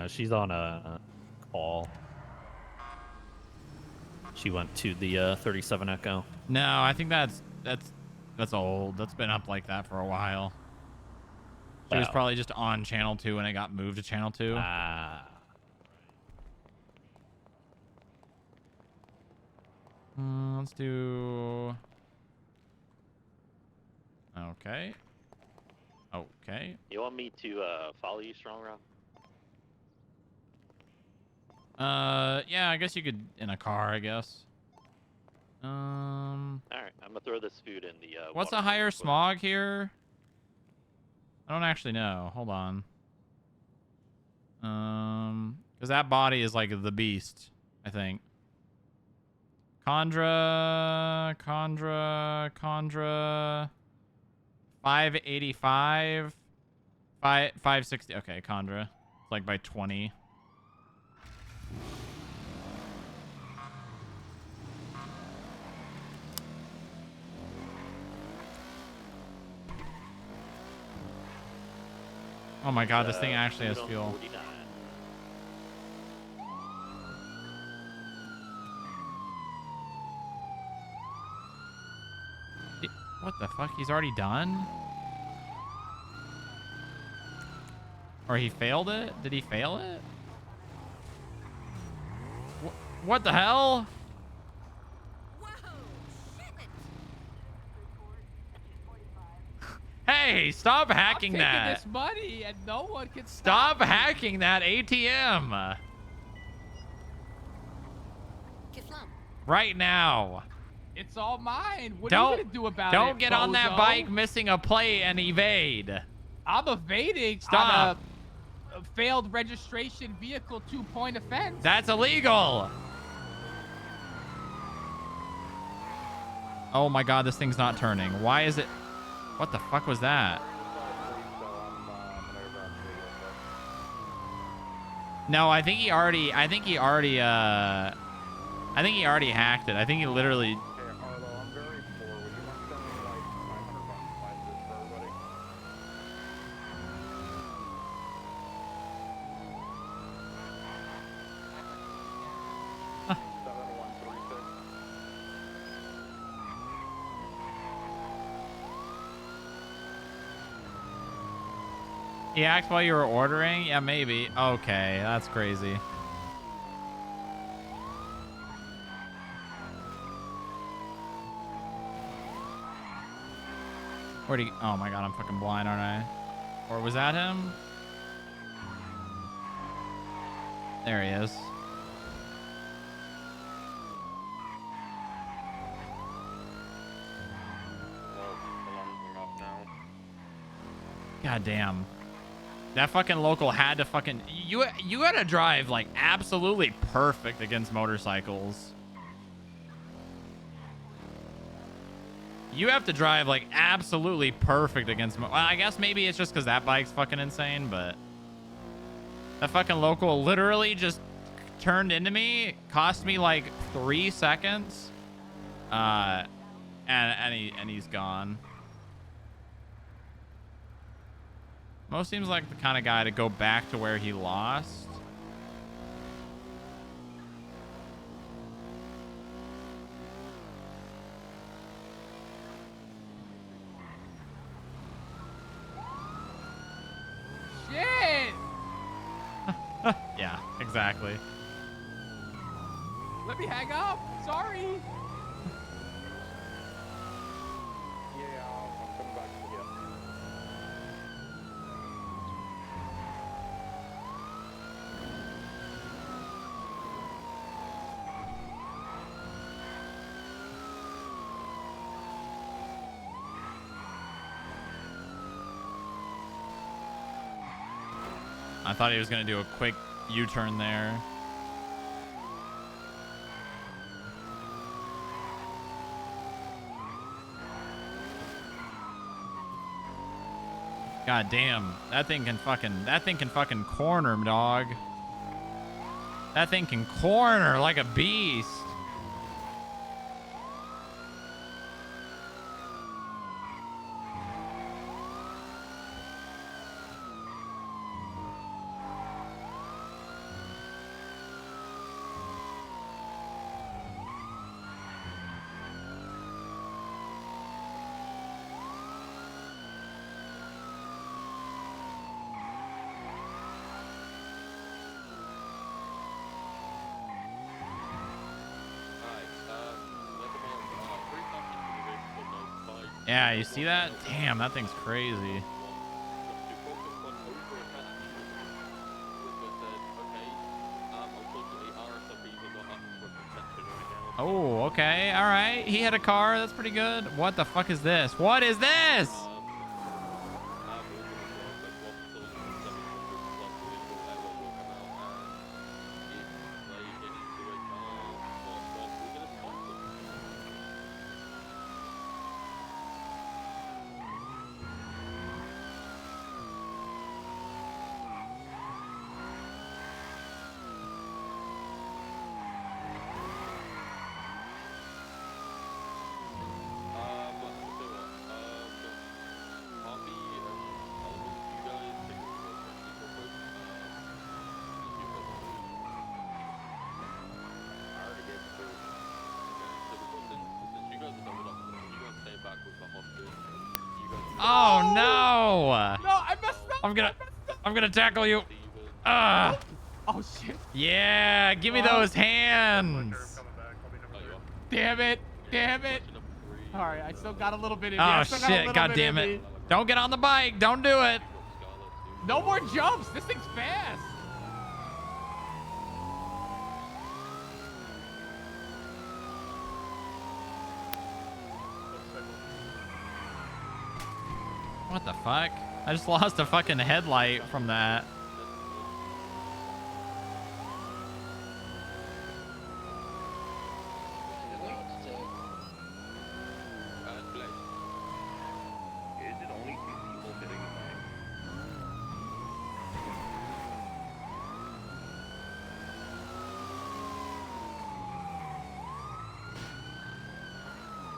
She's on a call. She went to the 37 Echo. No, I think that's old. That's been up like that for a while. She was Oh. probably just on channel 2 when it got moved to channel 2. Ah. Let's do... Okay. Okay. You want me to follow you, Strong Rob? Yeah, I guess you could in a car, I guess. All right, I'm gonna throw this food in the. What's water a higher real quick. smog here? I don't actually know. Hold on. Because that body is like the beast, I think. Condra. 585. 560. Okay, Condra. It's like by 20. Oh my god, this thing actually has fuel. 49. What the fuck? He's already done? Or he failed it? Did he fail it? What the hell? Hey, stop hacking I'm taking that. this money and no one can Stop me. hacking that ATM. Right now. It's all mine. What are you gonna do about it? Don't get on that bozo? bike missing a plate and evade. I'm evading Stop. on a failed registration vehicle 2-point offense. That's illegal. Oh my god, this thing's not turning. Why is it? What the fuck was that? No, I think he already hacked it. I think he literally... He hacked while you were ordering? Yeah, maybe. Okay, that's crazy. Where'd he... Oh my god, I'm fucking blind, aren't I? Or was that him? There he is. God damn. That fucking local had to fucking... You had to drive, like, absolutely perfect against motorcycles. You have to drive, like, absolutely perfect against... Well, I guess maybe it's just because that bike's fucking insane, but... That fucking local literally just turned into me, cost me, like, 3 seconds. And he's gone. Mo seems like the kind of guy to go back to where he lost. Shit! Yeah, exactly. Let me hang up. Sorry. Yeah, I'm coming back to get. I thought he was going to do a quick U-turn there. God damn. That thing can fucking corner, dog. That thing can corner like a beast. Yeah, you see that? Damn, that thing's crazy. Oh, okay. All right. He had a car. That's pretty good. What the fuck is this? What is this? Oh no! No, I messed up. I'm gonna tackle you. Ah! Oh shit! Yeah, give me those hands. Damn it! Damn it! All right, I still got a little bit in me. Oh I still got a shit! little God bit damn in it! me. Don't get on the bike. Don't do it. No more jumps. This thing's fast. What the fuck? I just lost a fucking headlight from that.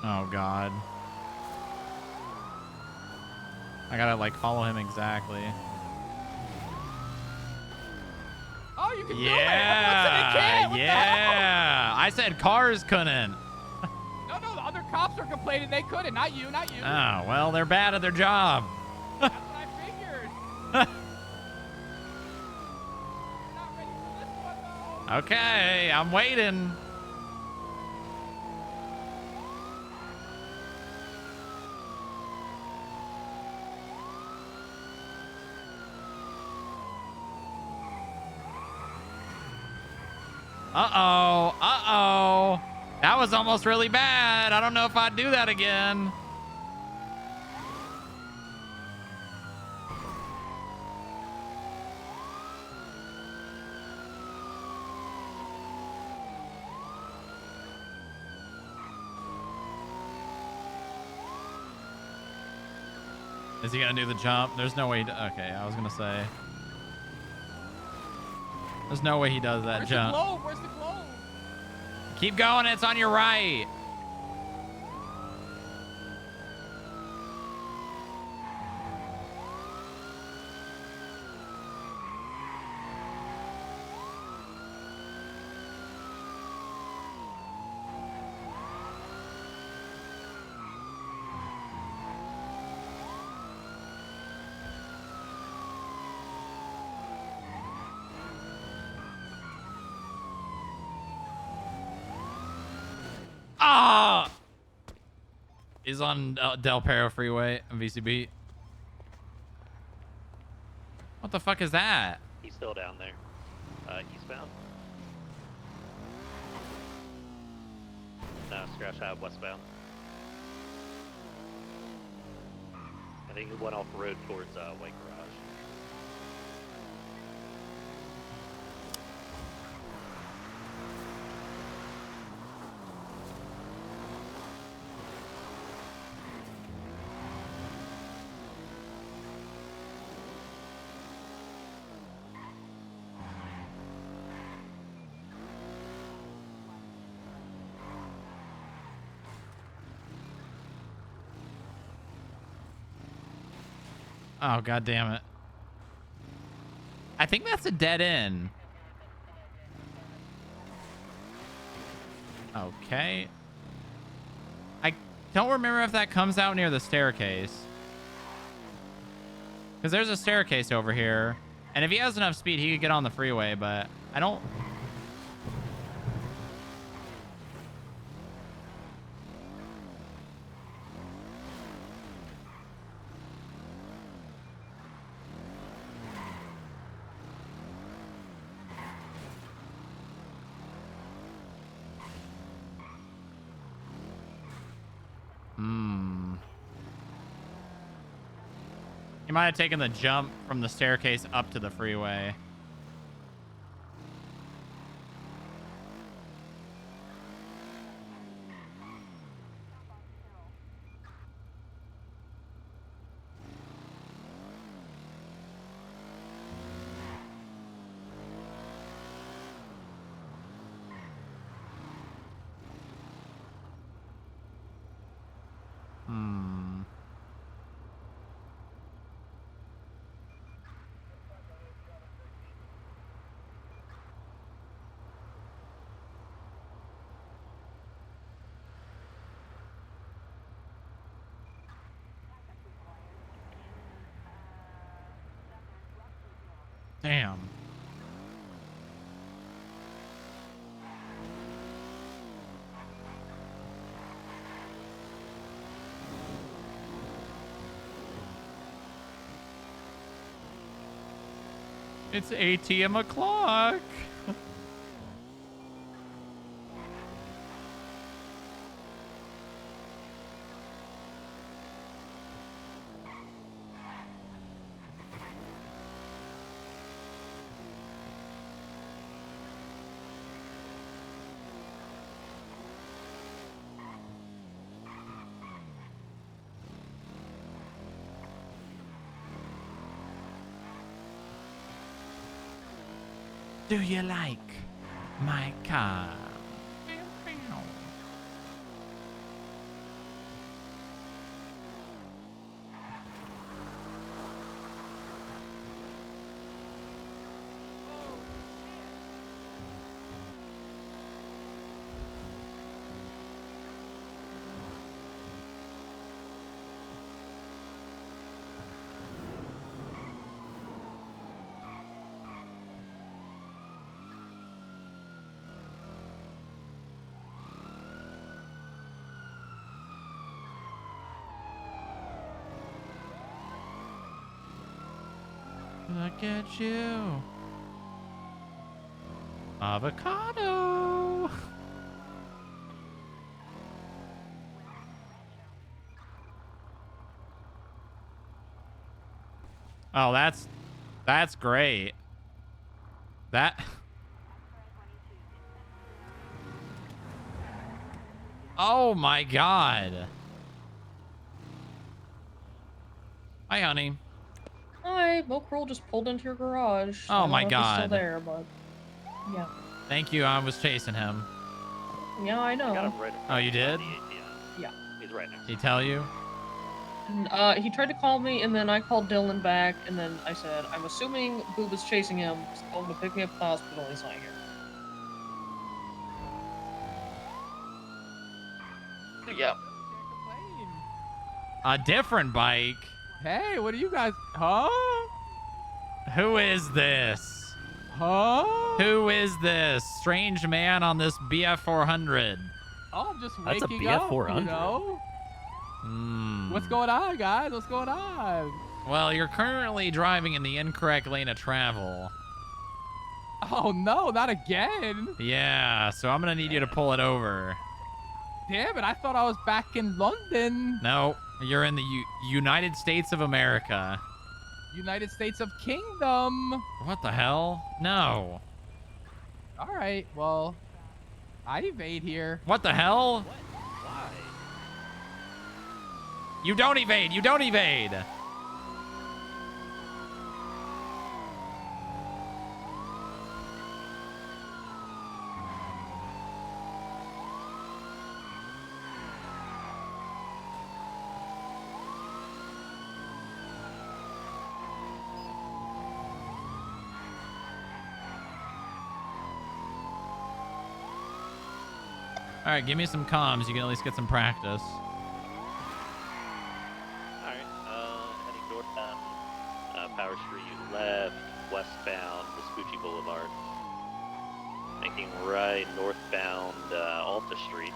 Oh god. I gotta like follow him exactly. Oh, you can do it. Yeah, yeah. I said cars couldn't. No, the other cops were complaining they couldn't. Not you, not you. Oh, well, they're bad at their job. That's what I figured. You're not ready for this one, though. Okay, I'm waiting. Uh-oh. Uh-oh. That was almost really bad. I don't know if I'd do that again. Is he gonna do the jump? There's no way. Okay, I was gonna say. There's no way he does that jump. Where's the globe? Keep going. It's on your right. Ah! He's on Del Perro Freeway on VCB. What the fuck is that? He's still down there. Eastbound? No, scratch out westbound. I think he went off the road towards White Garage. Oh, god damn it. I think that's a dead end. Okay. I don't remember if that comes out near the staircase. Because there's a staircase over here. And if he has enough speed, he could get on the freeway, but I don't... He might have taken the jump from the staircase up to the freeway. Damn. It's ATM o'clock. Do you like my car? Look at you. Avocado. Oh, that's great. That... Oh my god. Hi, honey. Hi, Milk Roll just pulled into your garage. Oh I don't my know if he's still god. there, but yeah. Thank you. I was chasing him. Yeah, I know. Got him right in Oh, front you of did? the ATM. Yeah. He's right next. Did he tell you? And, he tried to call me, and then I called Dylan back, and then I said, I'm assuming Boob is chasing him, so tell him to pick me up at the hospital, he's not here. Yeah. A different bike. Hey, what are you guys? Huh? Who is this? Huh? Who is this strange man on this BF 400? Oh, I'm just That's a waking BF up, 400. you know? Hmm. What's going on, guys? What's going on? Well, you're currently driving in the incorrect lane of travel. Oh, no, not again. Yeah, so I'm gonna need you to pull it over. Damn it, I thought I was back in London. No, you're in the United States of America. United States of Kingdom. What the hell? No. All right, well, I evade here. What the hell? Why? You don't evade. You don't evade. All right, give me some comms. You can at least get some practice. Alright, heading northbound, Power Street, left, westbound, Vespucci Boulevard. Making right, northbound, Alta Street.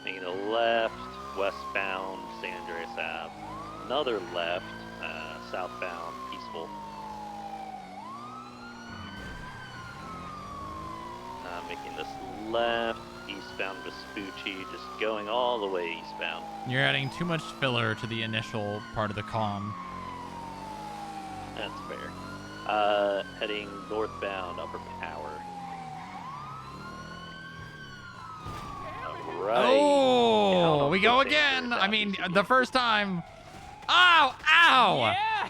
Making a left, westbound, San Andreas Ave. Another left, southbound, Peaceful. Making this left, eastbound Vespucci, just going all the way eastbound. You're adding too much filler to the initial part of the comm. That's fair. Heading northbound, Upper Power. Right. Oh, we go again. I mean, the first time. Ow! Ow! Yeah.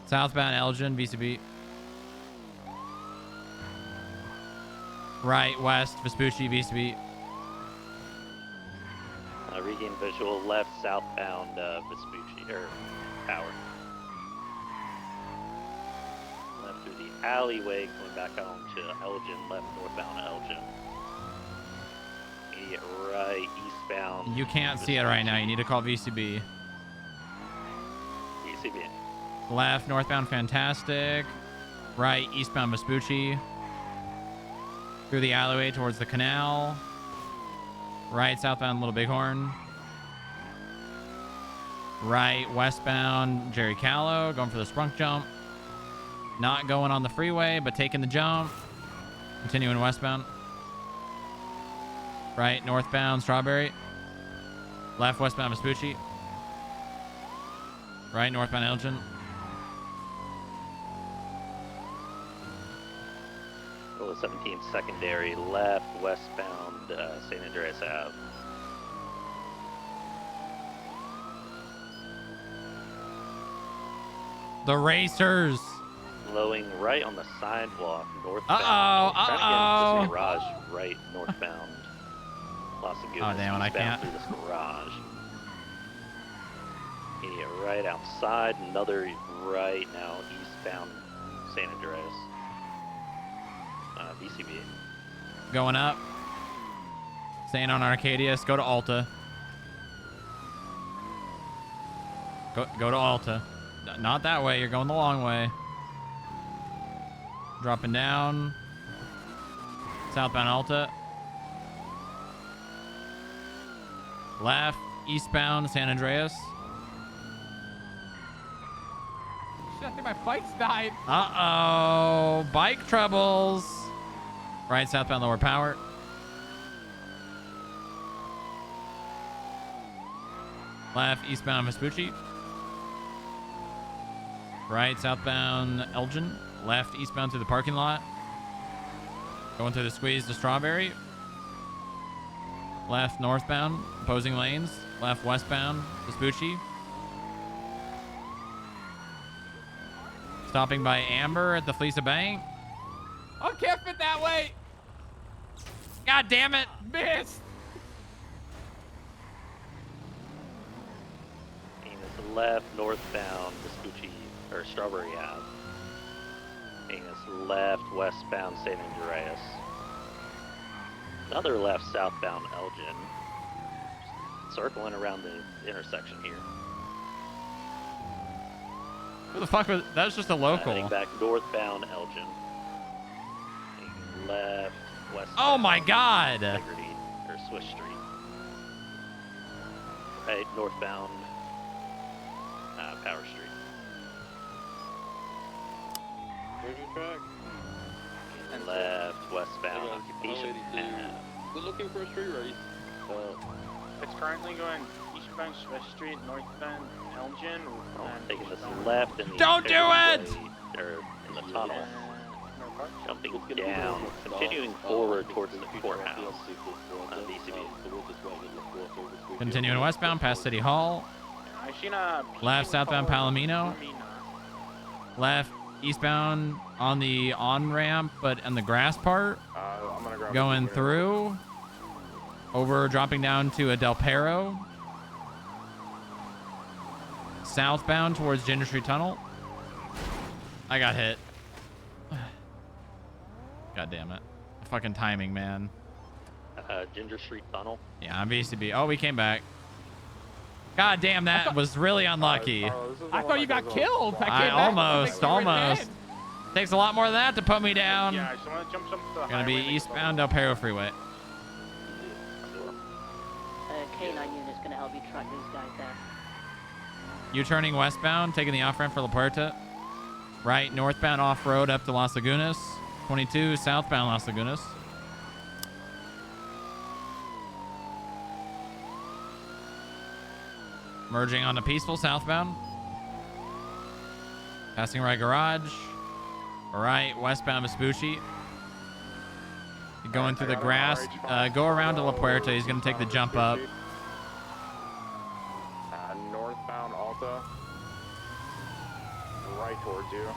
Southbound Elgin, BCB. Right, west, Vespucci, BCB. Regain visual left, southbound Vespucci, or Power. Left through the alleyway, going back on to Elgin, left northbound Elgin. Immediate right, eastbound. You can't see it right now. You need to call VCB. VCB. Left, northbound Fantastic. Right, eastbound Vespucci. Through the alleyway towards the canal. Right, southbound Little Bighorn. Right, westbound Jerry Callow. Going for the sprunk jump. Not going on the freeway, but taking the jump. Continuing westbound. Right, northbound Strawberry. Left, westbound Vespucci. Right, northbound Elgin. Roll 17 secondary, left, westbound San Andreas Ave. The Racers. Flowing right on the sidewalk, northbound. Uh-oh, Trying to get into this garage, right, northbound. Los Lagunas, Oh, damn it, I eastbound can't. through this garage. Immediate right outside, another right now, eastbound San Andreas. VCB. Going up. Staying on Arcadius. Go to Alta. Go to Alta. Not that way. You're going the long way. Dropping down. Southbound Alta. Left. Eastbound San Andreas. Shit, I think my bike's died. Uh-oh. Bike troubles. Right, southbound Lower Power. Left, eastbound Vespucci. Right, southbound Elgin. Left, eastbound through the parking lot. Going through the squeeze to Strawberry. Left, northbound, opposing lanes. Left, westbound, Vespucci. Stopping by Amber at the Fleece Bank. Oh, can't fit that way. God damn it. Missed. Aim is left, northbound Vespucci, or Strawberry Ave. Aim is left, westbound San Andreas. Another left, southbound Elgin. Just circling around the intersection here. Who the fuck was that? Was just a local. Heading back northbound Elgin. Taking left, west. Oh my god! Integrity, or Swiss Street. Right, northbound Power Street. Moving track. And left, westbound Occupation Ave. We're looking for a street race. It's currently going eastbound Swiss Street, northbound Elgin. Taking this left in the Don't do it! integrity, or in the tunnel. Jumping down, continuing forward towards the courthouse. VCB. Continuing westbound past City Hall. I seen a Left, southbound Palomino. Left, eastbound on the on-ramp, but on the grass part. I'm gonna grab Going through. Over, dropping down to a Del Perro. Southbound towards Ginger Street Tunnel. I got hit. God damn it. Fucking timing, man. Ginger Street Tunnel. Yeah, I'm BCB. Oh, we came back. God damn, that was really unlucky. I thought you got killed. I almost. Takes a lot more than that to put me down. Yeah, I just want to jump to the Gonna be highway, eastbound Del Perro Freeway. K9 unit's gonna help you track these guys there. You turning westbound, taking the off ramp for La Puerta. Right, northbound off road up to Las Lagunas. 22 southbound Las Lagunas. Merging onto Peaceful southbound. Passing right garage. Right, westbound Vespucci. Going through the grass. Go around to La Puerta. He's going to take the jump up. Northbound Alta. Right towards you.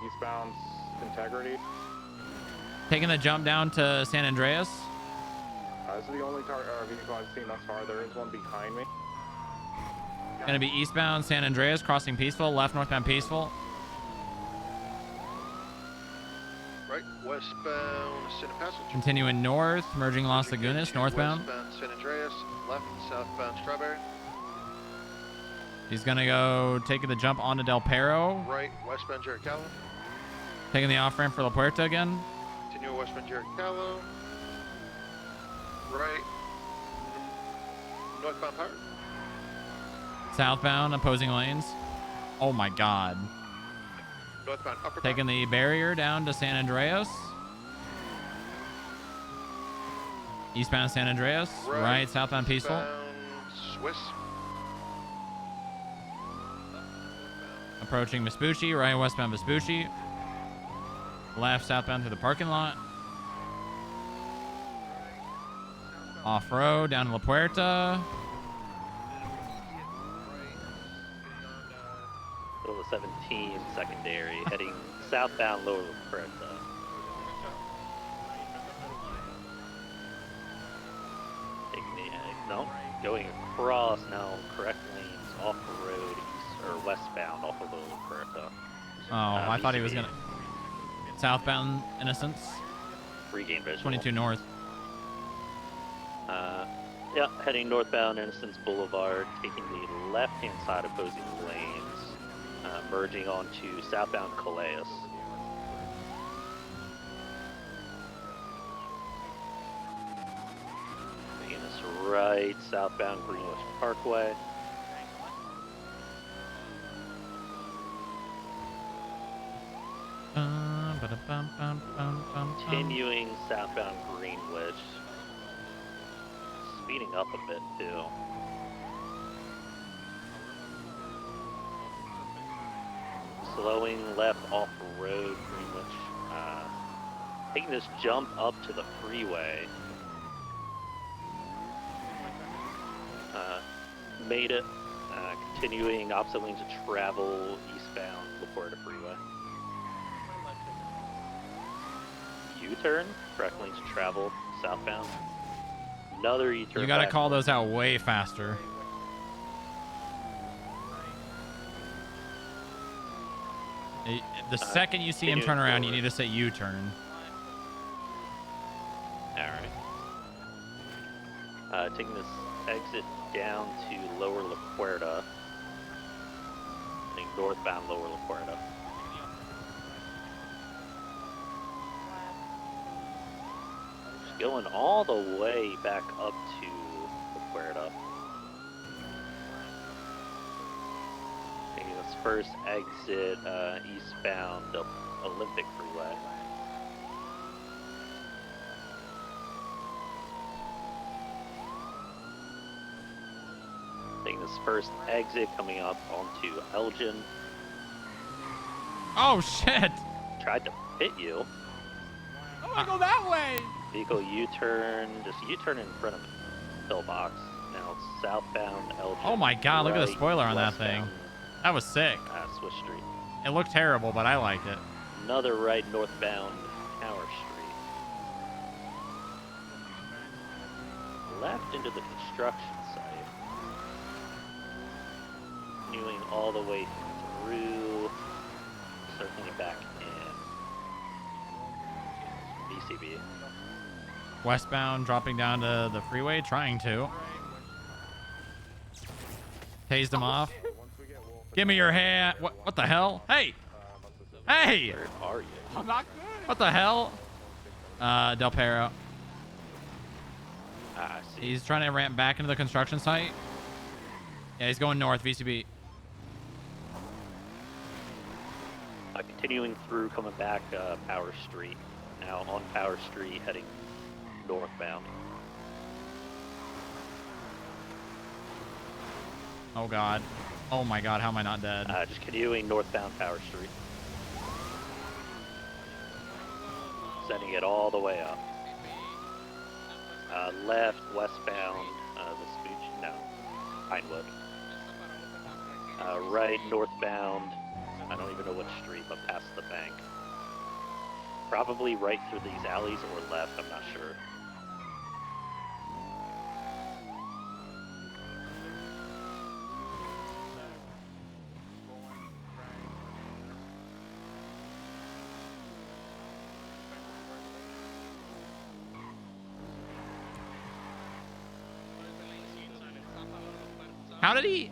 Eastbound Integrity. Taking the jump down to San Andreas. This is the only vehicle I've seen thus far. There is one behind me. Going to be eastbound San Andreas, crossing Peaceful. Left northbound Peaceful. Right, westbound Center Passage. Continuing north, merging Las Lagunas, northbound. Westbound San Andreas, left, southbound Strawberry. He's going to go taking the jump onto Del Perro. Right, westbound Jericalo. Taking the off-ramp for La Puerta again. Continue westbound Jericalo. Right, northbound Pirate. Southbound, opposing lanes. Oh my god. Northbound Upper Taking the barrier down to San Andreas. Eastbound San Andreas. Right, southbound Peaceful. Swiss. Approaching Vespucci. Right, westbound Vespucci. Left, southbound through the parking lot. Off-road down to La Puerta. Little 17 secondary, heading southbound Lower La Puerta. No, going across now, correct lanes, off the road, east or westbound off of Lower La Puerta. Oh, I thought he was gonna. Southbound Innocence. Regain visual. 22 north. Yeah, heading northbound Innocence Boulevard, taking the left-hand side opposing lanes, merging onto southbound Calais. Taking this right, southbound Greenwich Parkway. Continuing southbound Greenwich. Speeding up a bit too. Slowing left off road Greenwich. Taking this jump up to the freeway. Made it. Continuing opposite lanes of travel eastbound La Puerta Freeway. U-turn, correct lanes of travel southbound. Another U-turn. You gotta call those out way faster. The second you see him turn around, you need to say U-turn. Alright. Taking this exit down to Lower La Puerta. Heading northbound Lower La Puerta. Just going all the way back up to La Puerta. Taking this first exit eastbound Olympic Freeway. Taking this first exit coming up onto Elgin. Oh shit! Tried to hit you. I want to go that way. Vehicle U-turn, just U-turn in front of the pillbox. Now it's southbound Elgin. Oh my god, look at the right, spoiler on that thing. westbound, That was sick. Swiss Street. It looked terrible, but I liked it. Another right northbound Tower Street. Left into the construction site. continuing all the way through, circling back in VCB. Westbound, dropping down to the freeway, trying to. Tased him off. Give me your hand. What the hell? Hey! Hey! Where are you? I'm not good. What the hell? Del Perro. Ah, I see. He's trying to ramp back into the construction site. Yeah, he's going north, VCB. Continuing through, coming back Power Street. Now on Power Street, heading northbound. Oh god. Oh my god, how am I not dead? Just continuing northbound Power Street. Sending it all the way up. Left, westbound, the Spooch, no, Pinewood. Right, northbound, I don't even know what street, but past the bank. Probably right through these alleys or left, I'm not sure.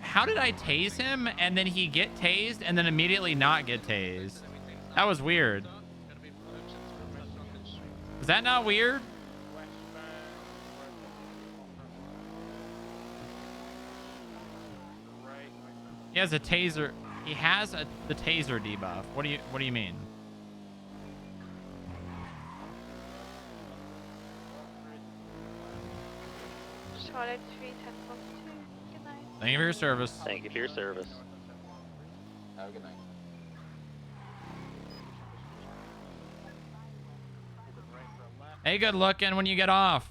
How did I tase him and then he get tased and then immediately not get tased? That was weird. Is that not weird? He has a taser. He has the taser debuff. What do you mean? Charlotte 310.2. Good night. Thank you for your service. Thank you for your service. Have a good night. Hey, good looking when you get off.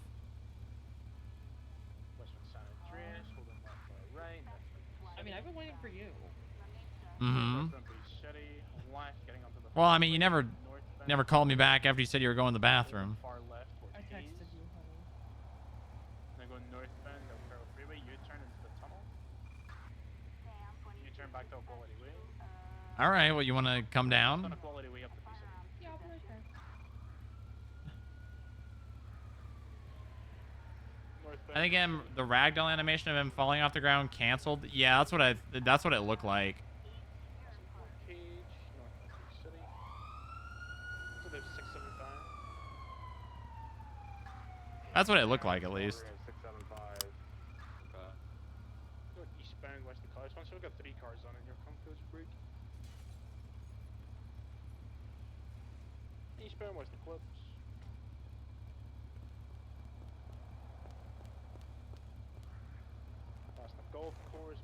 I mean, I've been waiting for you. Mm-hmm. Well, I mean, you never called me back after you said you were going to the bathroom. I texted you, honey. Then go northbound, Del Perro Freeway, U-turn into the tunnel. U-turn back to Quality Way. All right, well, you want to come down? On a Quality Way up the piece. Yeah, I'll be right there. I think the ragdoll animation of him falling off the ground canceled. Yeah, that's what it looked like. Cage, northwest city. So there's 675. That's what it looked like, at least. 675. Go eastbound, west of College. Once we've got 3 cars on it, your comfort break. Eastbound, west of Clips. Past the golf course.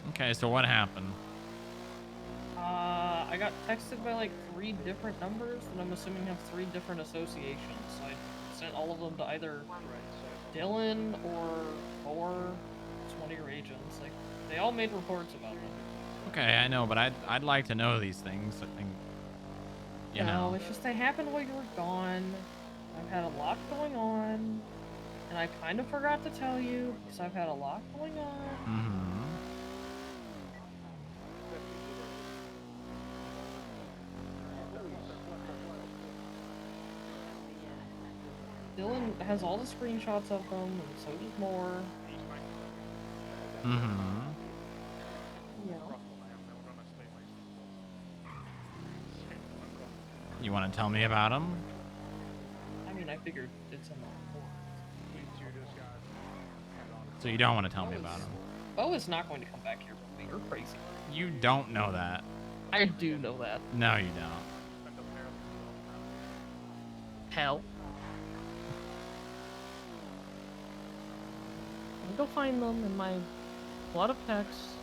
Okay, so what happened? I got texted by like 3 different numbers that I'm assuming have 3 different associations. So I sent all of them to either Dylan or it's one of your agents. Like, they all made reports about them. Okay, I know, but I'd like to know these things. I think, you know. No, it's just they happened while you were gone. I've had a lot going on, and I kind of forgot to tell you because I've had a lot going on. Mm-hmm. Dylan has all the screenshots of them, and so does more. Mm-hmm. Yeah. You want to tell me about them? I mean, I figured it's in the report. So you don't want to tell me about them? Bo is not going to come back here with me. You're crazy. You don't know that. I do know that. No, you don't. Hell. I'll go find them in my lot of texts.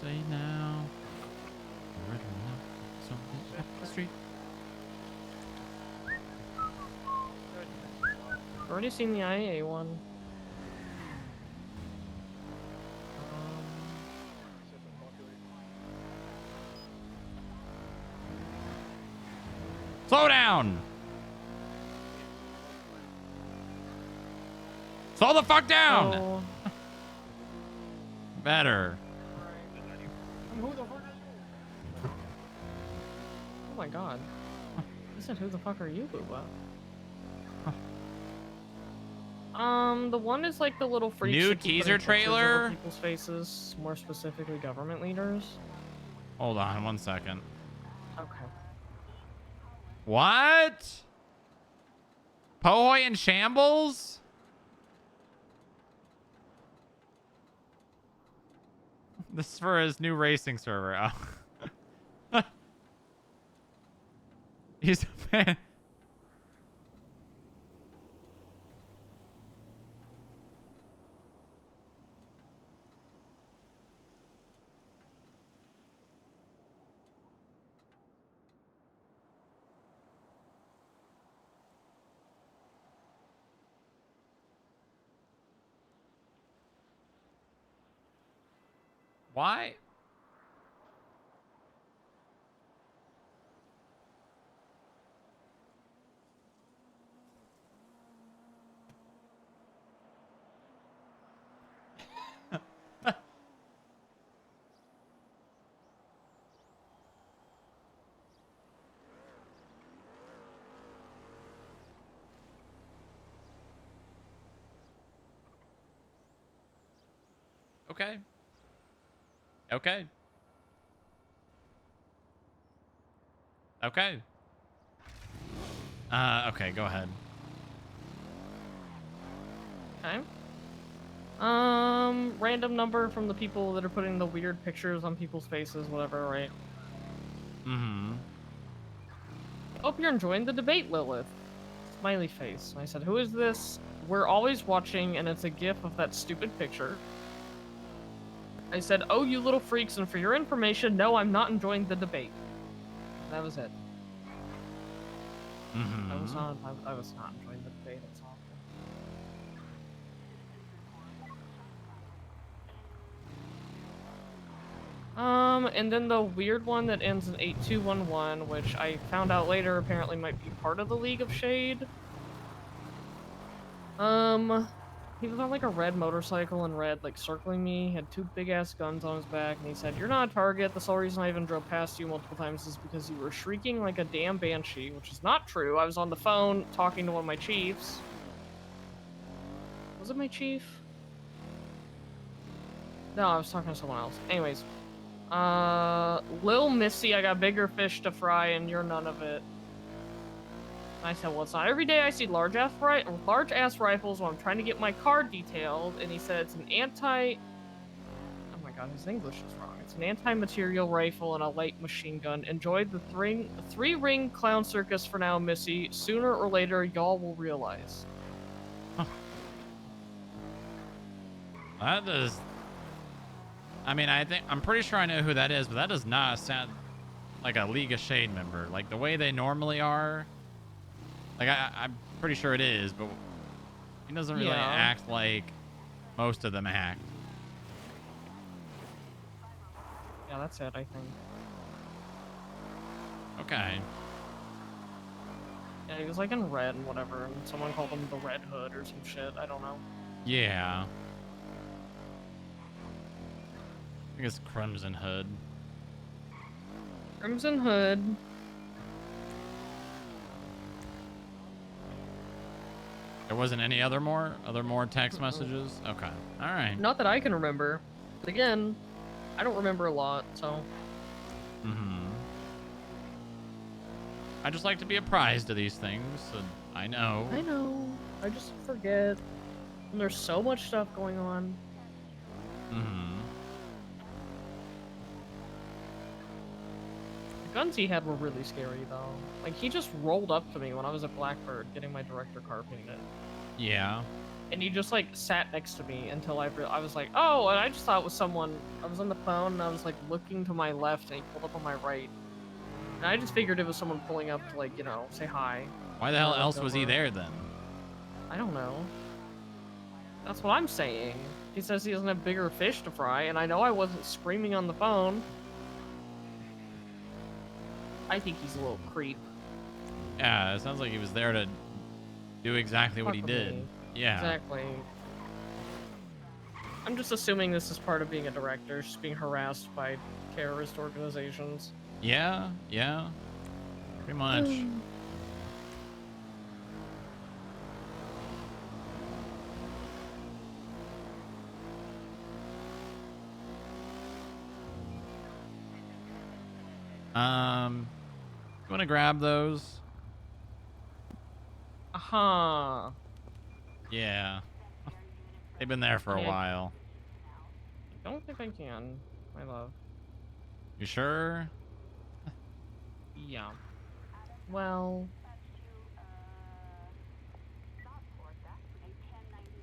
Say now. Something up the street. I've already seen the IA one. Slow down. Slow the fuck down. So, Better. who the fuck are you? Oh my god. I said, who the fuck are you, Booba? The one is like the little freaks New that keep teaser putting pictures over trailer? people's faces, more specifically government leaders. Hold on 1 second. Okay. What? Pohoy in shambles? This is for his new racing server. Oh. He's a fan. Why? Okay. Okay. Okay. Okay, go ahead. Okay. Random number from the people that are putting the weird pictures on people's faces, whatever, right? Mm-hmm. Hope you're enjoying the debate, Lilith. Smiley face. I said, who is this? We're always watching, and it's a gif of that stupid picture. I said, oh, you little freaks, and for your information, no, I'm not enjoying the debate. That was it. Mm-hmm. I was not enjoying the debate, it's awful. And then the weird one that ends in 8211, which I found out later apparently might be part of the League of Shade. He was on like a red motorcycle in red, like circling me, had two big ass guns on his back, and he said, you're not a target, the sole reason I even drove past you multiple times is because you were shrieking like a damn banshee, which is not true. I was on the phone talking to one of my chiefs. Was it my chief? No, I was talking to someone else. Anyways. Lil Missy, I got bigger fish to fry and you're none of it. I said, well, it's not every day I see large ass rifles when I'm trying to get my car detailed. And he said it's an oh my god, his English is wrong. It's an anti-material rifle and a light machine gun. Enjoy the three-ring clown circus for now, Missy. Sooner or later, y'all will realize. Huh. That does... I mean, I'm pretty sure I know who that is, but that does not sound like a League of Shade member. Like, the way they normally are... Like, I'm pretty sure it is, but he doesn't really act like most of them act. Yeah, that's it, I think. Okay. Yeah, he was like in red and whatever, and someone called him the Red Hood or some shit, I don't know. Yeah. I think it's Crimson Hood. Crimson Hood. There wasn't any other more text messages? Okay. All right. Not that I can remember. But again, I don't remember a lot, so. Mm-hmm. I just like to be apprised of these things, so I know. I know. I just forget. And there's so much stuff going on. Mm-hmm. The guns he had were really scary, though. Like, he just rolled up to me when I was at Blackbird getting my director car painted. Yeah. And he just, like, sat next to me until I was like, oh, and I just thought it was someone. I was on the phone, and I was, like, looking to my left, and he pulled up on my right. And I just figured it was someone pulling up to, like, you know, say hi. Why the hell else was he there, then? I don't know. That's what I'm saying. He says he doesn't have bigger fish to fry, and I know I wasn't screaming on the phone. I think he's a little creep. Yeah, it sounds like he was there to do exactly what he Fuck with did. me. Yeah. Exactly. I'm just assuming this is part of being a director, just being harassed by terrorist organizations. Yeah, yeah. Pretty much. You want to grab those? Uh-huh. Yeah. They've been there for a while. I don't think I can, my love. You sure? Yeah. Well...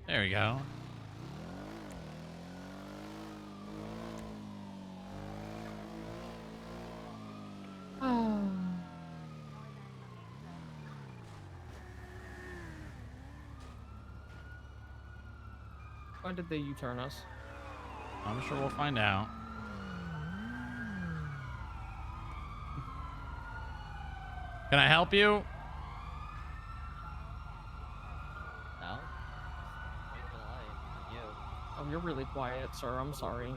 There we go. Why did they U-turn us? I'm sure we'll find out. Can I help you? No. Wait for the light. You. Oh, you're really quiet, sir. I'm sorry.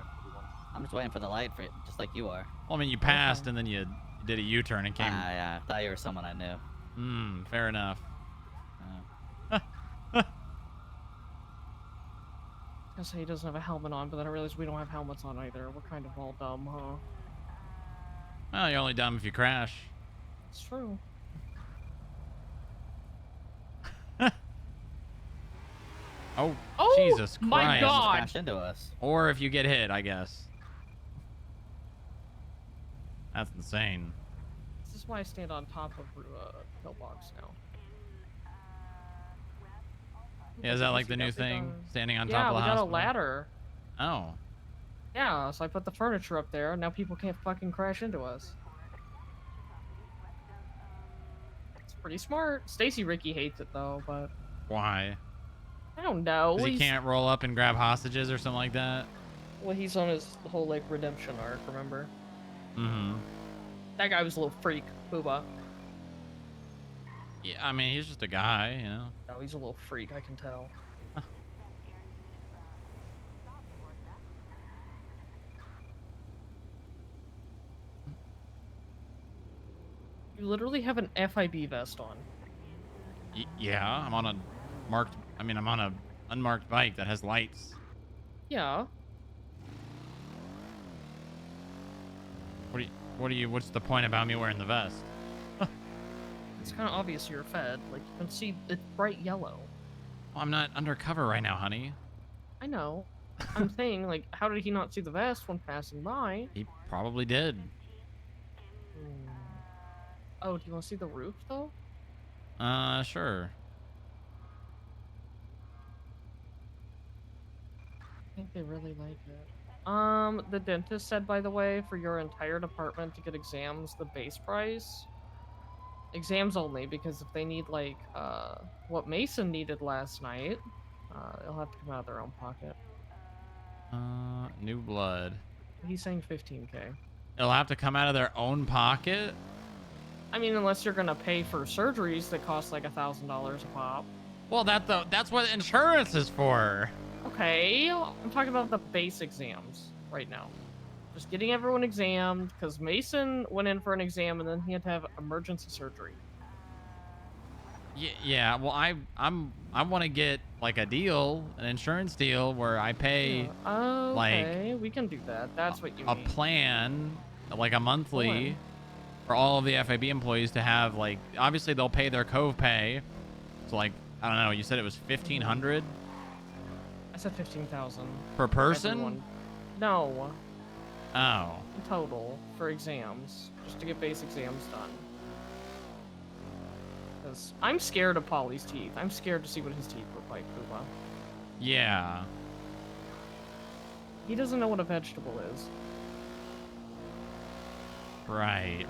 I'm just waiting for the light for it, just like you are. Well, I mean, you passed and then you did a U-turn and came. Yeah. I thought you were someone I knew. Fair enough. I was gonna say he doesn't have a helmet on, but then I realized we don't have helmets on either. We're kind of all dumb, huh? Well, you're only dumb if you crash. It's true. Oh, Oh, Jesus Christ. my God. Crashed into us. Or if you get hit, I guess. That's insane. This is why I stand on top of pillbox now. Yeah, is that like the new thing? Standing on top Yeah, of the we got a hospital? ladder. Oh. Yeah, so I put the furniture up there, and now people can't fucking crash into us. It's pretty smart. Stacy Ricky hates it though, but Why? I don't know. 'Cause he can't roll up and grab hostages or something like that? Well, he's on his whole like redemption arc, remember? Mm-hmm. That guy was a little freak, Booba. Yeah, I mean, he's just a guy, you know? No, he's a little freak, I can tell. You literally have an FIB vest on. Yeah, I'm on a I'm on a unmarked bike that has lights. Yeah. What's the point about me wearing the vest? It's kind of obvious you're fed. Like, you can see it's bright yellow. Well, I'm not undercover right now, honey. I know. I'm saying, like, how did he not see the vest when passing by? He probably did. Oh, do you want to see the roof, though? Sure. I think they really like it. The dentist said, by the way, for your entire department to get exams, the base price. Exams only, because if they need, like, what Mason needed last night, they'll have to come out of their own pocket. New blood. He's saying 15K. It'll have to come out of their own pocket? I mean, unless you're gonna pay for surgeries that cost like $1,000 a pop. Well, that's what insurance is for. Okay, I'm talking about the base exams right now. Just getting everyone examined, because Mason went in for an exam and then he had to have emergency surgery. Yeah. Well, I want to get like a deal, an insurance deal where I pay Okay, we can do that. That's what you a mean. plan, like a monthly, for all of the FIB employees to have like. Obviously, they'll pay their Cove pay. So like, I don't know. You said it was 1,500. I said 15,000 per person. Everyone. No. Oh. In total for exams, just to get base exams done. Because I'm scared of Polly's teeth. I'm scared to see what his teeth look like, Poopa. Yeah. He doesn't know what a vegetable is. Right.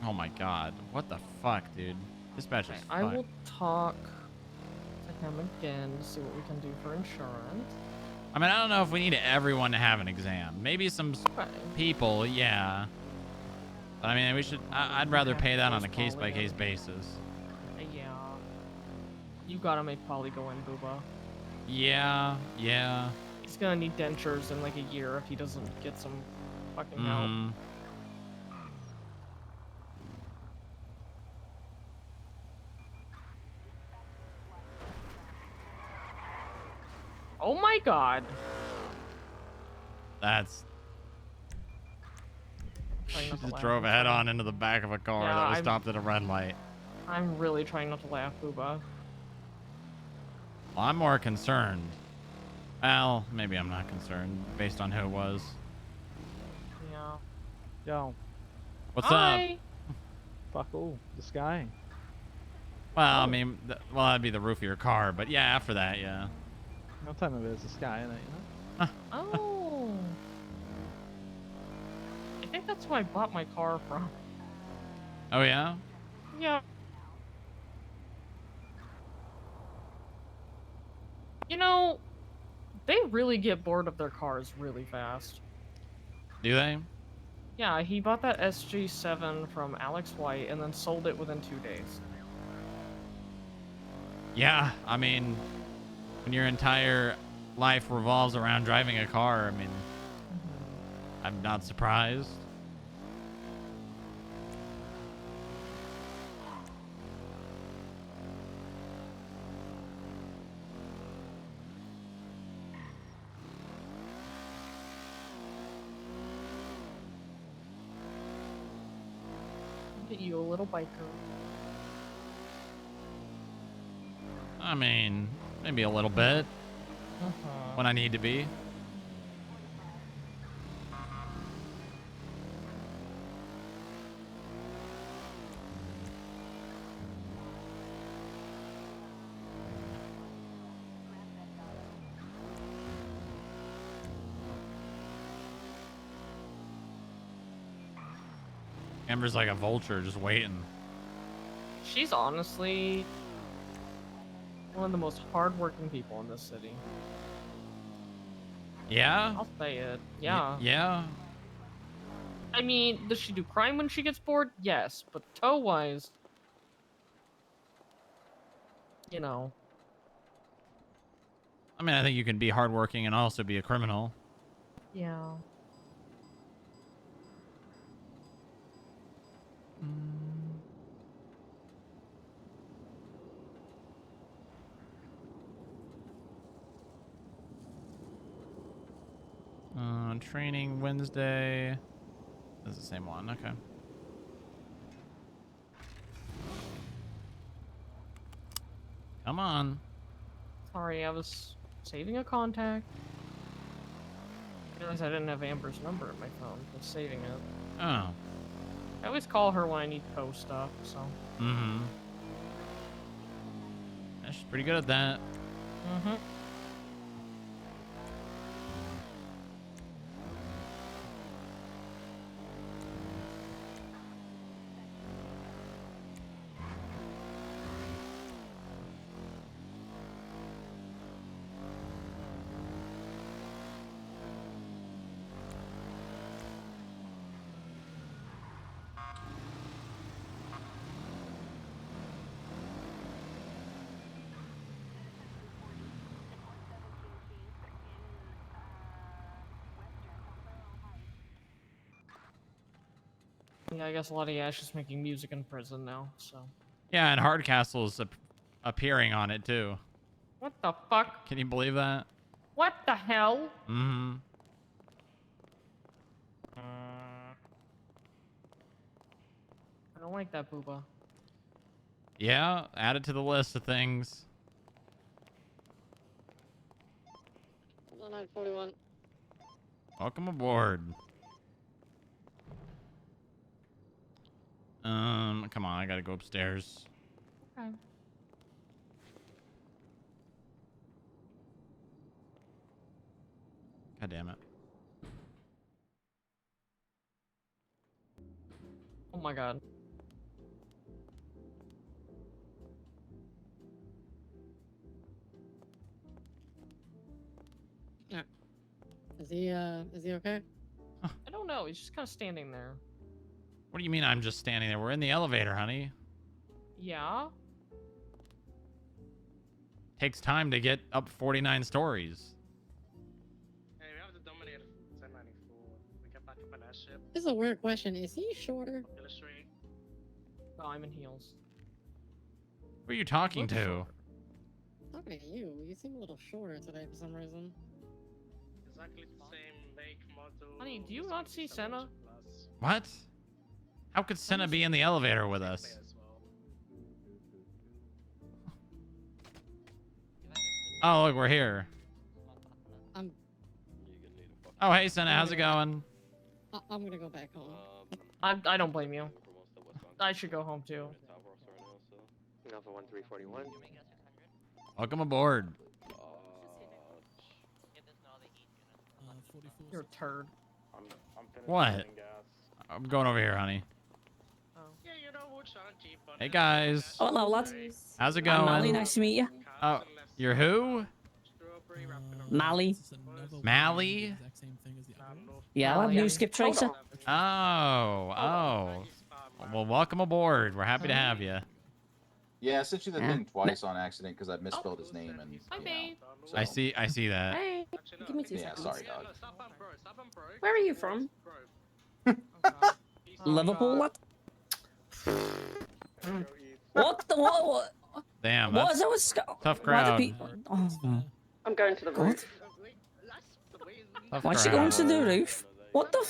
Oh my god. What the fuck, dude? Dispatch is I fucked. will talk to him again to see what we can do for insurance. I mean, I don't know if we need everyone to have an exam. Maybe some people, yeah. But I mean, we should. I'd rather pay that on a case-by-case basis. Yeah. You gotta make Polly go in, Booba. Yeah, yeah. He's gonna need dentures in like a year if he doesn't get some fucking help. Oh my god. That's. Trying not to Just laugh, drove I'm head sorry. on into the back of a car Yeah, that was I'm- stopped at a red light. I'm really trying not to laugh, Booba. Well, I'm more concerned. Well, maybe I'm not concerned based on who it was. Yeah. Yo. What's Hi. up? Fuck all. The sky. Well, I mean, well, that'd be the roof of your car, but yeah, after that, yeah. Don't tell me there's a sky in it, you know? Oh. I think that's who I bought my car from. Oh, yeah? Yeah. You know, they really get bored of their cars really fast. Do they? Yeah, he bought that SG7 from Alex White and then sold it within 2 days. Yeah, I mean, when your entire life revolves around driving a car, I mean, I'm not surprised. Get you a little biker. I mean, maybe a little bit when I need to be. Amber's like a vulture just waiting. She's honestly one of the most hardworking people in this city. Yeah? I'll say it. Yeah. Yeah. I mean, does she do crime when she gets bored? Yes, but toe-wise, you know. I mean, I think you can be hardworking and also be a criminal. Yeah. Training Wednesday. That's the same one. Okay. Come on. Sorry, I was saving a contact. I realized I didn't have Amber's number in my phone. I was saving it. Oh. I always call her when I need co stuff, so. Mm-hmm. Yeah, she's pretty good at that. Mm-hmm. Yeah, I guess a lot of Ash is making music in prison now, so. Yeah, and Hardcastle's appearing on it too. What the fuck? Can you believe that? What the hell? Mm-hmm. I don't like that, Booba. Yeah, add it to the list of things. 941. Welcome aboard. Come on, I gotta go upstairs. Okay. God damn it. Oh my god. Is he okay? I don't know. He's just kind of standing there. What do you mean I'm just standing there? We're in the elevator, honey. Yeah. Takes time to get up 49 stories. Hey, we have to dominate 1094. We get back up on that ship. This is a weird question. Is he shorter? Illustrate. No, I'm in heels. Who are you talking to? Talking to you. You seem a little shorter today for some reason. Exactly the same make, model. Honey, do you not see Senna? What? How could Senna be in the elevator with us? Oh, look, we're here. Oh, hey, Senna, how's it going? I'm gonna go back home. I don't blame you. I should go home too. Alpha 1341. Welcome aboard. You're a turd. What? I'm going over here, honey. Yeah, you know which auntie, but Hey, guys. Oh, hello, lads. How's it I'm going? Mally. Nice to meet you. Oh, you're who? Mally. Mally? Yeah, I'm new skip tracer. Oh. Well, welcome aboard. We're happy to have you. Yeah, I sent you the thing twice on accident because I misspelled his name and. Hi, babe. So, I see that. Hey, give me 2 Yeah, seconds. sorry, dog. Where are you from? Liverpool, what? What the what? Damn, What that's is it with Scott? tough crowd. Oh, I'm going to the God. roof. Tough Why's she going crowd. to the roof? What the?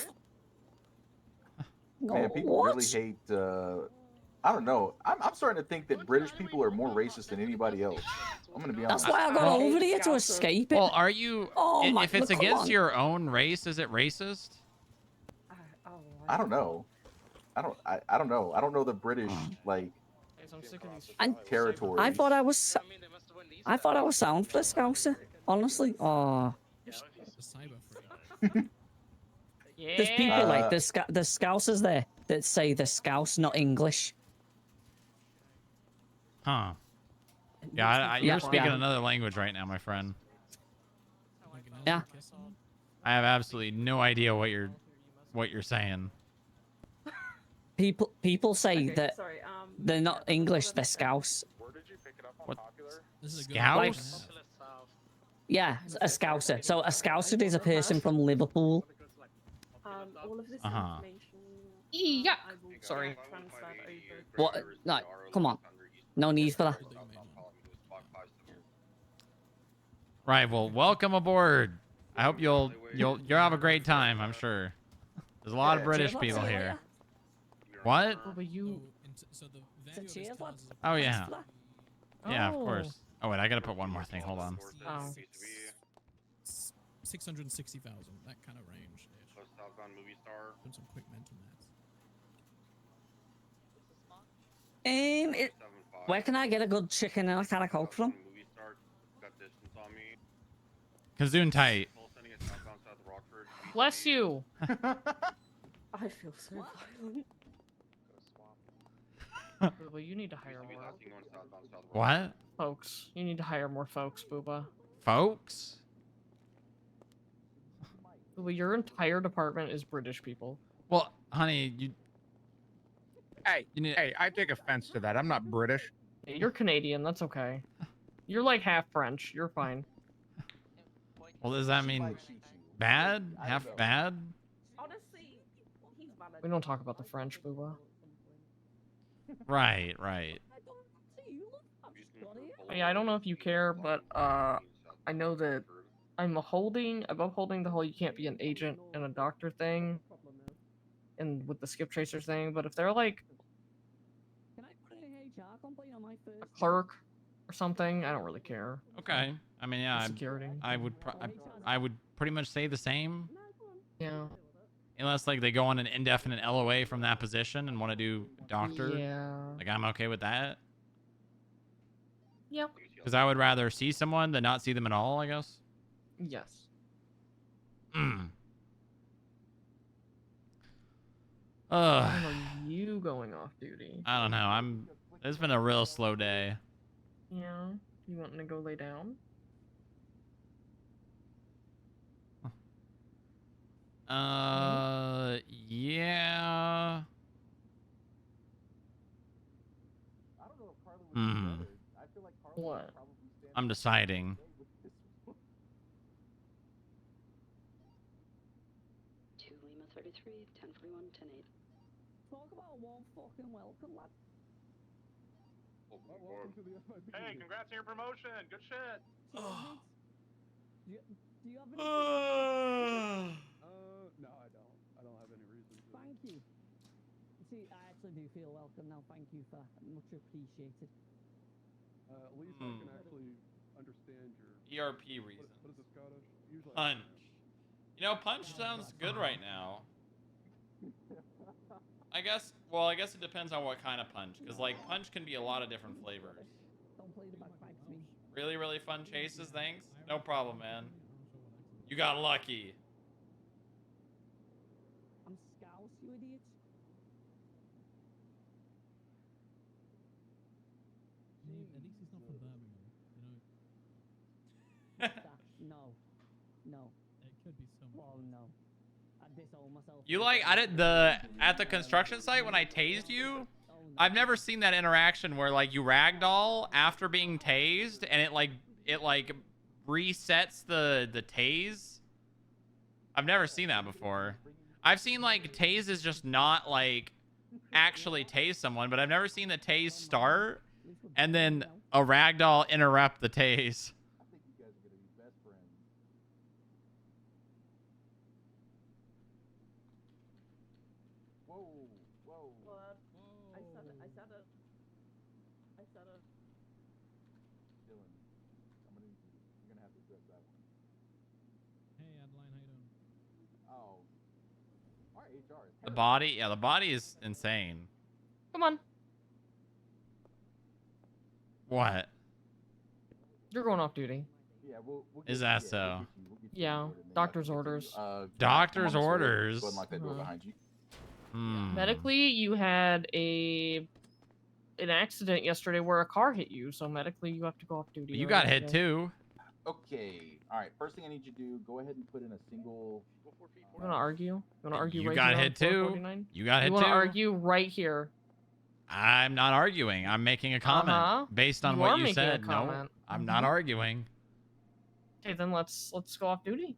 Man, people really hate. I don't know. I'm starting to think that British people are more racist than anybody else. I'm gonna be honest. That's why I got over here to escape it. Well, are you? Oh my! If it's come against on. your own race, is it racist? I don't know. I don't know. I don't know the British like territory. I thought I was sound for the Scouser. Honestly, there's people like the Scousers there that say the Scouse, not English. Huh. Yeah, you're speaking another language right now, my friend. Yeah. I have absolutely no idea what you're saying. People say that they're not English, they're Scouse. What? Scouse? Yeah, a Scouser. So a Scouser is a person from Liverpool. All of this Uh-huh. information. Yeah. I will Sorry. transfer over. What? No, come on. No need for that. Right. Well, welcome aboard. I hope you'll have a great time. I'm sure. There's a lot of British people here. What? Oh, but you. Oh yeah. Yeah, of course. Oh wait, I gotta put one more thing. Hold on. Oh. 660,000, that kind of range. Put some quick mental maths. Where can I get a good chicken and a can of Coke from? Kazoon tight. Bless you. I feel so violent. Booba, you need to hire more. What? Folks. You need to hire more folks, Booba. Folks? Booba, your entire department is British people. Well, honey, you. Hey, I take offense to that. I'm not British. You're Canadian. That's okay. You're like half French. You're fine. Well, does that mean bad? Half bad? Honestly, he's valid. We don't talk about the French, Booba. Right. Yeah, I don't know if you care, but I know that I'm upholding the whole you can't be an agent and a doctor thing, and with the skip tracers thing. But if they're like a clerk or something, I don't really care. Okay. I mean, yeah. Security. I would pretty much say the same. Yeah. Unless like they go on an indefinite LOA from that position and want to do doctor. Yeah. Like I'm okay with that. Yep. Because I would rather see someone than not see them at all, I guess. Yes. Mm. When are you going off duty? I don't know. It's been a real slow day. Yeah. You wanting to go lay down? Yeah. Hmm. What? I'm deciding. 2 Lima 33, 1041, 108. Talk about a warm fucking welcome, lad. Hey, congrats on your promotion. Good shit. Do you have any? No, I don't. I don't have any reason to. Thank you. See, I actually do feel welcome now. Thank you for much appreciated. At least I can actually understand your ERP reasons. What is it, Scottish? Usually Punch. You know, Punch sounds good right now. I guess it depends on what kind of punch. Because, like, punch can be a lot of different flavors. Don't play the bagpipes, me. Really, really fun chases, thanks. No problem, man. You got lucky. I'm Scouse, you idiot. At least he's not from Birmingham, you know. No. It could be so much. Oh no. I disown myself. You like at the construction site when I tased you? I've never seen that interaction where like you ragdoll after being tased and it resets the tase. I've never seen that before. I've seen like tase is just not like actually tase someone, but I've never seen the tase start and then a ragdoll interrupt the tase. I think you guys are gonna be best friends. Whoa. What? I said it. Dylan, you're gonna have to address that one. Hey, Adeline, how you doing? Oh. Our HR is The body is insane. Come on. What? You're going off duty. Yeah, we'll Is that so? Yeah, doctor's orders. Doctor's orders. Go and lock that door behind you. Medically, you had an accident yesterday where a car hit you, so medically you have to go off duty. You got hit too. Okay. All right. First thing I need you to do, go ahead and put in a single. You want to argue? You want to argue You right got here on hit too. 449? You got hit You want too. to argue right here? I'm not arguing. I'm making a comment based on You what are you making a said. No, comment. I'm not arguing. Okay, then let's go off duty.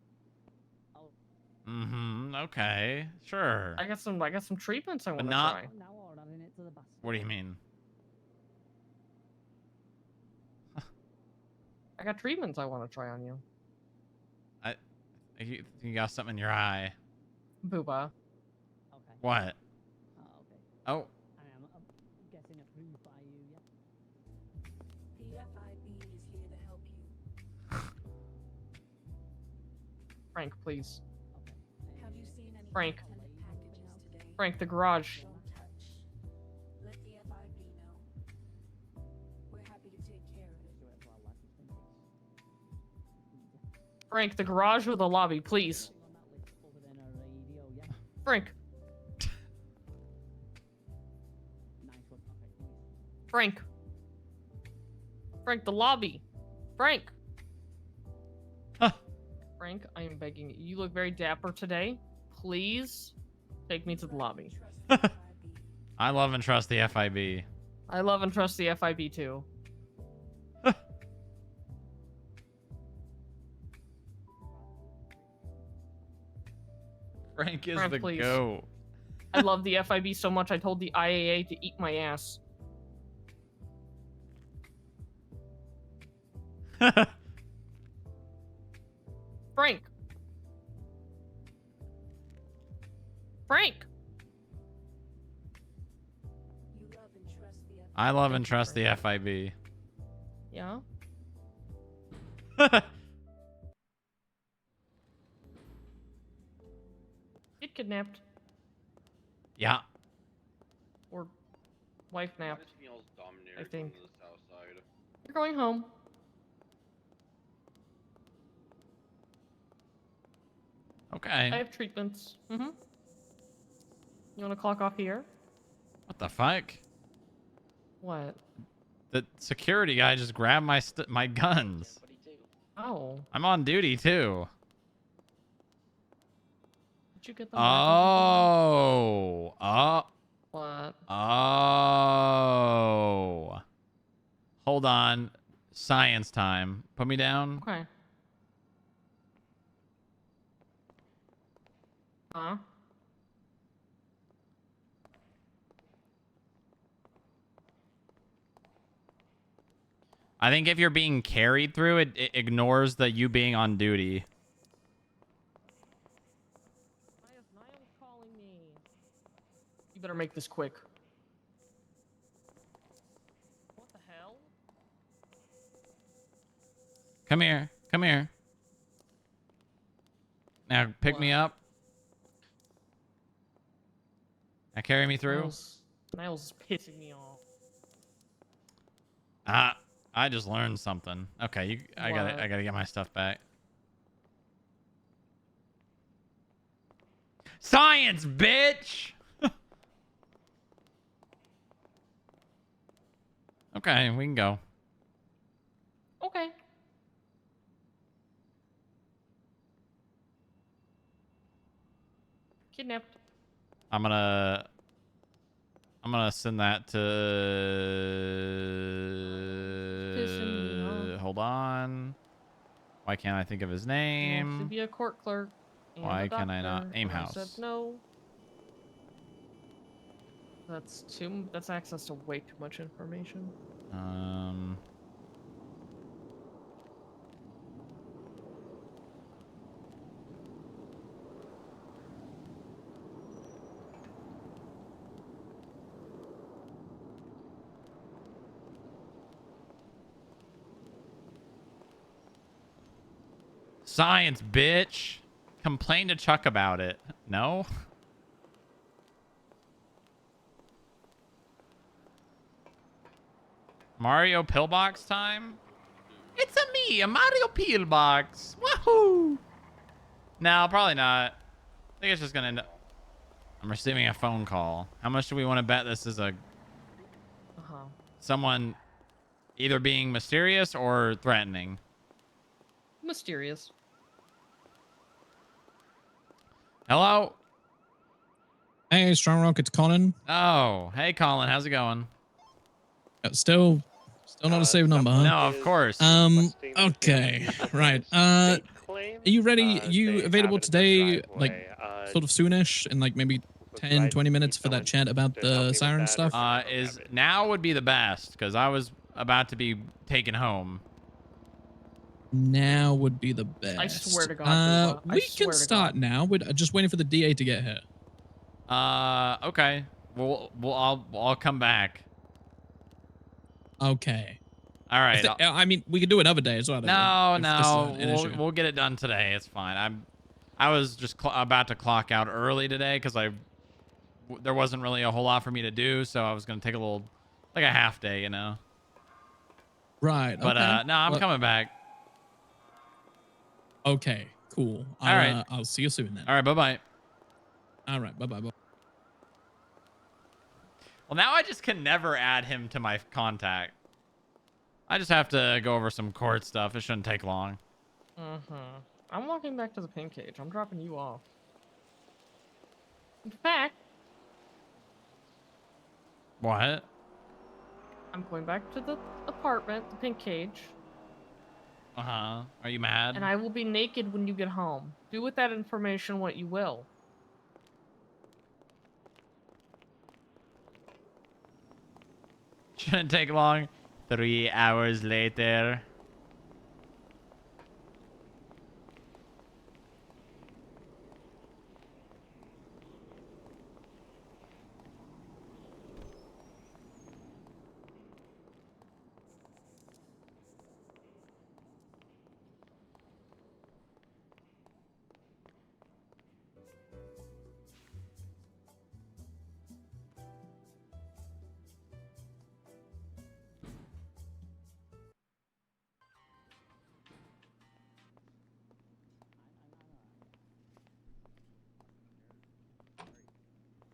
Okay. Sure. I got some treatments I want to not- try. What do you mean? I got treatments I want to try on you. You got something in your eye. Booba. What? Oh. I am getting approved by you, yeah? The FIB is here to help you. Frank, please. Have you seen any Frank. lieutenant packages today? Frank, the garage. Don't touch. Let the FIB know. We're happy to take care of it. Frank, the garage or the lobby, please. Frank. Frank. Frank, the lobby. Frank. Frank, I am begging you. You look very dapper today. Please take me to the lobby. I love and trust the FIB. I love and trust the FIB too. Frank is Frank, the please. goat. I love the FIB so much I told the IAA to eat my ass. Frank. Frank. You love and trust the FIB. I love and trust the FIB. Yeah. Get kidnapped. Yeah. Or wife napped. I think. the south side. You're going home. Okay. I have treatments. You want to clock off here? What the fuck? What? The security guy just grabbed my guns. Oh. I'm on duty too. Did you get them back on the phone? What? What? Oh. Hold on. Science time. Put me down. Okay. Huh? I think if you're being carried through, it ignores the you being on duty. Niall's calling me. You better make this quick. What the hell? Come here. Come here. Now pick me up. Now carry me through. Niall's pissing me off. I just learned something. Okay, I gotta get my stuff back. Science, bitch! Okay, we can go. Okay. Kidnapped. I'm gonna send that to. Hold on. Why can't I think of his He wants to name? be a court clerk. And Why a can I not? doctor, Aim and I house. said no. That's access to way too much information. Science, bitch. Complain to Chuck about it. No? Mario pillbox time? It's a Mario pillbox. Woohoo! No, probably not. I think it's just gonna end up. I'm receiving a phone call. How much do we want to bet this is a someone either being mysterious or threatening? Mysterious. Hello? Hey, Strong Rock, it's Colin. Oh, hey Colin, how's it going? Still not a saved number, huh? No, of course. Okay, right. Are you ready? You available today, like, sort of soonish, in like maybe 10, 20 minutes for that chat about the siren stuff? Is now would be the best because I was about to be taken home. Now would be the best. I swear to God, we can start now. We're just waiting for the DA to get here. Okay. I'll come back. Okay. All right. I mean, we could do it another day as well. No. We'll get it done today. It's fine. I was just about to clock out early today because there wasn't really a whole lot for me to do, so I was gonna take a half day, you know. Right. But okay. no, I'm coming back. Okay. Cool. All right. I'll see you soon then. All right. Bye-bye. All right. Bye-bye. Well, now I just can never add him to my contact. I just have to go over some court stuff. It shouldn't take long. I'm walking back to the pin cage. I'm dropping you off. In fact, What? I'm going back to the apartment, the pink cage, Are you mad? and I will be naked when you get home. Do with that information what you will. Shouldn't take long. 3 hours later.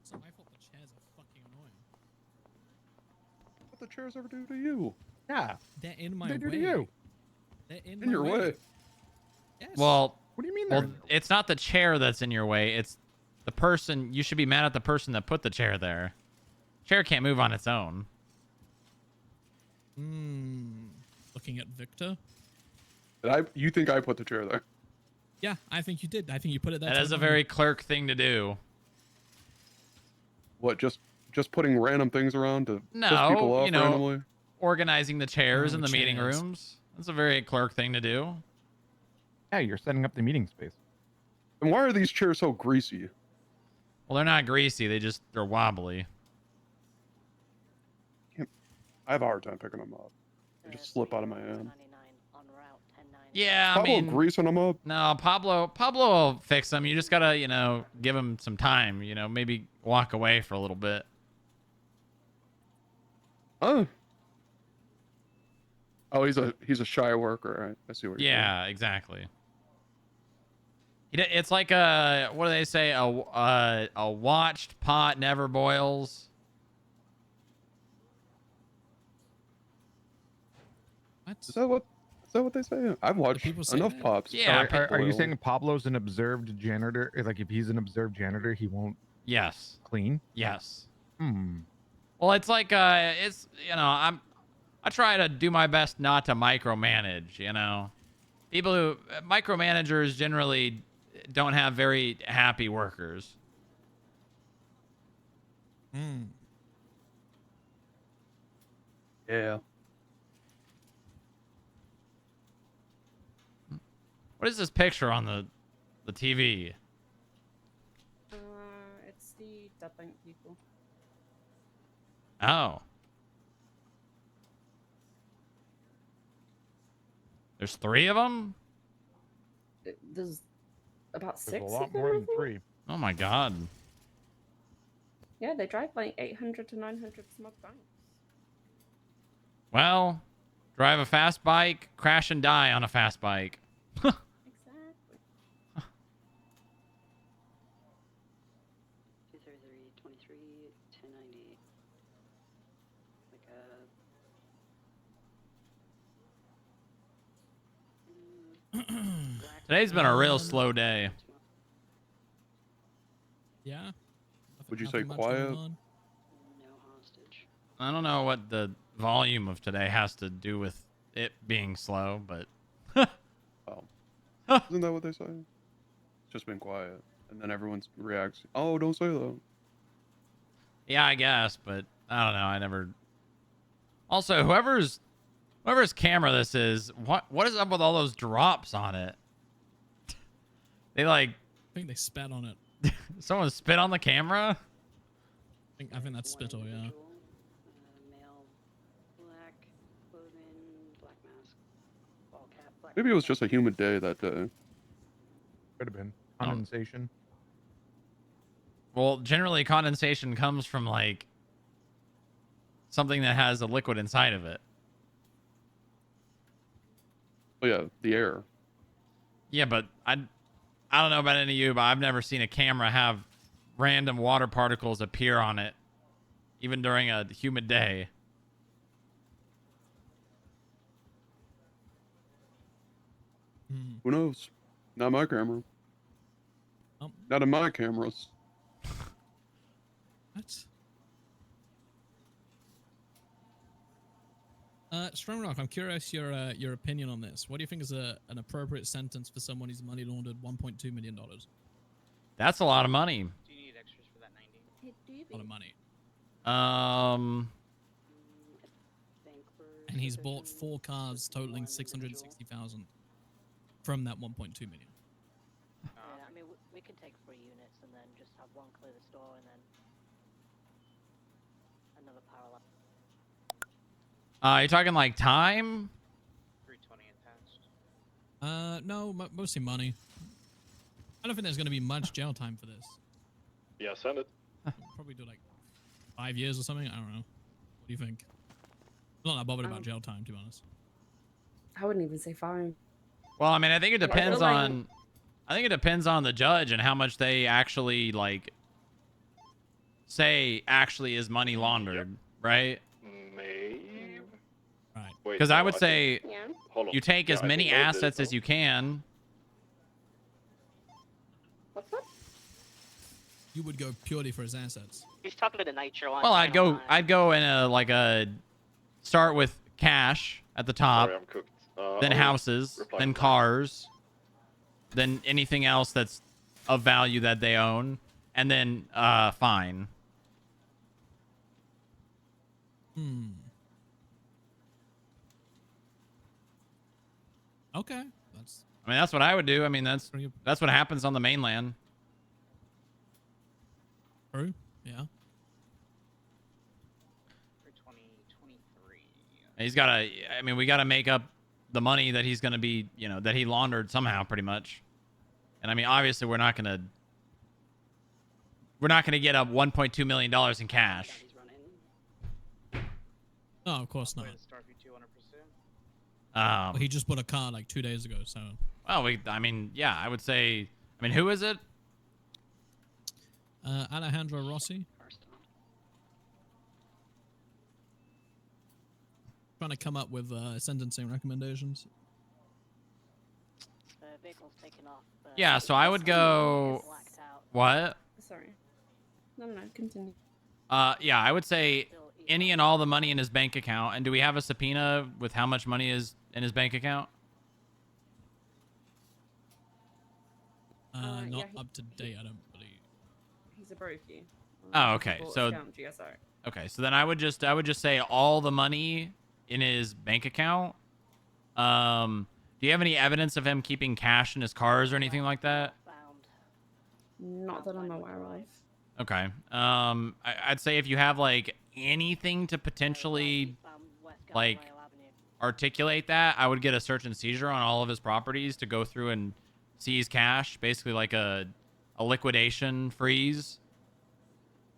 It's not my fault the chairs are fucking annoying. What the chairs ever do to you? Yeah. They're in my They do way. to you. They're in your way. Yes. Well, What do you mean? well, it's not the chair that's in your way. It's the person, you should be mad at the person that put the chair there. Chair can't move on its own. Looking at Victor. You think I put the chair there? Yeah, I think you did. I think you put it there. That is a very clerk thing to do. What, just putting random things around to piss people No, off you know, randomly? organizing the chairs Oh, in the meeting chairs. rooms. That's a very clerk thing to do. Yeah, you're setting up the meeting space. And why are these chairs so greasy? Well, they're not greasy. They're wobbly. I have a hard time picking them up. They just slip out of my hand. Yeah, I Pablo mean, greasing them up. no, Pablo will fix them. You just gotta, you know, give him some time. You know, maybe walk away for a little bit. Oh, he's a shy worker. I see what you're saying. Yeah, exactly. It's like what do they say? A watched pot never boils. Is that what they say? I've watched enough pops. Yeah, Are you saying Pablo's an observed janitor? Like, if he's an observed janitor, he won't Yes. clean? Yes. Hmm. Well, it's like it's, you know, I try to do my best not to micromanage, you know. People who micromanagers generally don't have very happy workers. Yeah. What is this picture on the TV? It's the debt bank people. Oh. There's 3 of them? There's about 6. There's a lot of them, more I than think. 3. Oh my god. Yeah, they drive like 800 to 900 smug banks. Well, drive a fast bike, crash and die on a fast bike. Exactly. 233, 1098. Today's been a real slow day. Yeah. Would you say Nothing much going quiet? on. I don't know what the volume of today has to do with it being slow, but Isn't that what they say? It's just been quiet, and then everyone reacts. Oh, don't say that. yeah, I guess, but I don't know. I never. Also, whoever's camera this is, what is up with all those drops on it? They like. I think they spat on it. Someone spit on the camera? I think that's spittle, yeah. Male, black clothing, black mask, ball cap, black. Maybe it was just a humid day that day. Could have been condensation. Well, generally condensation comes from like something that has a liquid inside of it. Oh yeah, the air. Yeah, but I don't know about any of you, but I've never seen a camera have random water particles appear on it, even during a humid day. Who knows? Not my camera. Not in my cameras. What? Strongrock, I'm curious your opinion on this. What do you think is an appropriate sentence for someone who's money laundered $1.2 million? That's a lot of money. Do you need extras for that 90? A lot of money. And he's bought 4 cars totaling 660,000 from that 1.2 million. Yeah, I mean, we can take 3 units and then just have one clear the store and then another parallel. You're talking like time? 320 attached. No, mostly money. I don't think there's going to be much jail time for this. Yeah, send it. Probably do like 5 years or something. I don't know. What do you think? I'm not that bothered about jail time, to be honest. I wouldn't even say 5. Well, I mean, I think it depends like- on. I think it depends on the judge and how much they actually like say actually is money laundered, right? Maybe. Right. Because I would say Hold on. you take Yeah, as I many think those did, assets as you can. What's that? You would go purely for his assets. He's talking to the Nitro on Well, channel 9. I'd go in a start with cash at the top, Sorry, I'm cooked. then I'll houses, reply then to that. cars, then anything else that's of value that they own, and then fine. Okay. I mean, that's what I would do. I mean, that's what happens on the mainland. True. Yeah. For 2023. He's got to. I mean, we got to make up the money that he's going to be, that he laundered somehow, pretty much. And I mean, obviously, we're not going to get up $1.2 million in cash. No, of course not. Well, he just bought a car like 2 days ago, so. Well, I mean, yeah, I would say. I mean, who is it? Alejandro Rossi. Trying to come up with sentencing recommendations. Vehicle's taken off. Yeah, so I would go. What? Sorry. No, continue. Yeah, I would say any and all the money in his bank account. And do we have a subpoena with how much money is in his bank account? Not up to date, I don't believe. He's a brokey. Oh, okay. Bought a So scam GSR. okay, so then I would just say all the money in his bank account. Do you have any evidence of him keeping cash in his cars or anything like that? Not that I'm aware of. Okay. I'd say if you have like anything to potentially like articulate that, I would get a search and seizure on all of his properties to go through and seize cash, basically like a liquidation freeze.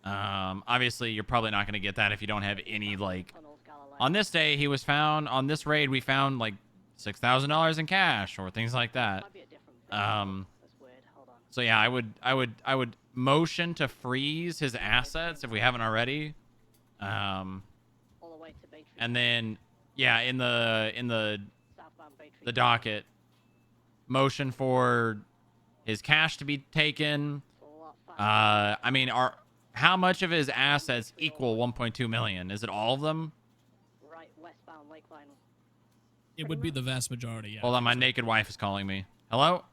Obviously you're probably not going to get that if you don't have any like. On this day, he was found on this raid. We found like $6,000 in cash or things like that. So yeah, I would motion to freeze his assets if we haven't already. And then yeah, in the docket, motion for his cash to be taken. I mean, how much of his assets equal 1.2 million? Is it all of them? Right, westbound Lakeline. It would be the vast majority, yeah. Hold on, my naked wife is calling me. Hello?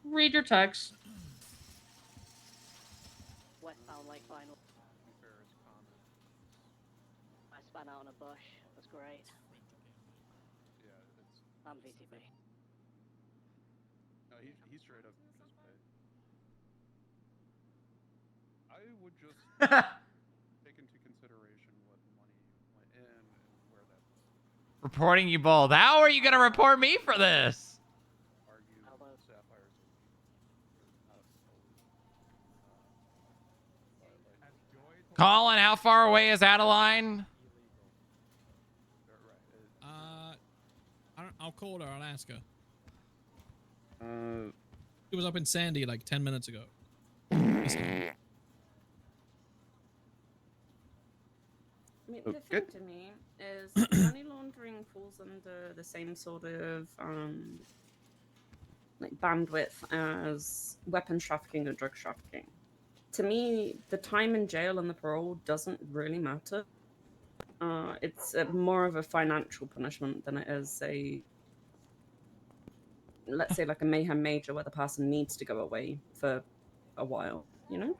Read your text. Westbound Lakeline. I spun out in a bush. That's great. I'm VTB. No, he straight up just paid. I would just take into consideration what money went in and where that Reporting you both. How are you going to report me for this? Colin, how far away is Adeline? I'll call her. I'll ask her. She was up in Sandy like 10 minutes ago. I mean, the thing to me is money laundering falls under the same sort of like bandwidth as weapons trafficking or drug trafficking. To me, the time in jail and the parole doesn't really matter. It's more of a financial punishment than it is let's say, like a mayhem major where the person needs to go away for a while, you know?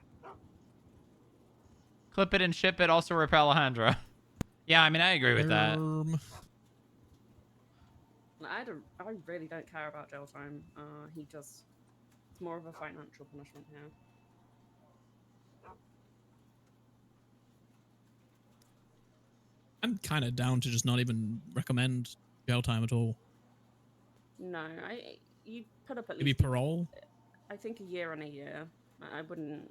Clip it and ship it. Also repel Alejandra. Yeah, I mean, I agree with that. I really don't care about jail time. It's more of a financial punishment here. I'm kind of down to just not even recommend jail time at all. No, you put up at Maybe least parole? I think a year and a year. I wouldn't.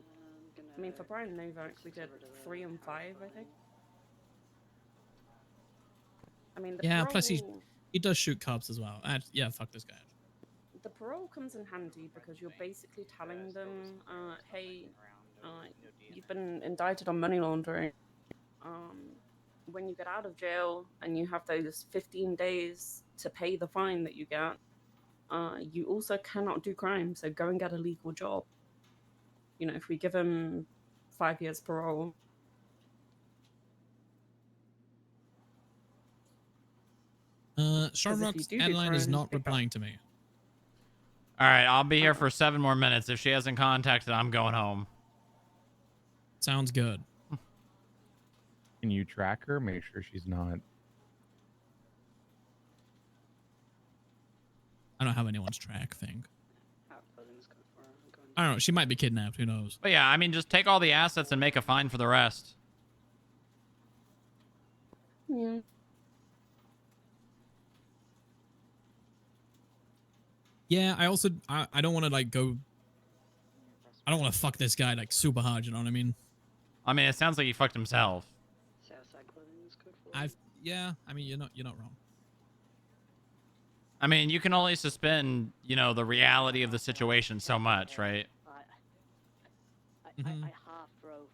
I mean, for Brian Novak, we did 3 and 5, I think. I mean, the Yeah, parole, plus he does shoot cops as well. Yeah, fuck this guy. The parole comes in handy because you're basically telling them, hey, you've been indicted on money laundering. When you get out of jail and you have those 15 days to pay the fine that you get, you also cannot do crime, so go and get a legal job. you know, if we give him 5 years parole. Sharrock's do Adeline try is and not pick up- replying to me. All right, I'll be here for 7 more minutes. If she hasn't contacted, I'm going home. Sounds good. Can you track her? Make sure she's not. I don't have anyone's track thing. I don't know. She might be kidnapped. Who knows? But yeah, I mean, just take all the assets and make a fine for the rest. Yeah. Yeah, I also I don't want to like go. I don't want to fuck this guy like super hard. You know what I mean? I mean, it sounds like he fucked himself. Yeah. I mean, you're not wrong. I mean, you can only suspend, you know, the reality of the situation so much, right?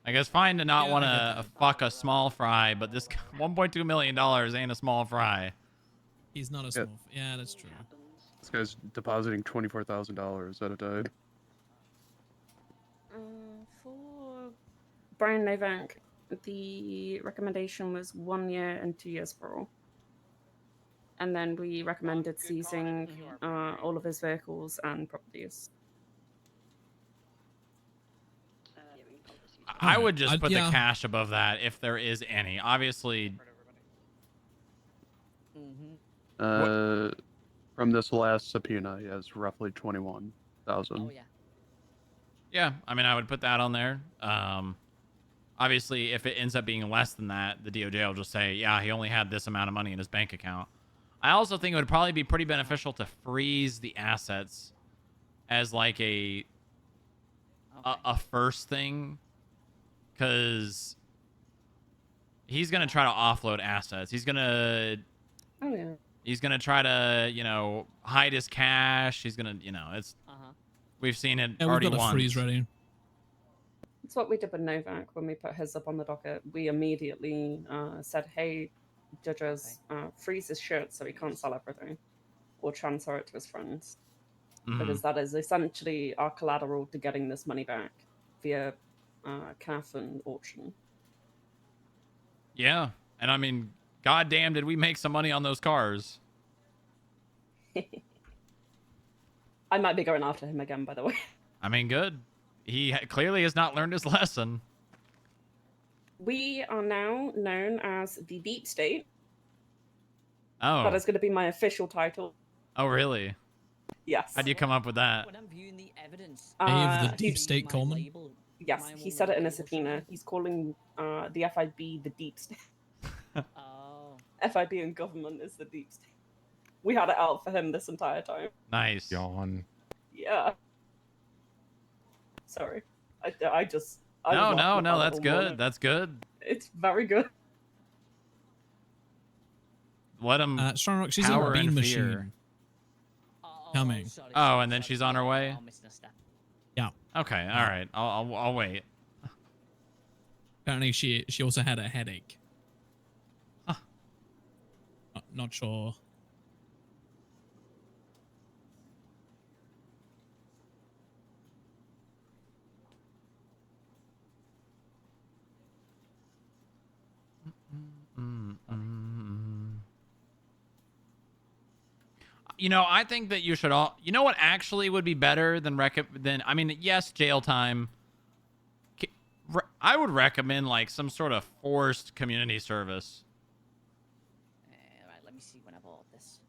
I guess fine to not want to fuck a small fry, but this $1.2 million ain't a small fry. He's not a small. Yeah, that's true. This guy's depositing $24,000 at a time. For Brian Novak, the recommendation was 1 year and 2 years parole. And then we recommended seizing all of his vehicles and properties. I would just put yeah. the cash above that if there is any. Obviously. From this last subpoena, he has roughly 21,000. Oh, yeah. Yeah, I mean, I would put that on there. Obviously, if it ends up being less than that, the DOJ will just say, yeah, he only had this amount of money in his bank account. I also think it would probably be pretty beneficial to freeze the assets as like a first thing, because he's gonna try to offload assets. He's gonna try to, you know, hide his cash. He's gonna, you know, it's we've seen it already we've got a once. freeze ready. It's what we did with Novak when we put his up on the docket. We immediately said, hey, judges, freeze his shit so he can't sell everything or transfer it to his friends. Because that is essentially our collateral to getting this money back via CAF and auction. Yeah, and I mean, goddamn, did we make some money on those cars? I might be going after him again, by the way. I mean, good. He clearly has not learned his lesson. We are now known as the Deep State. Oh. That is going to be my official title. Oh, really? Yes. How'd you come up with that? When I'm viewing the evidence, The Deep State Coleman. Yes, he said it in a subpoena. He's calling the FIB the Deep State. Oh. FIB and government is the Deep State. We had it out for him this entire time. Nice. Yawn. Yeah. Sorry. I just... No, that's good. Morning. That's good. It's very good. Let him Strong she's in power Bean and Machine. fear. Coming. Oh, and then she's on her way? Yeah. Okay, all right. I'll wait. Apparently she also had a headache. Not sure. You know, I think that you should all... You know what actually would be better than... I mean, yes, jail time. I would recommend, like, some sort of forced community service. Alright, let me see when I bought this.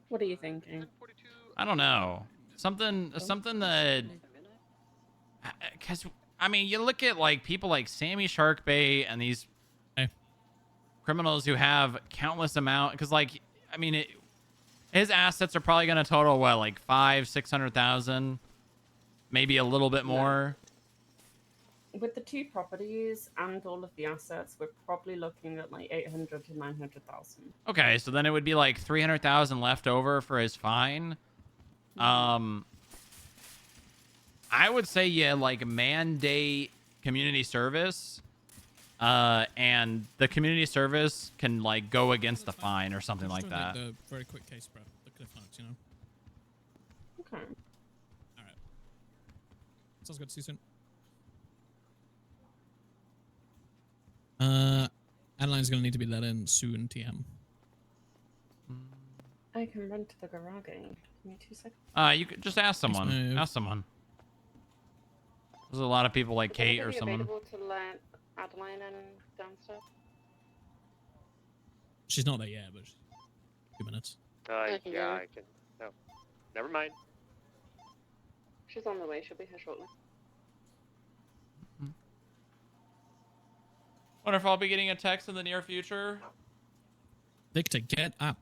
What are you thinking? I don't know. Something that... Because, I mean, you look at, like, people like Sammy Sharkbait and these criminals who have countless amount... Because, like... I mean, his assets are probably going to total, what, like $500,000-$600,000? Maybe a little bit more? With the two properties and all of the assets, we're probably looking at like 800 to 900,000. Okay, so then it would be like 300,000 left over for his fine. I would say, yeah, like mandate community service. And the community service can like go against the fine or something like that. The very quick case, bro. Look at the facts, you know. Okay. Sounds good. See you soon. Adeline's gonna need to be let in soon, TM. I can run to the garage. Give me 2 seconds. You could just ask someone. Ask someone. There's a lot of people like Kate or someone. Available to let Adeline in downstairs? She's not there yet, but 2 minutes. Yeah, I can. No, never mind. She's on the way. She'll be here shortly. Wonder if I'll be getting a text in the near future. Victor, get up.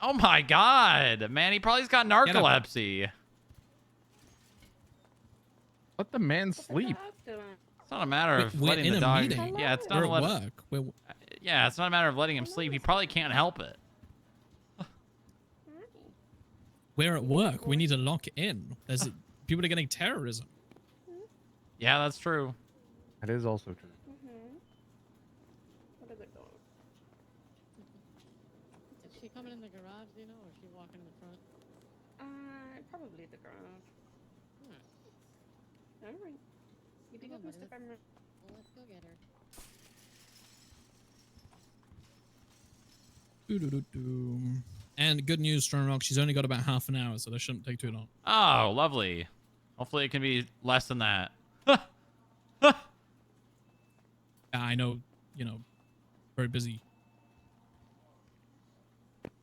Oh my god, man, he probably's got narcolepsy. Let the man sleep. It's not a matter of We're letting in the a dog. meeting. Yeah, it's not We're a at let. work. Yeah, it's not a matter of letting him sleep. He probably can't help it. We're at work. We need to lock in. There's people are getting terrorism. Yeah, that's true. That is also true. What a good dog. Is she coming in the garage, do you know, or is she walking in the front? Probably the garage. All right. You Come pick on, up buddy, Mr. Bemmer. Well, let's go get her. Doo-doo-doo-doo. And good news, Strong Rock. She's only got about half an hour, so that shouldn't take too long. Oh, lovely. Hopefully it can be less than that. Yeah, I know, very busy.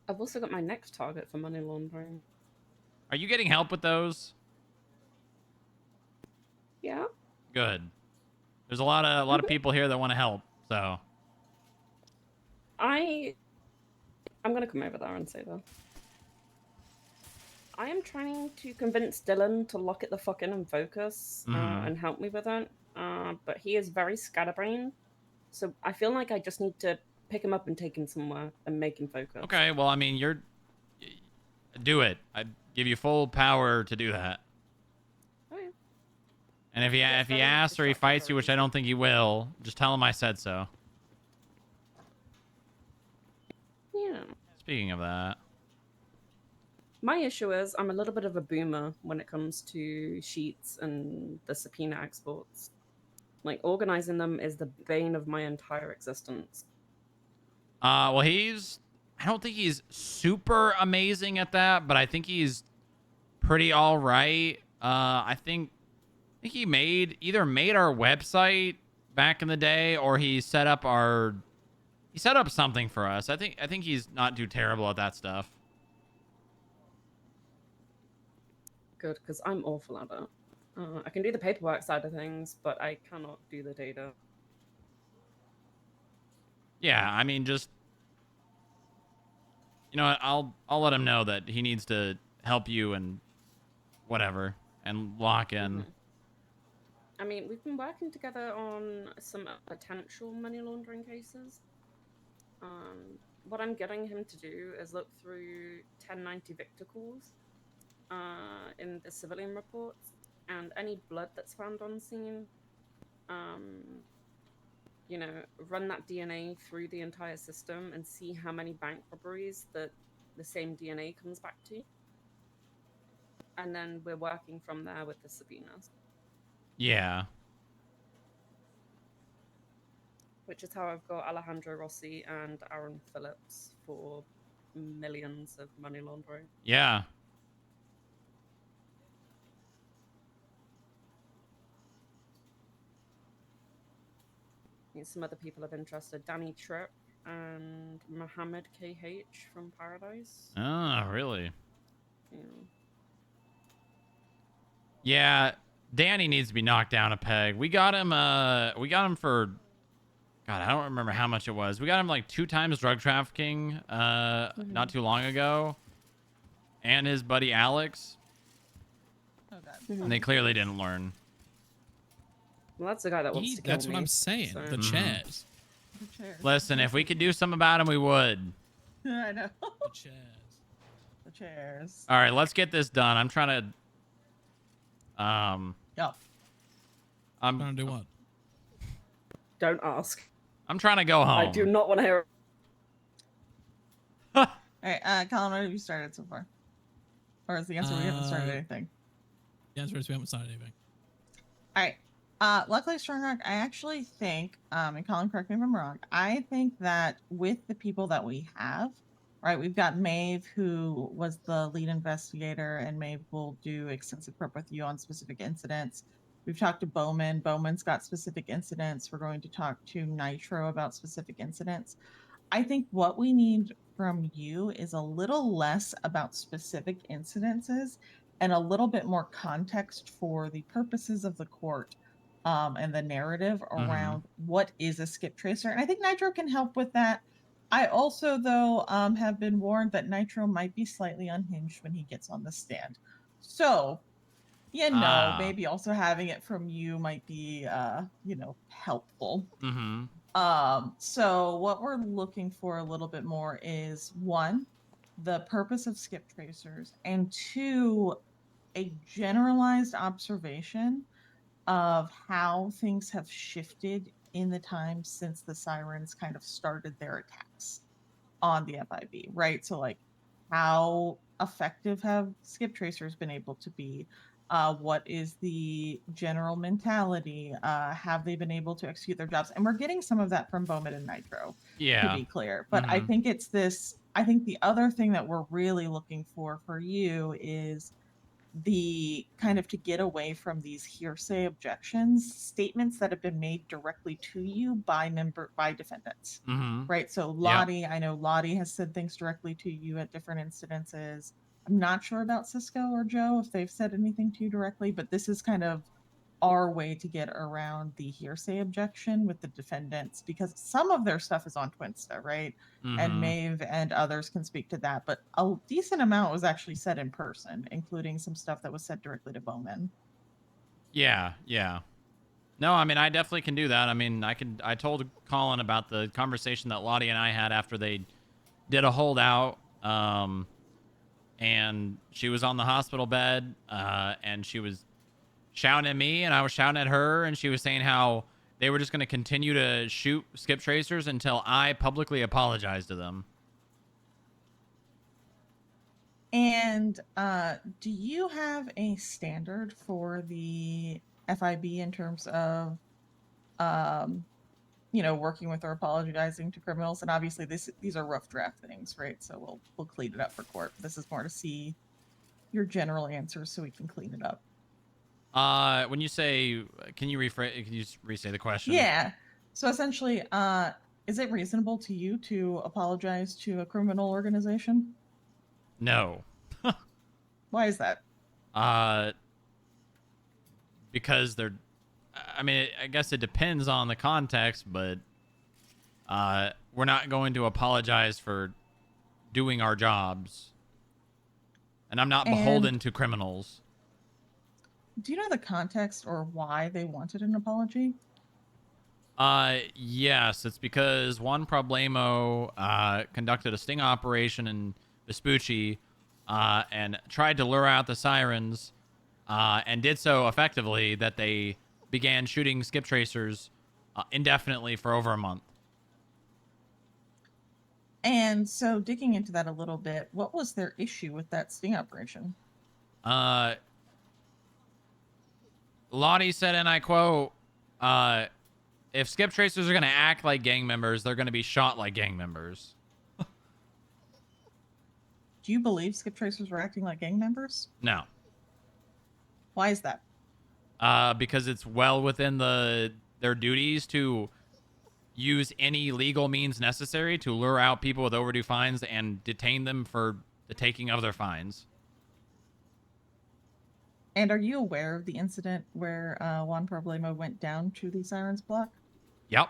I've also got my next target for money laundering. Are you getting help with those? Yeah. Good. There's a lot of people here that want to help. So. I'm gonna come over there and say that. I am trying to convince Dylan to lock it the fuck in and focus and help me with it. But he is very scatterbrained. So I feel like I just need to pick him up and take him somewhere and make him focus. Okay. Well, I mean, do it. I give you full power to do that. Okay. And if he asks or he fights you, which I don't think he will, just tell him I said so. Yeah. Speaking of that. My issue is I'm a little bit of a boomer when it comes to sheets and the subpoena exports. Like, organizing them is the bane of my entire existence. Well, I don't think he's super amazing at that, but I think he's pretty all right. I think he either made our website back in the day, or he set up something for us. I think he's not too terrible at that stuff. Good, because I'm awful at it. I can do the paperwork side of things, but I cannot do the data. Yeah, I mean, just I'll let him know that he needs to help you and whatever and lock in. I mean, we've been working together on some potential money laundering cases. What I'm getting him to do is look through 1090 Victor calls in the civilian reports, and any blood that's found on scene, run that DNA through the entire system and see how many bank robberies that the same DNA comes back to. And then we're working from there with the subpoenas. Yeah. Which is how I've got Alejandro Rossi and Aaron Phillips for millions of money laundering. Yeah. Some other people of interest are Danny Tripp and Mohammed KH from Paradise. Oh, really? Yeah. Yeah, Danny needs to be knocked down a peg. We got him for, God, I don't remember how much it was. We got him like 2 times drug trafficking not too long ago. And his buddy Alex. Oh, God. And they clearly didn't learn. Well, that's the guy that wants to kill That's me. what I'm saying. so- The chairs. The chairs. Listen, if we could do something about him, we would. I know. The chairs. The chairs. All right, let's get this done. I'm trying to... Yeah. I'm trying to do what? Don't ask. I'm trying to go home. I do not want to hear. Alright, Colin, what have you started so far? Or is the answer we haven't started anything? The answer is we haven't signed anything. All right. Luckily, Strongrock, I actually think, and Colin, correct me if I'm wrong, I think that with the people that we have, right, we've got Maeve, who was the lead investigator, and Maeve will do extensive prep with you on specific incidents. We've talked to Bowman. Bowman's got specific incidents. We're going to talk to Nitro about specific incidents. I think what we need from you is a little less about specific incidences and a little bit more context for the purposes of the court, and the narrative around what is a skip tracer. And I think Nitro can help with that. I also, though, have been warned that Nitro might be slightly unhinged when he gets on the stand. So, maybe also having it from you might be, helpful. So what we're looking for a little bit more is one, the purpose of skip tracers, and two, a generalized observation of how things have shifted in the time since the sirens kind of started their attacks on the FIB, right? So like how effective have skip tracers been able to be? What is the general mentality? Have they been able to execute their jobs? And we're getting some of that from Bowman and Nitro, to Yeah. be clear. But I think it's this, I think the other thing that we're really looking for you is the kind of to get away from these hearsay objections, statements that have been made directly to you by defendants. Right. So Lottie, I know Lottie has said things directly to you at different incidences. I'm not sure about Cisco or Joe if they've said anything to you directly, but this is kind of our way to get around the hearsay objection with the defendants, because some of their stuff is on Twinsta, right? And Maeve and others can speak to that, but a decent amount was actually said in person, including some stuff that was said directly to Bowman. Yeah, yeah. No, I mean, I definitely can do that. I mean, I told Colin about the conversation that Lottie and I had after they did a holdout. And she was on the hospital bed, and she was shouting at me, and I was shouting at her, and she was saying how they were just going to continue to shoot skip tracers until I publicly apologized to them. And do you have a standard for the FIB in terms of, working with or apologizing to criminals? And obviously, these are rough draft things, right? So we'll clean it up for court. This is more to see your general answers so we can clean it up. When you say, can you just re-say the question? Yeah. So essentially, is it reasonable to you to apologize to a criminal organization? No. Why is that? Because they're, I mean, I guess it depends on the context, but we're not going to apologize for doing our jobs. And I'm not beholden to criminals. Do you know the context or why they wanted an apology? Yes, it's because Juan Problemo conducted a sting operation in Vespucci and tried to lure out the sirens and did so effectively that they began shooting skip tracers indefinitely for over a month. And so digging into that a little bit, what was their issue with that sting operation? Lottie said, and I quote, if skip tracers are going to act like gang members, they're going to be shot like gang members. Do you believe skip tracers were acting like gang members? No. Why is that? Because it's well within their duties to use any legal means necessary to lure out people with overdue fines and detain them for the taking of their fines. And are you aware of the incident where Juan Problemo went down to the Sirens block? Yep.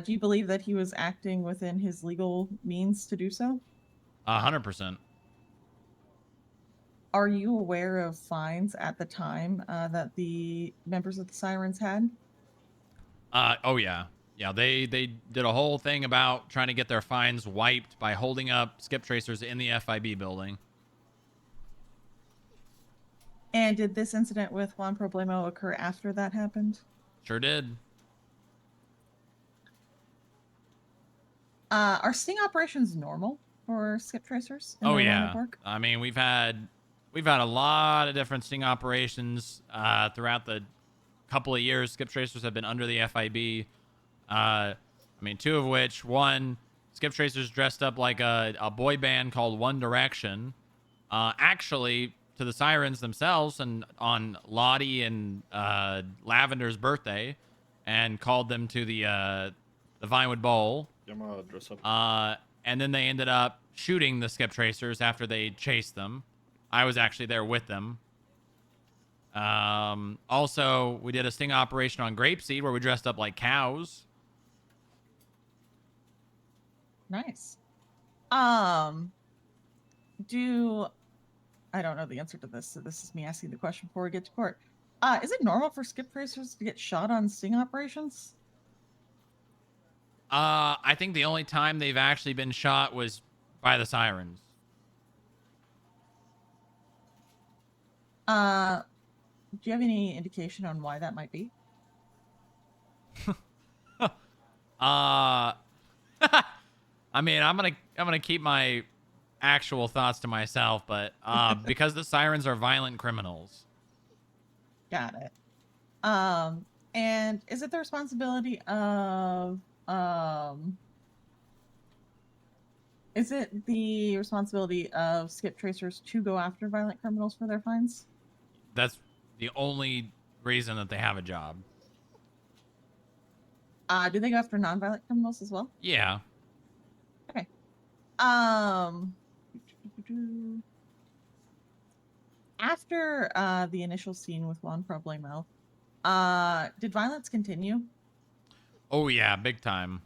Do you believe that he was acting within his legal means to do so? 100%. Are you aware of fines at the time that the members of the Sirens had? Oh, yeah. Yeah, they did a whole thing about trying to get their fines wiped by holding up skip tracers in the FIB building. And did this incident with Juan Problemo occur after that happened? Sure did. Are sting operations normal for skip tracers in Oh, their line yeah. of work? I mean, we've had we've had a lot of different sting operations throughout the couple of years Skip Tracers have been under the FIB. I mean, two of which, one, Skip Tracers dressed up like a boy band called One Direction, actually to the Sirens themselves, and on Lottie and Lavender's birthday, and called them to the Vinewood Bowl. Dress up. And then they ended up shooting the Skip Tracers after they chased them. I was actually there with them. Also, we did a sting operation on Grapeseed where we dressed up like cows. Nice. I don't know the answer to this, so this is me asking the question before we get to court. Is it normal for Skip Tracers to get shot on sting operations? I think the only time they've actually been shot was by the Sirens. Do you have any indication on why that might be? I mean, I'm gonna keep my actual thoughts to myself, but because the Sirens are violent criminals. Got it. And is it the responsibility of Skip Tracers to go after violent criminals for their fines? That's the only reason that they have a job. Do they go after non-violent criminals as well? Yeah. Okay. After the initial scene with Juan Problemo, did violence continue? Oh yeah, big time.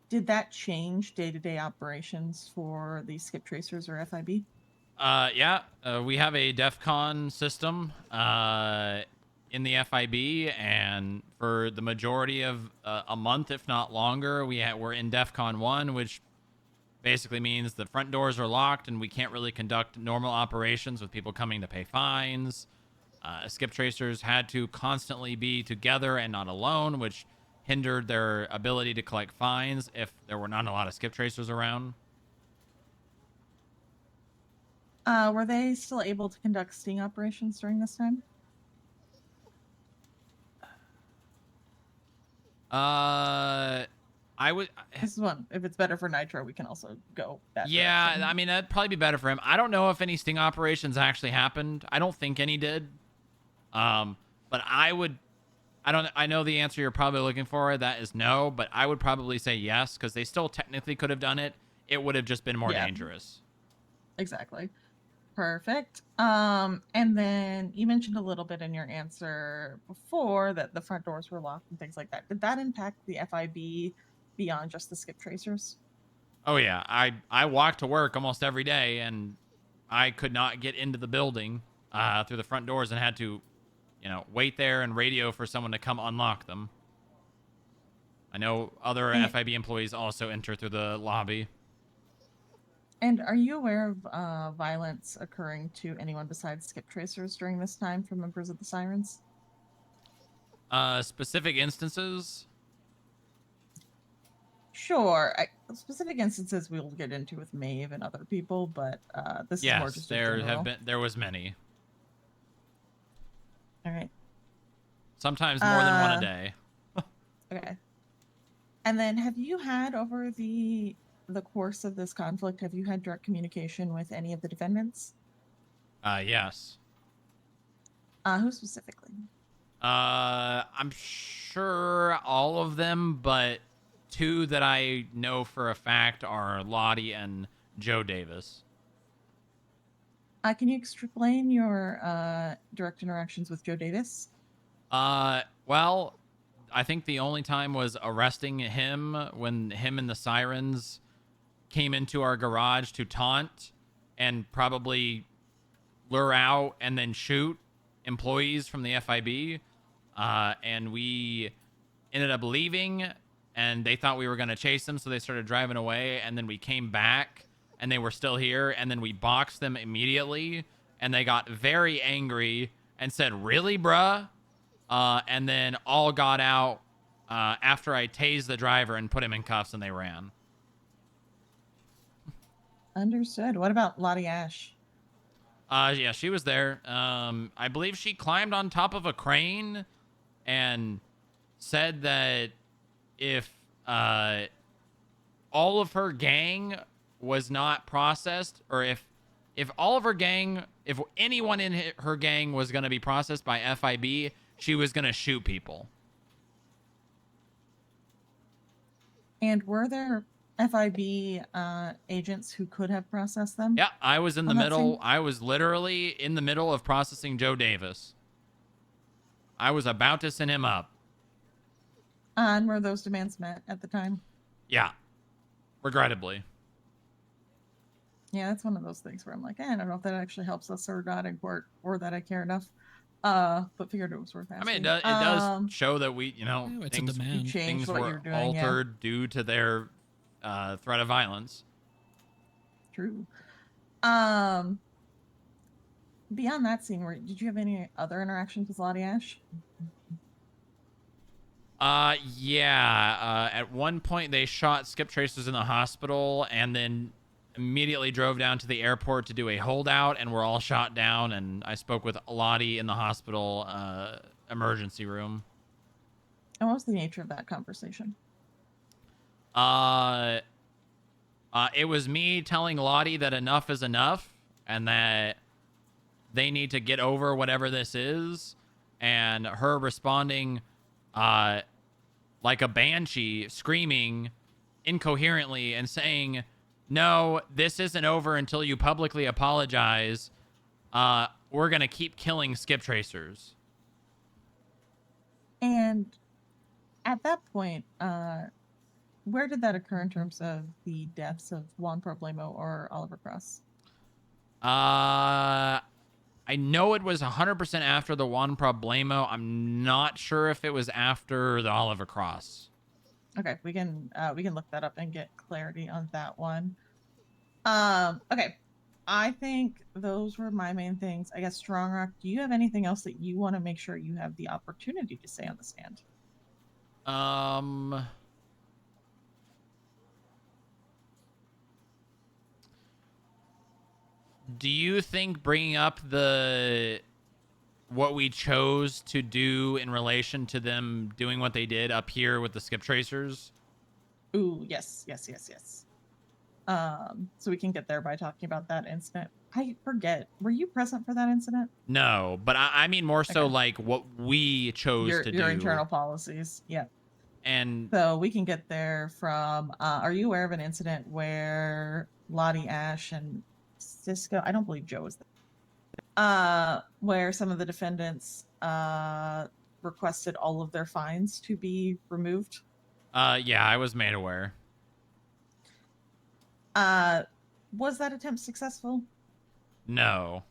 Did that change day-to-day operations for the Skip Tracers or FIB? Yeah, we have a DEFCON system in the FIB, and for the majority of a month, if not longer, we're in DEFCON 1, which basically means the front doors are locked and we can't really conduct normal operations with people coming to pay fines. Skip Tracers had to constantly be together and not alone, which hindered their ability to collect fines if there were not a lot of Skip Tracers around. Were they still able to conduct sting operations during this time? I would. This is one. If it's better for Nitro, we can also go that Yeah, direction. I mean, that'd probably be better for him. I don't know if any sting operations actually happened. I don't think any did. But I would. I know the answer you're probably looking for. That is no, but I would probably say yes, because they still technically could have done it. It would have just been more dangerous. Exactly. Perfect. And then you mentioned a little bit in your answer before that the front doors were locked and things like that. Did that impact the FIB beyond just the Skip Tracers? Oh yeah, I walk to work almost every day, and I could not get into the building through the front doors, and had to, wait there and radio for someone to come unlock them. I know other FIB employees also enter through the lobby. And are you aware of violence occurring to anyone besides Skip Tracers during this time from members of the Sirens? Specific instances? Sure. Specific instances we'll get into with Maeve and other people, but this is more just there was many. All right. Sometimes more than one a day. Okay. And then have you had over the course of this conflict, have you had direct communication with any of the defendants? Yes. Who specifically? I'm sure all of them, but two that I know for a fact are Lottie and Joe Davis. Can you explain your direct interactions with Joe Davis? Well, I think the only time was arresting him when him and the Sirens came into our garage to taunt and probably lure out and then shoot employees from the FIB. And we ended up leaving, and they thought we were going to chase them, so they started driving away, and then we came back, and they were still here, and then we boxed them immediately, and they got very angry and said, "Really, bruh?" And then all got out after I tased the driver and put him in cuffs, and they ran. Understood. What about Lottie Ash? Yeah, she was there. I believe she climbed on top of a crane and said that if all of her gang was not processed, or if all of her gang, if anyone in her gang was going to be processed by FIB, she was going to shoot people. And were there FIB agents who could have processed them? Yeah, I was in the on that middle. scene? I was literally in the middle of processing Joe Davis. I was about to send him up. And were those demands met at the time? Yeah, regrettably. Yeah, that's one of those things where I'm like, I don't know if that actually helps us or not in court, or that I care enough. But figured it was worth asking. I mean, it does show that we, it's a things, demand. You changed things what were you're doing, yeah. altered due to their threat of violence. True. Beyond that scene, did you have any other interactions with Lottie Ash? Yeah. At one point, they shot skip tracers in the hospital and then immediately drove down to the airport to do a holdout, and were all shot down. And I spoke with Lottie in the hospital emergency room. And what was the nature of that conversation? It was me telling Lottie that enough is enough and that they need to get over whatever this is, and her responding like a banshee, screaming incoherently and saying, "No, this isn't over until you publicly apologize. We're going to keep killing skip tracers." And at that point, where did that occur in terms of the deaths of Juan Problemo or Oliver Cross? I know it was 100% after the Juan Problemo. I'm not sure if it was after the Oliver Cross. Okay, we can look that up and get clarity on that one. Okay, I think those were my main things. I guess Strong Rock, do you have anything else that you want to make sure you have the opportunity to say on the stand? Do you think bringing up what we chose to do in relation to them doing what they did up here with the skip tracers? Ooh, yes. So we can get there by talking about that incident. I forget, were you present for that incident? No, but I mean more so like what we chose to do. Your internal policies, yeah. And so we can get there from, are you aware of an incident where Lottie Ash and Cisco, I don't believe Joe was there, where some of the defendants requested all of their fines to be removed? Yeah, I was made aware. Was that attempt successful? No.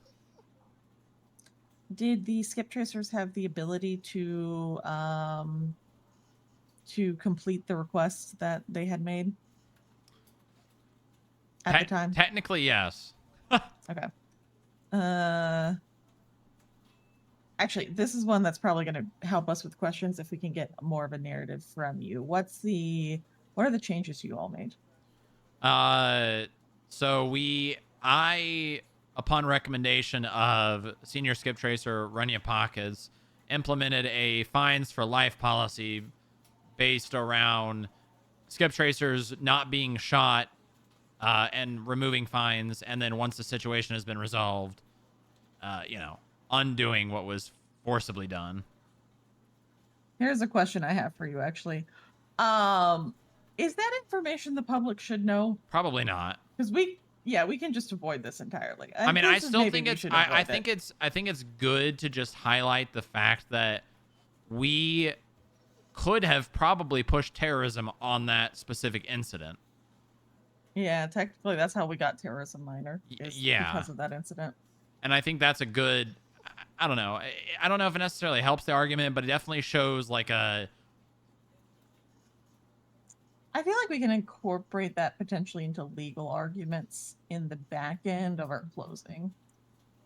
Did the skip tracers have the ability to complete the requests that they had made at the time? Technically, yes. Okay. Actually, this is one that's probably going to help us with questions if we can get more of a narrative from you. What are the changes you all made? So I, upon recommendation of Senior Skip Tracer Rania Pakas, implemented a fines for life policy based around skip tracers not being shot and removing fines, and then once the situation has been resolved, undoing what was forcibly done. Here's a question I have for you, actually. Is that information the public should know? Probably not. Because we can just avoid this entirely. I mean, I still think it's. I think it's good to just highlight the fact that we could have probably pushed terrorism on that specific incident. Yeah, technically, that's how we got terrorism minor. Yeah, because of that incident. And I think that's a good. I don't know. I don't know if it necessarily helps the argument, but it definitely shows like a. I feel like we can incorporate that potentially into legal arguments in the back end of our closing.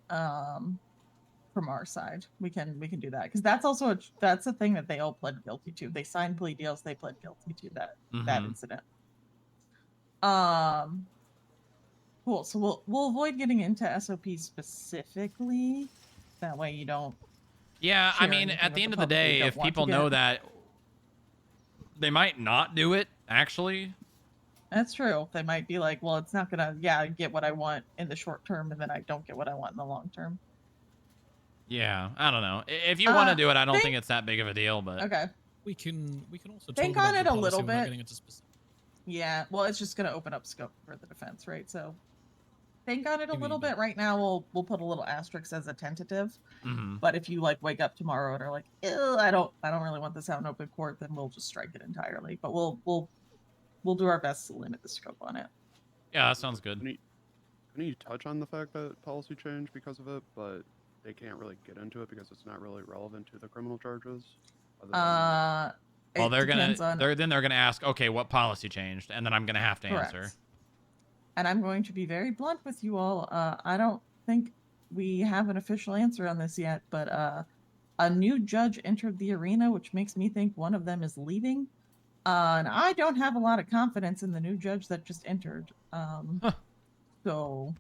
From our side, we can do that, because that's also that's a thing that they all pled guilty to. They signed plea deals. They pled guilty to that incident. Cool. So we'll avoid getting into SOPs specifically. That way you don't. Yeah, I share mean, anything at the with end of the the public that you day, don't if want to people know get. that they might not do it, actually. That's true. They might be like, well, it's not gonna, get what I want in the short term, and then I don't get what I want in the long term. Yeah, I don't know. If you want to do it, I don't think it's that big of a deal, but Okay. We can also Think talk on about it the a policy little without bit. getting into specifics. Yeah. Well, it's just gonna open up scope for the defense, right? So think on it a Maybe, little bit. Right now, we'll put a little asterisk as a tentative. Mhm. But if you like wake up tomorrow and are like, ew, I don't really want this out in open court, then we'll just strike it entirely. But we'll do our best to limit the scope on it. Yeah, that sounds good. Can you touch on the fact that policy changed because of it, but they can't really get into it because it's not really relevant to the criminal charges? Well, It they're gonna depends on- they're gonna ask, okay, what policy changed, and then I'm gonna have to Correct. answer. And I'm going to be very blunt with you all. I don't think we have an official answer on this yet, but a new judge entered the arena, which makes me think one of them is leaving. And I don't have a lot of confidence in the new judge that just entered. So,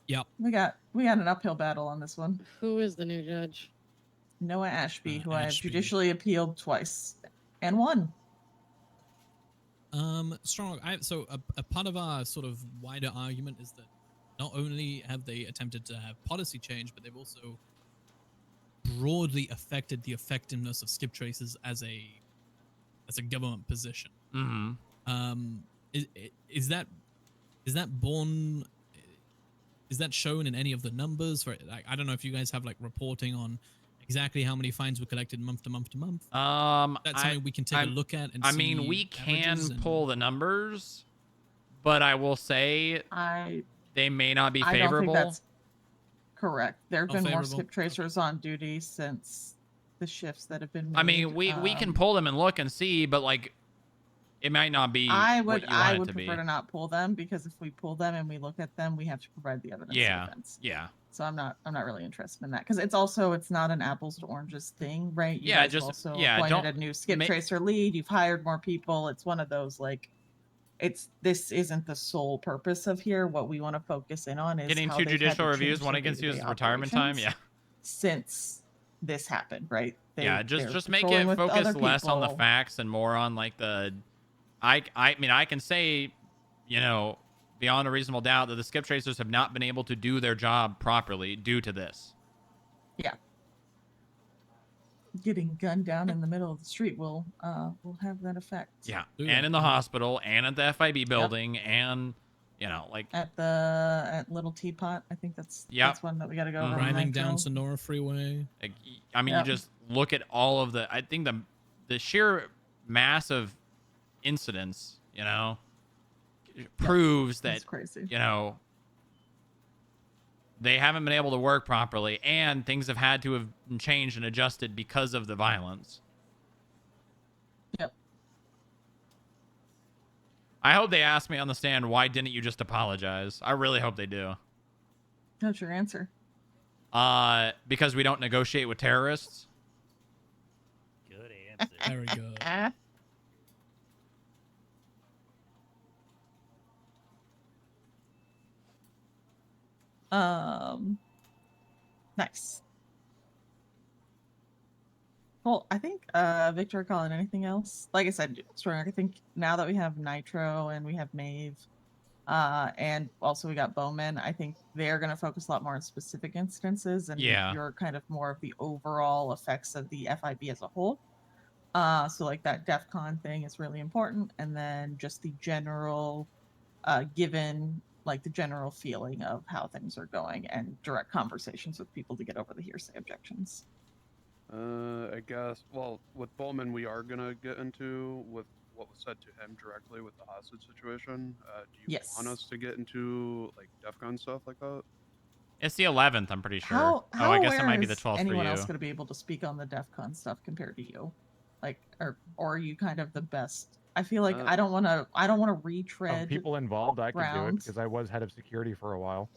Yep. we got an uphill battle on this one. Who is the new judge? Noah Ashby, who I have judicially appealed twice and won. Strong. So a part of our sort of wider argument is that not only have they attempted to have policy change, but they've also broadly affected the effectiveness of skip traces as a government position. Mm-hmm. Is that born? Is that shown in any of the numbers? For I don't know if you guys have like reporting on exactly how many fines were collected month to month to month. That's something we can take a look at. And I mean, we can pull the numbers, but I will say they may not be favorable. I don't think that's correct. There have been more favorable? skip tracers on duty since the shifts that have been made. I mean, we can pull them and look and see, but like, it might not be I what would you want it to prefer be. to not pull them, because if we pull them and we look at them, we have to provide the evidence. Yeah, of defense. yeah. So I'm not really interested in that, because it's not an apples to oranges thing, right? You Yeah, guys just- also yeah, appointed don't a new skip ma- tracer lead. You've hired more people. It's one of those like, this isn't the sole purpose of here. What we want to focus in on is Getting how 2 they've had judicial to reviews, change one their against you is day-to-day retirement time. operations Yeah. Since this happened, right? Yeah, They're just make patrolling it with focus other less on the people. facts and more on like the I mean, I can say, beyond a reasonable doubt that the skip tracers have not been able to do their job properly due to this. Yeah. Getting gunned down in the middle of the street will have that effect. Yeah. And in the hospital and at the FIB building and like At Little Teapot, I think that's one that we got to go over. Driving down Sonora Freeway. I mean, Yep. you just look at all of I think the sheer mass of incidents, proves that, That's crazy. they haven't been able to work properly and things have had to have changed and adjusted because of the violence. Yep. I hope they ask me on the stand, why didn't you just apologize? I really hope they do. That's your answer. Because we don't negotiate with terrorists. Good answer. Very good. Nice. Well, I think Victor, Colin, anything else? Like I said, Strong, I think now that we have Nitro and we have Maeve, and also we got Bowman, I think they're going to focus a lot more on specific instances, and you're kind of more of the overall effects of the FIB as a whole. So like that DEF CON thing is really important, and then just the general, given like the general feeling of how things are going, and direct conversations with people to get over the hearsay objections. I guess, well, with Bowman, we are going to get into with what was said to him directly with the hostage situation. Do you want us to get into like DEF CON stuff like that? It's the 11th, I'm pretty sure. How I guess it aware might be the is 12th for anyone you. else going to be able to speak on the DEF CON stuff compared to you? Like, or are you kind of the best? I feel like I don't want to retread. People involved, I could do it grounds. because I was head of security for a while.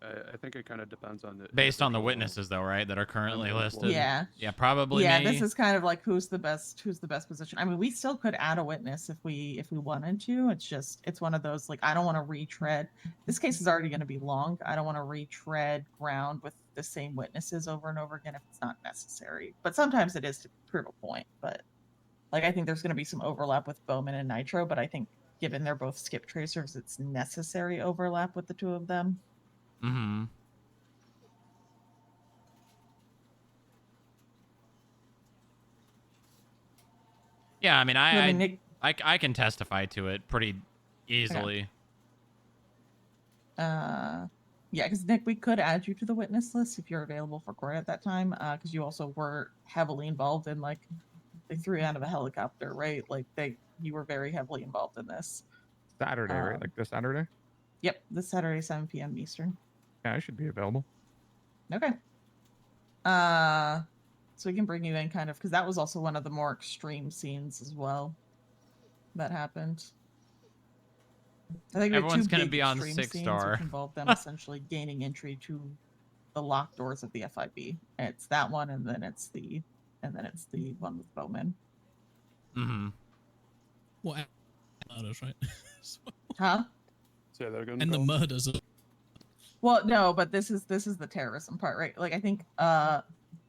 I think it kind of depends on the Based on the individual. witnesses, though, right? That are currently Well, listed. Yeah. Yeah, probably Yeah, me. this is kind of like who's the best position. I mean, we still could add a witness if we wanted to. It's just it's one of those like I don't want to retread. This case is already going to be long. I don't want to retread ground with the same witnesses over and over again if it's not necessary. But sometimes it is to prove a point. But like I think there's going to be some overlap with Bowman and Nitro, but I think given they're both skip tracers, it's necessary overlap with the two of them. Mm-hmm. Yeah, I mean, I can testify to it pretty easily. Yeah, because Nick, we could add you to the witness list if you're available for court at that time, because you also were heavily involved in like they threw you out of a helicopter, right? Like you were very heavily involved in this. Saturday, right? Like this Saturday? Yep, this Saturday, 7 p.m. Eastern. Yeah, I should be available. Okay. So we can bring you in kind of because that was also one of the more extreme scenes as well that happened. I think Everyone's going to be on 6-star. Which involved them essentially gaining entry to the locked doors of the FIB. It's that one, and then it's the one with Bowman. Mm-hmm. Well, murders, right? Huh? Say that again. And the Phil? murders. Well, no, but this is the terrorism part, right? Like I think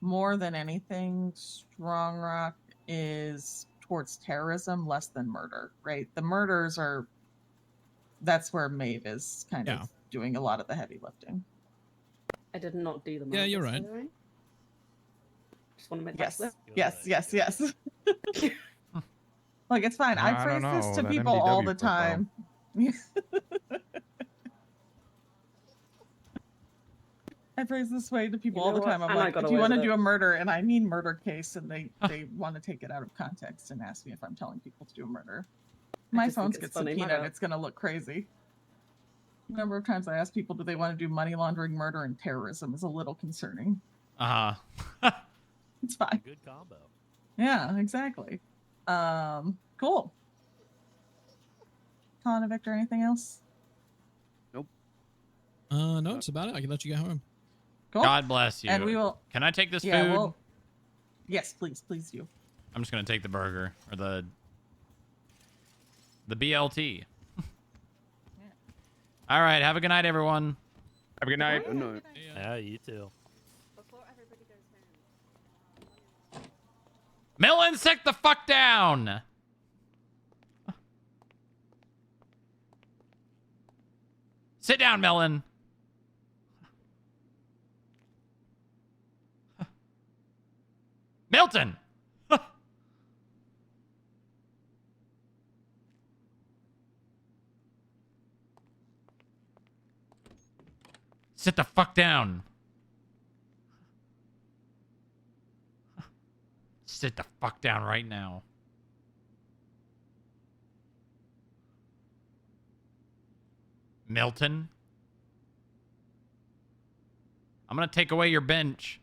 more than anything, Strong Rock is towards terrorism less than murder, right? The murders that's where Maeve is kind of doing a lot of the heavy lifting. I did not do them. Yeah, you're right. Just want to make Yes, that yes. Like it's fine. I I phrase don't this know, to that people all MDW the profile. time. I phrase this way to people all the time. I'm like, if you want to do a murder and I mean murder case, and they want to take it out of context and ask me if I'm telling people to do a murder. My phone's gets subpoenaed. It's gonna look crazy. The number of times I ask people, do they want to do money laundering, murder, and terrorism is a little concerning. Uh-huh. It's fine. Good combo. Yeah, exactly. Cool. Colin and Victor, anything else? Nope. No, it's about it. I can let you go home. Cool. God bless you. And we will. Can I take this Yeah, food? well. Yes, please do. I'm just gonna take the burger or the BLT. All right. Have a good night, everyone. Have a good night. Good night. Yeah, you too. Before everybody goes home. Millen, sit the fuck down. Sit down, Millen. Milton. Sit the fuck down. Sit the fuck down right now. Milton. I'm gonna take away your bench.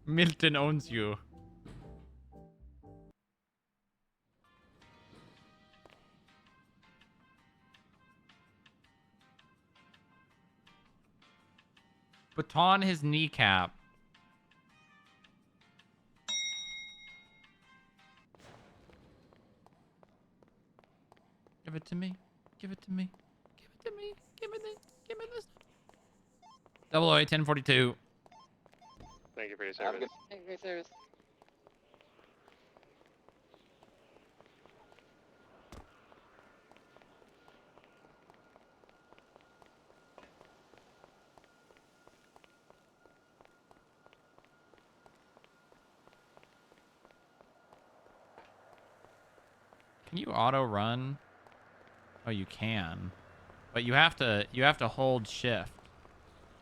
Milton owns you. Baton his kneecap. Give it to me. Give it to me. Give it to me. Give me this. Give me this. 008 1042. Thank you for your service. Thank you for your service. Can you auto run? Oh, you can. But you have to hold shift.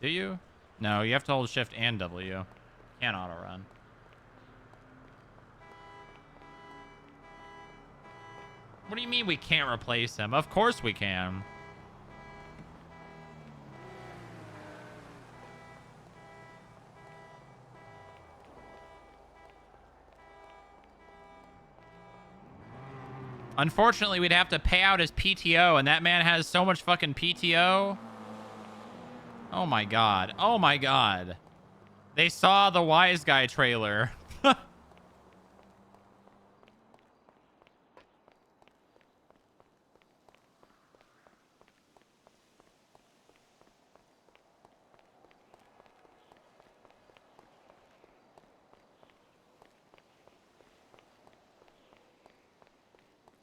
Do you? No, you have to hold shift and W. Can't auto run. What do you mean we can't replace him? Of course we can. Unfortunately, we'd have to pay out his PTO, and that man has so much fucking PTO. Oh my god. Oh my god. They saw the Wise Guy trailer.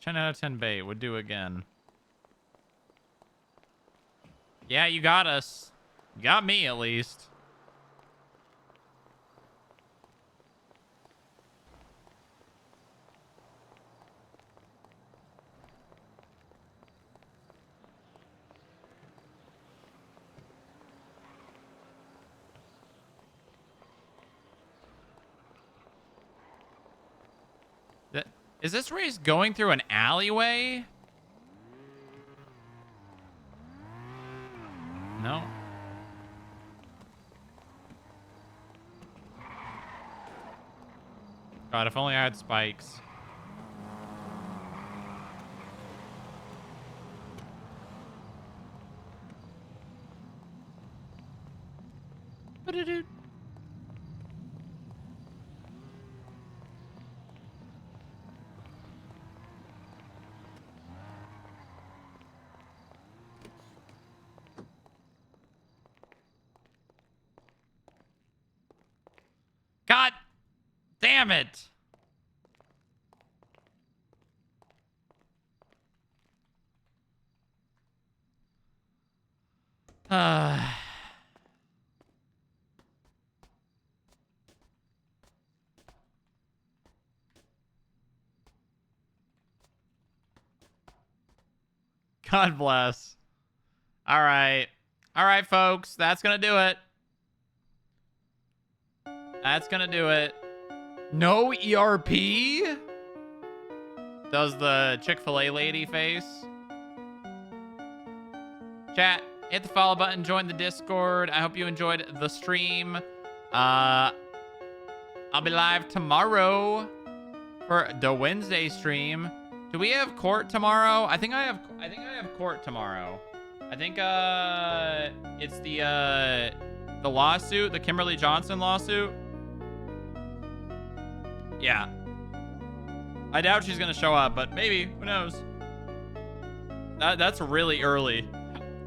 Ten out of 10 bait. Would do again. Yeah, you got us. You got me, at least. Is this race going through an alleyway? No. God, if only I had spikes. Ba-da-doo. God damn it. God bless. All right. All right, folks. That's going to do it. That's going to do it. No ERP? Does the Chick-fil-A lady face? Chat, hit the follow button, join the Discord. I hope you enjoyed the stream. I'll be live tomorrow for the Wednesday stream. Do we have court tomorrow? I think I have court tomorrow. I think it's the lawsuit, the Kimberly Johnson lawsuit. Yeah. I doubt she's gonna show up, but maybe. Who knows? That's really early.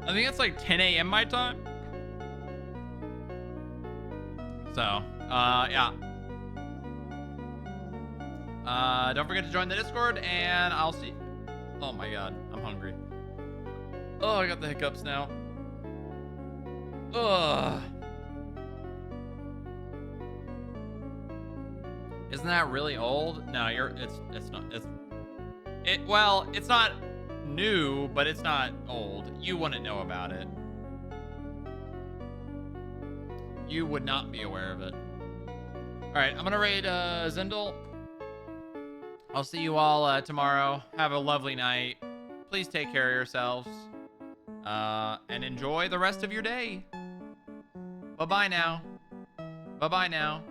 I think it's like 10 a.m. my time. So, yeah. Don't forget to join the Discord, and I'll see. Oh my god, I'm hungry. Oh, I got the hiccups now. Ugh. Isn't that really old? No, it's not. Well, it's not new, but it's not old. You wouldn't know about it. You would not be aware of it. All right, I'm gonna raid Zindel. I'll see you all tomorrow. Have a lovely night. Please take care of yourselves. And enjoy the rest of your day. Bye-bye now. Bye-bye now.